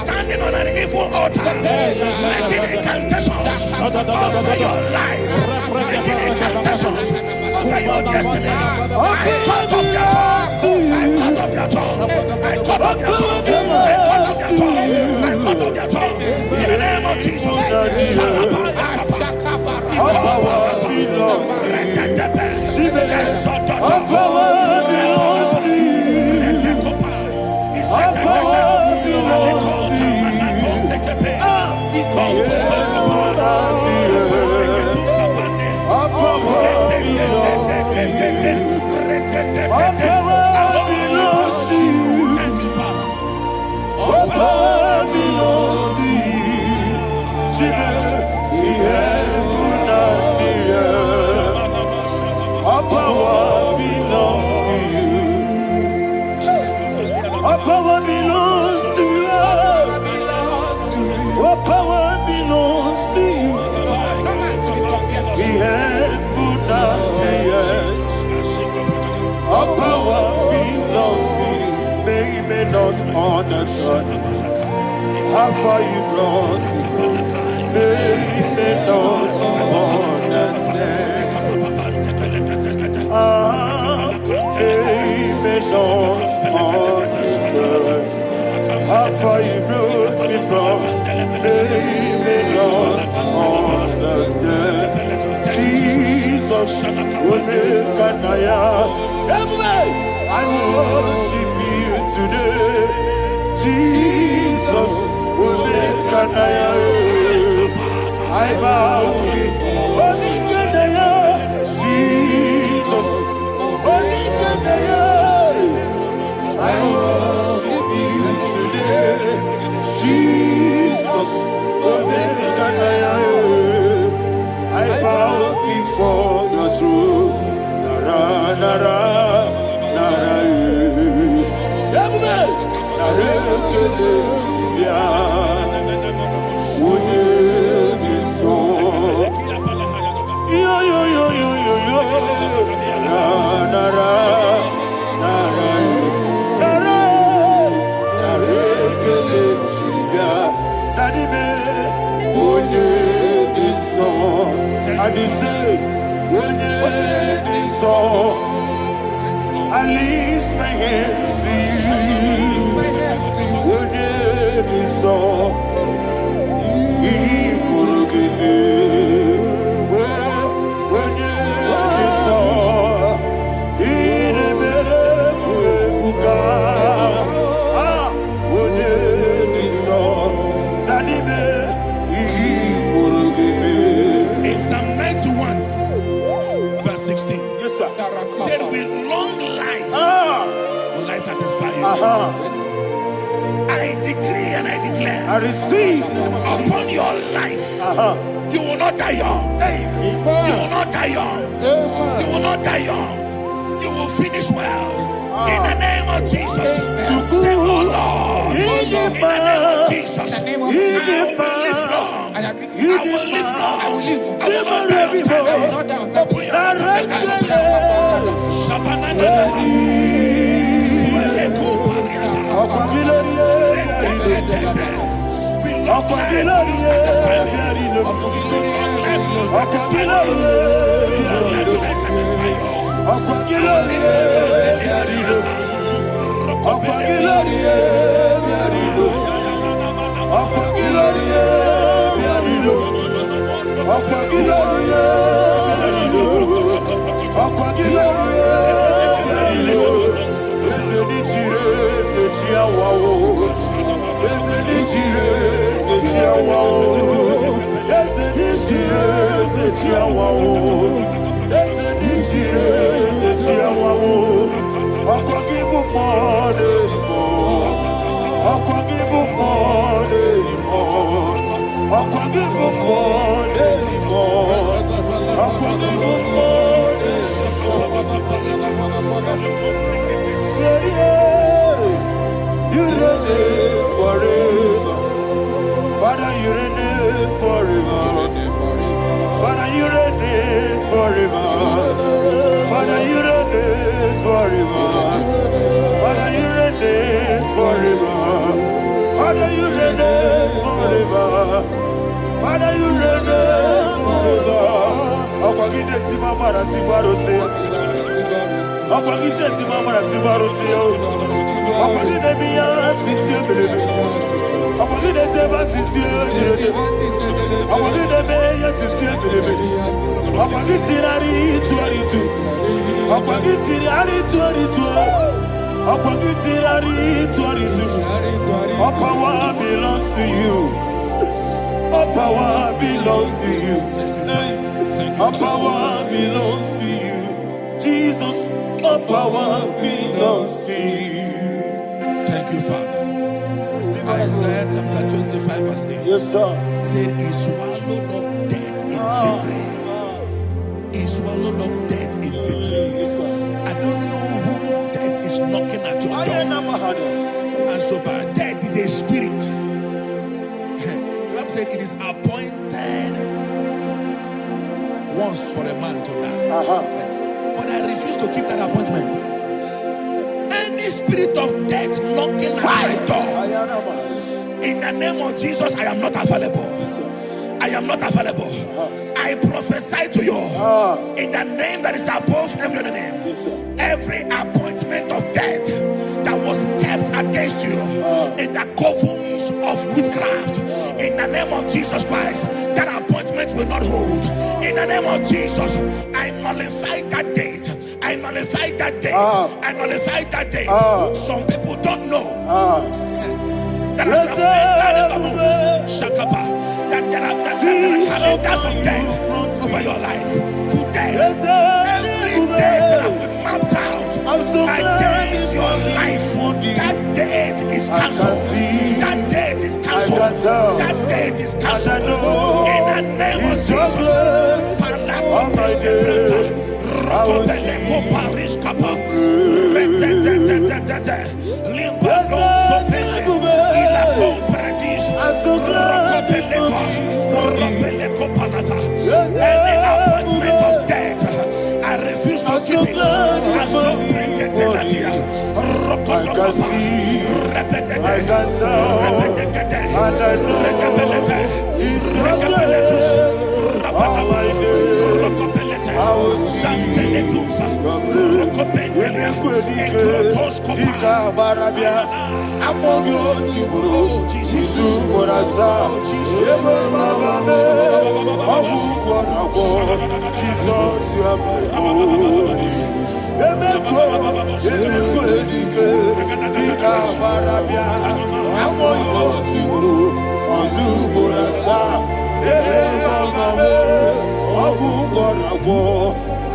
standing on an evil altar, making incantations over your life, making incantations your destiny. I cut off their tongue. I cut off their tongue. I cut off their tongue. I cut off their tongue. I cut off their tongue. In the name of Jesus. Thank you, Father. All power belongs to you. All power belongs to you. All power belongs to you. All power belongs to you. We have put out the earth. All power belongs to you. They may not understand how far you brought me. They may not understand. They may not understand how far you brought me from. They may not understand. Jesus, Kanaya, I worship you today. Jesus, Kanaya, I bow before Kanaya. Jesus, Kanaya, I worship you today. Jesus, Kanaya, I bow before your throne. Nara, nara, nara, I lift my hands to you. In Psalm 91, verse 16, yes, sir. Said, with long life will I satisfy you. I decree and I declare, I receive upon your life, you will not die young. You will not die young. You will not die young. You will finish well. In the name of Jesus. Say, oh Lord, in the name of Jesus, I will live long. I will live long. I will not die on time. Open your You reign forever. Father, you reign forever. Father, you reign forever. Father, you reign forever. Father, you reign forever. Father, you reign forever. Father, you reign forever. All power belongs to you. All power belongs to you. All power belongs to you. Jesus, all power belongs to you. Thank you, Father. Isaiah chapter 25 verse 8. Yes, sir. Said he swallowed up death in victory. He swallowed up death in victory. I don't know who death is knocking at your door. And so but death is a spirit. God said it is appointed once for a man to die. But I refuse to keep that appointment. Any spirit of death knocking at my door, in the name of Jesus, I am not available. I am not available. I prophesy to you in the name that is above every other name. Every appointment of death that was kept against you in the covens of witchcraft, in the name of Jesus Christ, that appointment will not hold. In the name of Jesus, I nullify that date. I nullify that date. I nullify that date. Some people don't know that as of Shakapa, that there are calendars of death over your life. Today, every date that has been mapped out against your life, that date is cancelled. That date is cancelled. That date is cancelled. In the name of Jesus. Any appointment of death, I refuse to keep it.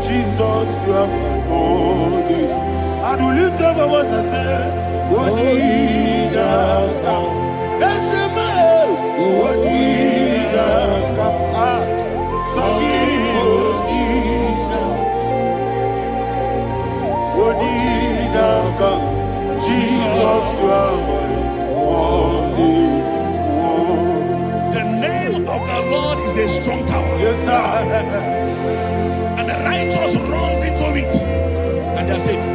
Jesus, you are my holy. I do lift up my voice and say, Odinaka. That's the man. Odinaka. Odinaka. Jesus, you are my holy. The name of the Lord is a strong tower. Yes, sir. And the righteous runs into it and they are safe.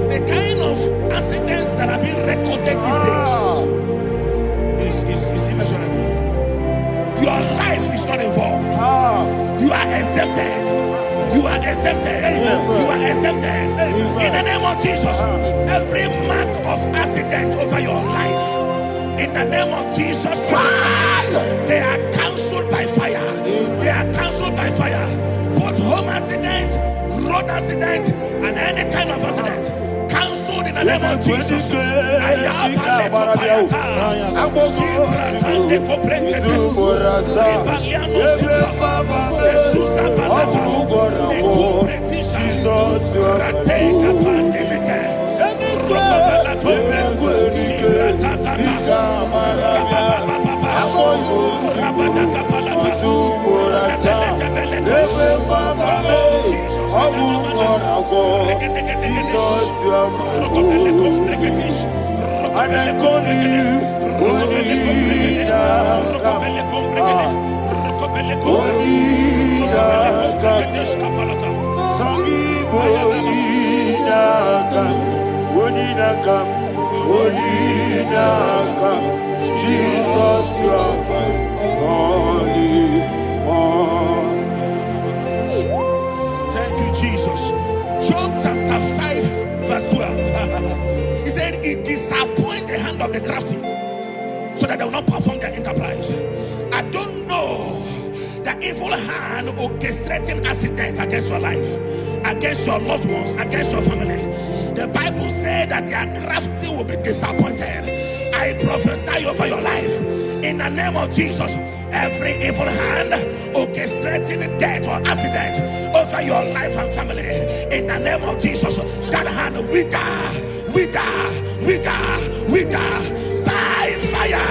The kind of accidents that are being recorded these days is immeasurable. Your life is not involved. You are exempted. You are exempted. You are exempted. In the name of Jesus, every mark of accident over your life, in the name of Jesus Christ, they are cancelled by fire. They are cancelled by fire. Both home accident, road accident, and any kind of accident, cancelled in the name of Jesus. Jesus, you are my only one. Thank you, Jesus. Job chapter 5, verse 12. He said, it disappoints the hand of the crafty, so that they will not perform their enterprise. I don't know the evil hand orchestrating accident against your life, against your loved ones, against your family. The Bible said that their crafty will be disappointed. I prophesy over your life in the name of Jesus. Every evil hand orchestrating death or accident over your life and family, in the name of Jesus, that hand wither by fire.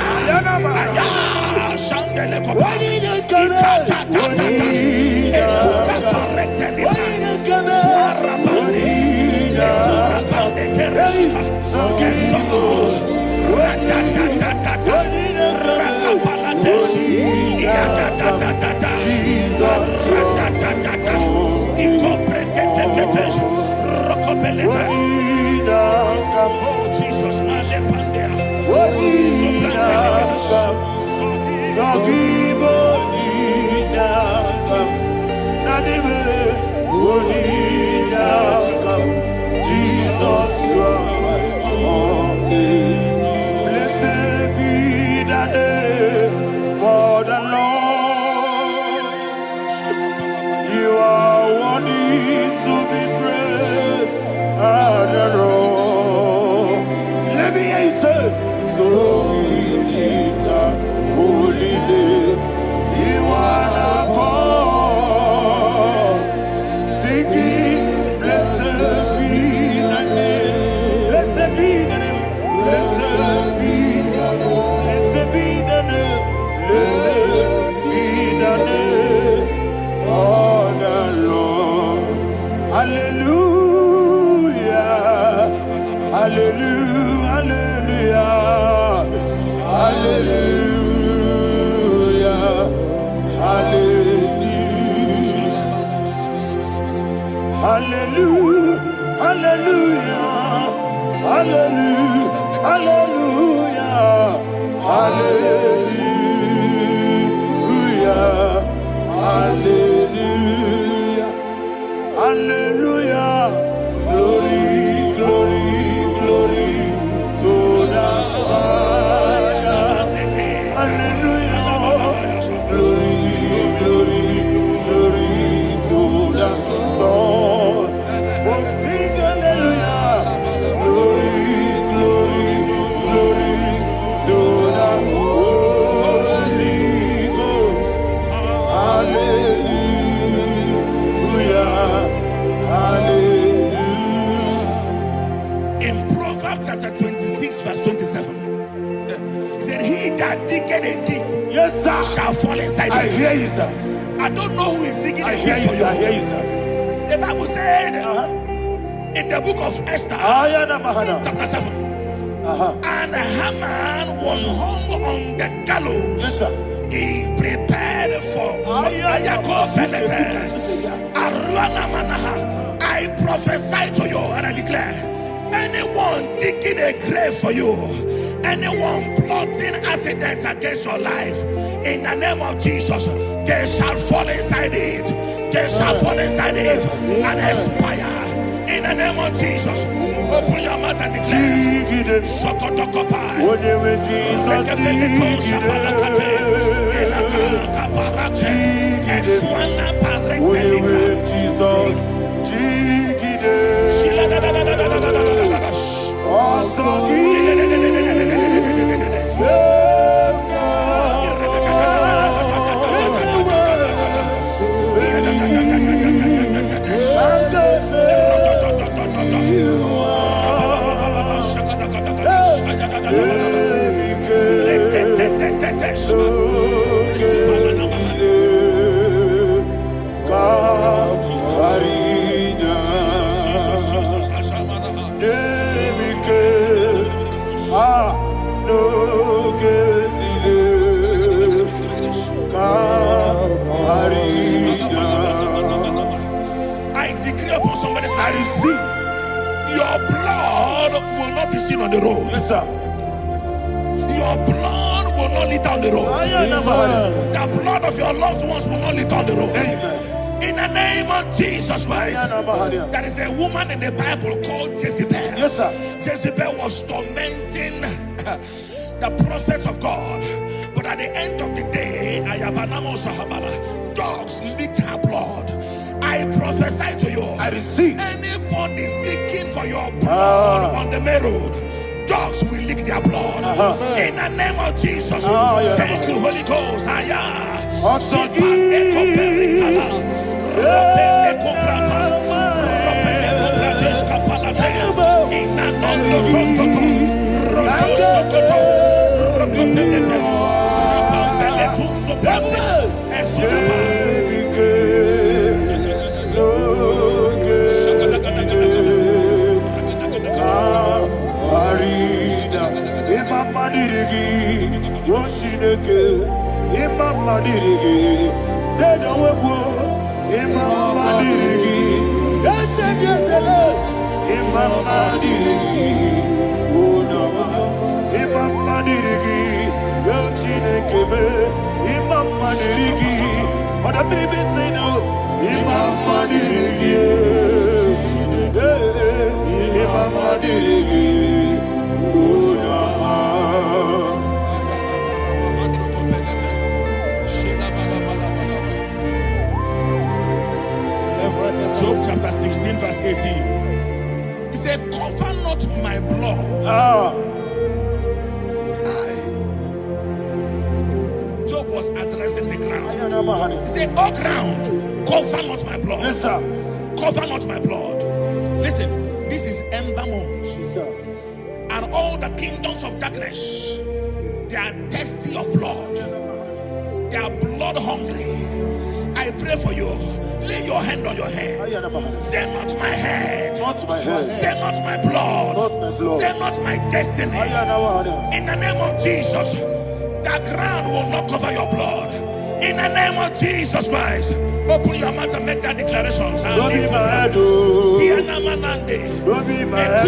Oh Jesus, Jesus, you are my only. Blessed be the name of the Lord. You are worthy to be praised and adored. Let me hear you say, so we lift up holy name. You are the God. Singing, blessed be the name. Blessed be the name. Blessed be the name. Blessed be the name. Blessed be the name of the Lord. Hallelujah. Hallelujah. Hallelujah. Hallelujah. Hallelujah. Hallelujah. Hallelujah. Hallelujah. Hallelujah. Hallelujah. Hallelujah. Glory, glory, glory to the Father. Hallelujah. Glory, glory, glory to the Son. Oh, sing hallelujah. Glory, glory, glory to the Holy Ghost. Hallelujah. Hallelujah. In Proverbs chapter 26, verse 27, said, he that diggeth a deep, Yes, sir, shall fall inside I it. hear you, sir. I don't know who is digging I a hear deep you, for sir. I hear you. you, sir. The Bible said in the book of Esther, chapter 7, and Haman was hung on the gallows. Yes, sir. He prepared for I prophesy to you and I declare, anyone digging a grave for you, anyone plotting accidents against your life, in the name of Jesus, they shall fall inside it. They shall fall inside it and expire. In the name of Jesus, open your mouth and declare. Shokotokopai. I decree upon somebody's life, your blood not be seen on the road. Yes, sir. Your blood will not lead down the road. The blood of your loved ones will not lead down the road. Amen. In the name of Jesus Christ. There is a woman in the Bible called Jezebel. Yes, sir. Jezebel was tormenting the prophets of God. But at the end of the day, dogs licked her blood. I prophesy to you. I receive. Anybody seeking for your blood on the main road, dogs will lick their blood. In the name of Jesus. Thank you, Holy Ghost. Job chapter 16 verse 18. He said, cover not my blood. Job was addressing the ground. He said, oh ground, cover not my blood. Yes, sir. Cover not my blood. Listen, this is ember month. Yes, sir. And all the kingdoms of darkness, they are thirsty of blood. They are blood hungry. I pray for you. Lay your hand on your head. Say not my head. Not my head. Say not my blood. Not my blood. Say not my destiny. In the name of Jesus, the ground will not cover your blood. In the name of Jesus Christ, open your mouth and make that declaration. Don't be my head. Don't be my head. Don't be my head.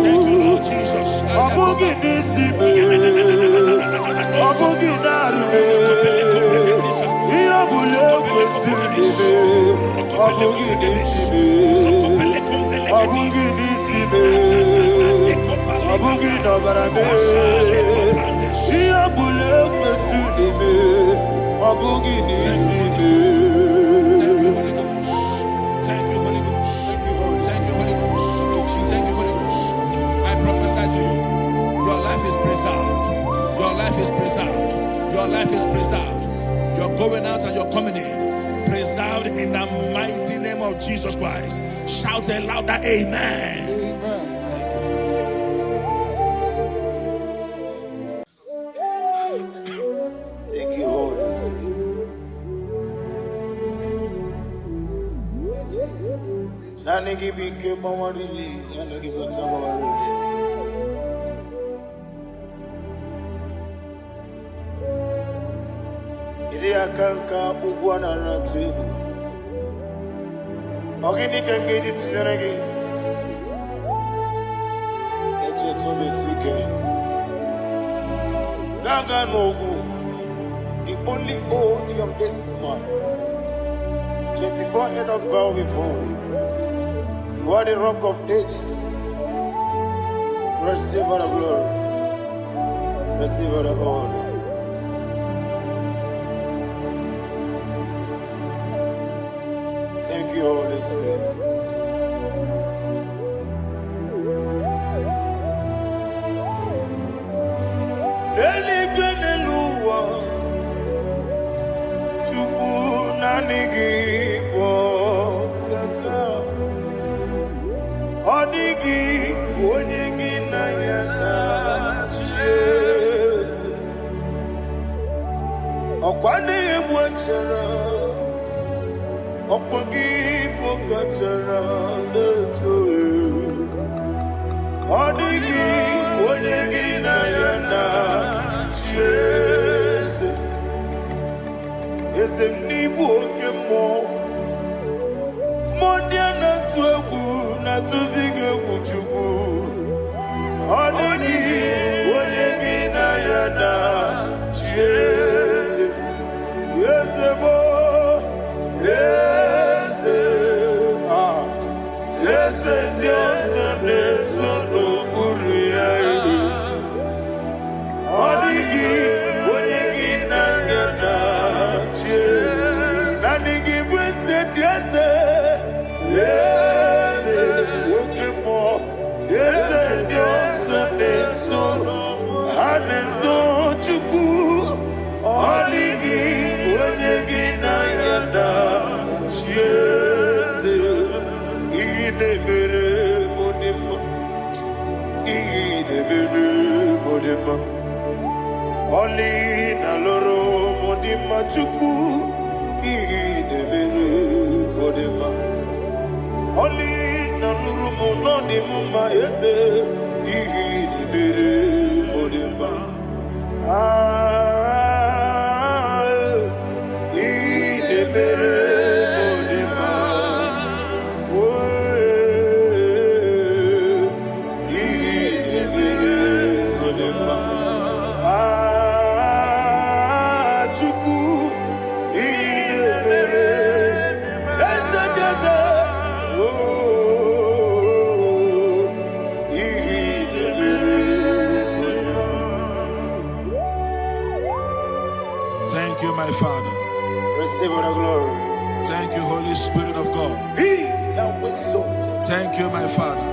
Thank you, Lord Jesus. Your life is preserved. You're going out and you're coming in. Preserved in the mighty name of Jesus Christ. Shout a louder amen. Thank you, Father. Thank you, Holy Spirit. Nanigi became Mama Really. Nanigi became Mama Really. Kanka Ugwana Ratibu Ogini can get it to the reggae. It's a Tobisike Gaga Nogu, the only old youngest man. 24 elders bow before you. You are the rock of ages. Receive the glory. Receive the honor. Thank you, Holy Spirit. Eligenelua Chuku nanigi Kaka Odigi Onyigi Nayana Cheese Okwane Ebuachara Okwagi Pokachara Leto ibuoke mo mondia na tuegu na tuzige kuchugu onigi onigi na yana Jesus yes mo yes yes Dios no buria onigi onigi na yana Jesus nanigi bwese Dios yes okay mo yes Dios no haneso chuku onigi onigi na yana Jesus idebere modima oli na loro modima chuku idebere modima oli na loro modima yese idebere modima idebere modima Thank you, my Father. Receive all the glory. Thank you, Holy Spirit of God. Thank you, my Father.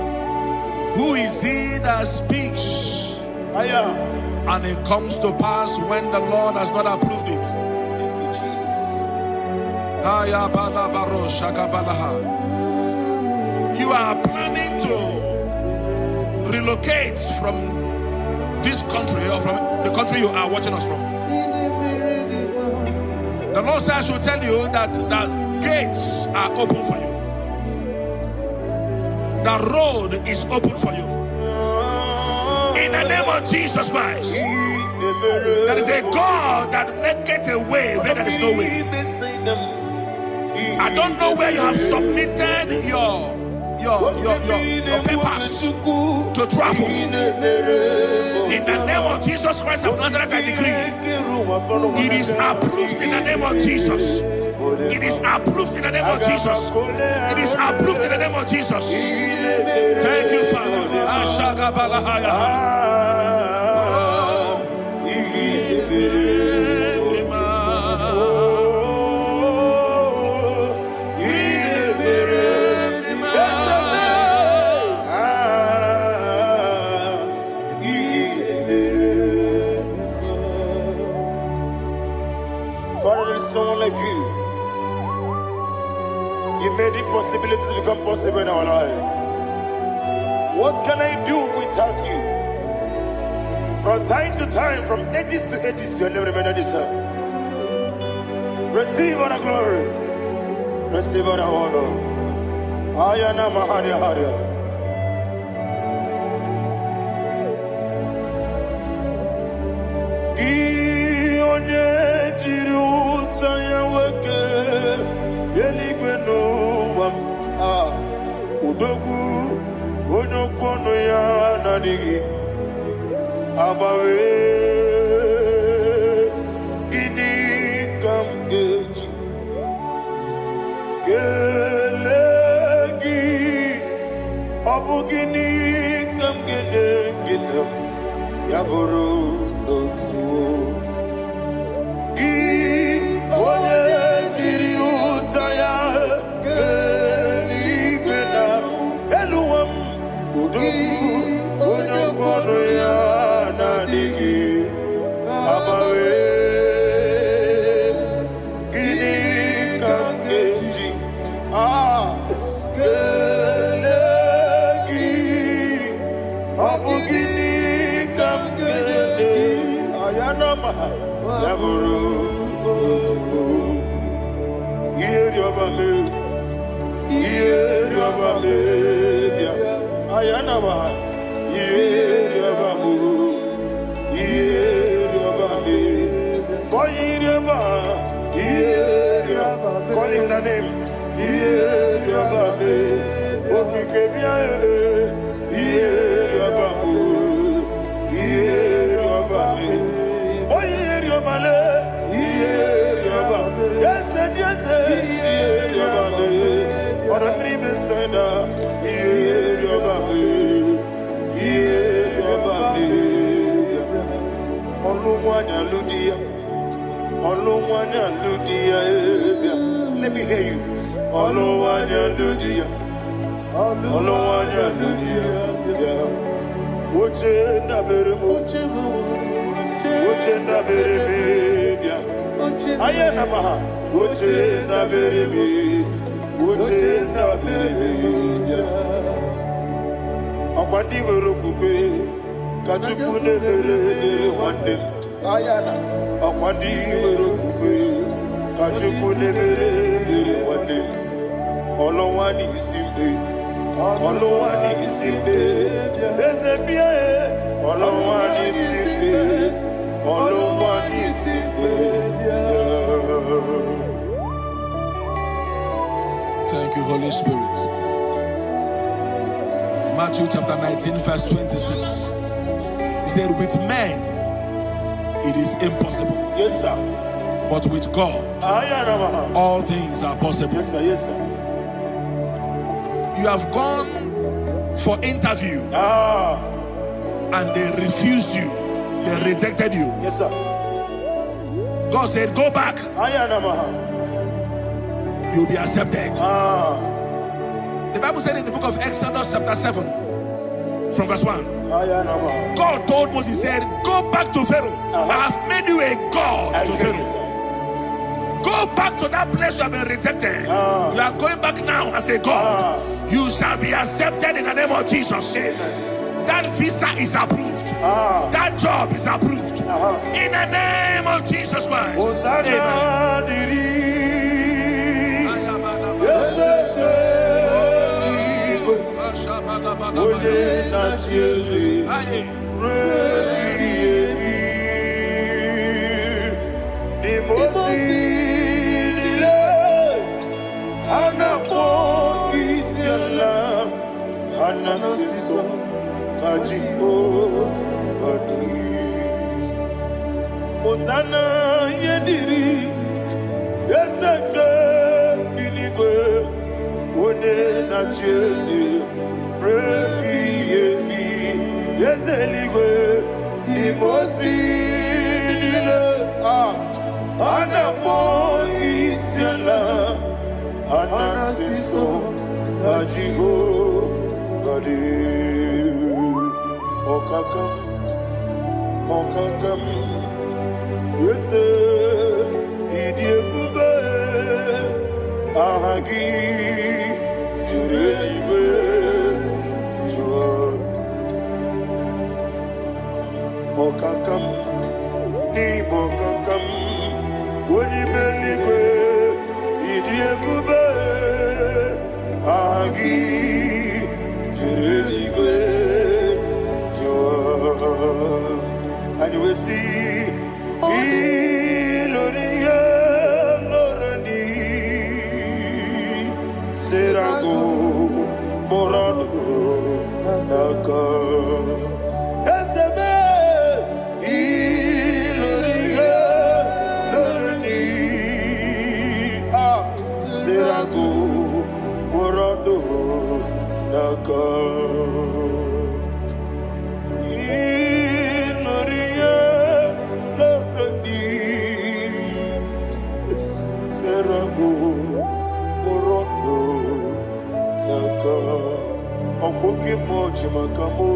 Who is he that speaks and it comes to pass when the Lord has not approved it? Thank you, Jesus. You are planning to relocate from this country or from the country you are watching us from. The Lord says I should tell you that the gates are open for you. The road is open for you. In the name of Jesus Christ. There is a God that maketh a way where there is no way. I don't know where you have submitted your papers to travel. In the name of Jesus Christ of Nazareth, I decree it is approved in the name of Jesus. It is approved in the name of Jesus. It is approved in the name of Jesus. Thank you, Father. Father, there is no one like you. You made impossibilities become possible in our life. What can I do without you? From time to time, from ages to ages, you never remain the same. Receive all the glory. Receive all the honor. Ayana Maharia Haria. Udogu onokono ya nadigi abawe ini kamgeji gelegi abugini kamgene ginem yaburu dosu gi one jiri utaya kono ya nadigi abawe gini kamgeji gelegi abu gini kamgene ayanama yaburu uzu yeri obame bia ayanama Yeri name. Yabame, Okikebia, Yabamu, Yabame, Oy Yabale, Yabame, yes, Yabame, or a dream sender, Yabame, Yabame, Oluwana Ludia, Oluwana Ludia, let me hear you. Oluwana Ludia, Oluwana Ludia, yeah. Uche na beremo, Uche na bereme, yeah. Ayana maha, Uche na bereme, Uche na bereme, yeah. Akwandi werokukwe, kachuku ne bere wande. Ayana, akwandi werokukwe, kachuku ne bere wande. Olowani isimbe, Olowani isimbe, Ezebie, Olowani isimbe, Olowani isimbe. Thank you, Holy Spirit. Matthew chapter 19, verse 26. He said, with men it is impossible. Yes, sir. But with God, all things are possible. Yes, sir. Yes, sir. You have gone for interview and they refused you. They rejected you. Yes, sir. God said, go back. You'll be accepted. The Bible said in the book of Exodus chapter 7 from verse 1. God told Moses, he said, go back to Pharaoh. I have made you a God to Pharaoh. Go back to that place you have been rejected. You are going back now as a God. You shall be accepted in the name of Jesus. That visa is approved. That job is approved. In the name of Jesus Christ. Osana yediri Yeseke binigwe Ode na chezi Repi yemi Yezeligwe Imosi nile Anapo isyala Anasiso Ajigo Gadi Okakam Okakam Yes, Idiabube Ahagi Jureliwe Jua Okakam Ni Bokakam Wonimeligwe Idiabube Ahagi Jureliwe Jua And we see Iloria Lorani Serago Morado Naka Esebe Iloria Lorani Serago Morado Naka Okoke moji makamo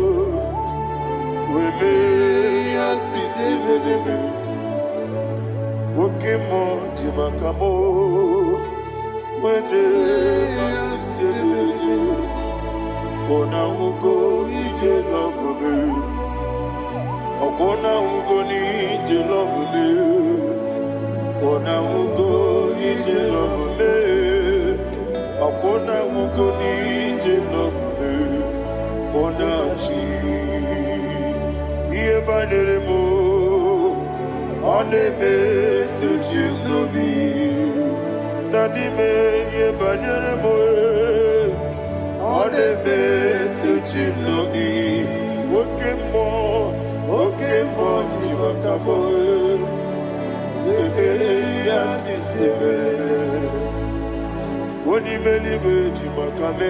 Weme yasisi meleme Oke moji makamo Weje masisi meleme Ona ugo ije love me Okona ugo ni ije love me Ona ugo ije love me Okona ugo ni ije love me Onachi Yebaneremo Onebe Tujinobi Na n'ime ihe banyere m ọ na-eme tuchi m n'obi oke mmụọ ji maka m ebe ya sisi emereme onye ime n'ime ji maka m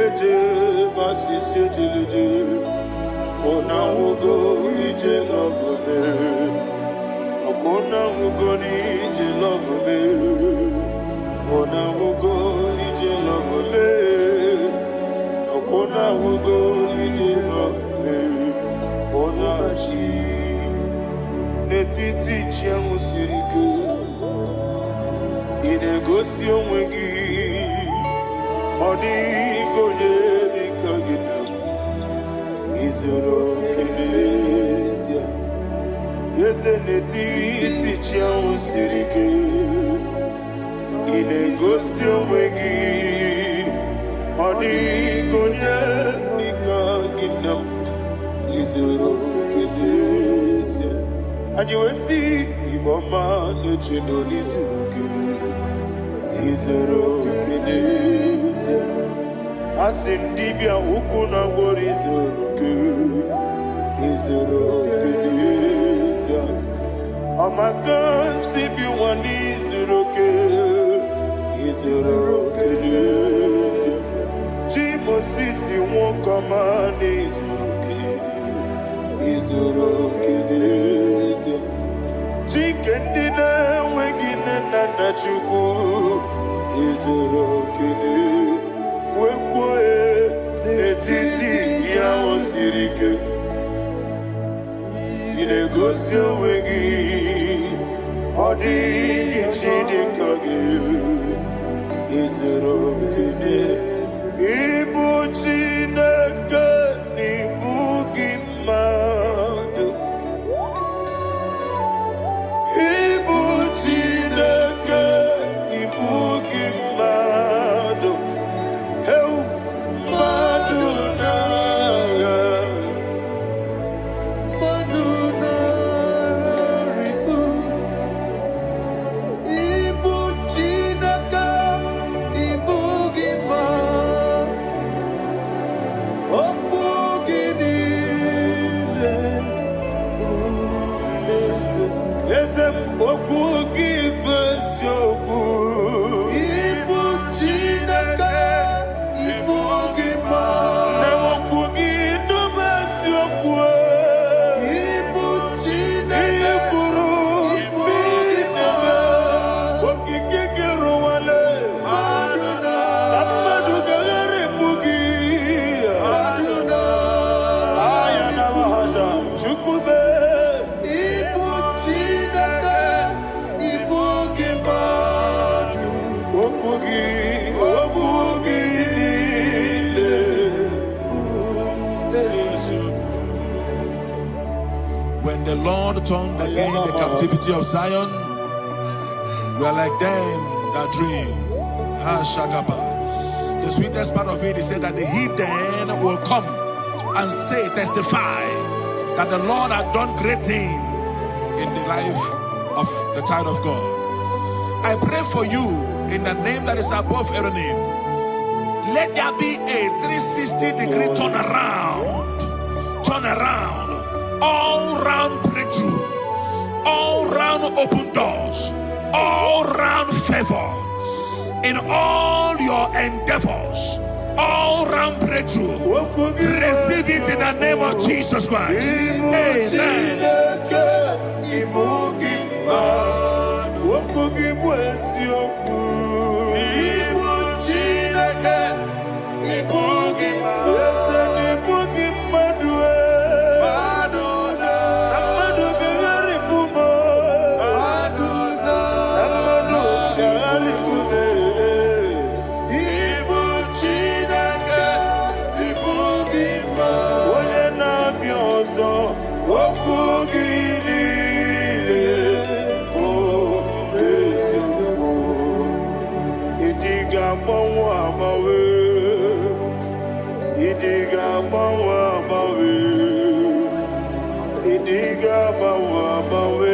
eje masisi ejeleje ọ na-anwụgo ije lọvụ me ọ na-anwụgo n'ije lọvụ me ọ na-anwụgo ije lọvụ me ọ na-anwụgo n'ije lọvụ me ọ na-achị n'etiti chi ahụ siri ike ị na-egosi onwe gị ọ dịghị onye dịka gị na izuru oke n'ezie eze n'etiti chi ahụ siri ike ị na-egosi onwe gị ọ dịghị onye dịka gị na izuru oke n'ezie anyị wee sị Igbo ọma na-eche nọ n'izuru gị izuru oke n'ezie asị ndị bịa ukwu na gwọrọ izuru gị izuru oke n'ezie ọmaka si bi nwa n'izuru oke izuru oke n'ezie chi Mosisi nwoke ọma n'izuru oke izuru oke n'ezie chike ndị na-enweghị nne na nna Chukwu izuru oke n'ezie wekwuo n'etiti ya o siri ike ị na-egosi onwe gị ọ dịghị chi dịka gị izuru oke ịbụ Chineke n'ịbụ gị mmadụ ịbụ Chineke ịbụ gị mmadụ When the Lord turned again the captivity of Zion, we are like them that dream. The sweetest part of it is said that the heathen will come and say, testify, that the Lord had done great things in the life of the child of God. I pray for you in the name that is above every name. Let there be a 360-degree turn around, all round breakthrough, all round open doors, all round favor in all your endeavors, all round breakthrough. Receive it in the name of Jesus Christ. Amen. Idiga bawa bawe,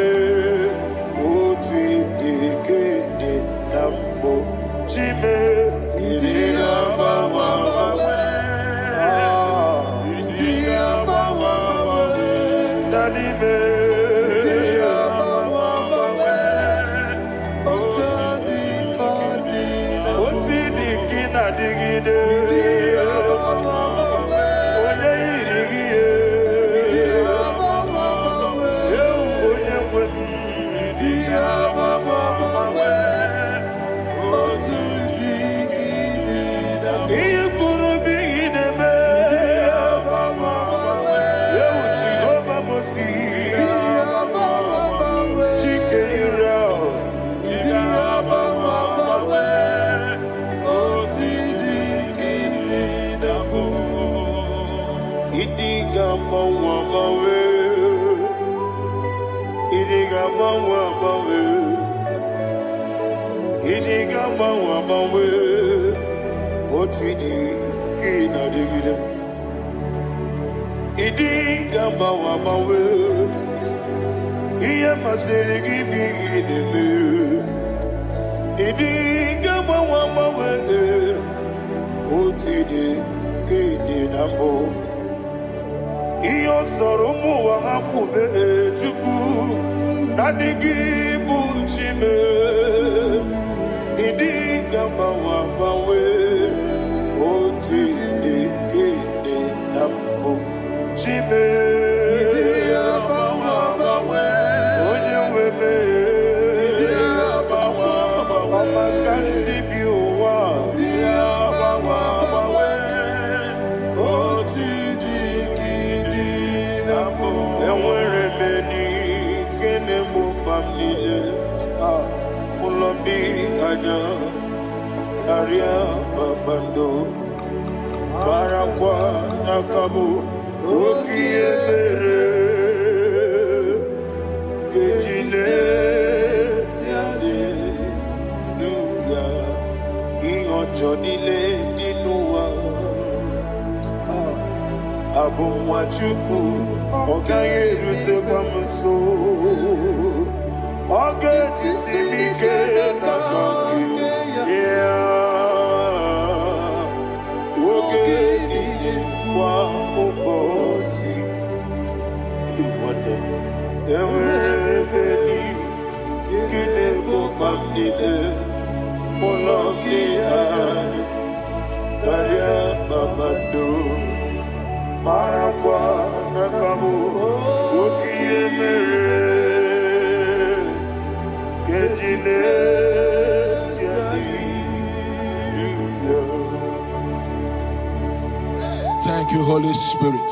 Thank you, Holy Spirit.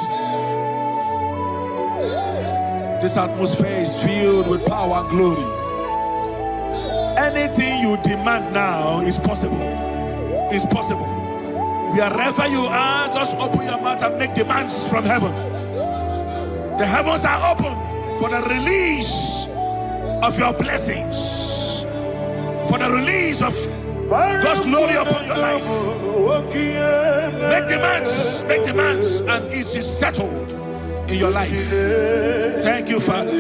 This atmosphere is filled with power and glory. Anything you demand now is possible. It's possible. Wherever you are, just open your mouth and make demands from heaven. The heavens are open for the release of your blessings, for the release of God's glory upon your life. Make demands, and it is settled in your life. Thank you, Father.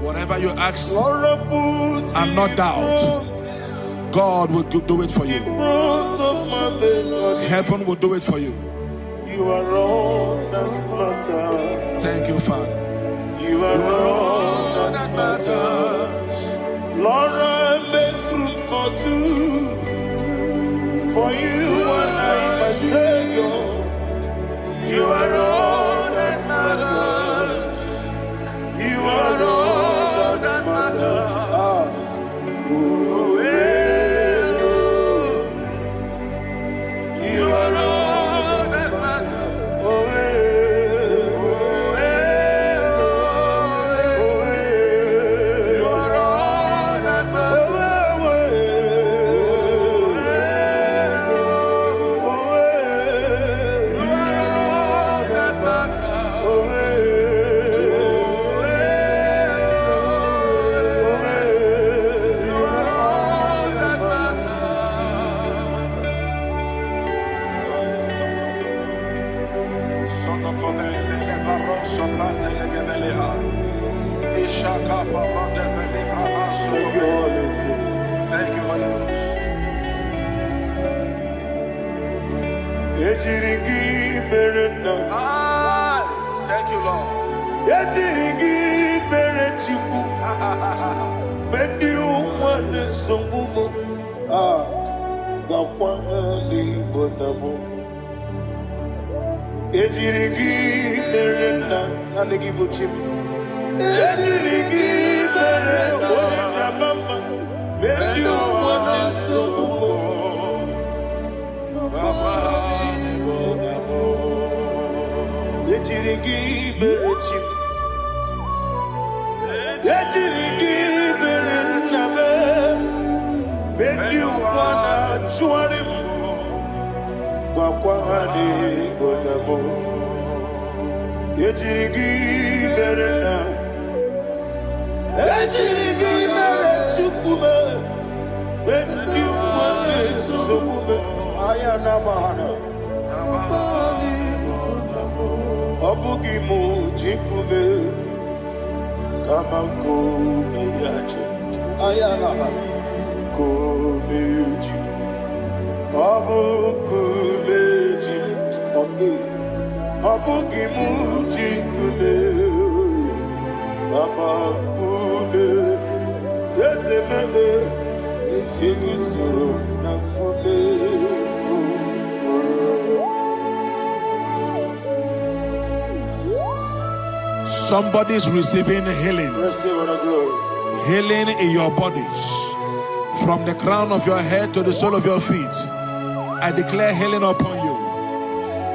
Whatever you ask and not doubt, God will do it for you. Heaven will do it for you. You are all that matters. Thank you, Father. You are all that matters. Lord, I make room for two. For you and I, my Savior. You are all that matters. You are all that matters. Oh, you are all that matters. Oh, you are all that matters. Thank you, Holy Ghost. Thank you, Lord. Somebody's receiving healing. Healing in your bodies. From the crown of your head to the sole of your feet. I declare healing upon you.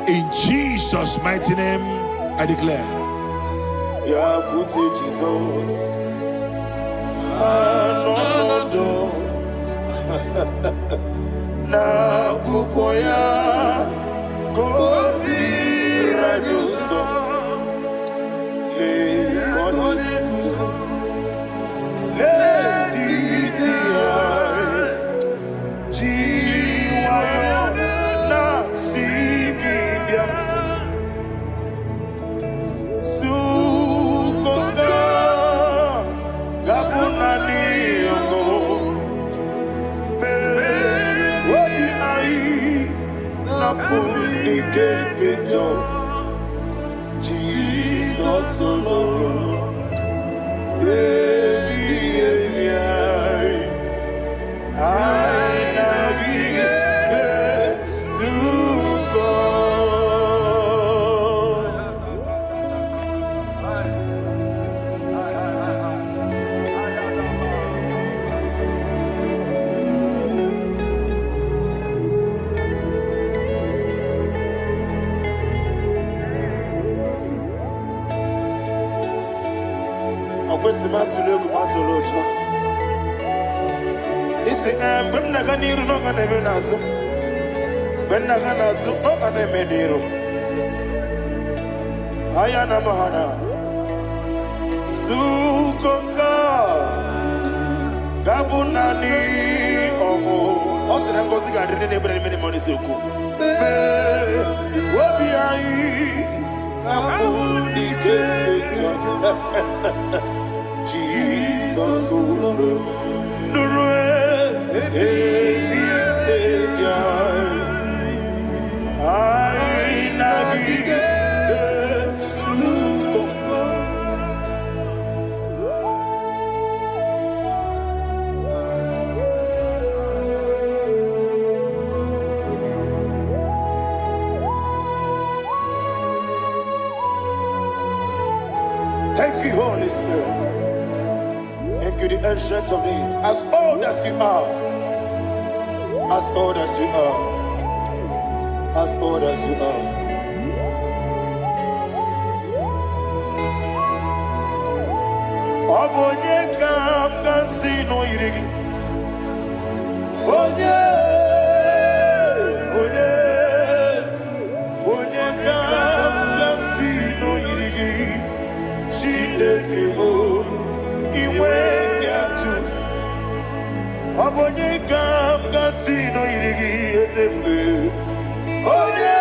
In Jesus' mighty name, I declare. Jesus. Na kukoya kozi raduso le konesu le titiare jiwayo na sikibia sukoka gabunani yongo Jesus alone. Thank you, Holy Spirit. Thank you, the ancient of days. As old as you are, as old as you are, as old as you are. Obonye kam kasi no irigi. Onye kam kasi no irigi. Chinekebo iwe nyatu. Obonye kam kasi no irigi esefu. Onye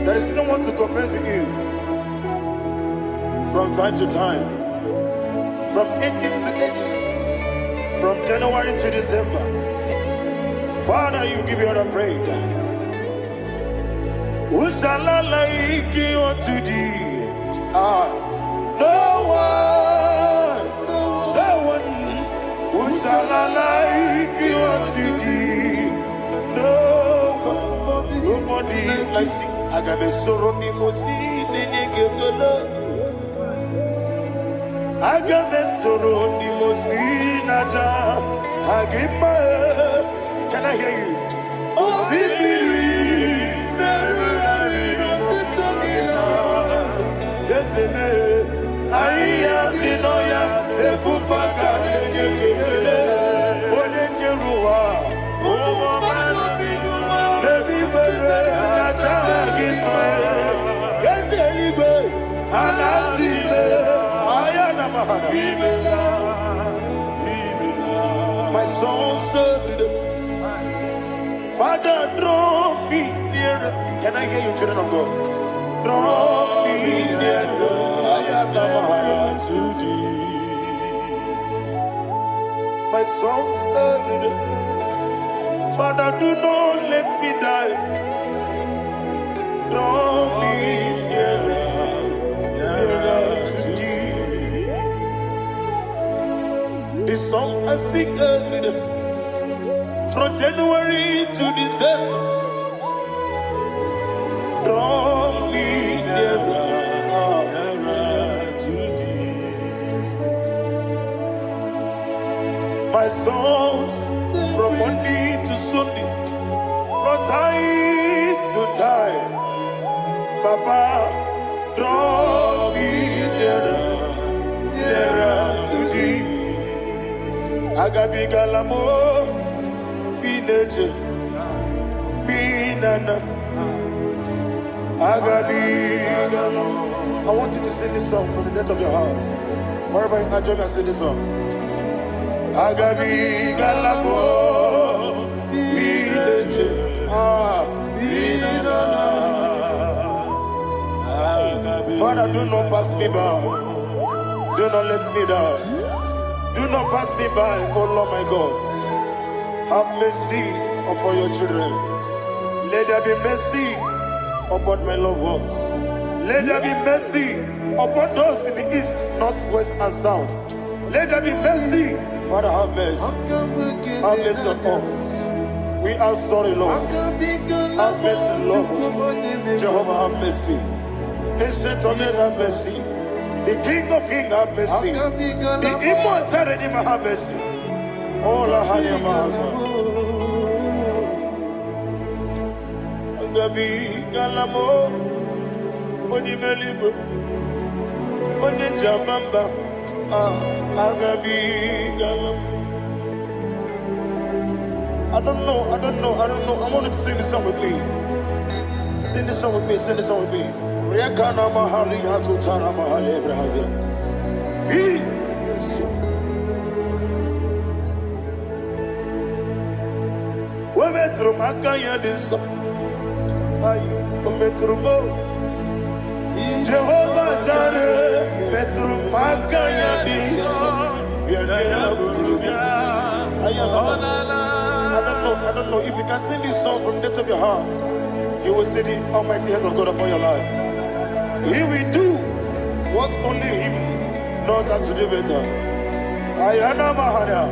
There is no one to compare with you. From time to time, from ages to ages, from January to December, Father, you give you all the praise. Who shall I like you unto thee? No one. Who shall I like you unto thee? Nobody like you. I got a sorrow in Mosini, I got a sorrow in Mosina. Can I hear you? I am the Noya, the Fufaka, my soul served. Father, draw me nearer. Can I hear you, children of God? Draw me nearer. I am to thee. My soul served. Father, do not let me die. Draw me nearer to thee. This song I sing every day, from January to December. Draw me nearer to thee. My songs from Monday to Sunday, from time to time. Papa, draw me nearer to thee. Agabi galamo, bineje, binana. Agabi galamo. I want you to sing this song from the depth of your heart. Wherever you are, join me and sing this song. Agabi galamo, bineje, binana. Father, do not pass me by. Do not let me die. Do not pass me by, oh Lord my God. Have mercy upon your children. Let there be mercy upon my loved ones. Let there be mercy upon those in the east, north, west, and south. Let there be mercy. Father, have mercy. Have mercy on us. We are sorry, Lord. Have mercy, Lord. Jehovah, have mercy. Ancient of days, have mercy. The King of Kings, have mercy. The immortal Redeemer, have mercy. Oh, la hania maza. Agabi galamo, oni melibu, oni jabamba. Agabi galamo. I don't know. I want you to sing this song with me. Sing this song with me. Sing this song with me. Riakana mahali azutana mahali Ebrahazia. We metro makaya diso. Ayo, we metro mo. Jehovah Jireh, metro makaya diso. I don't know if you can sing this song from the depth of your heart. You will see the almighty hands of God upon your life. He will do what only Him knows how to do better. Ayana Mahana.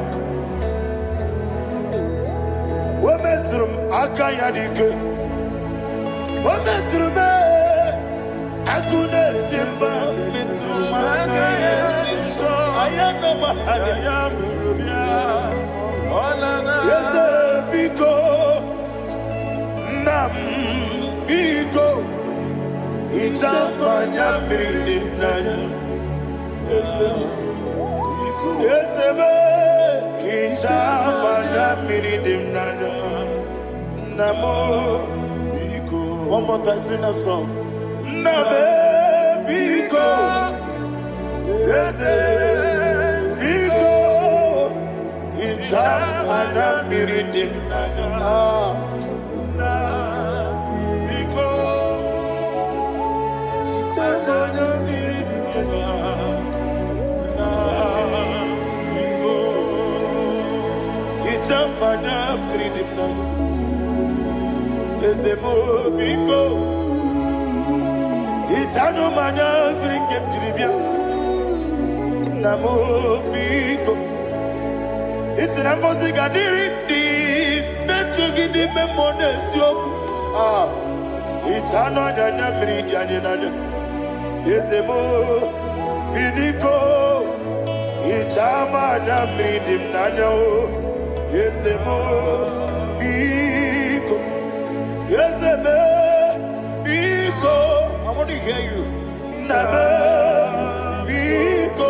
Wometrum Akayadike. Wometrum Akuna Jimba Metrum Akayadike. Ayana Mahana. Yes, Biko Nam Biko. Itamanya mirinaya, esebe. Itamanya mirinaya, namo. One more time, sing that song. Nabe biko, esebe biko. Itamanya mirinaya. Ezemo Biko. Itano Mana bring him Tribia. Namo Biko. It's an Amposiga Diri, Natugi di Memones Yoku. Itano Dana Bridianada. Ezemo Biko. Itama na Bridim Nano. Ezemo Biko. Ezemo Biko. I want to hear you. Namo Biko.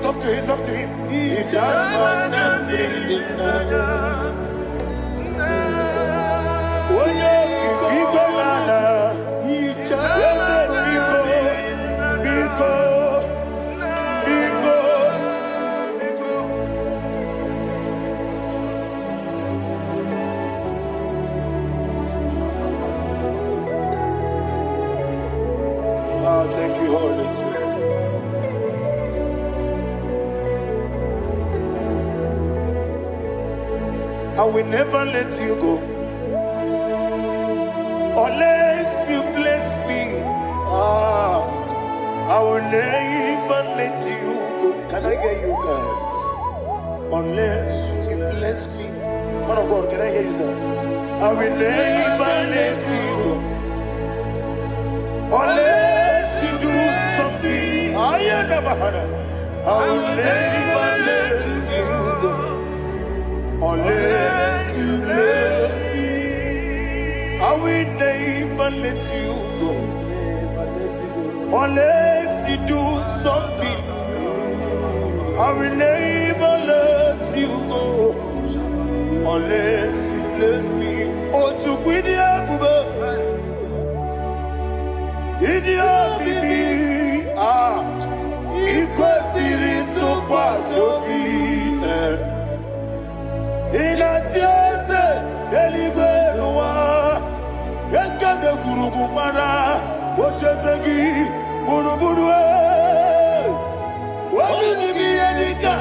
Talk to him, talk to him. Itama na Bridim Nano. Oye Kiki Banana. Ezemo Biko. Biko. Thank you, Holy Spirit. I will never let you go unless you bless me. I will never let you go. Can I hear you guys? Unless you bless me. Man of God, can I hear you, sir? I will never let you go unless you do something. I will never let you go unless you bless me. I will never let you go unless you do something. I will never let you go unless you bless me. Oh, to quit Idia bibi ikwesiri ntụkwasị obi ịna-achị eze eluigwe n'ụwa ekede gburugburu gbara ocheeze gị gburugburu obi gị ihe dịka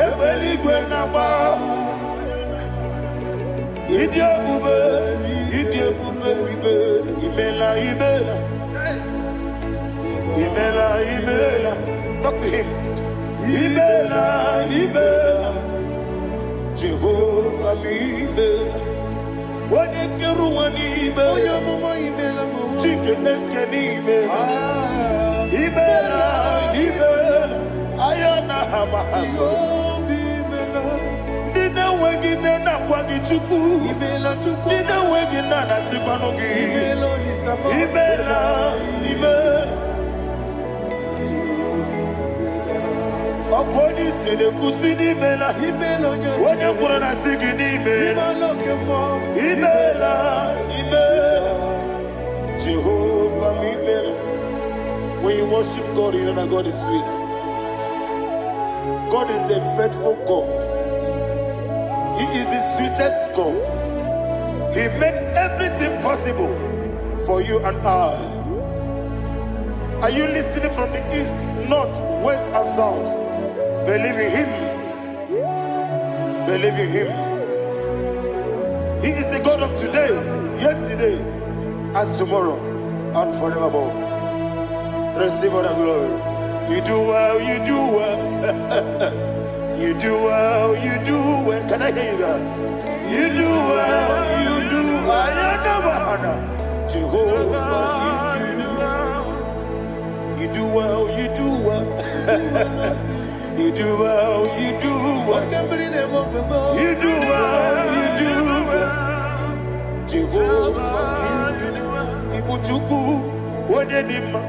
egbe eluigwe na-agba ịdị ebube bibe imela imela. Imela, Imela, talk to him. Imela, Imela, Jehovah, Imela. Wanekeru Imela, Chicken Esken Imela, Imela, Imela, Ayana Hamahaso. Dina wegina na kwagi chuku, Dina wegina na sipanogi, Imela, Imela. Okoni sede kusini mela, wone kurana sigini mela, imela, Jehovah imela. When you worship God, you know that God is sweet. God is a faithful God. He is the sweetest God. He made everything possible for you and I. Are you listening from the east, north, west, and south? Believe in him. Believe in him. He is the God of today, yesterday, and tomorrow, and forevermore. Receive all the glory. You do well, you do well. You do well, you do well. Can I hear you guys? You do well, you do well. Jehovah, you do well, you do well. You do well, you do well. You do well, you do well. Jehovah, you do well. Ibuchuku, Wadedima.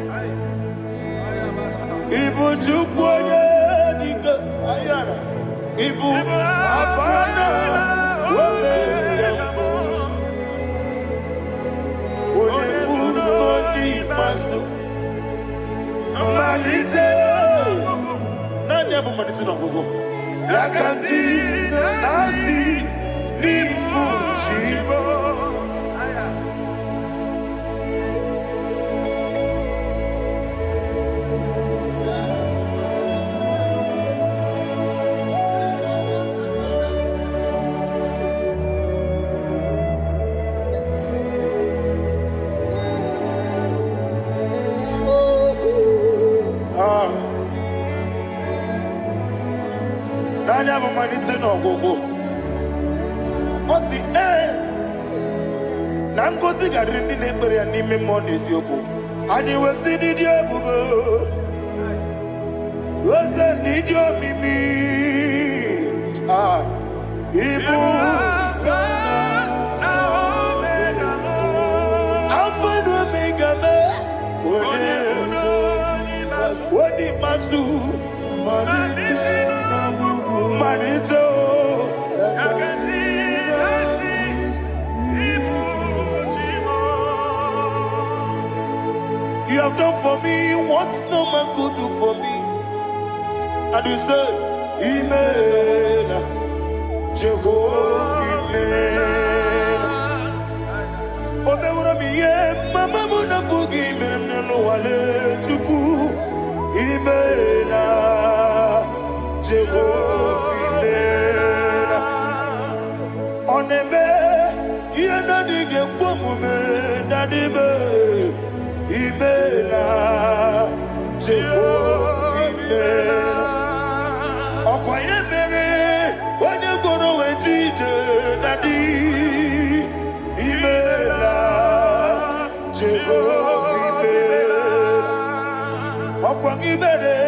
Ibuchuku, Wadedika. Ayana. Ibu, Afana. Wabeyamo. Onebu, Oni, Maso. Malite. Never managed to go. Yakanti, Nasi, Nibu, Chibo. malite n'ọgwụgwụ. Ọ sị na ngozi ga-adịrị ndị na-ekpere ya n'ime mmụọ na eziokwu. Anyị wesị n'ịdị ebube, oze n'ịdị omimi. Ibu Alpha and Omega me. Wodi masu Manito. You have done for me what no man could do for me. And you said, Amen. Jehovah, Amen. Obewura mi ye mama muna bugi meremne no wale tuku. Amen. Jehovah, Amen. Onebe ye na dige kwomume na dibe. Imela Jehovah Imela Okwaye mere Wanye goro wejije Nadi Imela Jehovah Imela Okwangi mere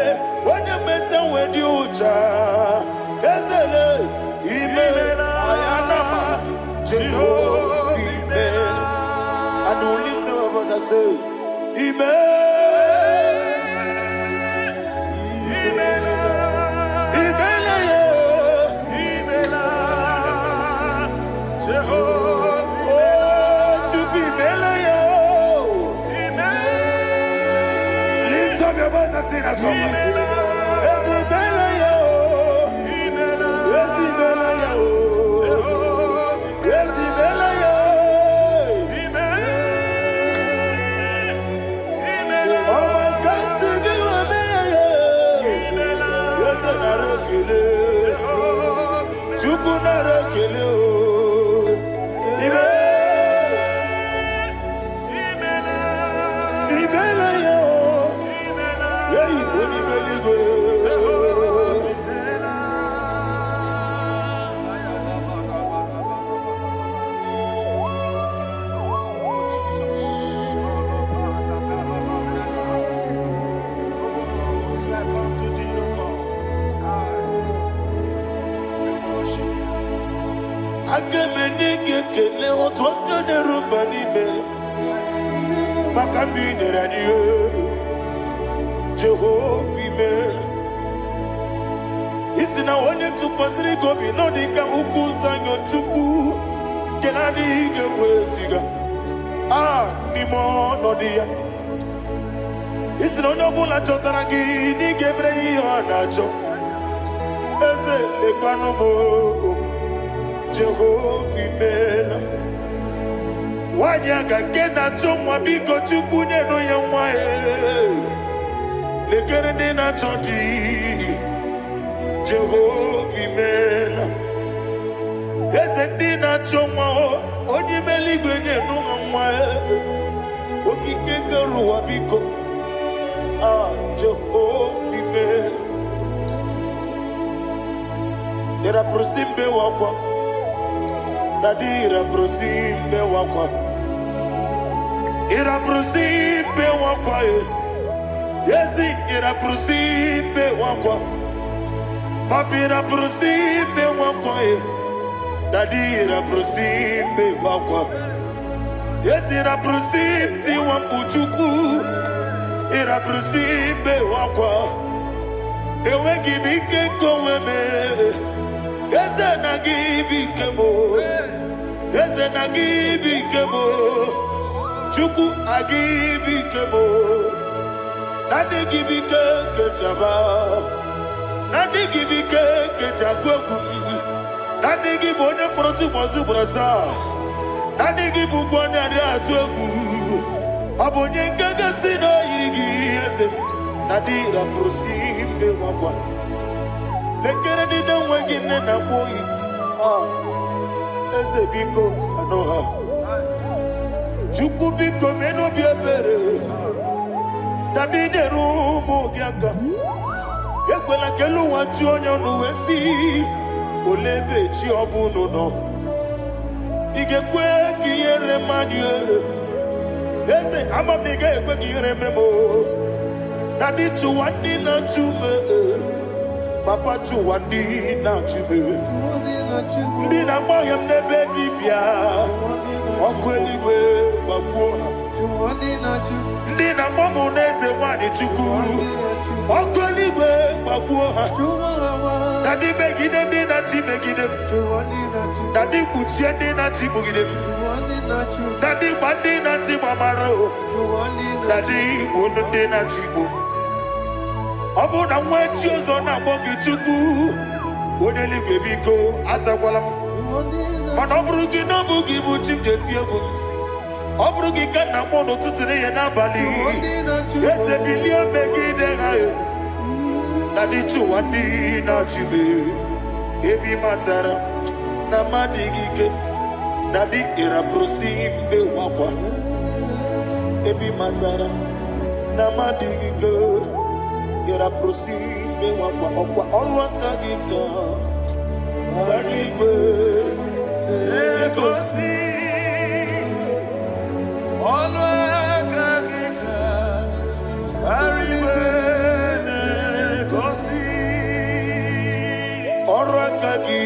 Wanye meta wedi uja Ezele Imela Ayanama Jehovah Imela And we lift our voice and say Lift up your voice and sing a song. Kele otwaka ne rumba ni mele Makambi ne radio Jehovah mele Isina onye tupasiri gobi no dika ukuza nyochuku Kenadi geweziga Nimo no dia Isina onye bula chotaragi ni gebre yonacho Eze lekano mo Jehovah Imela Wanyaga kena chomwa biko chukunye no ya mwae Lekere nina chodi Jehovah Imela Eze nina chomwa Onye meligwenye no mwae Okike ruwa biko Jehovah Imela Era prosimbe wakwa Dadira prosimbe wakwa Ira prosimbe wakwa Yesi ira prosimbe wakwa Papira prosimbe wakwa Dadira prosimbe wakwa Yesi ira prosimti wambuchuku Ira prosimbe wakwa Ewe gibike koweme Eze na gibi kebo, Eze na gibi kebo, Chuku agibi kebo, Nadi gibi kejaba, Nadi gibi kejagweku, Nadi gibi one protu mozu brasa, Nadi gibi bwane atuegu, Abonye kega sino irigi eze, Nadi raprosimbe wakwa. Lekere di na wegine na boy. Eze biko sanoha. Chuku biko meno biebere. Dadi ne rumu giaka. Ekwela kelu wanchu onyo nuwesi. olebe chi obuno no igekwe kiyere manye ese amamiga ekwe kiyere memo dadi chuwandi na chume papa chuwandi na chume ndi na moyam nebe dibia okweligwe babuo ndị na mmamu n'eze nwanyị chukwu ọkụ eluigwe gbagbuo ha dadi megide ndị na-achị megide m dadi kpuchie ndị na-achị gbugide m dadi gba ndị na-achị gbamara o dadi igbo ndị na-achị igbo ọ bụ na nwa echi ụzọ na-akpọ gị chukwu onye eluigwe biko azakwala m mana ọ bụrụ gị na ọ bụ gị bụ chi m ga-eti egwu ọ bụrụ gị ka nna mụ n'ụtụtụ n'ihe n'abalị eze bilie megide ha na dị chụwa ndị na-achịbe ebe matara na mmadụ gị ike na dị ịrapụrụsi mbe wakwa ebe matara na mmadụ gị ike ịrapụrụsi mbe wakwa ọkwa ọrụ aka gị ka gbara igwe egosi ọnụ aka gị ka arịbe na-egosi ọrụ aka gị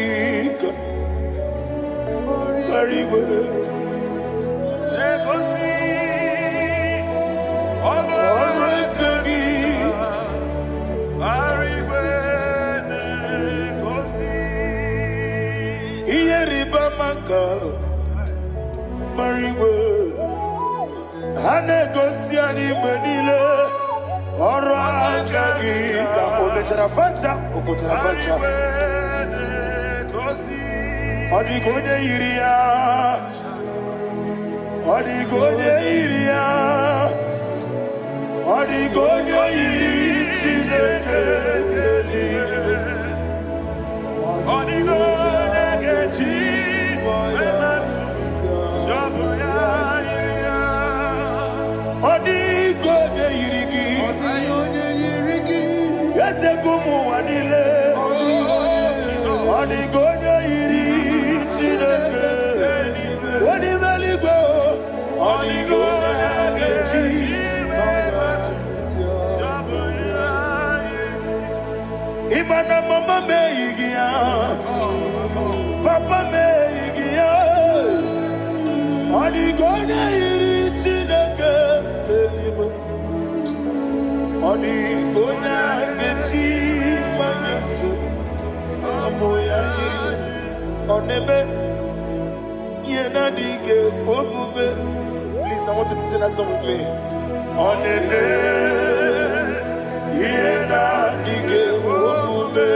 ka arịbe na-egosi ọnụ aka gị arịbe na-egosi ihe rịba maka marigwe ha na-egosi anyị mgbe niile ọrụ aka gị ka o mechara facha o kwụchara facha ọ dịghị onye yiri ya ọ dịghị onye yiri ya ọ dịghị onye yiri Chineke eluigwe ọ dịghị onye ga-eji ụwa niile ọ dịghị onye yiri Chineke onye eluigwe ọ dịghị onye ga-eji ịma na mama m eyighị ya papa m eyighị ya ọ dịghị onye yiri Chineke eluigwe ọ dịghị onye ga-eji please, I want you to sing that song with me. Oneme, yena dige omume,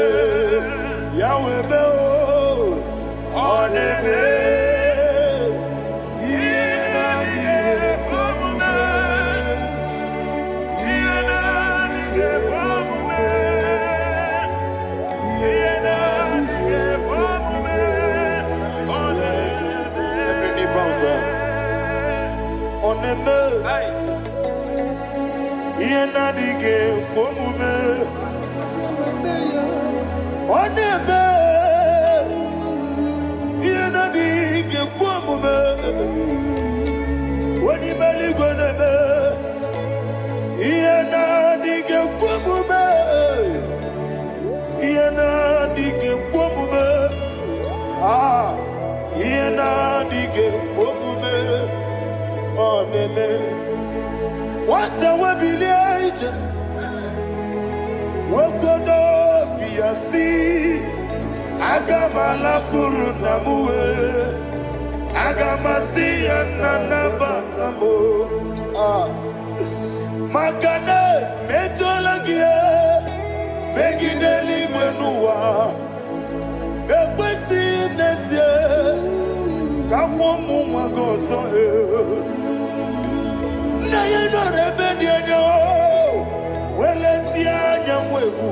Yahweh be o. Oneme, yena dige omume, yena dige omume. Oneme, yena dige omume, oneme, yena dige omume, oni meli goneme, yena dige omume, yena dige omume, ah, yena dige omume. Oneme, what a webillage, Wokodo Piasi, Agamala Kurunamue, Agamasi and Nanabatamo, Makane, Metolagia, Megideli Benua, Equesi Nesia, Kamomu Magoso. Na ye no rebellion yo, weletia nyamwehu,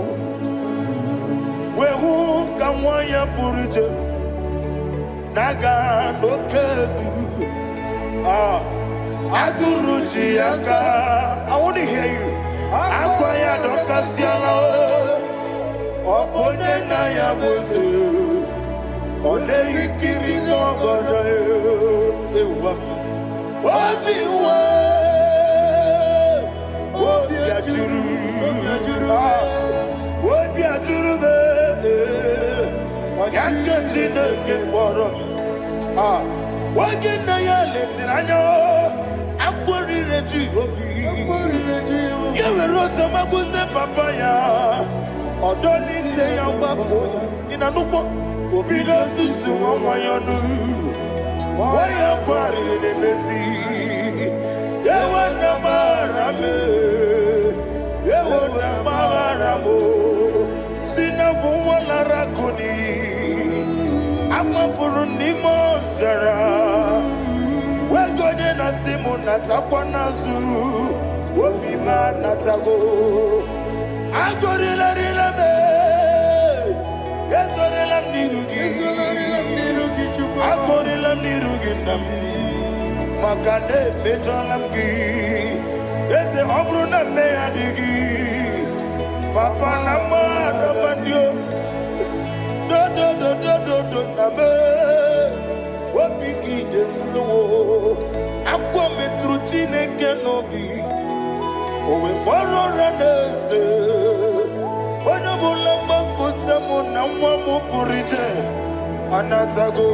wehu kamwaya purije, naga nokedu, aguruji aka. I want to hear you. Akwaya dokasiala, okonye na ya boze, Ode ikiri n'obodo ewa. Obi wa, obi ajuru, obi ajuru be. Yanke Chineke kpọrọ m. Nwoke nna ya letiri anya akpọrire ji obi. Ya were ọsọ makwute papa ya. Ọdọlite ya gbakọ ya. Ị na nnukwu obi n'osisi nwa ya ọnụ. Waya kwarịrị n'emezi. Ewe na mara me. Ewe na mara mo. Sina bụ nwa lara kuni. Amafuru n'ime ọzara. Wegode na simu natakwa n'azụ. Obi ma natago. Agorila rila me. Ezorila m n'iru gị. Agorila m n'iru gị nna m. Maka na emejọla m gị. Eze ọ bụrụ na mme ya dị gị. Papa na mmadụ mandio. Do na me. Obi gị dị mmewo. Akwa metụrụ Chineke n'obi. Owe gbọrọ ụra n'eze. Onye ọbụla mgbapụta mụ na nwa m pụrụ ije. Anatago.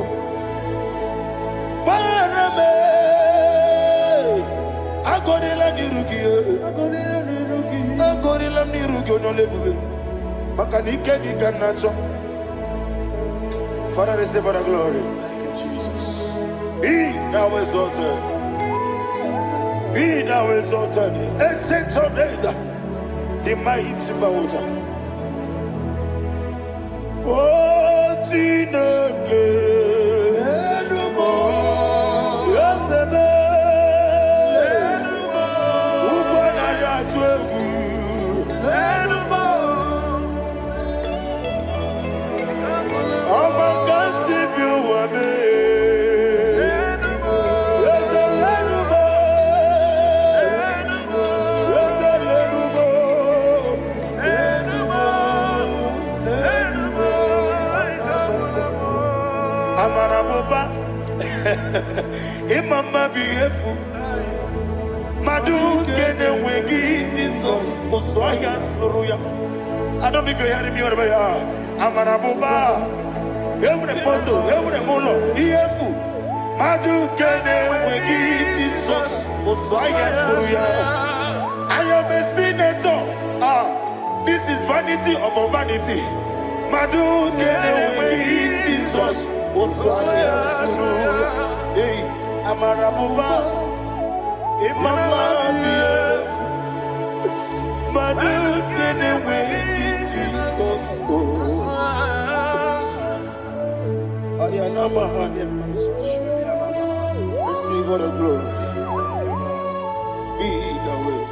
Gbara me. Agorila n'iru gị. Agorila n'iru gị onye ọla ebube. Maka na ike gị ka na-achọ. Father, receive the glory. Thank you, Jesus. Be thou exalted. Be thou exalted. Ancient of days, the mighty mountain. Oh, Chineke. Yosebe. Ugwana ya twegu. Amarabuba, Imama beautiful. Madu kene wegi Jesus, Osoya Suruya. I don't know if you're hearing me wherever you are. Amarabuba, every photo, every molo, beautiful. Madu kene wegi Jesus, Osoya Suruya. I am a senator. This is vanity of a vanity. Madu kene wegi Jesus. Hey, Amarabuba, Imama, Madu kene wegi Jesus. Ayanama, receive all the glory. Be the way.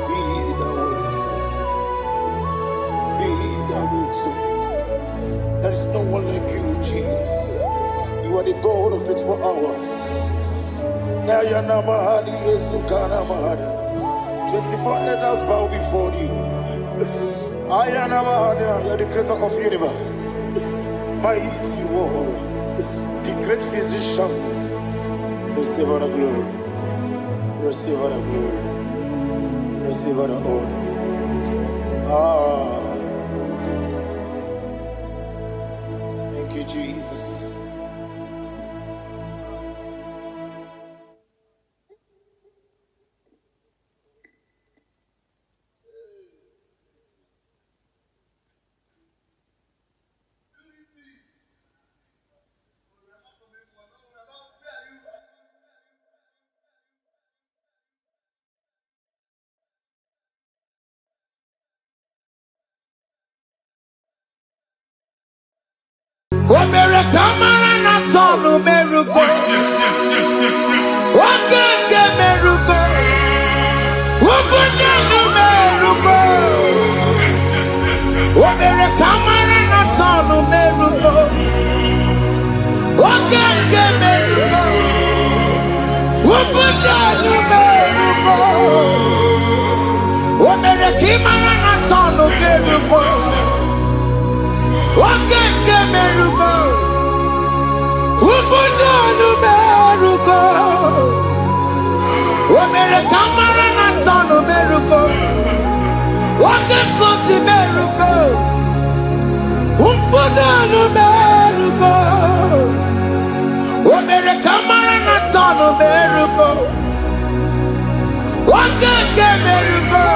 Be the way. Be the way. There is no one like you, Jesus. You are the God of 24 hours. 24 elders bow before you. You are the creator of the universe. Mighty warrior, the great physician. Receive all the glory. Receive all the glory. Receive all the honor. Thank you, Jesus. Kamara na tonu merugo. Wakeke merugo. Ubunye merugo. Obere kamara na tonu merugo. Wakeke merugo. Ubunye merugo. Obere kamara na tonu merugo. Wakeke meruko. Ubudonu meruko. Omere kamara na tonu meruko. Wakekoti meruko. Ubudonu meruko. Omere kamara na tonu meruko. Wakeke meruko.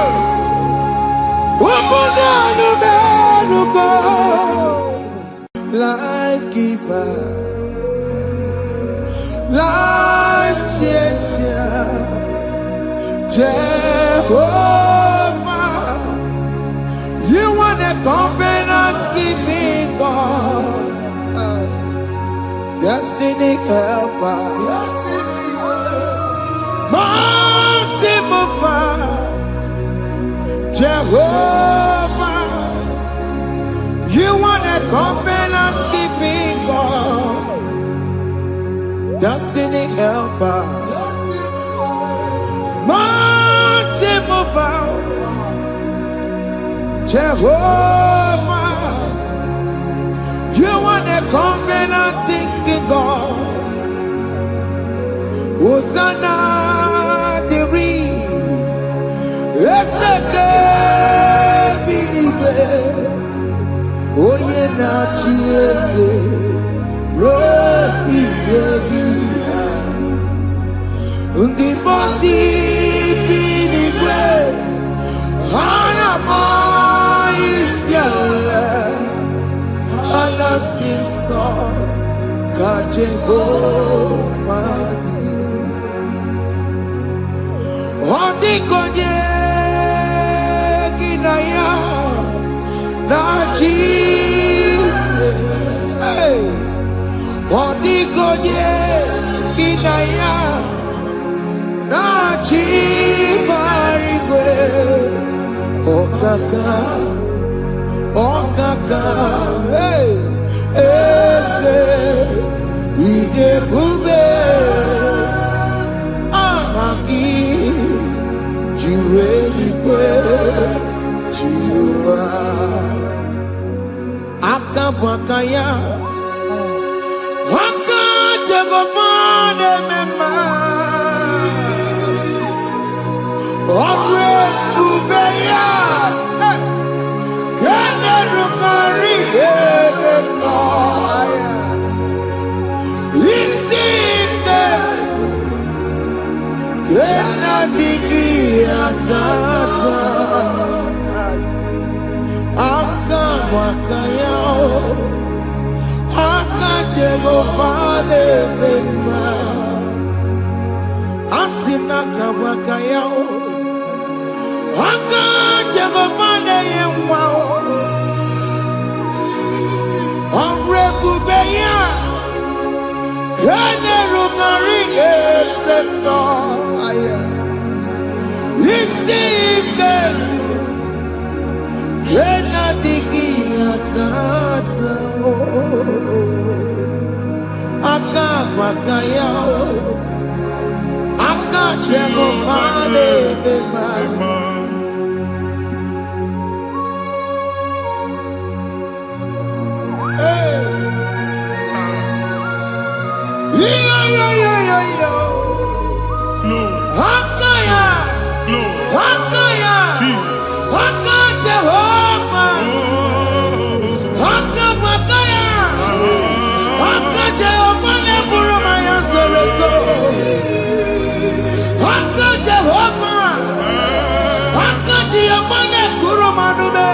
Ubudonu meruko. Life giver, life changer, Jehovah, you want a covenant keeping God, destiny helper, mountain mover, Jehovah, you want a covenant keeping God, destiny helper, mountain mover, Jehovah, you want a covenant keeping God. Hosanna, Diri, oh yeah, na chiese, rohi yegi, undi bosi pinigwe, hana moisyala, anasiso kajehomadi, odi konye kinaya. Na Jesus, hey, Odigoye kinaya, na chibarigwe, okaka, hey, ese, ide bube, amaki, jireligwe, jiwa. Akabwakaya Waka Jagomane Mema Omre Ubeya Kene Rukari Elema Isinde Kena Digi Atata Akabwakaya Akajegofane Bema Asina kabwakaya Akajegofane Yemwa Omrebubeya Kene Rugarine Bema Isike Kena digi atata Akabakaya Akajegofane Bema Hakaya Hakaya Jesus. Jehovah Hakabakaya Jehovah Neburu Maya Sereso Jehovah Jehovah Nekuru Manume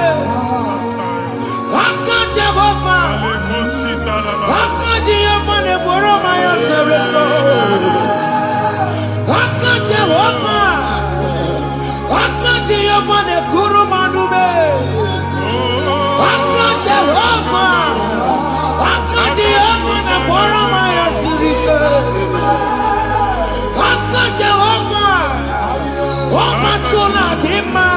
Jehovah Jehovah Neburu Maya Sereso Jehovah Jehovah Nekuru Manume Jehovah Jehovah Neburu Maya Sirike Jehovah Omatuna Dima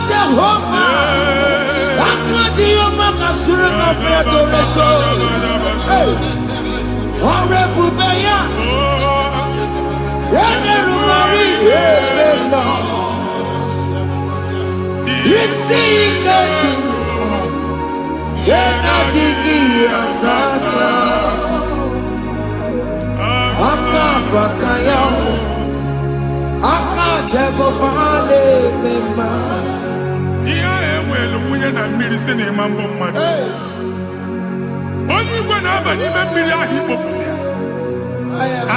Jehovah Jehovah Kasurika Fiatoreto Orebubeya Yenerumari Yebena Isike Yena digi atata. Aka bakaya. Aka jego vale mema. Iya ewelu munye na mmiri si na imambo mmadu. Onye igwe na-aba n'ime mmiri ahụ ikpopụta ya.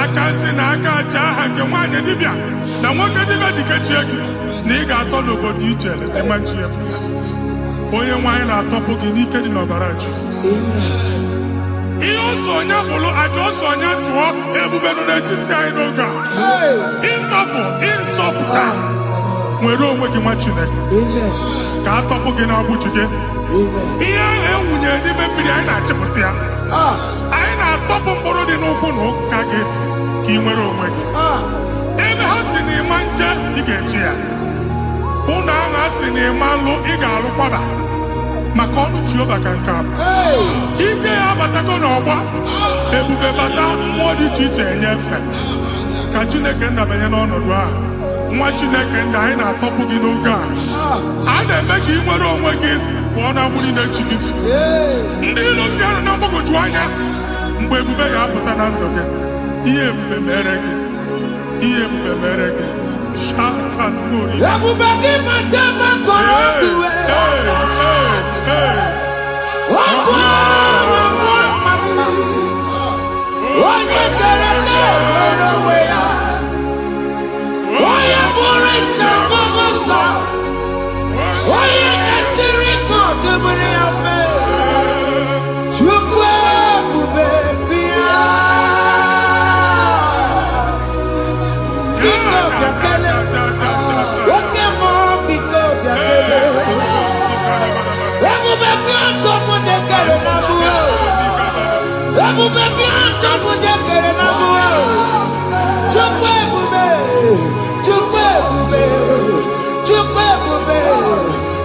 Aka si na aka aja aha nke nwaanyị dibịa na nwoke dibịa ji kechie gị na ị ga-atọ n'obodo ijele ịmachi ya pụta. Onye nwaanyị na-atọpụ gị n'ike dị n'ọbara Jizọs. Ihe ọsọ onye bụrụ aja ọsọ onye chụọ ebube nọ n'etiti anyị n'oge a. Ịtọpụ ịzọpụta nwere onwe gị nwa Chineke ka atọpụ gị na-agbụchi gị. Ihe ahụ ewunye n'ime mmiri anyị na-achịpụta ya. Anyị na-atọpụ mkpụrụ dị n'ụkwụ na ụka gị ka ị nwere onwe gị. Ebe ha si na ịma nje ị ga-eji ya. Ụlọ ahụ ha si na ịma nlụ ị ga-alụ kwaba maka ọnụ Jehova ka nke a bụ. Ike ya abatago n'ọgba ebube bata mmụọ dị iche iche enyefe ka Chineke ndabanye n'ọnọdụ ahụ. Nwa Chineke ndị anyị na-atọpụ gị n'oge a. A na-eme ka ị nwere onwe gị pụọ na agbụrụ na-echi gị. Ndị ilo ndị ahụ na mgbagwoju anya mgbe ebube ya apụta na ndụ gị. Ihe ebube mere gị. Ihe ebube mere gị. Shakatori. Ebube gị bata maka ọdụ onye kere nwere onwe ya. Onye bụrụ isi ọgụgụ nsọ. Onye kesịrị ka ọ dịbụrụ ya mfe. Chukwu ebube bịa. Biko bịakele. Oke mmụọ biko bịakele. Ebube bịa tọpụ ndị kere na mbuo. Ebube bịa tọpụ ndị kere na mbuo. Chukwu ebube. Chukwu ebube. Chukwu ebube.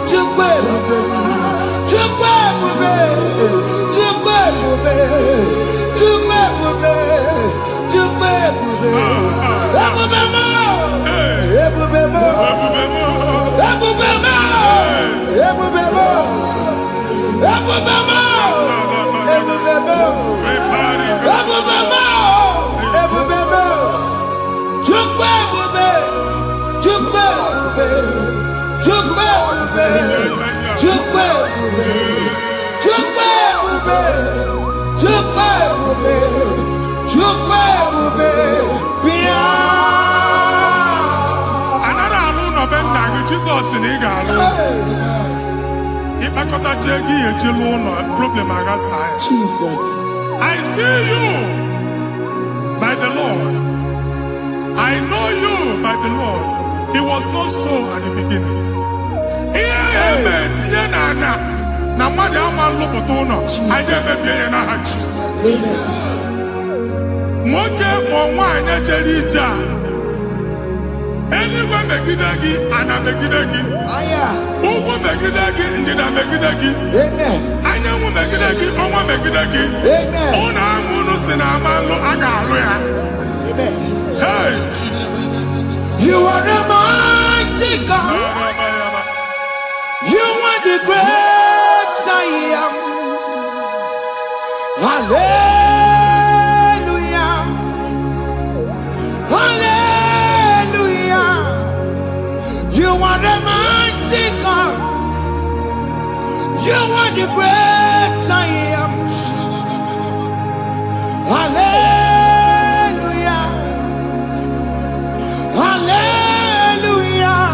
Chukwu ebube. Chukwu ebube. Chukwu ebube. Chukwu ebube. Chukwu ebube. Ebube mo. Ebube mo. Ebube mo. Ebube mo. Ebube mo. Ebube mo. Ebube mo. Ebube mo. Chukwu ebube. Chukwu ebube. Chukwu ebube. Chukwu ebube. Chukwu ebube. Chukwu ebube. Chukwu ebube. Bịa. Anara alụ nọ be nna gị Jizọs na ị ga-alụ. Ịkpakọtacha ego ihe eji lụọ ụlọ problem aghasa ya. Jesus. I see you by the Lord. I know you by the Lord. It was not so at the beginning. Ihe eme tinye na ana na mmadụ ama nlụpụta ụlọ. Anyị ga-emebie ya n'aha Jizọs. Nwoke ma nwaanyị jere ije a. Eluigwe megide gị, ana megide gị. Ugwu megide gị, ndịda megide gị. Anyanwụ megide gị, ọnwa megide gị. Ụlọ ahụ unu si na ama nlụ a ga-alụ ya. Hey, Jesus. You are a mighty God. You are the great I am. Hallelujah. Hallelujah. You are the mighty God. You are the great I am. Hallelujah. Hallelujah.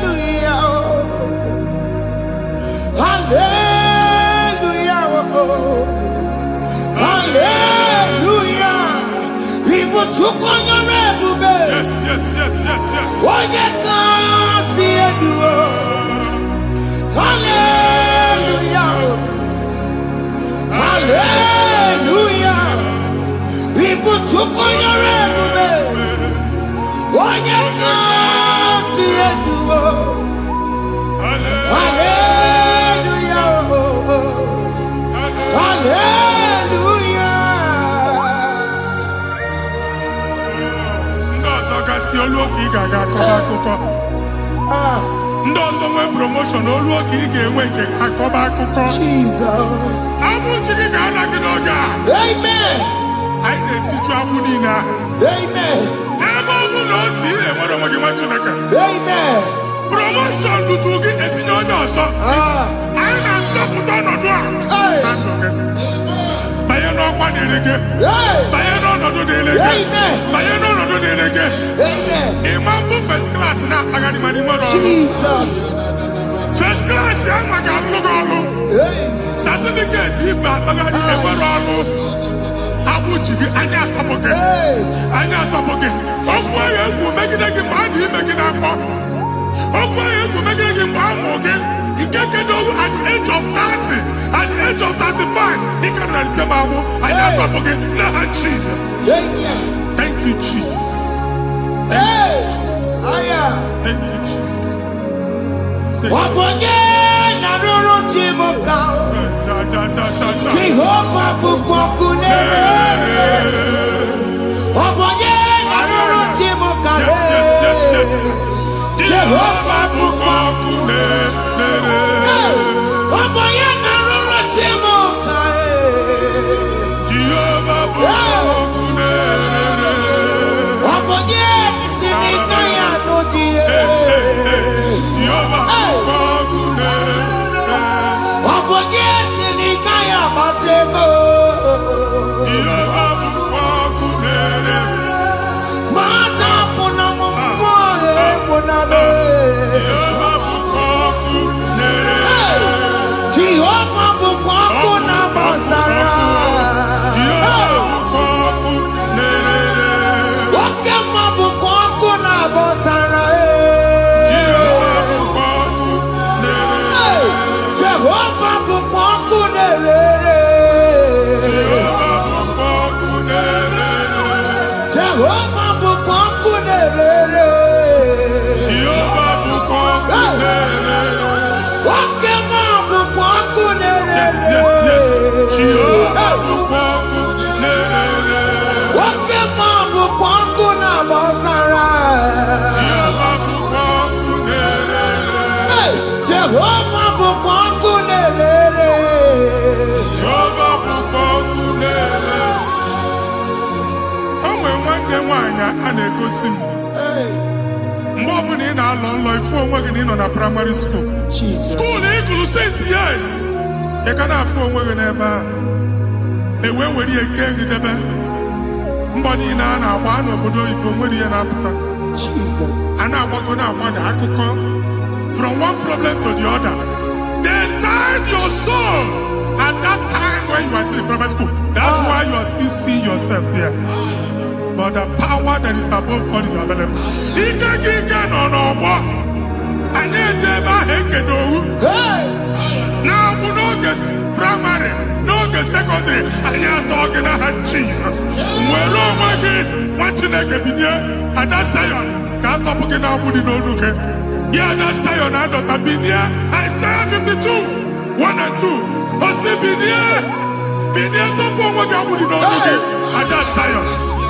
Hallelujah. Hallelujah. Hallelujah. People took on your ebube. Yes, yes, yes, yes, yes. Onye kasi eduo. Hallelujah. Hallelujah. People took on your ebube. Onye kasi eduo. Hallelujah. Hallelujah. Ndị ọzọ gasị olu oge ị ga-aga akọba akụkọ. Ndị ọzọ nwee promotion olu oge ị ga-enwe nke akọba akụkọ. Jesus. Abụ chi gị ga-ara gị n'oge a. Amen. Anyị na-etiju agbụ niile ahụ. Amen. Ebe ọ bụ na o si ị na-enwere onwe gị nwa Chineke. Amen. Promotion lutu gị etinye onye ọzọ. Anyị na-adọpụta ọnọdụ a na ndụ gị. Banye n'ọkwa dịrị gị. Banye n'ọnọdụ dịrị gị. Banye n'ọnọdụ dịrị gị. Ịma mbụ first class na-akpagharị ma n'ime ọrụ. Jesus. First class ya nwa ga-alụ gị ọrụ. Certificate ibu akpagharị enwere ọrụ. Agbụ ji gị anya atọpụ gị. Anya atọpụ gị. Okwu ahụ egwu megide gị mgbe a dị ime gị n'afọ. Okwu ahụ egwu megide gị mgbe a mụrụ gị. Nke kedu at the age of 30, at the age of 35, he can receive abu. I am up again. Now, Jesus. Thank you, Jesus. Thank you, Jesus. Thank you, Jesus. Jehovah bukokune. Jehovah bukokune. A na-egosi m mgbe ọ bụla ị na-alọ nlọ ifu onwe gị na ị nọ na primary school skuul ị gụrụ 6 years ị ka na-afụ onwe gị n'ebe a ewe were ihe kee gị debe mbọ niile a na-agba n'obodo oyibo nwere ihe na-apụta a na-agbago na-agbada akụkọ from one problem to the other. They tied your soul at that time when you are still in primary school. That's why you are still seeing yourself there. But the power that is above all is available. Ike no more. Anyị ejebe ahụ ekedowu. Na-abụ n'oge primary, n'oge secondary, anyị atọ gị n'aha Jesus. Nwere onwe gị, nwa Chineke binie, Ada Zion, ka atọpụ gị na-agbụ dị n'onu gị. Gị Ada Zion adọta binie, Isaiah 52, 1 and 2. Osi binie tọpụ onwe gị agbụ dị n'onu gị, Ada Zion.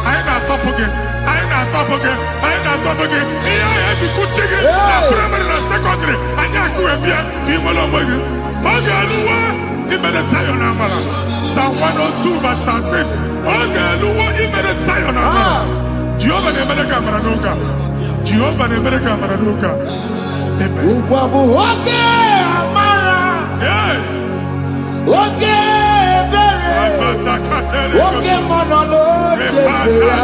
Anyị na-atọpụ gị, anyị na-atọpụ gị, anyị na-atọpụ gị. Ihe ahụ eji kuchi gị na primary na secondary, anyị akụwebie ka ị nwere onwe gị. Oge eluwe imere Zion amara. Psalm 102 verse 13. Oge eluwe imere Zion amara. Jehova na-emere gị amara n'oge a. Jehova na-emere gị amara n'oge a. Amen. Ugwu bụ oge amara. Oge ebere. Oge mmanụ n'oche ya.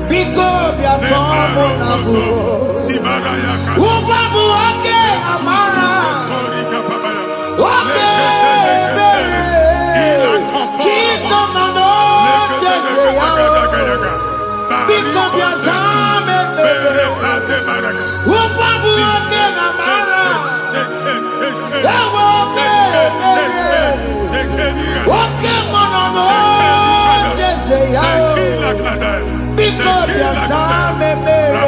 Biko bịa tọọ mụ na bụ. Ugwu bụ oge amara. Oge ebere. Jizọs nọ n'oche ya. Biko bịa zaa m ekpere. Ugwu bụ oge amara. Ewe oge ebere. Oge mmanụ n'oche ya. Biko bịa zaa m ekpere.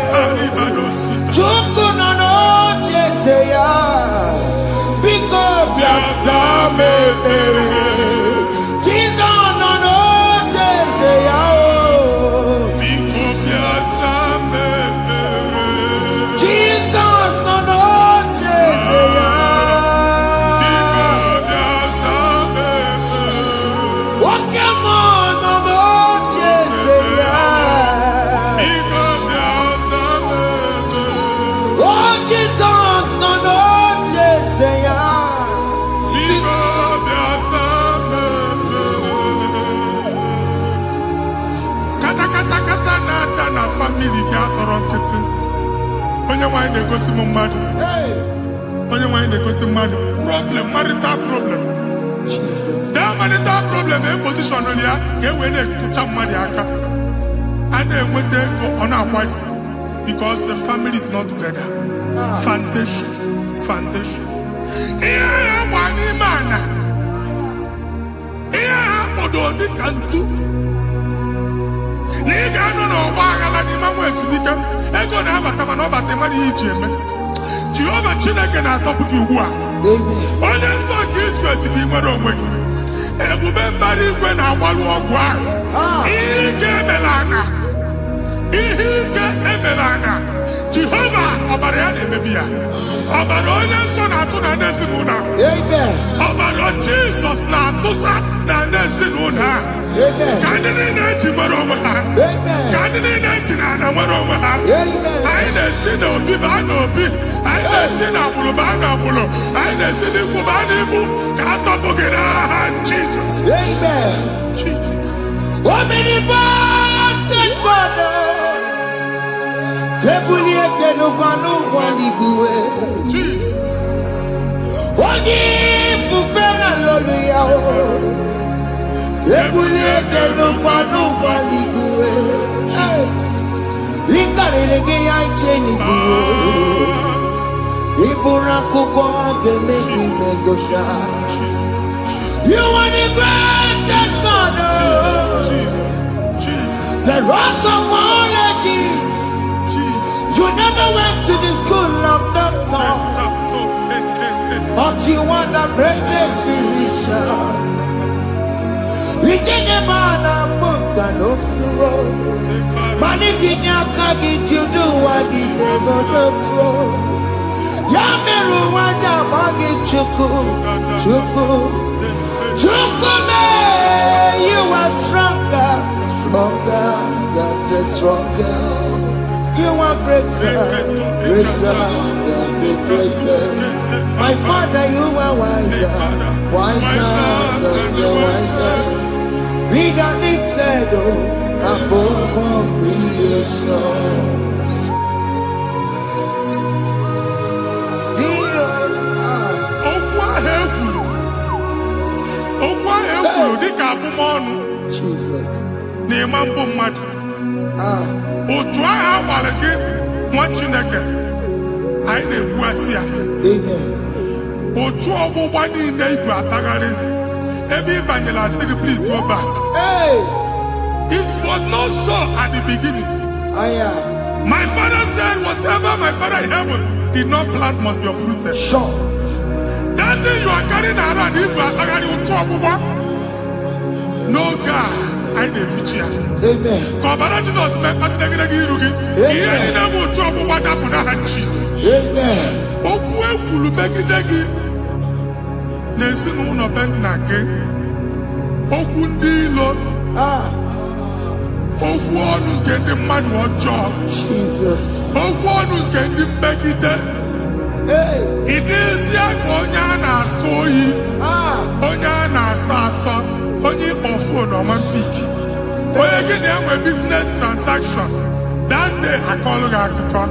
Chukwu nọ n'oche ya. Biko bịa zaa m ekpere. Jizọs nọ n'oche ya. Biko bịa zaa m family gị atọrọ nkịtị. Onye nwanyị na-egosi m mmadụ. Onye nwanyị na-egosi mmadụ. Problem, marital problem. That marital problem in position on ya ka e wee na-ekụcha mmadụ aka. A na-enweta ego ọ na-akwali because the family is not together. Foundation. Ihe ya gba n'ime ana. Ihe ha kpọdo dị ka ntu. Na ị ga-anọ n'ọgba aghara n'ime nwa ezumike. Ego na-abata mana ọ bata mmadụ ihe iji eme. Jehova Chineke na-atọpụ gị ugbu a. Onye nsọ nke Izrel si gị nwere onwe gị. Ebube mbara igwe na-agbalụ ọgwụ ahụ. Ihe ike emela ana. Jehova ọbara ya na-emebi ya. Ọbara onye nsọ na-atụ na ndị ezinụlọ. Ọbara Jizọs na-atụsa na ndị ezinụlọ. Ka ndị niile eji nwere onwe ha. Ka ndị niile eji na ana nwere onwe ha. Anyị na-esi n'obi baa n'obi. Anyị na-esi n'agbụrụ baa n'agbụrụ. Anyị na-esi n'ikwu baa n'ikwu. Ka a tọpụ gị n'aha Jizọs. Jesus. Omnipotent God. Jesus. Onye fufere hallelujah. Ebuliete n'ụkwa n'igwe. Ịkarịrị gị ya iche n'igwe. Ịbụrụ akwụkwọ ga-eme gị megocha. You are the greatest God. The rock of all ages. You never went to the school of doctor, but you are the greatest physician. We didn't ban a book and no slow. Managing your carriage, you do what you never do. Yameru wanja magi chuku. You are stronger, stronger. You are greater than the greatest. My Father, you are wiser than the wisest. Be the lifted above all creation. Jesus. Otu agha gbara gị nwa Chineke anyị na-egbu asị ya. Otu ọgbụgba niile igwe atagharị ebe ị banyere asị gị please go back. It was not so at the beginning. My father said whatever my father in heaven did not plant must be uprooted. Sure. That thing you are carrying around igwe atagharị otu ọgbụgba. No God. I didn't ya. Amen. Kọbara Jesus mee kpatị negidegi iru gị. Ihe niile bụ otu ọgbụgba dapụ n'aha Jesus. Amen. Okwu ekwuru megide gị n'ezinụlọ be nna gị. Okwu ndị ilo. Okwu ọnụ nke ndị mmadụ ọjọọ. Jesus. Okwu ọnụ nke ndị mmegide. Ị dịzie ka onye a na-asọ oyi. Onye a na-asọ asọ. Onye ịkpọ phone ọma mpiki. Onye gị na-enwe business transaction. That day akọlụ gị akụkọ.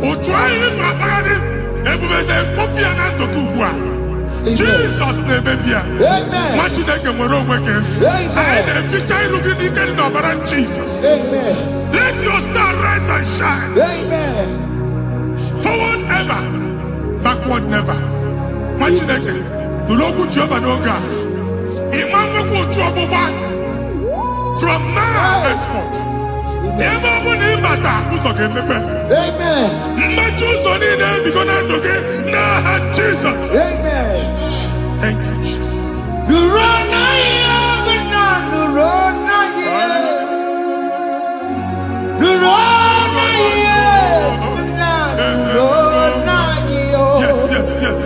Otu anyị na-akpagharị ebube na-ekpọpụ ya na ndụ gị ugbu a. Jesus na-emebi ya. Nwa Chineke nwere onwe gị. Anyị na-eficha iru gị n'ike dị n'ọbara Jesus. Let your star rise and shine. Forward ever, backward never. Nwa Chineke nụrụ okwu Jehova n'oge a. From now henceforth, ebe ọ bụ na ịbata ụzọ ga-emepe. Mmechi ụzọ niile ebigo na ndụ gị n'aha Jizọs. Thank you, Jesus.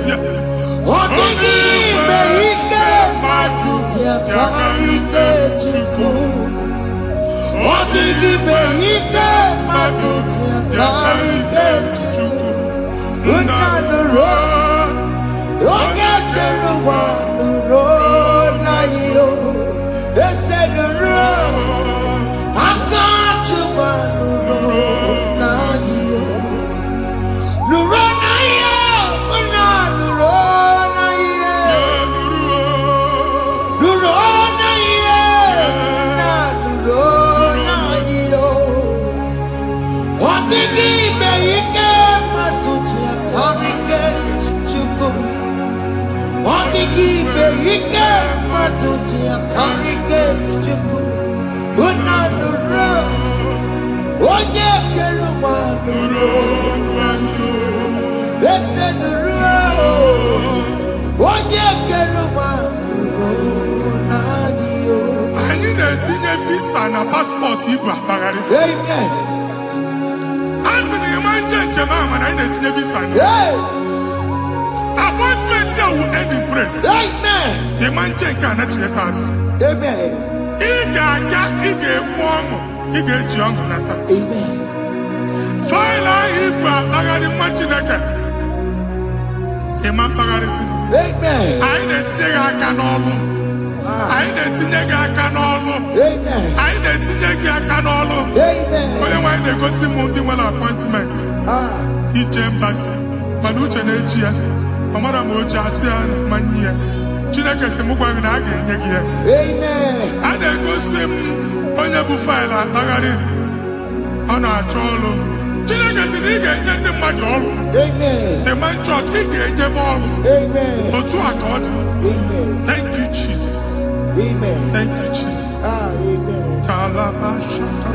Yes. They said the road, I got you, tuti akarike chuku. Unanuro. Onye keluwa nuro. Ese nuro. Onye keluwa nuro nadio. Anyị na-etinye visa na passport Igbo akpagharị. Amen. Asị na ịma njem ahụ mana anyị na-etinye visa na. Appointment here will end in praise. Amen. Ịma njem nke a na-echeta azụ. Amen. Ị ga-aga, ị ga-ekwu ọṅụ, ị ga-eji ọṅụ nata. Amen. Faịlụ ahụ Igbo akpagharị nwa Chineke. Ịma mkpagharịsị. Amen. Anyị na-etinye gị aka n'ọlụ. Anyị na-etinye gị aka n'ọlụ. Amen. Anyị na-etinye gị aka n'ọlụ. Amen. Onye nwaanyị na-egosi m ndị nwere appointment ije mbasi mana uche na-eji ya ọ mara ma oche asị ya na manye ya. Chineke sị m gwa gị na a ga-enye gị ya. Amen. A na-egosi m onye bụ faịlụ akpagharị ọ na-achọ ọrụ. Chineke sị na ị ga-enye ndị mmadụ ọrụ. Amen. The man church ị ga-enye m ọrụ. Amen. Otu a ka ọ dị. Amen. Thank you Jesus. Amen. Thank you Jesus. Amen. Talaba shaka.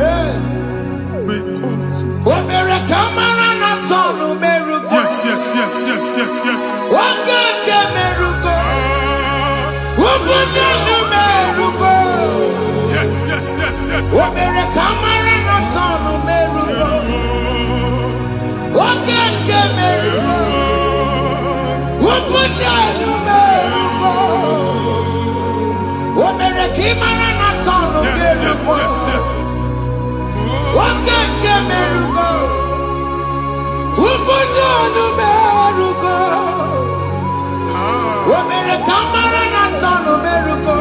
Omere kamara na tonu merugo. Yes. Oge nke merugo. Obodo nu merugo. Yes. Omere kamara na tonu merugo. Oge nke merugo. Obodo nu merugo. Omere kamara na tonu merugo. Oge nke merugo. Obodo nu merugo. Omere kamara na tonu merugo.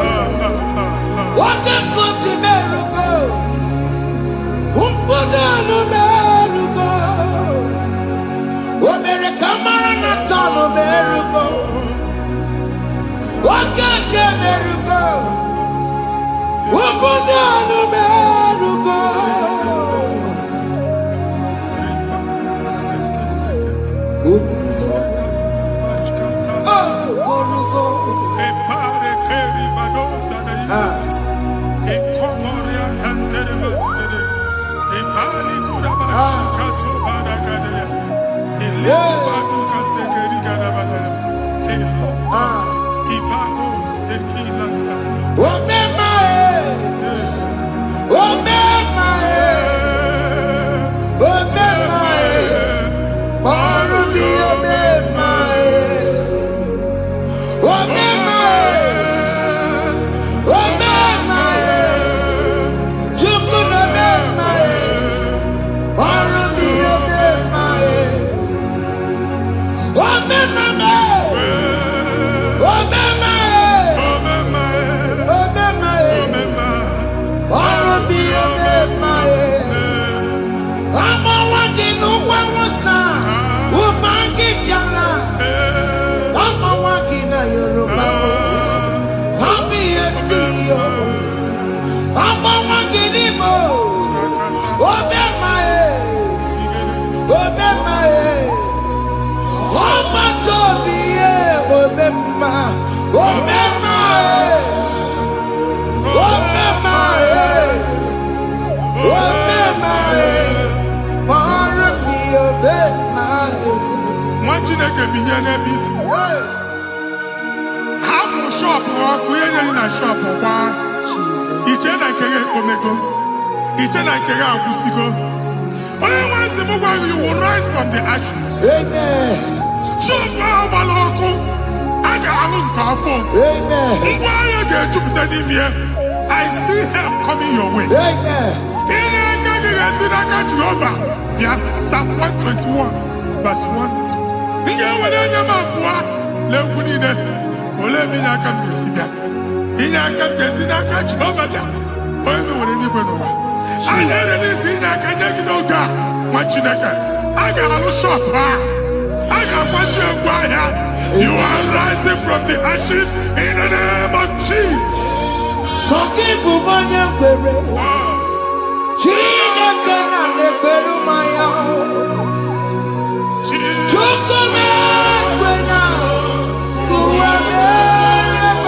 Oge nkuzi merugo. Obodo nu merugo. Omere kamara na tonu merugo. Oge nke merugo. Obodo nu merugo. Nwa Chineke binye n'ebe iti. Hapụ shọpụ ọkụ ihe nyere na shọpụ gbaa. Iche na nke ya ekpomego. Iche na nke ya agwụsigo. Onye nwe nsị m gwa gị, you will rise from the ashes. Amen. Shọpụ ahụ gbara ọkụ. A ga-alụ nke afọ. Amen. Ngwa ahịa ga-ejupụta n'ime ya. I see help coming your way. Amen. Ihe aka gị ga-esi n'aka Jehova bịa. Psalm 121 verse 1. Ị ga-ewere anya m abụọ n'egwu niile. Olee ebe inye aka m ga-esi bịa? Inye aka m ga-esi n'aka Jehova bịa. Onye mewere n'igwe n'ụwa. A na-erere isi inye aka nye gị n'oge a, nwa Chineke. A ga-alụ shọpụ a. A ga-agbaji egwu ahịa. You are rising from the ashes in the name of Jesus. Sọgị bụ onye kwere. Chineke na-ekwere mmanya. Chukwu na-ekwe na ụwa mere m.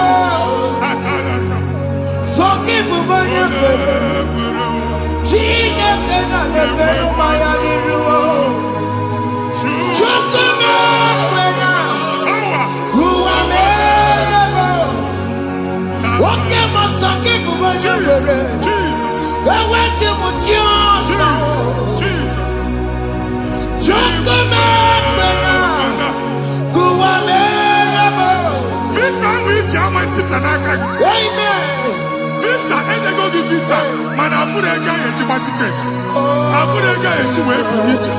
Visa, and they go give visa. Man, I put a guy in my ticket. I put a guy in my ticket.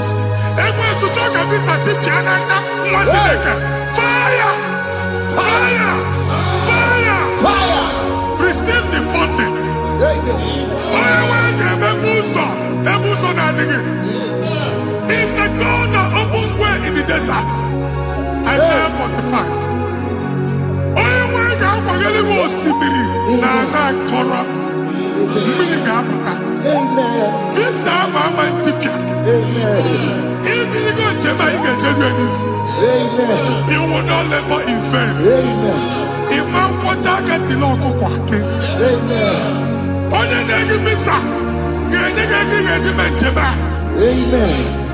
And when you talk a visa, fire! Fire! Fire! Fire! Receive the funding. It's a God that opens way in the desert. Isaiah 45. You will not labor in vain. Imam Pochakati Loko Kwake. Onye negi visa. Amen.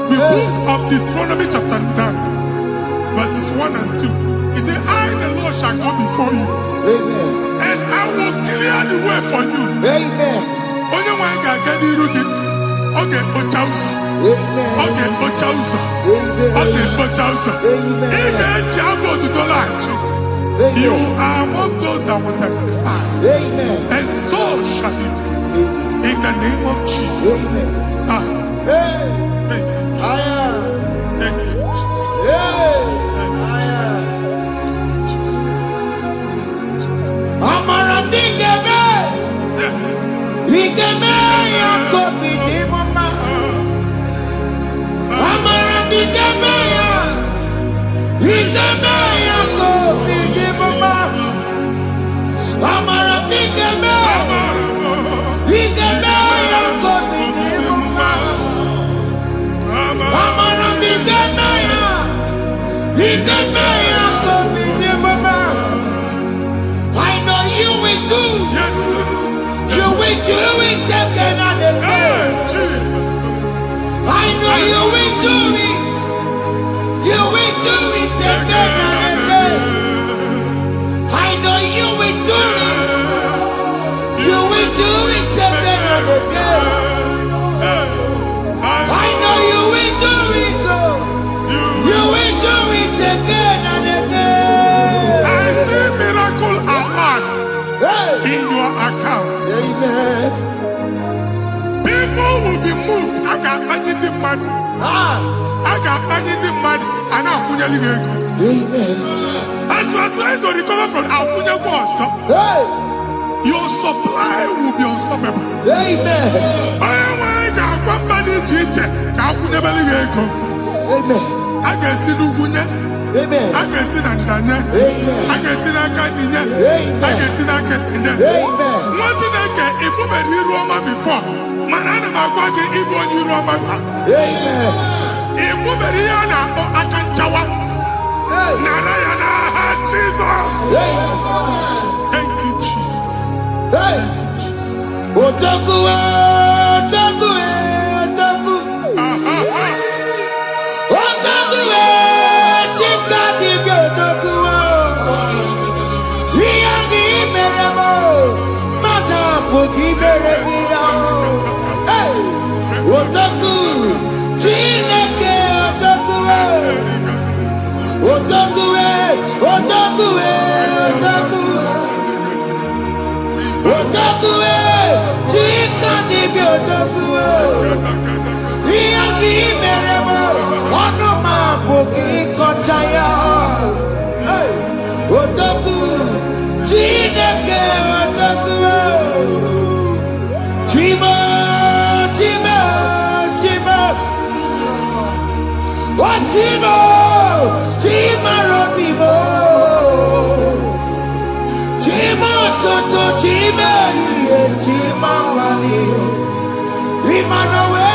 The book of Deuteronomy chapter 9, verses 1 and 2. He said, I, the Lord, shall go before you. Amen. And I will clear the way for you. Amen. Onye wanga gani rugi. Okay, Ochausa. Amen. Okay, Ochausa. Amen. Okay, Ochausa. Amen. You are among those that will testify. Amen. And so shall it be. In the name of Jesus. Amen. Thank you. Thank you, Jesus. Yes. I know you will do. Yes. You will do it again and again. Jesus. I know you will do it. You will do it again and again. I know you will do it. You will do it again and again. I know you will do it, Lord. You will do it again and again. I see miracle alert in your account. Amen. People will be moved. I got imagine the mad. I got imagine the mad. And I'm going to Amen. as you are trying to recover from Abuja Boss, your supply will be unstoppable. Amen. Amen. I can see Lugunya. Amen. I can see Nadanya. Amen. I can see Nakaninya. Amen. I can see Nakaninya. Amen. What did I get if you were here Roma before? Manana Magwaki, Igbo, you Roma. Amen. If you were here now, I can Jawa. Narayana, Jesus. Thank you, Jesus. Thank you, Jesus. Otaku, Otaku, Otaku. Otaku, Chika, Dibio, Otaku. We are the Meramo. Madam, forgive me. Otaku, Chineke, Otaku. Otaku, Otaku, Otaku. Otaku, Chika, Dibio, Otaku. We are the Meramo. Onoma, forgive Kochaya. Otaku, Chineke, Otaku. Chima, Chima, Chima. What Chima? Chima Robimo. Chima Toto, Chima, Chima Wani. Imanowe,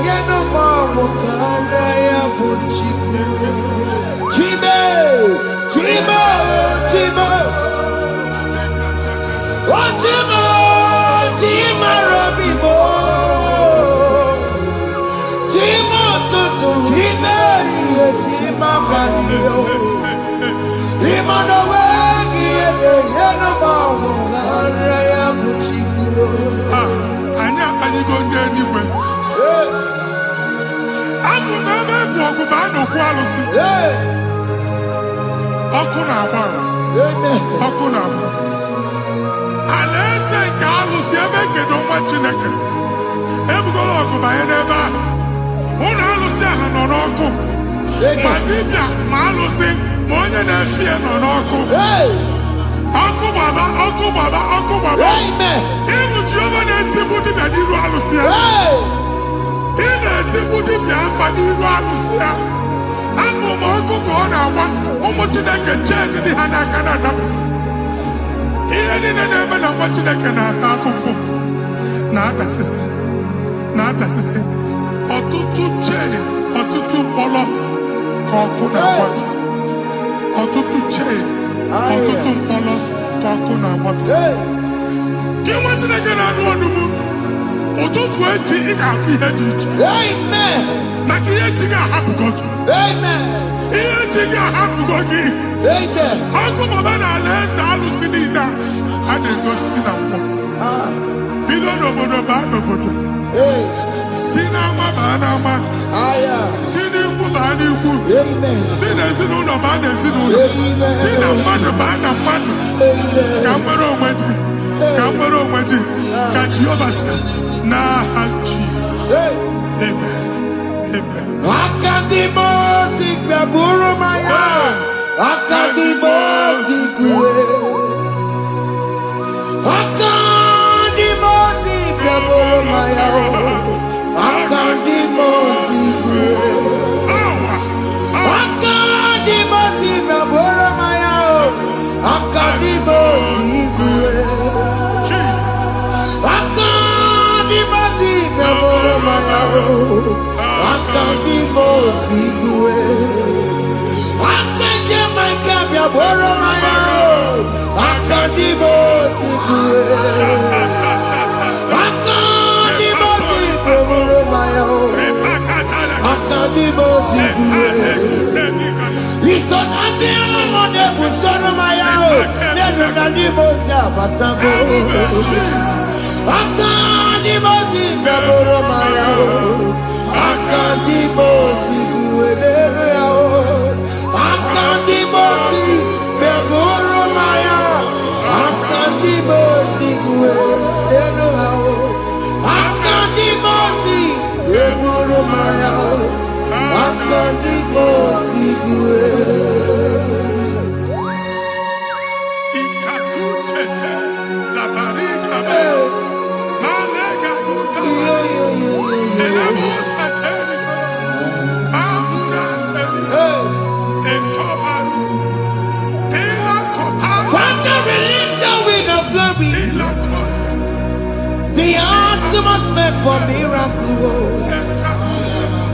Yeno, na-egbu alụsị. Ọkụ na-agba. Ọkụ na-agba. Alaeze nke alụsị ebe kedu nwa Chineke. Ebugoro ọgụ banye n'ebe ahụ. Ụlọ alụsị ahụ nọ n'ọkụ. Ma dibịa ma alụsị ma onye na-efi ya nọ n'ọkụ. Ọkụ gbaba, ọkụ gbaba, ọkụ gbaba. Ịbụ Jehova na-etigbu dibịa n'iru alụsị ya. Ị na-etigbu dibịa afa n'iru alụsị ya. Afọ ma ọkụ ka ọ na-agba ụmụ Chineke chen dị ha n'aka na-adapụsị. Ihe niile na-eme na nwa Chineke na-ata afụfụ na-adasịsị na-adasịsị. Ọtụtụ chen, ọtụtụ mkpọrọ ka ọkụ na-agbapụsị. Ọtụtụ chen, ọtụtụ mkpọrọ ka ọkụ na-agbapụsị. Gị nwa Chineke na-anụ ọdụm, ụtụtụ echi ị ga-afụ ihe dị iche. Maka ihe echi ga-ahapụgo gị. Ihe echi ga-ahapụgo gị. Ọkụ baba na alaeze alụsị niile a na-egosi na mmụọ. Bido n'obodo baa n'obodo. Si n'ama baa n'ama. Si n'ikwu baa n'ikwu. Si n'ezinụlọ baa n'ezinụlọ. Si na mmadụ baa na mmadụ. Ka nwere onwe dị. Ka nwere onwe dị. Ka Jehova sị n'aha Jizọs. Amen. Amen. Akadimosi gbẹ̀bùrú maya. Akadimosi kúwe. Akadimosi gbẹ̀bùrú maya. Akadimosi kúwe. Akadimosi gbẹ̀bùrú maya. Akadimosi kúwe. Akadimosi gbẹ̀bùrú maya. Akadimosi kúwe. Akadimosi kúwe. Akadimosi kúwe. Ìsọ̀nàtì ọmọdé kù sọ́nù máyà o. Nínú Akadimosi àbátágó. Akadimosi gbẹ̀bùrú máyà o. Akadimosi kúwe nínú yà o. Akadimosi gbẹ̀bùrú máyà. Akadimosi kúwe nínú yà o. Akadimosi gbẹ̀bùrú máyà o. Akadimosi kúwe. The atmosphere for miracle.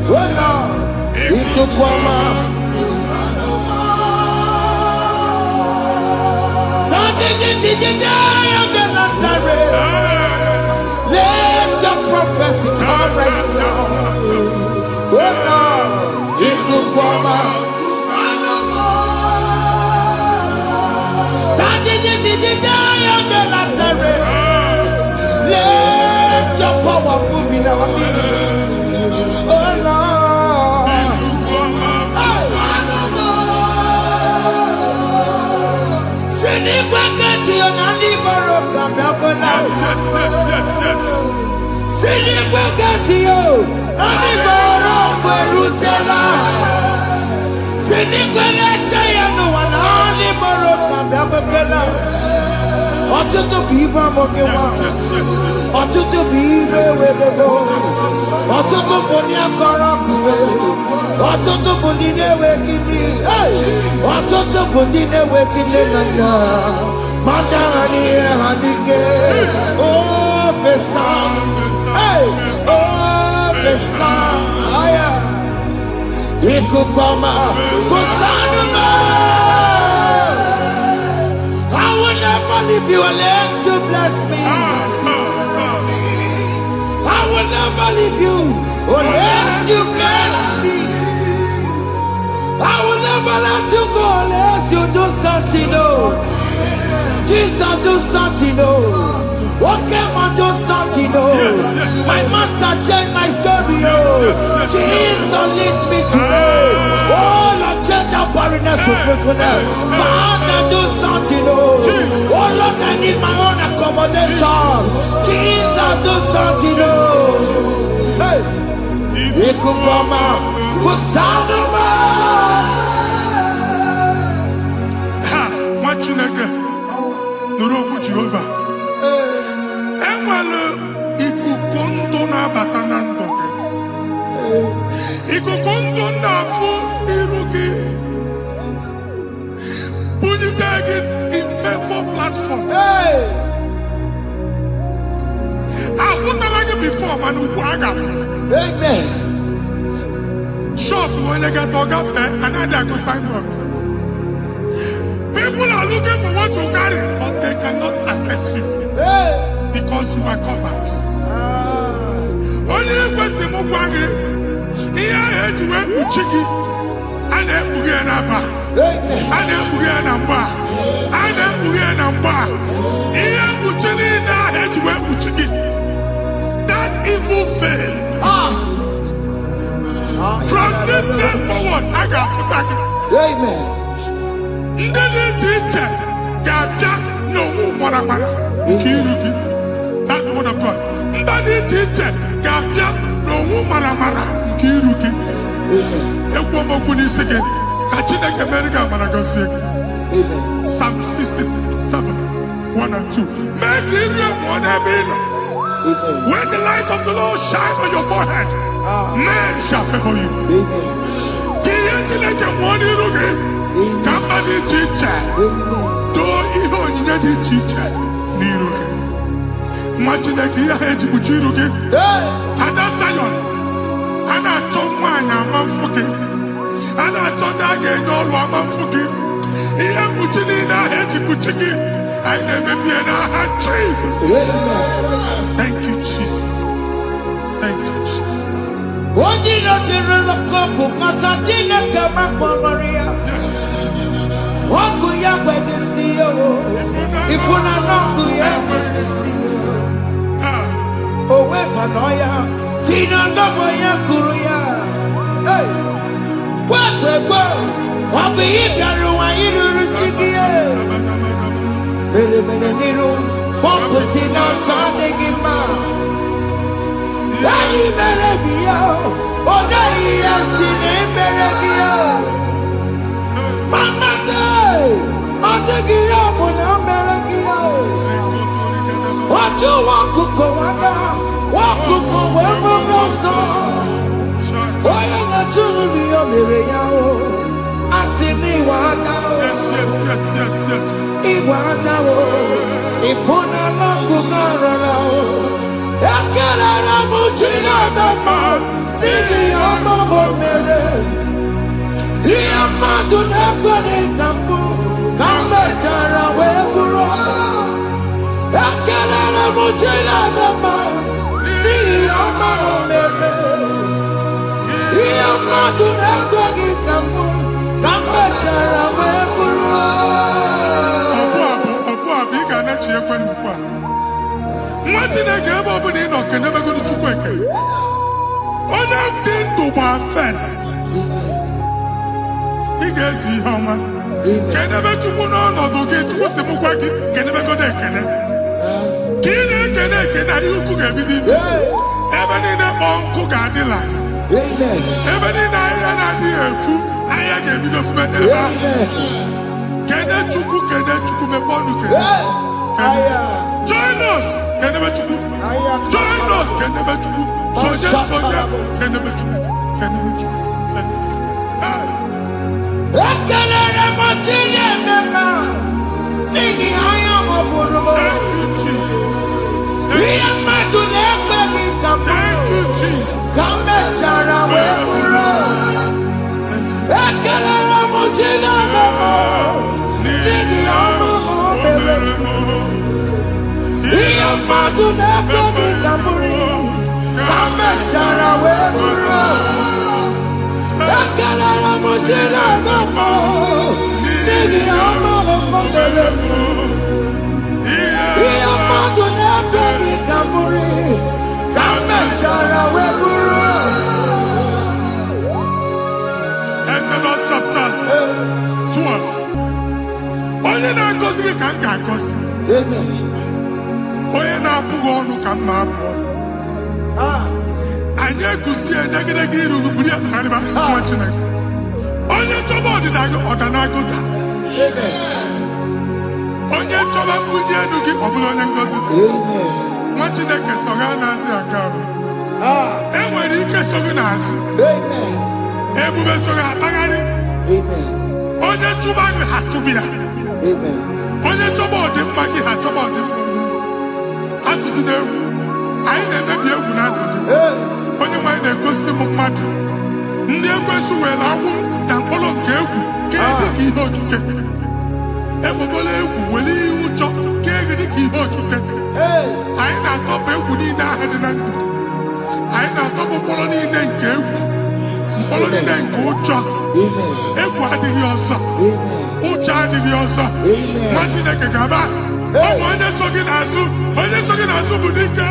Oh Lord, it took one let your prophecy come right now. Oh Lord, it took one let your power move in our midst. Oh Lord. Send it back to your Nandi Baroka. Send it back to you. Nandi Baroka Rutella. Send it back to you. No one Nandi Baroka. Ọtụtụ bụ ibe amụghị nwa. Ọtụtụ bụ ibe ewegego. Ọtụtụ bụ ndị akọrọ akụwe. Ọtụtụ bụ ndị na-enweghị nne. Ọtụtụ bụ ndị na-enweghị nne na nna. Ma ndị agha n'ihe ha n'ike. O fesa. O fesa. Ikuku ọma. Kụsanụ m. Leave you unless you bless me. I will never leave you unless you bless me. I will never let you go unless you do something. No, Jesus, do something. No, Okay, man, do something, oh. My master changed my story, oh. Jesus lead me today. Oh, Lord, change that barrenness to fruitfulness. Father, do something, oh. Oh, Lord, I need my own accommodation. Jesus, do something, oh. Hey. Ikukoma, Kusanuma. Ha, Machineke, Nuroku Jehovah. Enwale ikukondo na batanando. Ikukondo na fu irugi. Bunitegi in favor platform. Hey. Afuta before manu waga. Amen. Shop when you get to cafe and I go sign up. People are looking for what you carry, but they cannot access you. Hey. Because you are covered. Only if we see Mugwagi, here I had to work with Chiki, and then Bugianaba, and then Bugianamba, and then Bugianamba. Here Buchini, I had to work with Chiki. That evil failed. From this day forward, I got to tag it. Amen. Ndeni teacher, Gabja, no more. That's the word of God. Ndeni teacher, Gabja, no more. Kiruki. Ekwomo kunisike. Kachine kemerika managosike. Psalm 67, 1 and 2. Make it one ebino. When the light of the Lord shine on your forehead, men shall favor you. Kiyetine one irugi. Kambani teacher. Do iho nyedi teacher. Nirugi. Imagine kiya heji buchirugi. Ada Zion. Ana chomanya manfuki. Ana chondage nyolo manfuki. Iya buchini na heji buchiki. I never be in our Jesus. Thank you, Jesus. Thank you, Jesus. First, he gets you how much. Can never to go on or get to what's the Mugwagi, can never go there, can you cook everything? Even in a bomb cook at the line. Even in a dear food, I gave you the friend. Can I to cook and then to cook a bond? Join us, can never to cook. Join us, can never to cook. Soldier, can never to cook. Can you do? Thank you, Jesus. Thank you, Jesus. onye na-agọzi gị ka m ga-agọzi. Onye na-abụghị ọnụ ka m na-abụ ọnụ. Anyị eguzie negedege iru buru ya narịba nwa Chineke. Onye chọba ọdịda gị ọda na-agụta. Onye chọba mbunye elu gị ọ bụla onye ngọzi dị. Nwa Chineke so gị na-azị aga arụ. Enwere ike so gị n'azụ. Ebube so gị akpagharị. Onye chụba gị ha chụba ya. Onye chọba ọdịmma gị ha chọba ọdịmma gị. Atụzi n'egwu. Anyị na-emebi egwu na ndụ gị. Onye nwanyị na-egosi m mmadụ. Ndị ekwensu were agwụ na mkpọrọ nke egwu ka dị ka ihe okike. Egbebola egwu were ihe ụjọ ka dị ka ihe okike. Anyị na-atọpụ egwu niile ahụ dị na ndụ gị. Anyị na-atọpụ mkpọrọ niile nke egwu. Mkpọrọ niile nke ụjọ. Egwu adịghị ọzọ. Ụjọ adịghị ọzọ. Nwa Chineke gaba. Ụmụ onye so gị n'azụ. Onye so gị n'azụ bụ dike.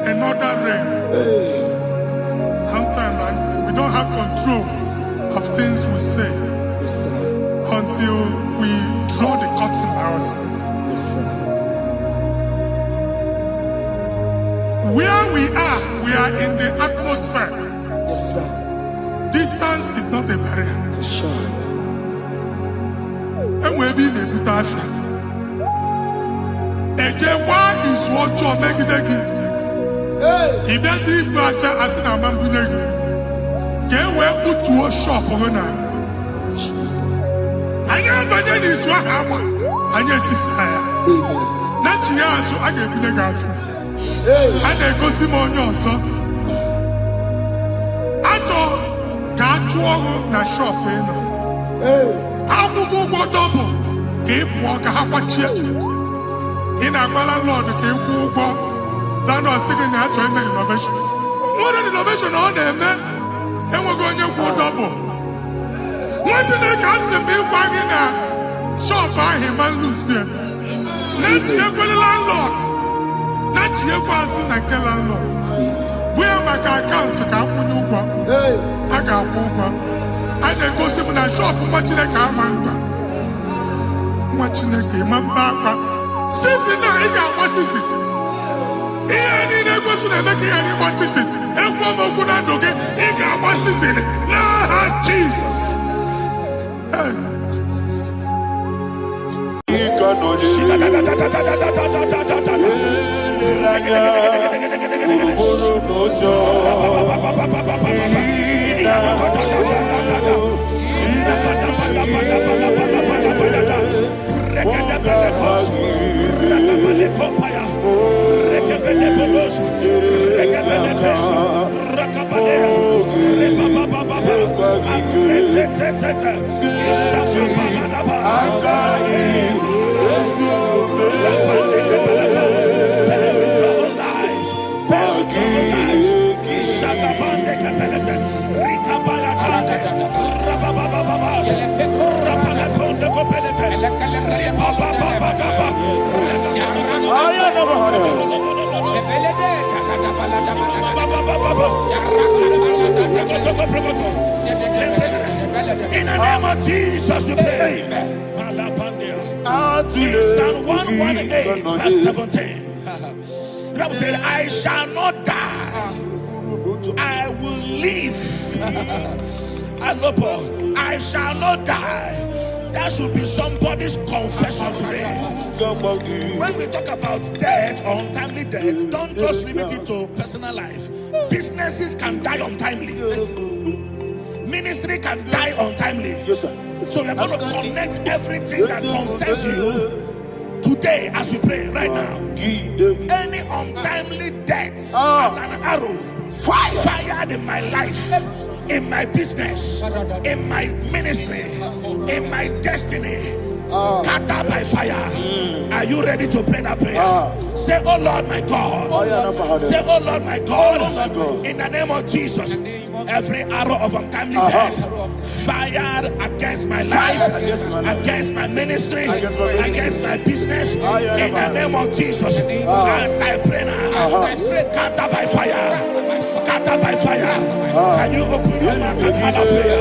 Another realm. Sometimes we don't have control of things we say until we draw the curtain by ourselves. Where we are in the atmosphere. Distance is not a barrier. For sure. And we'll be in a butafia. Ejewa is what you make it. If there's a butafia as in a mambuneg, get where put to a shop or not. I never did this one. I get desire. Not you, so I get the gafia. And I go Simon also. I thought, can't you na shop, you know. How to go double? Keep walk a half in a Lord, keep walk. That was second natural innovation. What an innovation on them, man. And we're going to go double. What did they cast me wagging at? Shop by him and Lucia. Not yet with the landlord. Not yet was in a landlord. Where my account to come when you go? I got over. I then go see when I shop watching a car man. Watching a game and papa. Since now, I got what's this? Here, I need a person and making any what's this? And one more good and okay. He got what's this in it. Nah, Jesus. In the name of Jesus, we pray. In Psalm 118, verse 17, the Bible said, I shall not die, I will live Alopo, I shall not die. That should be somebody's confession today. When we talk about death or untimely death, don't just limit it to personal life. Businesses can die untimely. Ministry can die untimely. So we're going to connect everything that concerns you today as we pray right now. Any untimely death as an arrow fired in my life, in my business, in my ministry, in my destiny, scatter by fire. Are you ready to pray that prayer? Say, oh Lord my God. Say, oh Lord my God. In the name of Jesus, every arrow of untimely death fired against my life, against my ministry, against my business, in the name of Jesus, as I pray now, scatter by fire, scatter by fire. Can you open your mouth and have a prayer?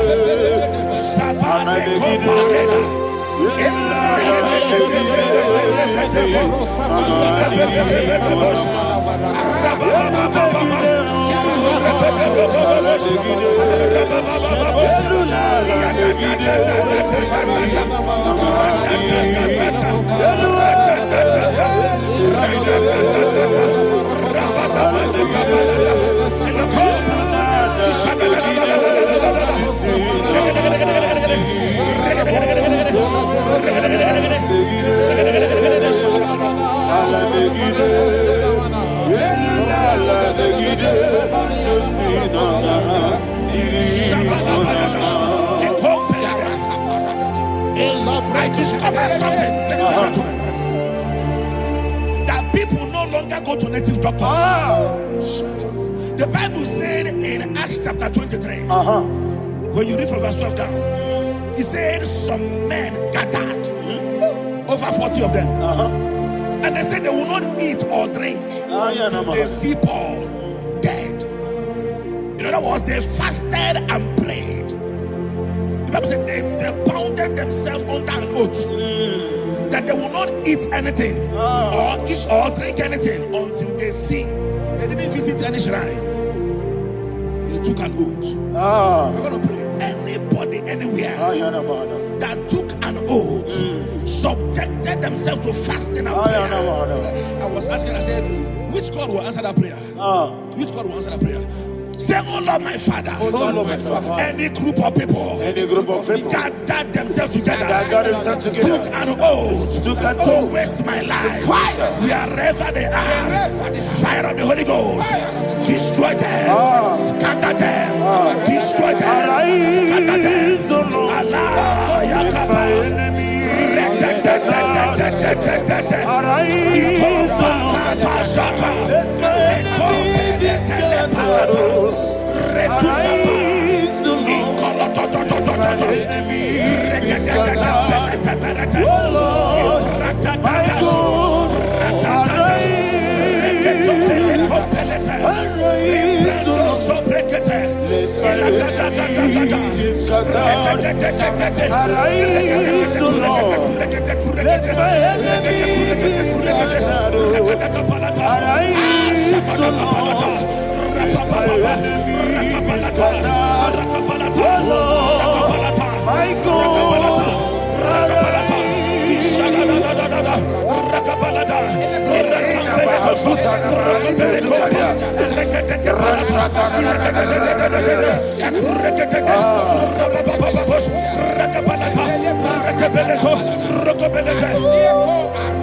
I discovered something, that people no longer go to native doctors. The Bible said in Acts chapter 23, when you read from verse 12 down, it said some men gathered, over 40 of them, and they said they will not eat or drink until they see Paul dead. In other words, they fasted and prayed. The Bible said they bounded themselves under an oath that they will not eat anything or eat or drink anything until they see. They didn't visit any shrine. They took an oath. We're going to pray. Anybody, anywhere that took an oath, subjected themselves to fasting and prayer. I was asking, I said, which God will answer that prayer? Which God will answer that prayer? Say, oh Lord my Father, any group of people gathered themselves together, took an oath to waste my life. Wherever they are, fire of the Holy Ghost, destroy them, scatter them, destroy them, scatter them. Allah Yakaba.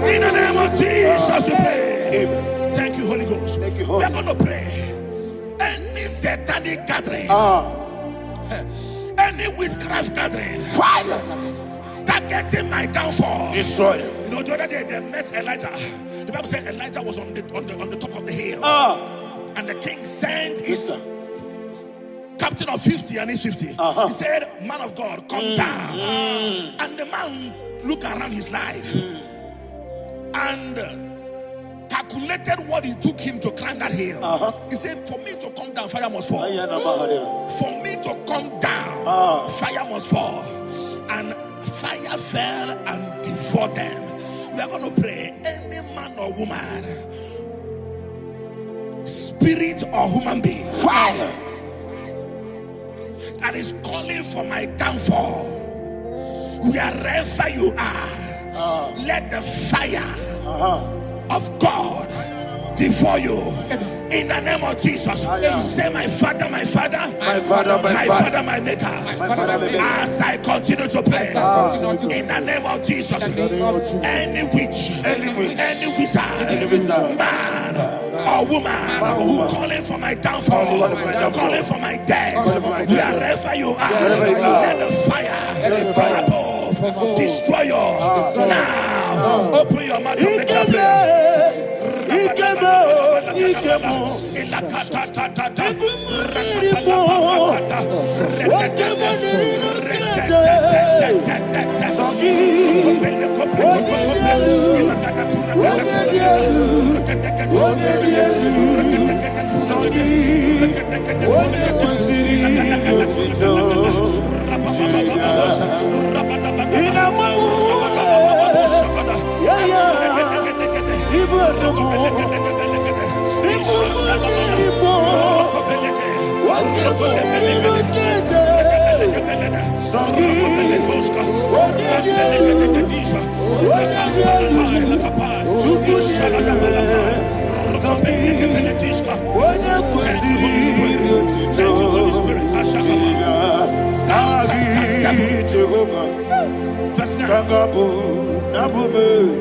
In the name of Jesus, we pray. Thank you, Holy Ghost. We're going to pray. Any satanic gathering, any witchcraft gathering, targeting my downfall, destroy them. You know, the other day they met Elijah. The Bible said Elijah was on the top of the hill, and the king sent his captain of 50 and his 50. He said, man of God, come down. And the man looked around his life and calculated what it took him to climb that hill. He said, for me to come down, fire must fall. For me to come down, fire must fall. And fire fell and devoured them. We are going to pray. Any man or woman, spirit or human being, that is calling for my downfall, wherever you are, let the fire of God devour you. In the name of Jesus, say, my Father, my Father, My Father, my Father, my Maker. As I continue to pray, in the name of Jesus, any witch, any wizard, man or woman calling for my downfall, calling for my death, wherever you are, let the fire from above destroy you. Now, open your mouth and make a prayer.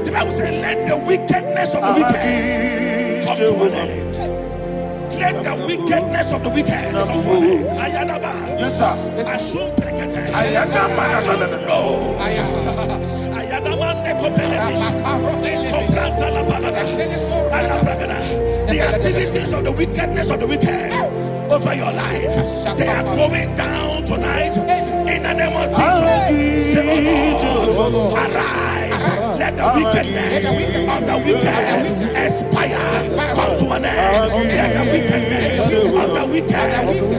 The Bible says, let the wickedness of the wicked come to an end. Let the wickedness of the wicked come to an end. Ayadaba. Yes, sir. Assume prekete. Ayadaba. No. Ayadamande kopeletis. Kompranta la balada. Ala bragada. The activities of the wickedness of the wicked over your life, they are going down tonight in the name of Jesus. Say, oh Lord, arise. Let the wickedness of the wicked expire, come to an end. Let the wickedness of the wicked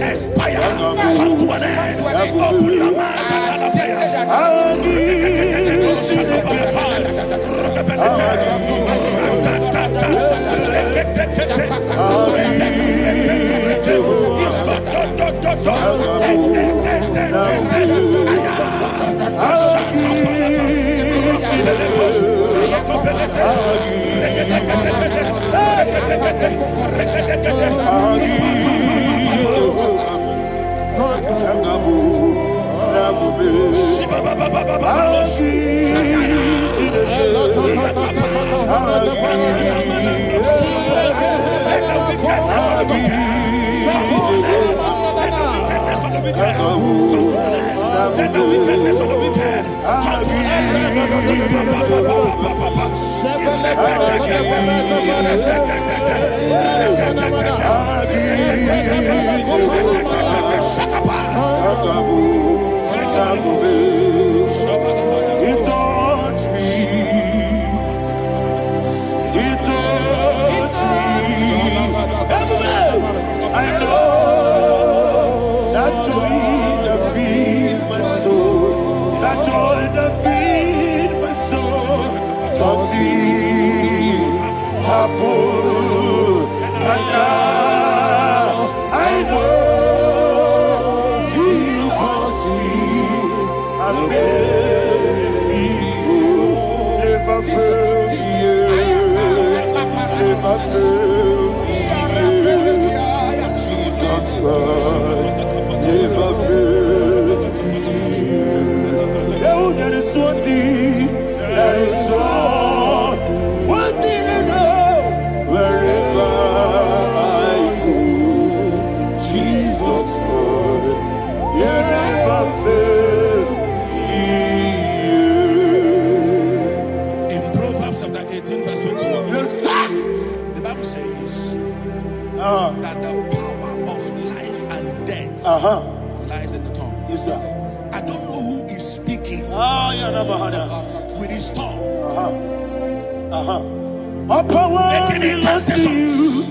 expire, come to an end. Open your mouth and have a prayer. Let the wickedness of the wicked come to an end. I know that joy that feeds my soul, that joy that feeds my soul. Something happened, and now I know He wants me. And baby, never fail me, never fail. There is one thing, there is one thing I know. Wherever I go, Jesus Christ, you never fail me. In Proverbs chapter 18, verse 21, Yes, sir. the Bible says that the power of life and death lies in the tongue. Yes, sir. I don't know who is speaking with his tongue, making incantations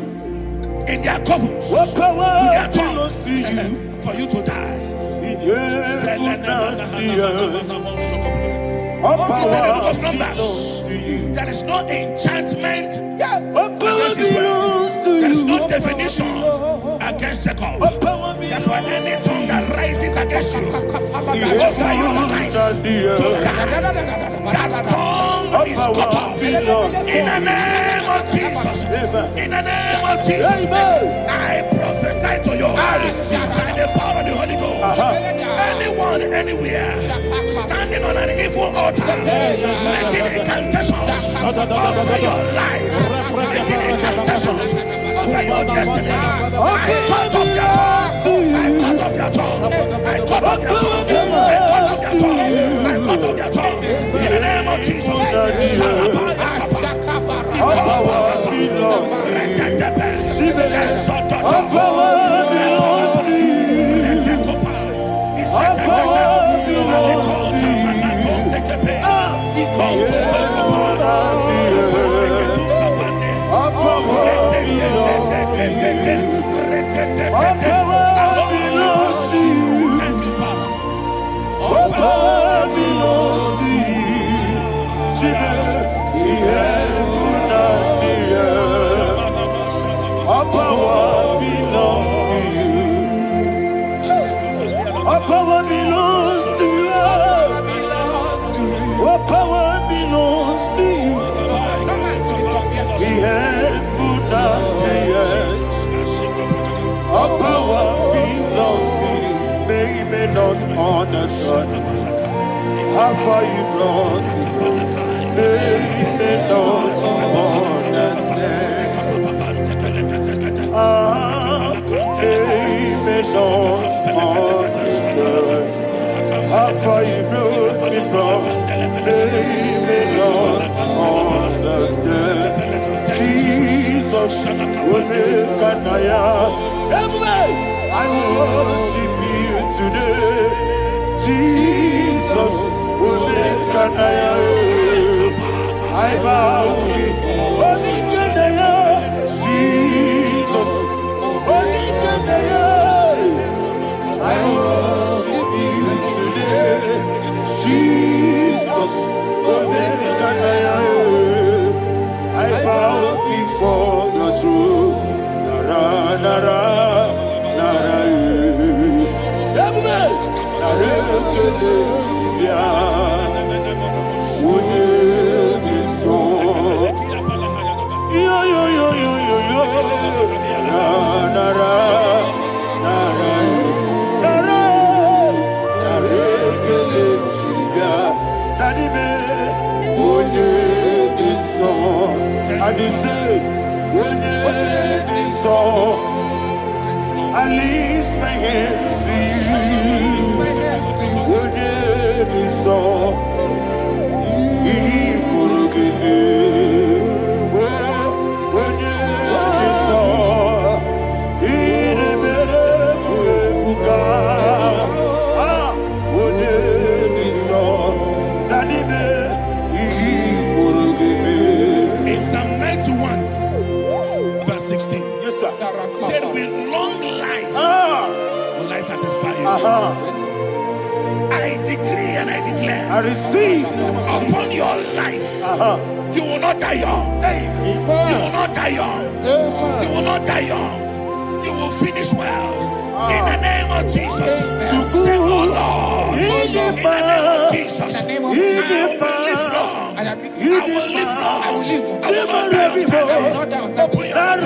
in their covens with their tongue for you to die. He said in the book of Numbers, there is no enchantment against Israel. There is no definition against Jacob. Therefore, any tongue that rises against you over your life to die, that tongue is cut off. In the name of Jesus. In the name of Jesus. I prophesy to you by the power of the Holy Ghost. Anyone, anywhere, standing on an evil altar, making incantations over your life, making incantations over your destiny, I cut off their tongue. I cut off their tongue. I cut off their tongue. I cut off their tongue. I cut off their tongue. In the name of Jesus. Understand how far you brought me, they don't understand. They don't understand how far you brought me from. They don't understand. Jesus, will make an I worship you today. Jesus, will make an I bow before Jesus, will make an I worship you today. Jesus, will make an I bow before your throne. Nara, nara. I lift my hands to you. Would it be so? Would it be so? Would it be so? In Psalm 91, verse 16, yes, sir. Said with long life will I satisfy you. I decree and I declare, I receive upon your life, you will not die young. You will not die young. You will not die young. You will finish well. In the name of Jesus. Say, oh Lord, in the name of Jesus, I will live long. I will live long. I will not die young. Open your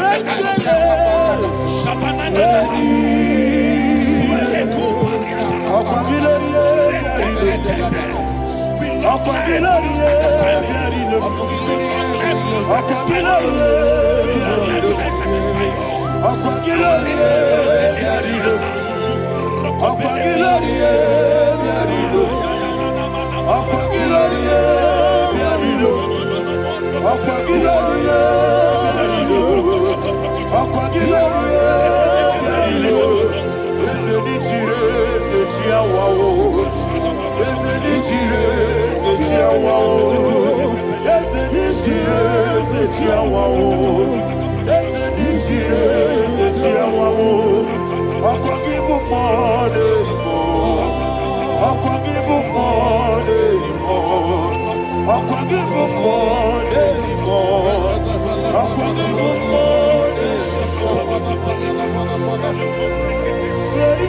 Ready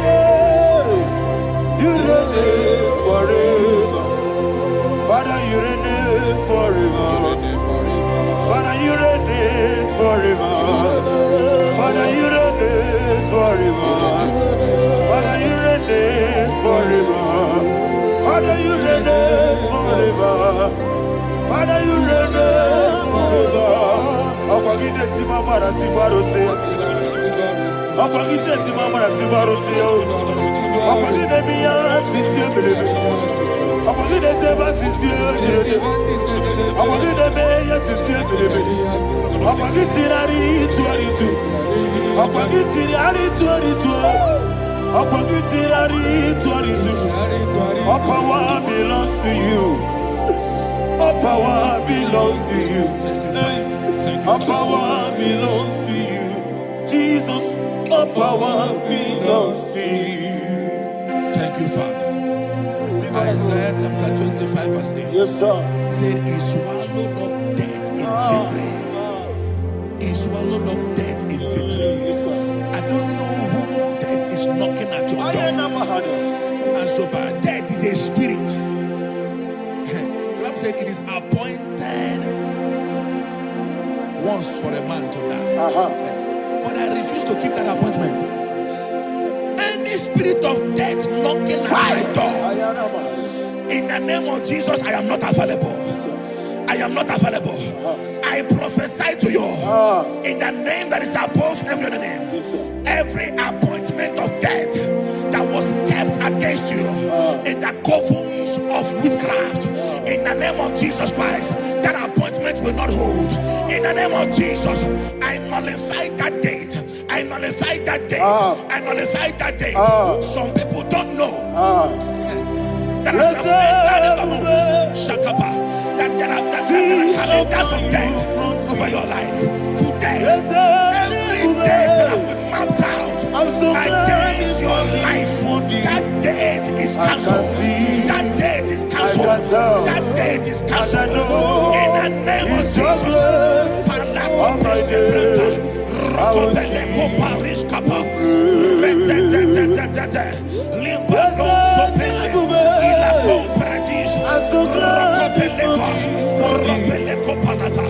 You reign forever. Father, you reign forever. Father, you reign forever. Father, you reign forever. Father, you reign forever. Father, you reign forever. Father, you reign forever. Opagite timamara tibarose. Opagite timamara tibarose. Opagite biya sisiye. Opagite teba sisiye. Opagite beya sisiye. Opagite rari tuaritu. Opagite rari tuaritu. Opagite rari tuaritu. All power belongs to you. All power belongs to you. All power belongs to you. Jesus, all power belongs to you. Thank you, Father. Isaiah chapter 25 verse 8. Yes, sir. Said he swallowed up death in victory. He swallowed up death in victory. I don't know who death is knocking at your door. And so bad, death is a spirit. God said it is appointed once for a man to die. But I refuse to keep that appointment. Any spirit of death knocking at my door, in the name of Jesus, I am not available. I am not available. I prophesy to you in the name that is above every other name. Every appointment of death that was kept against you in the covens of witchcraft, in the name of Jesus Christ, that appointment will not hold. In the name of Jesus, I nullify that date. I nullify that date. I nullify that date. Some people don't know that as you have entered the month, Shakapa, that there are calendars of death over your life. Today, every date that has been mapped out against your life, that date is cancelled. That date is cancelled. That date is cancelled. In the name of Jesus. Rokopeleko Paris Kappa. Limbado Sopele. Ila Compradis. Rokopeleko Palata.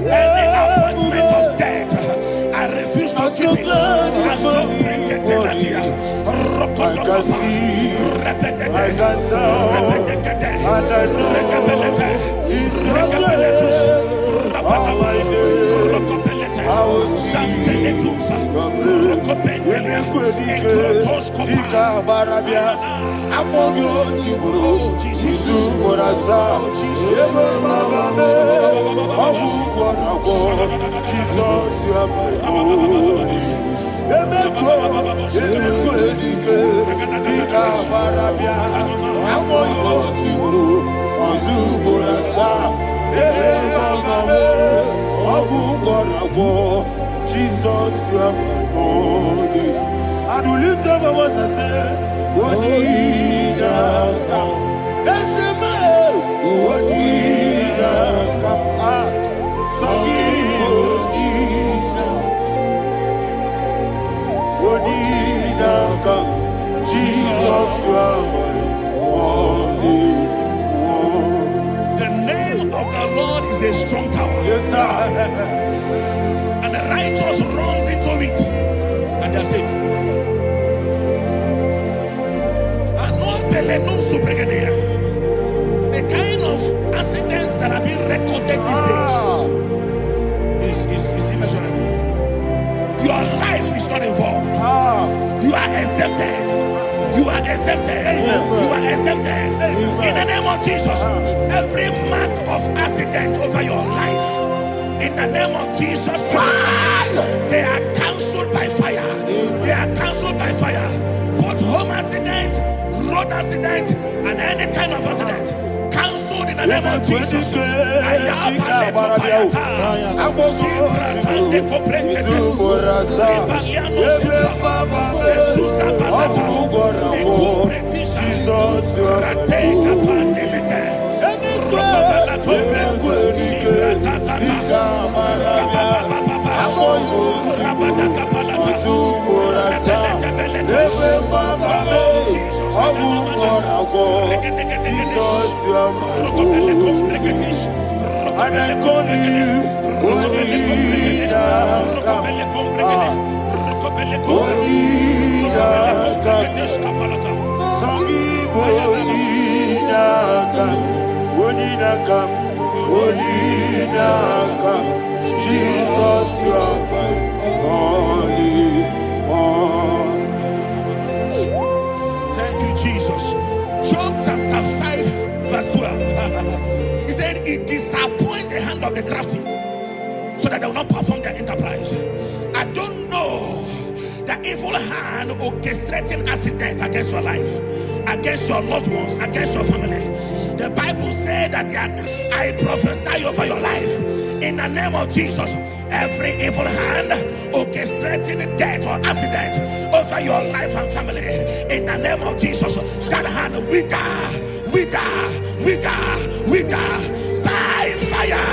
Any appointment of death, I refuse to keep it. I so bring it in the year. Rokodokapa. Jesus, you are my holy. I do lift up my voice and say, Odina kam, Esemael, Odina kam, Sagi Odina kam, Jesus, you are my holy. The name of the Lord is a strong tower. Yes, sir. And the righteous runs into it and they are safe. The kind of accidents that are being recorded these days is immeasurable. Your life is not involved. You are exempted. You are exempted. You are exempted. In the name of Jesus, every mark of accident over your life, in the name of Jesus Christ, they are cancelled by fire. They are cancelled by fire. Both home accident, road accident, and any kind of accident, cancelled in the name of Jesus. Jesus, you are holy. Thank you, Jesus. Job chapter 5, verse 12. He said, it disappoints the hand of the crafty, so that they will not perform their enterprise. I don't know the evil hand orchestrating accidents against your life, against your loved ones, against your family. The Bible said that I prophesy over your life in the name of Jesus. Every evil hand orchestrating death or accident over your life and family, in the name of Jesus, that hand wither by fire.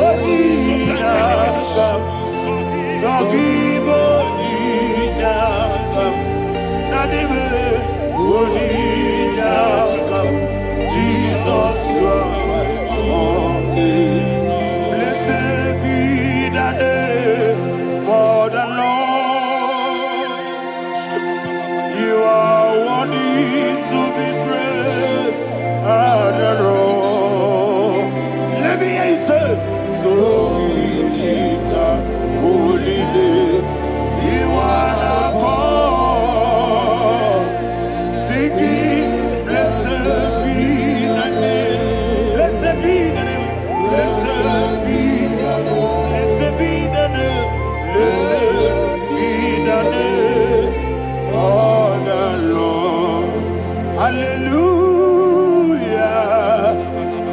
Oh Jesus, Jesus, you are holy. Blessed be the name of the Lord. You are worthy to be praised and adored. Let me hear you say, so we lift up holy name. You are the God. Singing, blessed be the name. Blessed be the name. Blessed be the name. Blessed be the name. Blessed be the name of the Lord. Hallelujah.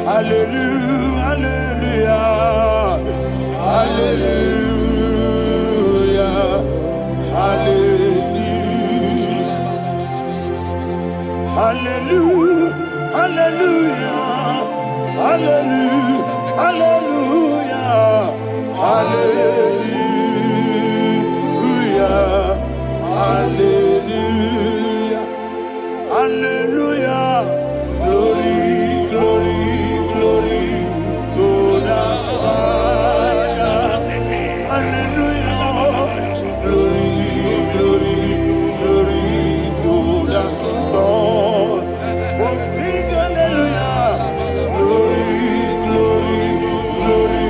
Hallelujah. Hallelujah. Hallelujah. Hallelujah. Hallelujah. Hallelujah. Hallelujah. Hallelujah. Hallelujah. Hallelujah. Glory, glory, glory to the Father. Hallelujah. Glory, glory, glory to the Son. Oh, sing hallelujah. Glory, glory, glory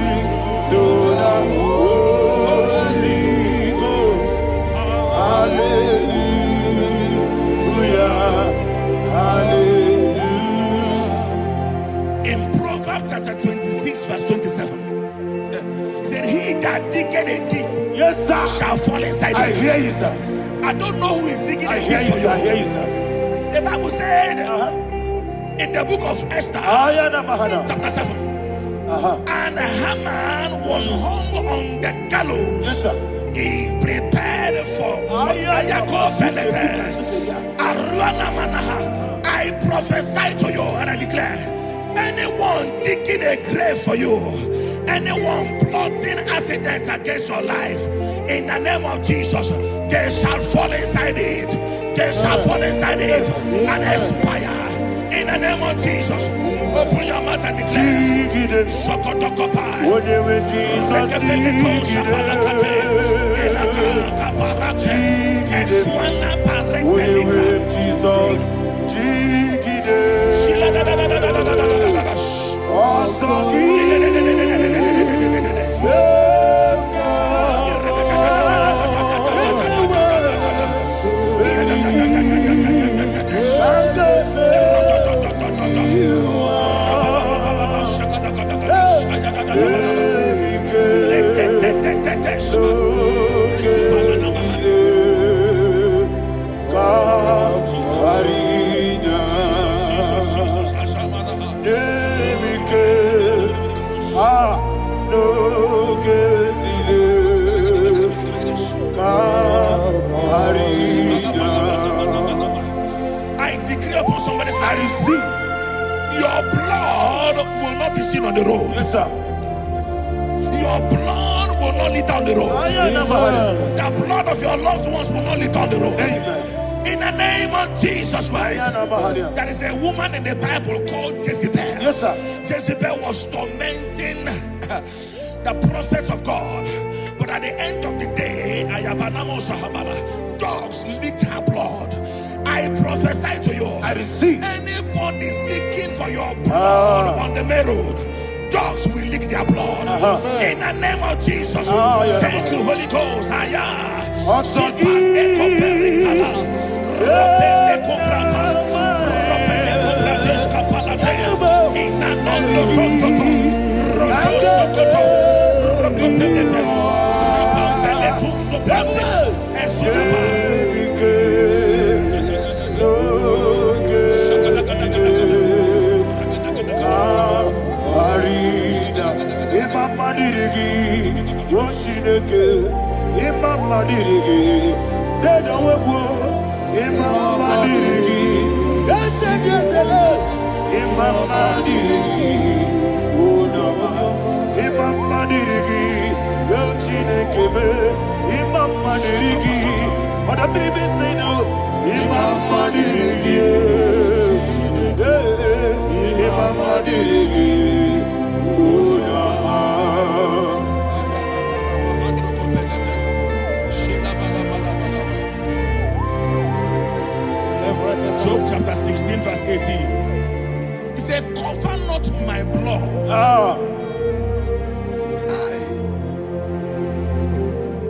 to the Holy Ghost. Hallelujah. Hallelujah. In Proverbs chapter 26, verse 27, he said, he that diggeth a deep, Yes, sir, shall fall inside I it. hear you, sir. I don't know who is digging I a hear deep you, for sir. I hear you. you, sir. The Bible said in the book of Esther, chapter 7, and Haman was hung on the gallows. Yes, sir. He prepared for I prophesy to you and I declare, anyone digging a grave for you, anyone plotting accidents against your life, in the name of Jesus, they shall fall inside it. They shall fall inside it and expire. In the name of Jesus, open your mouth and declare. Shokotokopai. I decree upon somebody's life, your blood will not be seen on the road. Yes, sir. Your blood will not lead down the road. The blood of your loved ones will not lead down the road. In the name of Jesus Christ. There is a woman in the Bible called Jezebel. Yes, sir. Jezebel was tormenting the prophets of God. But at the end of the day, dogs licked her blood. I prophesy to you. I receive. Anybody seeking for your blood on the main road, dogs will lick their blood. In the name of Jesus. Thank you, Holy Ghost. Job chapter 16 verse 18. He said, cover not my blood.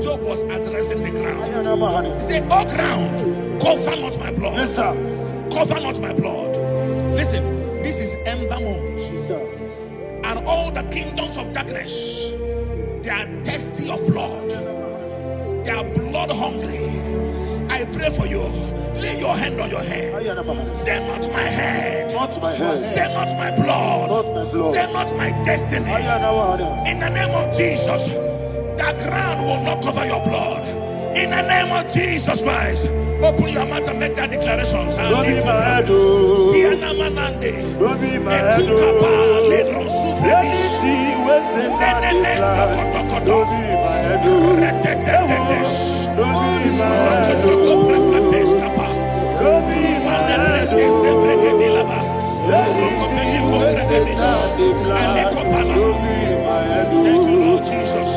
Job was addressing the ground. He said, oh ground, cover not my blood. Yes, sir. Cover not my blood. Listen, this is ember month. Yes, sir. And all the kingdoms of darkness, they are thirsty of blood. They are blood hungry. I pray for you. Lay your hand on your head. Say not my head. Not my head. Say not my blood. Not my blood. Say not my destiny. In the name of Jesus, the ground will not cover your blood. In the name of Jesus Christ, open your mouth and make that declarations. Don't be my head. Don't be my head. Anything was in that decline. Don't be my head. Don't be my head. Don't be my head. Thank you, Lord Jesus.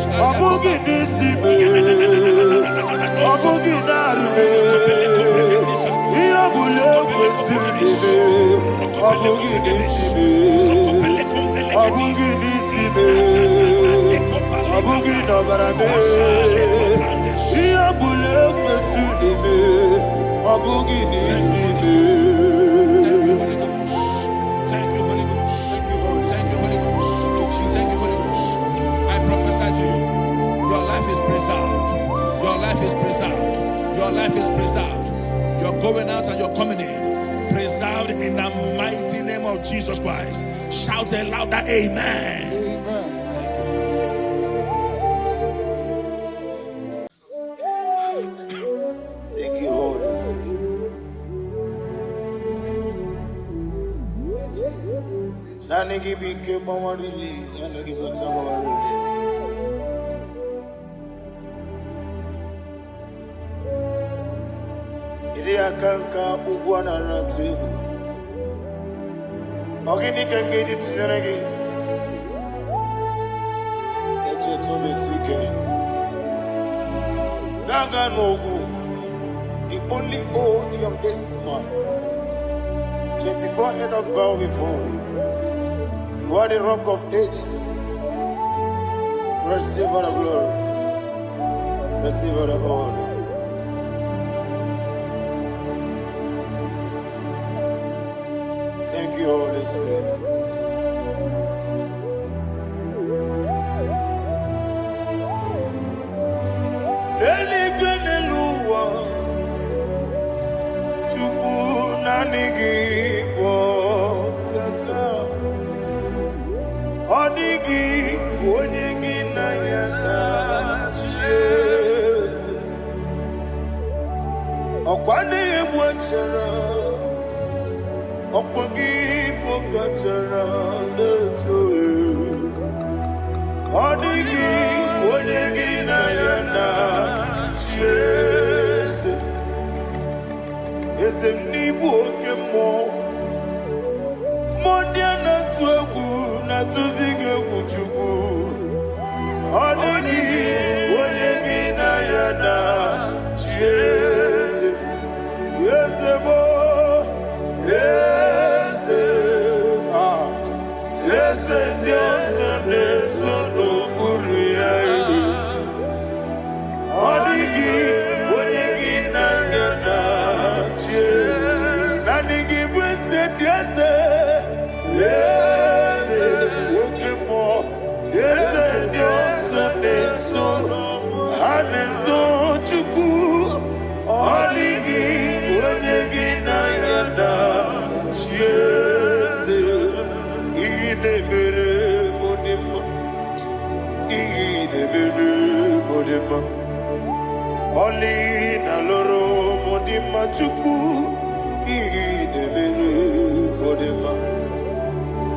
Your life is preserved. You're going out and you're coming in. Preserved in the mighty name of Jesus Christ. Shout a louder amen. Amen. Thank you, Father. Thank you, Holy Spirit. Nanigi bike mawarili, nanigi bata mawarili. Kanka ugwana ratibu ogini kangedi tineregi eche tobe sike gaga nogu the only old youngest man 24 elders bow before you. You are the rock of ages. Receive the glory, receive the honor. Thank you, Holy Spirit. Eligeneluwa chukwu nanigi bo kaka Odigi, Odigi na yana Jesus. Okwane mwachara, okwagi pokachara leto. Odigi, Odigi na yana Jesus. Eze mnibu oke mo. Mondia na tuegu na tuzige kuchugu. Odigi, Odigi na yana Jesus. Yes, mo. Yes, yes, yes, yes, no buria. Odigi, Odigi na yana Jesus. Odigi blessed, yes, yes, okay more. Yes, yes, yes, no, and so chuku. Odigi, Odigi na yana Jesus. Idebere modima, idebere modima. Oli na loro modima chuku. Idebere modima.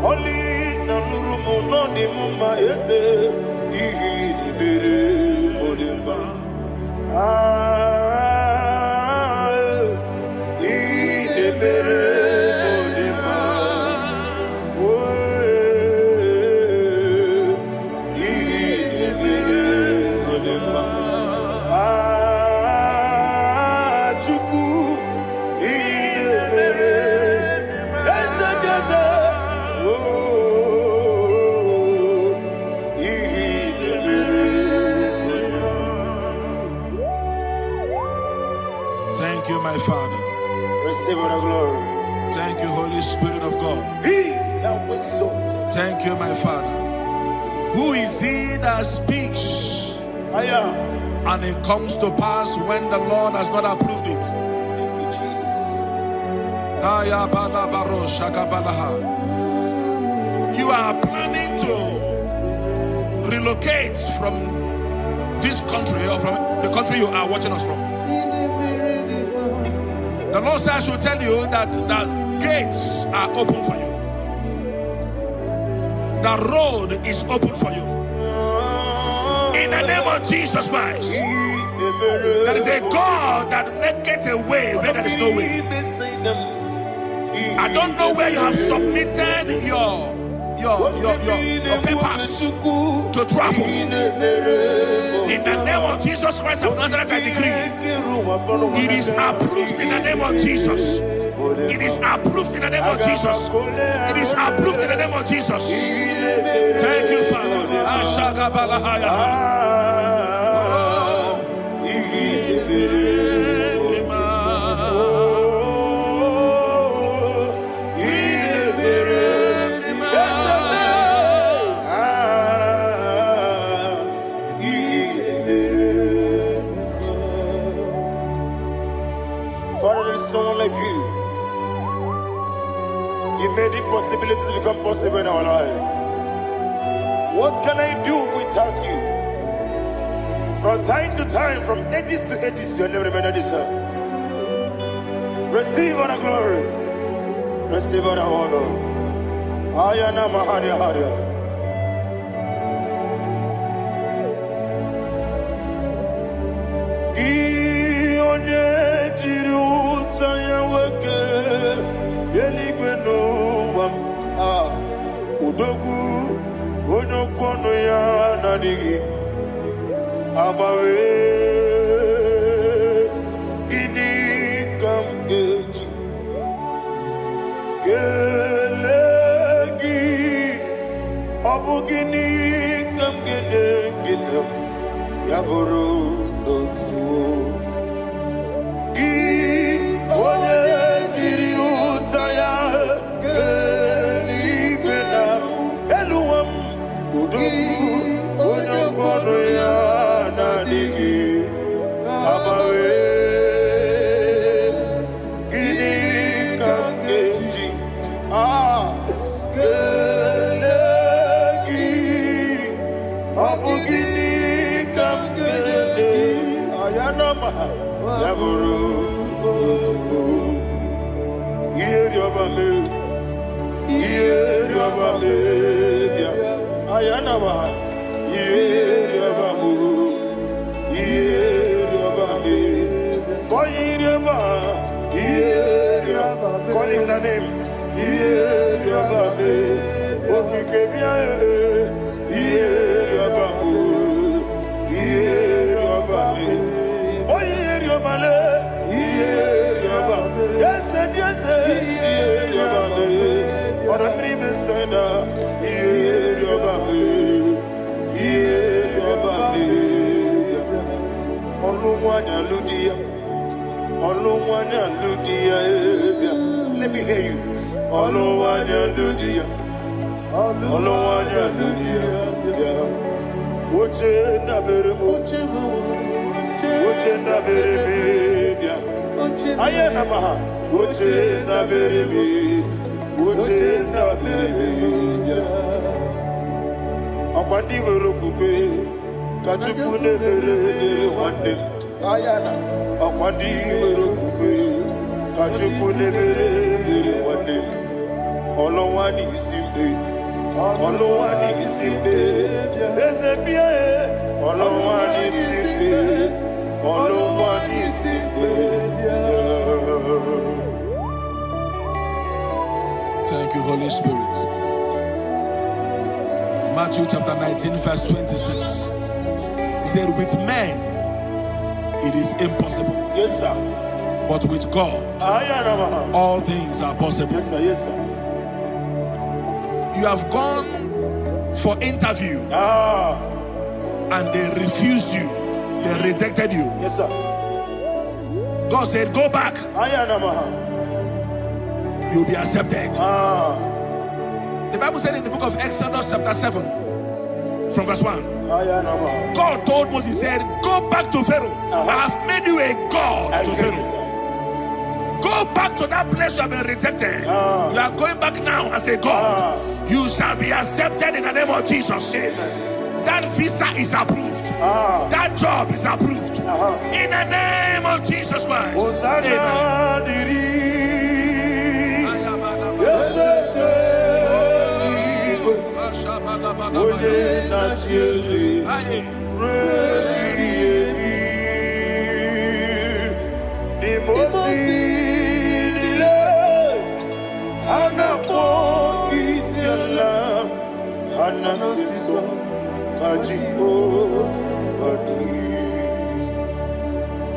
Oli na loro modima yese. Idebere modima. Idebere modima. Idebere modima. Chuku. Idebere. Yese, yese. Idebere modima. Thank you, my Father. Receive the glory. Thank you, Holy Spirit of God. He that was so. Thank you, my Father. Who is he that speaks I am. and it comes to pass when the Lord has not approved it? Thank you, Jesus. You are planning to relocate from this country or from the country you are watching us from. The Lord says I should tell you that the gates are open for you. The road is open for you. In the name of Jesus Christ. There is a God that maketh a way where there is no way. I don't know where you have submitted your papers to travel. In the name of Jesus Christ of Nazareth, I decree it is approved in the name of Jesus. It is approved in the name of Jesus. It is approved in the name of Jesus. Thank you, Father. Father, there is no one like you. You made impossibilities become possible in our life. What can I do without you? From time to time, from ages to ages, you never remain the same. Receive all the glory. Receive all the honor. Ayana Maharia Haria. Udogu onokono ya nanigi abawe ini kamgeji gelegi abugini kamgene ginem yaburu dosu gi onye jiri utaya onokono ya nanigi abawe gini kamgeji gelegi Yaburu, Osufu, Yeriobame, Yeriobame, Ayanama, Yeriobamu, Yeriobame, Koyiriaba, Yeriaba, call him the name, Yeriobame, Okikebia, Yeriabamu, Yeriobame. Yes, and yes, or a dream is said, let me hear you. Ayanamaha, Uche na berimi, Uche na berimi. Akwandi werokukwe, Kachukune bere wande. Ayana, Akwandi werokukwe, Kachukune bere wande. Olowani isimbe, Olowani isimbe. Ezebie, Olowani isimbe, Olowani isimbe. Thank you, Holy Spirit. Matthew chapter 19, verse 26. He said, with men it is impossible. Yes, sir. But with God, all things are possible. Yes, sir. Yes, sir. You have gone for interview and they refused you. They rejected you. Yes, sir. God said, go back. You'll be accepted. The Bible said in the book of Exodus chapter 7 from verse 1. God told Moses, he said, go back to Pharaoh. I have made you a God to Pharaoh. Go back to that place you have been rejected. You are going back now as a God. You shall be accepted in the name of Jesus. Amen. That visa is approved. That job is approved. In the name of Jesus Christ.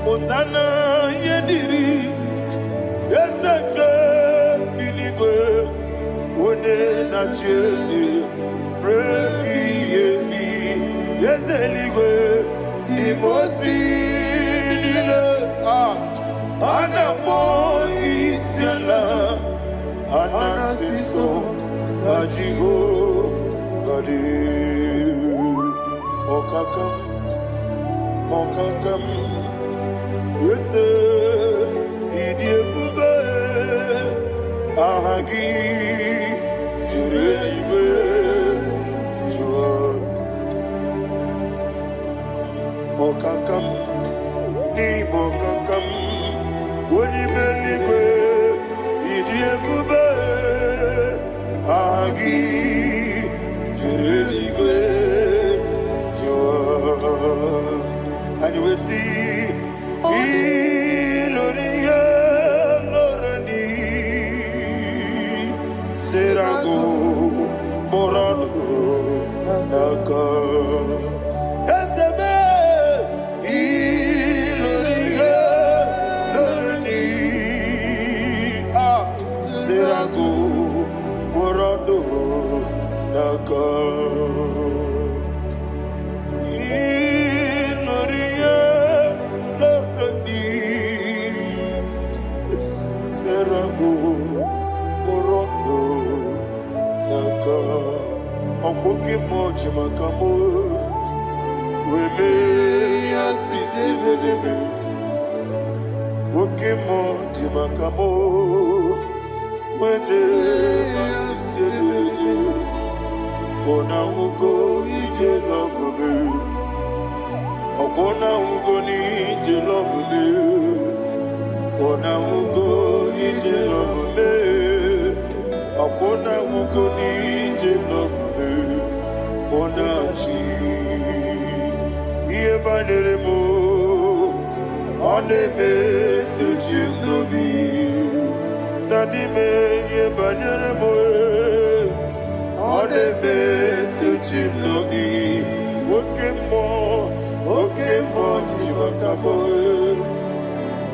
Osana yediri Yeseke binigwe Ode na chezi Repi yemi Yeseligwe Nimosi nile Anapo isyala Anasiso Ajigo Gadi Okakam Okakam Yes, Idiabube, Ahagi, Jurelibe, Jua, Okakam, Nibokakam, Winimeligwe, Idiabube, Ahagi, Jurelibe, Jua, and you will see. Iloria Lorani Serago Borado Naka Esebe Iloria Lorani Serago Borado Naka Okoki moji makamo Weme yasisi meneme Okoki moji makamo Weje yasisi meneme Ona uko ije na kube Okona ugo ni je love me. Ona ugo ije love me. Okona ugo ni je love me. Ona chi iye banere mo. One me to jim no bi. Nani me iye banere mo. One me to jim no bi. Okay, more, Jimakabo,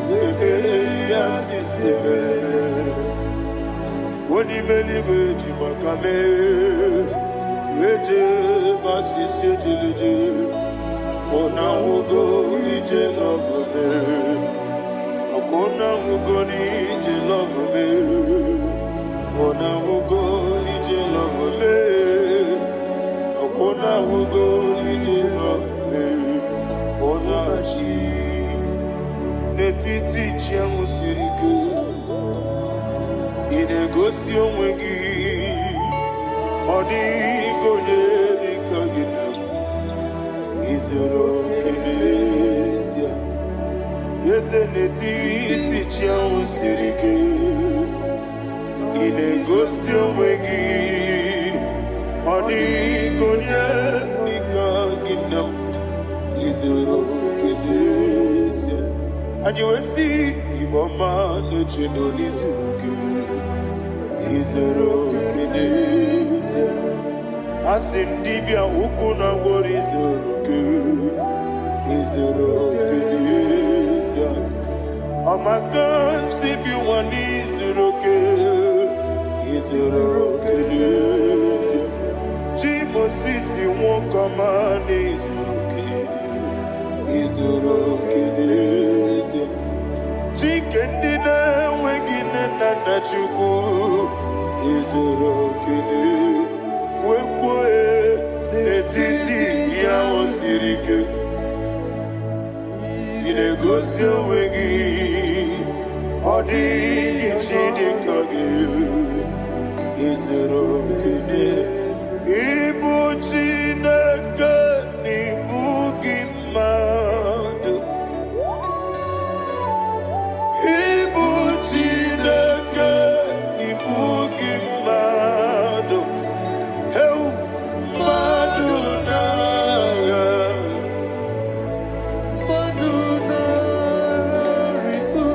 Bebe, Yassisi, Bebe, Woni Believe, Jimakame, Reje, Massisi, Jiliji, Ona Ugo, Ije love me, Okona Ugo, Ije love me, Ona Ugo, Ije love me, Okona Ugo, Ije love me. Onachi netiti chiamu sirike inegosi onwe gị ọ dịghị onye dịka gị na izuru oke n'ezie eze netiti chiamu sirike inegosi onwe gị ọ dịghị onye dịka gị na izuru kedese anyị wee si Igbo ọma na-eche nọ n'izuru gị izuru kedese asị ndị bịa ụkwụ na gwọrọ izuru gị izuru kedese ọmaka si bi nwa n'izuru gị izuru kedese chi Mosisi nwoke ọma n'izuru gị izuru kedese chike ndị na-enweghị nne na nna Chukwu izuru kedese wekwuo n'etiti ya o siri ike ị na-egosi onwe gị ọ dịghị chi dịka gị izuru kedese ịbụ Chineke n'ịbụ gị mmadụ ịbụ Chineke n'ịbụ gị mmadụ heu mmadụ n'agha mmadụ n'arịkụ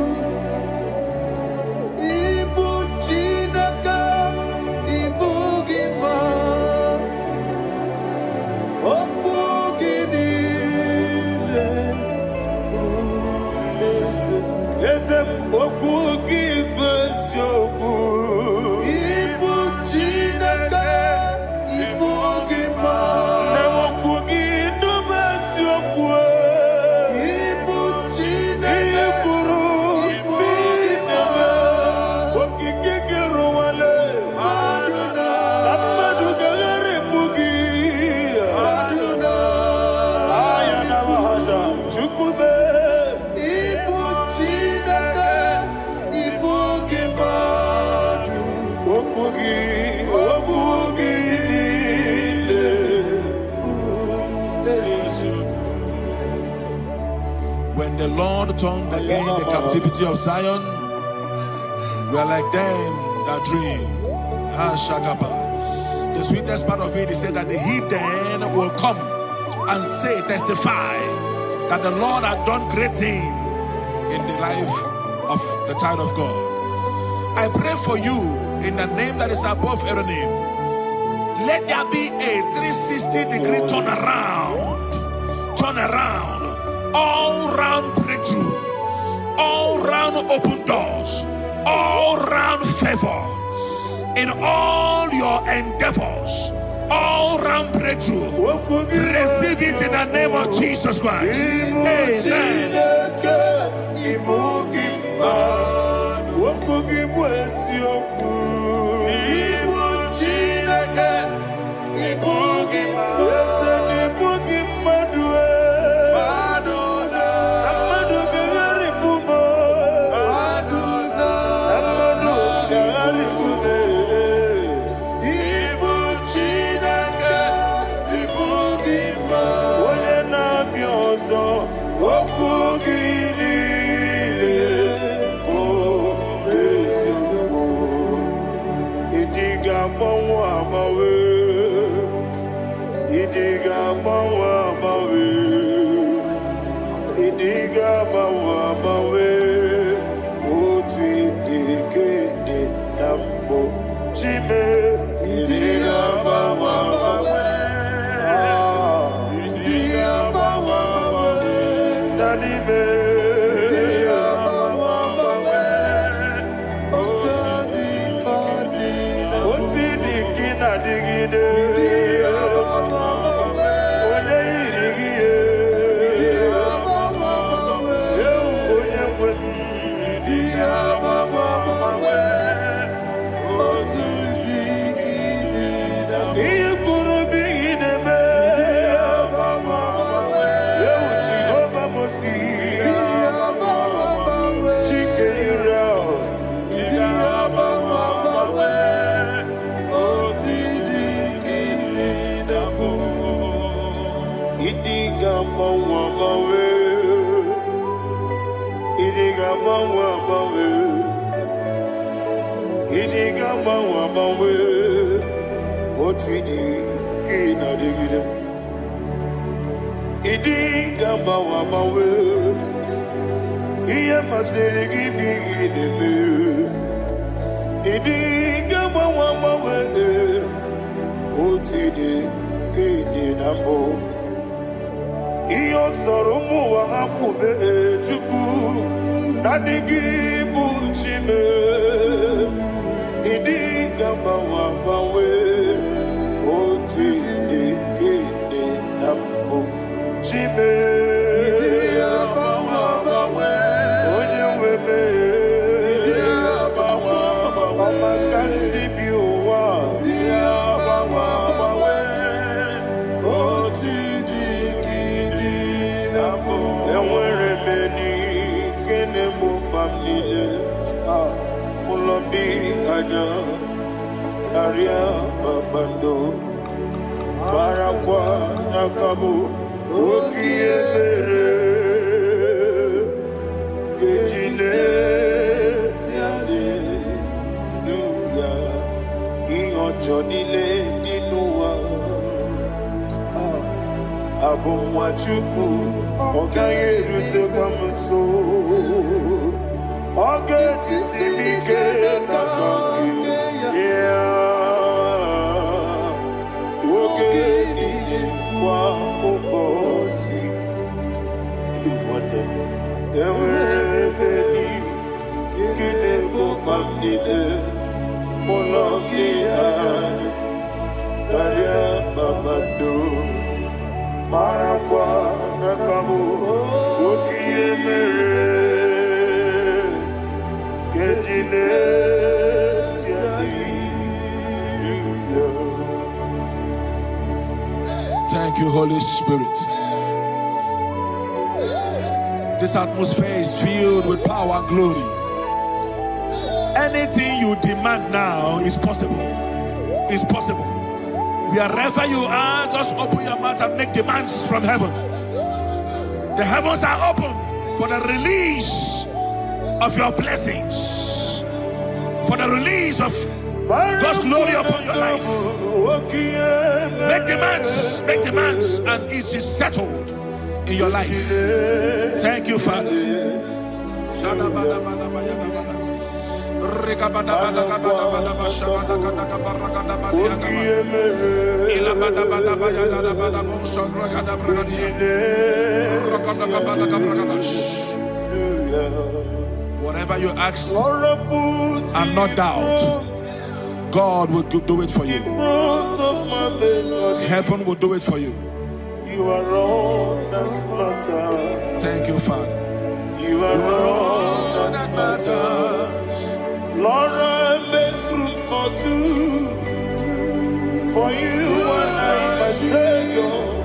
ịbụ Chineke n'ịbụ gị mmadụ okwu gị niile eze okwu gị bụ eziokwu ịbụ Chineke ịbụ gị mmadụ na okwu gị dube eziokwu ịbụ Chineke ịbụrụ ịbụ gị mmadụ okike gị rụwale na mmadụ gaghara ịbụ gị aya na mahaja Chukwube ịbụ Chineke ịbụ gị mmadụ okwu gị niile When the Lord turned again the captivity of Zion, we are like them that dream. The sweetest part of it is said that the heathen will come and say, testify that the Lord had done great things in the life of the child of God. I pray for you in the name that is above every name. Let there be a 360-degree turn around, all round breakthrough, all round open doors, all round favor in all your endeavors, all round breakthrough. Receive it in the name of Jesus Christ. Amen. So Thank you, Holy Spirit. This atmosphere is filled with power and glory. Anything you demand now is possible. It's possible. Wherever you are, just open your mouth and make demands from heaven. The heavens are open for the release of your blessings, for the release of God's glory upon your life. Make demands, and it is settled in your life. Thank you, Father. Whatever you ask and not doubt, God will do it for you. Heaven will do it for you. You are all that matters. Thank you, Father. You are all that matters. Lord, I make room for two. For you and I, my Savior.